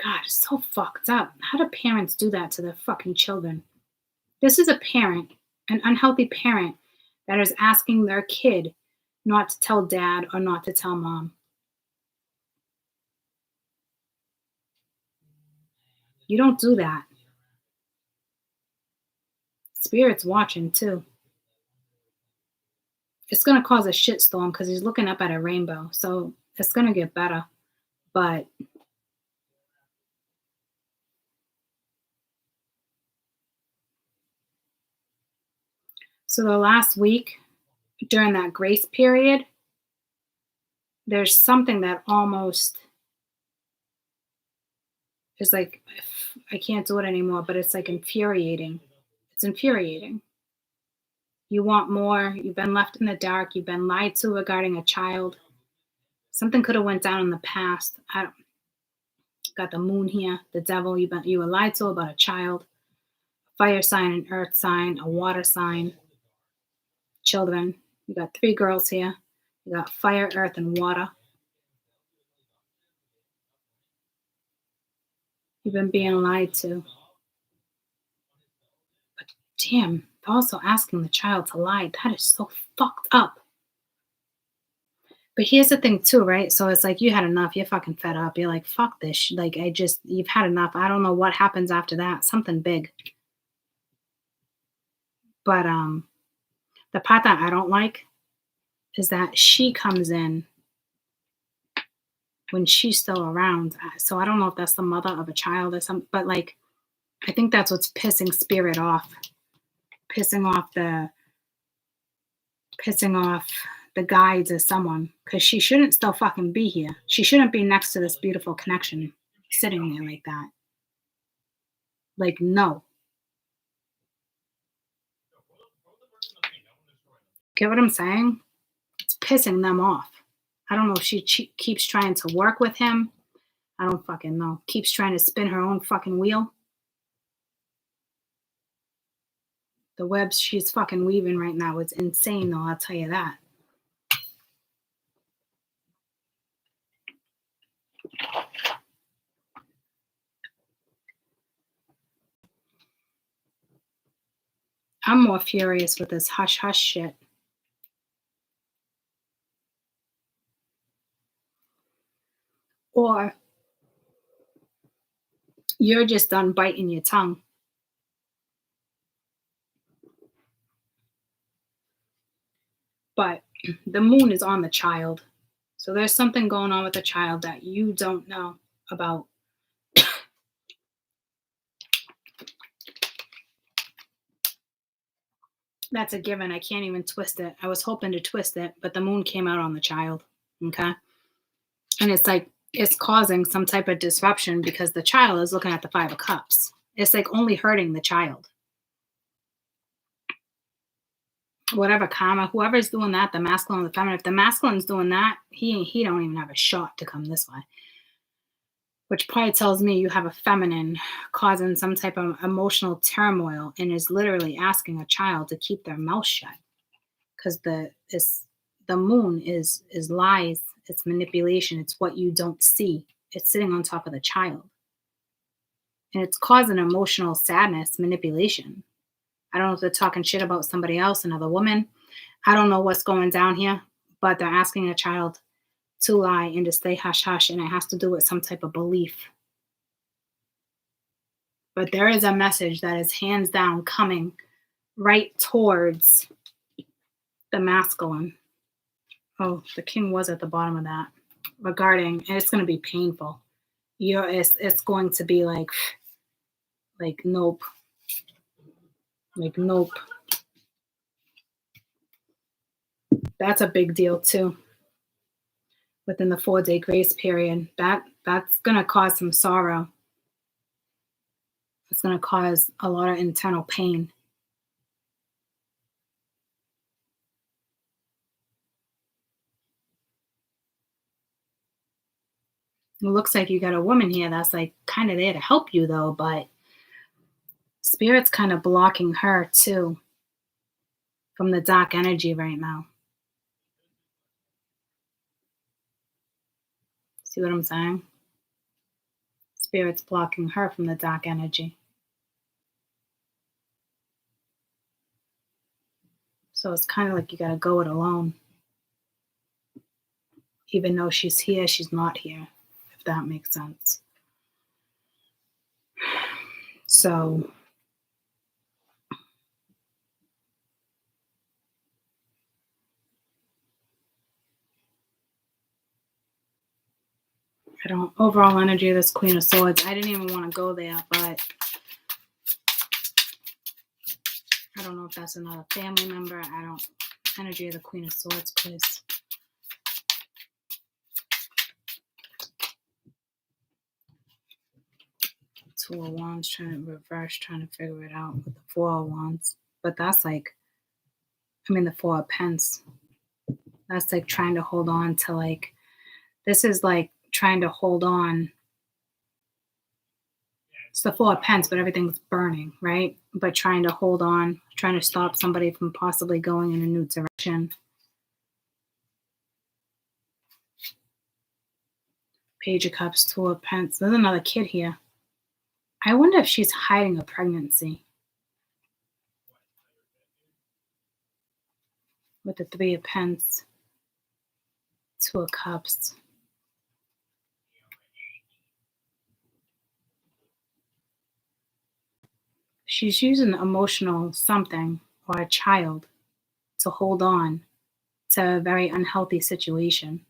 God, it's so fucked up. How do parents do that to their fucking children? This is a parent, an unhealthy parent, that is asking their kid not to tell dad or not to tell mom. You don't do that. Spirit's watching too. it's going to cause a shitstorm because he's looking up at a rainbow. So it's going to get better. But so the last week during that grace period, there's something that almost is like, I can't do it anymore, but it's like infuriating. It's infuriating. You want more. You've been left in the dark. You've been lied to regarding a child. Something could have went down in the past. I don't, got the moon here, the devil. You were lied to about a child, fire sign, an earth sign, a water sign, children. You got 3 girls here. You got fire, earth, and water. You've been being lied to. But damn, also asking the child to lie. That is so fucked up. But here's the thing too, right? So it's like you had enough. You're fucking fed up. You're like, fuck this. Like, you've had enough. I don't know what happens after that. Something big. But the part that I don't like is that she comes in when she's still around. So I don't know if that's the mother of a child or something, but like, I think that's what's pissing spirit off. Pissing off the guides or someone, because she shouldn't still fucking be here. She shouldn't be next to this beautiful connection sitting there like that. Like, no. Get what I'm saying? It's pissing them off. I don't know if she keeps trying to work with him. I don't fucking know. Keeps trying to spin her own fucking wheel. The webs she's fucking weaving right now is insane, though, I'll tell you that. I'm more furious with this hush hush shit. Or you're just done biting your tongue. But the moon is on the child. So there's something going on with the child that you don't know about. That's a given. I can't even twist it. I was hoping to twist it, but the moon came out on the child. Okay. And it's like, it's causing some type of disruption because the child is looking at the 5 of Cups. It's like only hurting the child. Whatever karma, whoever's doing that, the masculine or the feminine, if the masculine's doing that, he don't even have a shot to come this way. Which probably tells me you have a feminine causing some type of emotional turmoil and is literally asking a child to keep their mouth shut. Because the moon is lies, it's manipulation, it's what you don't see. It's sitting on top of the child. And it's causing emotional sadness, manipulation. I don't know if they're talking shit about somebody else, another woman. I don't know what's going down here, but they're asking a child to lie and to stay hush hush, and it has to do with some type of belief. But there is a message that is hands down coming right towards the masculine. Oh, the king was at the bottom of that. Regarding, and it's going to be painful. It's going to be like nope. Like, nope. That's a big deal too. Within the 4-day grace period, that's going to cause some sorrow. It's going to cause a lot of internal pain. It looks like you got a woman here that's like kind of there to help you though, but Spirit's kind of blocking her too from the dark energy right now. See what I'm saying? Spirit's blocking her from the dark energy. So it's kind of like you got to go it alone. Even though she's here, she's not here, if that makes sense. So overall energy of this Queen of Swords. I didn't even want to go there, but I don't know if that's another family member. Energy of the Queen of Swords, please. Two of Wands, trying to reverse, trying to figure it out with the Four of Wands. But that's like, the Four of Pence. That's like trying to hold on to like, this is like trying to hold on. It's the Four of Pence, but everything's burning, right? But trying to hold on, trying to stop somebody from possibly going in a new direction. Page of Cups, Two of Pence. There's another kid here. I wonder if she's hiding a pregnancy. With the Three of Pence, Two of Cups. She's using emotional something or a child to hold on to a very unhealthy situation.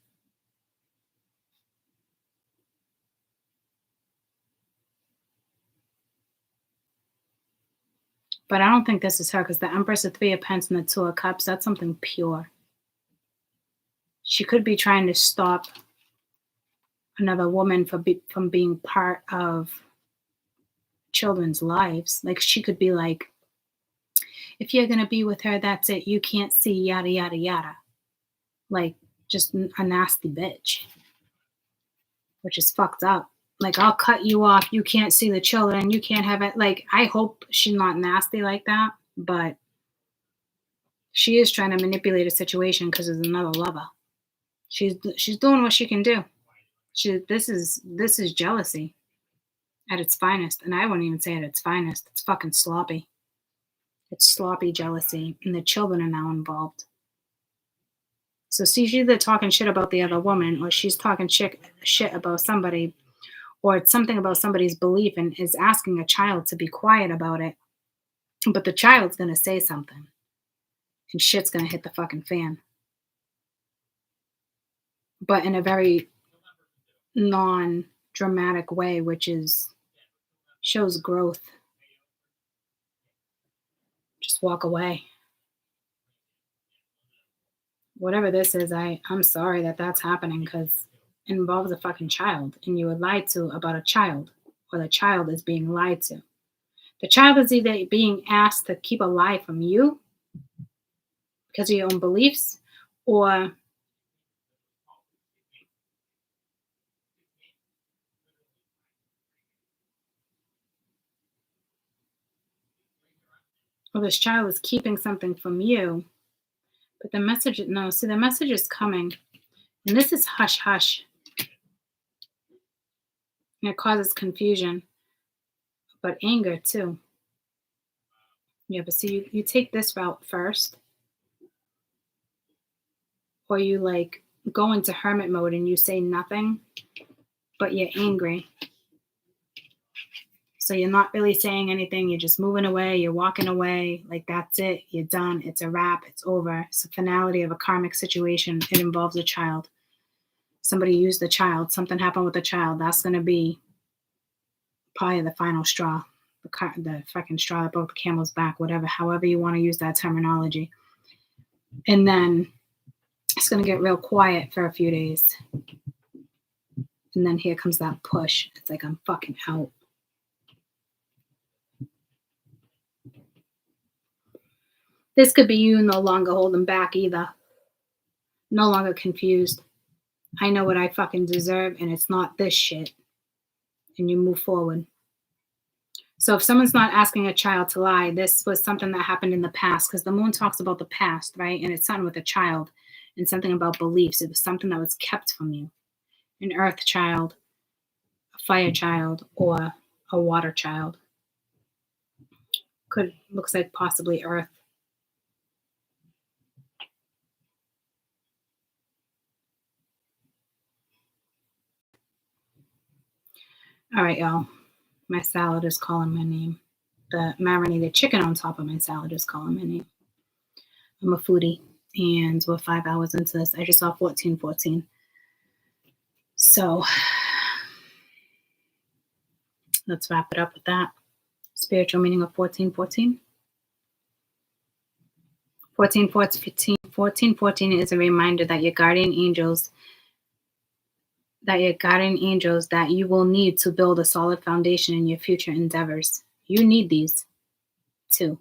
But I don't think this is her because the Empress, the Three of Pence, and the Two of Cups, that's something pure. She could be trying to stop another woman from being part of children's lives. Like she could be like, if you're going to be with her, that's it. You can't see yada, yada, yada. Like just a nasty bitch, which is fucked up. Like, I'll cut you off. You can't see the children. You can't have it. Like, I hope she's not nasty like that, but she is trying to manipulate a situation because there's another lover. She's doing what she can do. This is jealousy at its finest, and I wouldn't even say at its finest. It's fucking sloppy. It's sloppy jealousy, and the children are now involved. So she's either talking shit about the other woman, or she's talking shit about somebody, or it's something about somebody's belief and is asking a child to be quiet about it. But the child's going to say something, and shit's going to hit the fucking fan. But in a very non-dramatic way, which shows growth. Just walk away. Whatever this is, I'm sorry that that's happening because it involves a fucking child, and you were lied to about a child, or the child is being lied to. The child is either being asked to keep a lie from you because of your own beliefs, or this child is keeping something from you. But the message is coming, and this is hush hush. And it causes confusion, but anger too. Yeah, but see, you take this route first, or you like go into hermit mode and you say nothing, but you're angry. So you're not really saying anything. You're just moving away. You're walking away. Like, that's it. You're done. It's a wrap. It's over. It's a finality of a karmic situation. It involves a child. Somebody used the child. Something happened with the child. That's going to be probably the final straw. The fucking straw that broke the camel's back. Whatever. However you want to use that terminology. And then it's going to get real quiet for a few days. And then here comes that push. It's like, I'm fucking out. This could be you no longer holding back either. No longer confused. I know what I fucking deserve, and it's not this shit. And you move forward. So if someone's not asking a child to lie, this was something that happened in the past, because the moon talks about the past, right? And it's something with a child and something about beliefs. It was something that was kept from you. An earth child, a fire child, or a water child. Looks like possibly earth. All right, y'all. My salad is calling my name. The marinated chicken on top of my salad is calling my name. I'm a foodie, and we're 5 hours into this. I just saw 1414. So Let's wrap it up with that. Spiritual meaning of 1414. 1414 is a reminder that your guardian angels that you will need to build a solid foundation in your future endeavors. You need these too.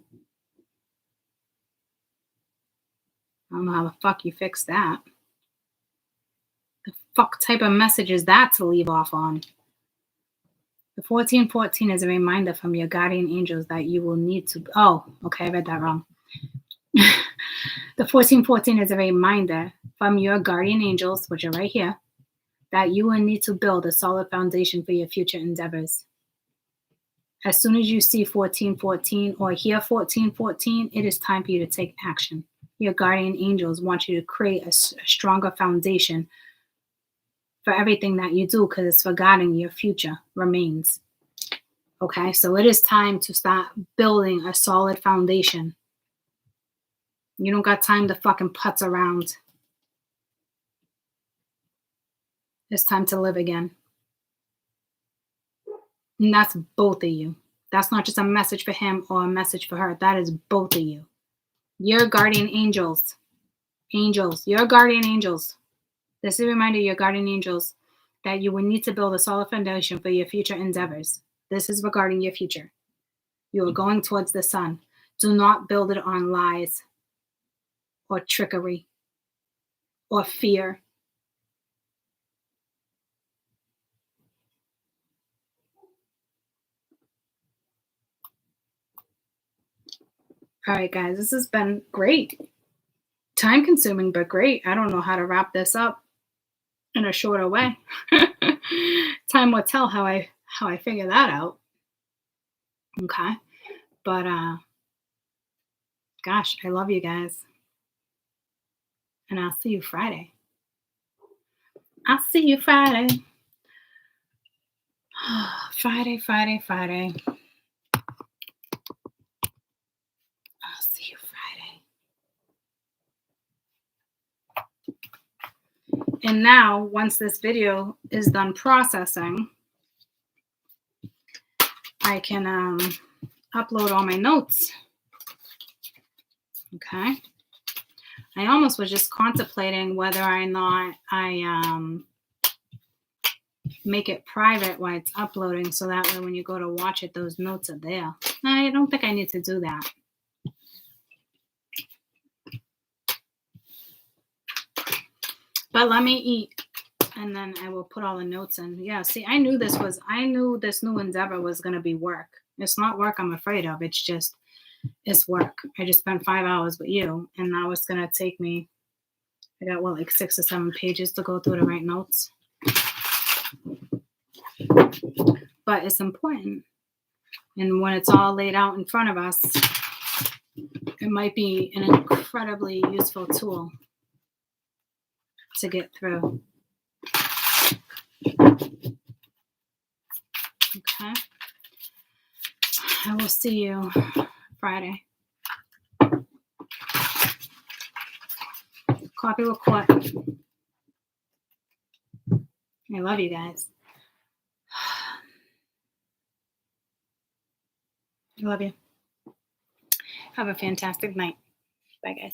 I don't know how the fuck you fix that. The fuck type of message is that to leave off on? The 1414 is a reminder from your guardian angels that you will need to... Oh, okay, I read that wrong. The 1414 is a reminder from your guardian angels, which are right here, that you will need to build a solid foundation for your future endeavors. As soon as you see 1414 or hear 1414, it is time for you to take action. Your guardian angels want you to create a stronger foundation for everything that you do, because it's forgotten your future remains. Okay, so it is time to start building a solid foundation. You don't got time to fucking putz around. It's time to live again. And that's both of you. That's not just a message for him or a message for her. That is both of you. Your guardian angels. Your guardian angels. This is a reminder of your guardian angels that you will need to build a solid foundation for your future endeavors. This is regarding your future. You are going towards the sun. Do not build it on lies or trickery or fear. All right, guys, this has been great. Time consuming, but great. I don't know how to wrap this up in a shorter way. Time will tell how I figure that out. Okay. But gosh, I love you guys. And I'll see you Friday. Friday. Friday. I'll see you Friday. And now, once this video is done processing, I can upload all my notes. Okay. I almost was just contemplating whether or not I make it private while it's uploading, so that way when you go to watch it, those notes are there. I don't think I need to do that. But let me eat, and then I will put all the notes in. Yeah, see, I knew this new endeavor was going to be work. It's not work I'm afraid of. It's work. I just spent 5 hours with you, and now it's going to take me, I got, like 6 or 7 pages to go through to write notes. But it's important. And when it's all laid out in front of us, it might be an incredibly useful tool to get through. Okay. I will see you Friday. Coffee with Court. I love you guys. I love you. Have a fantastic night. Bye, guys.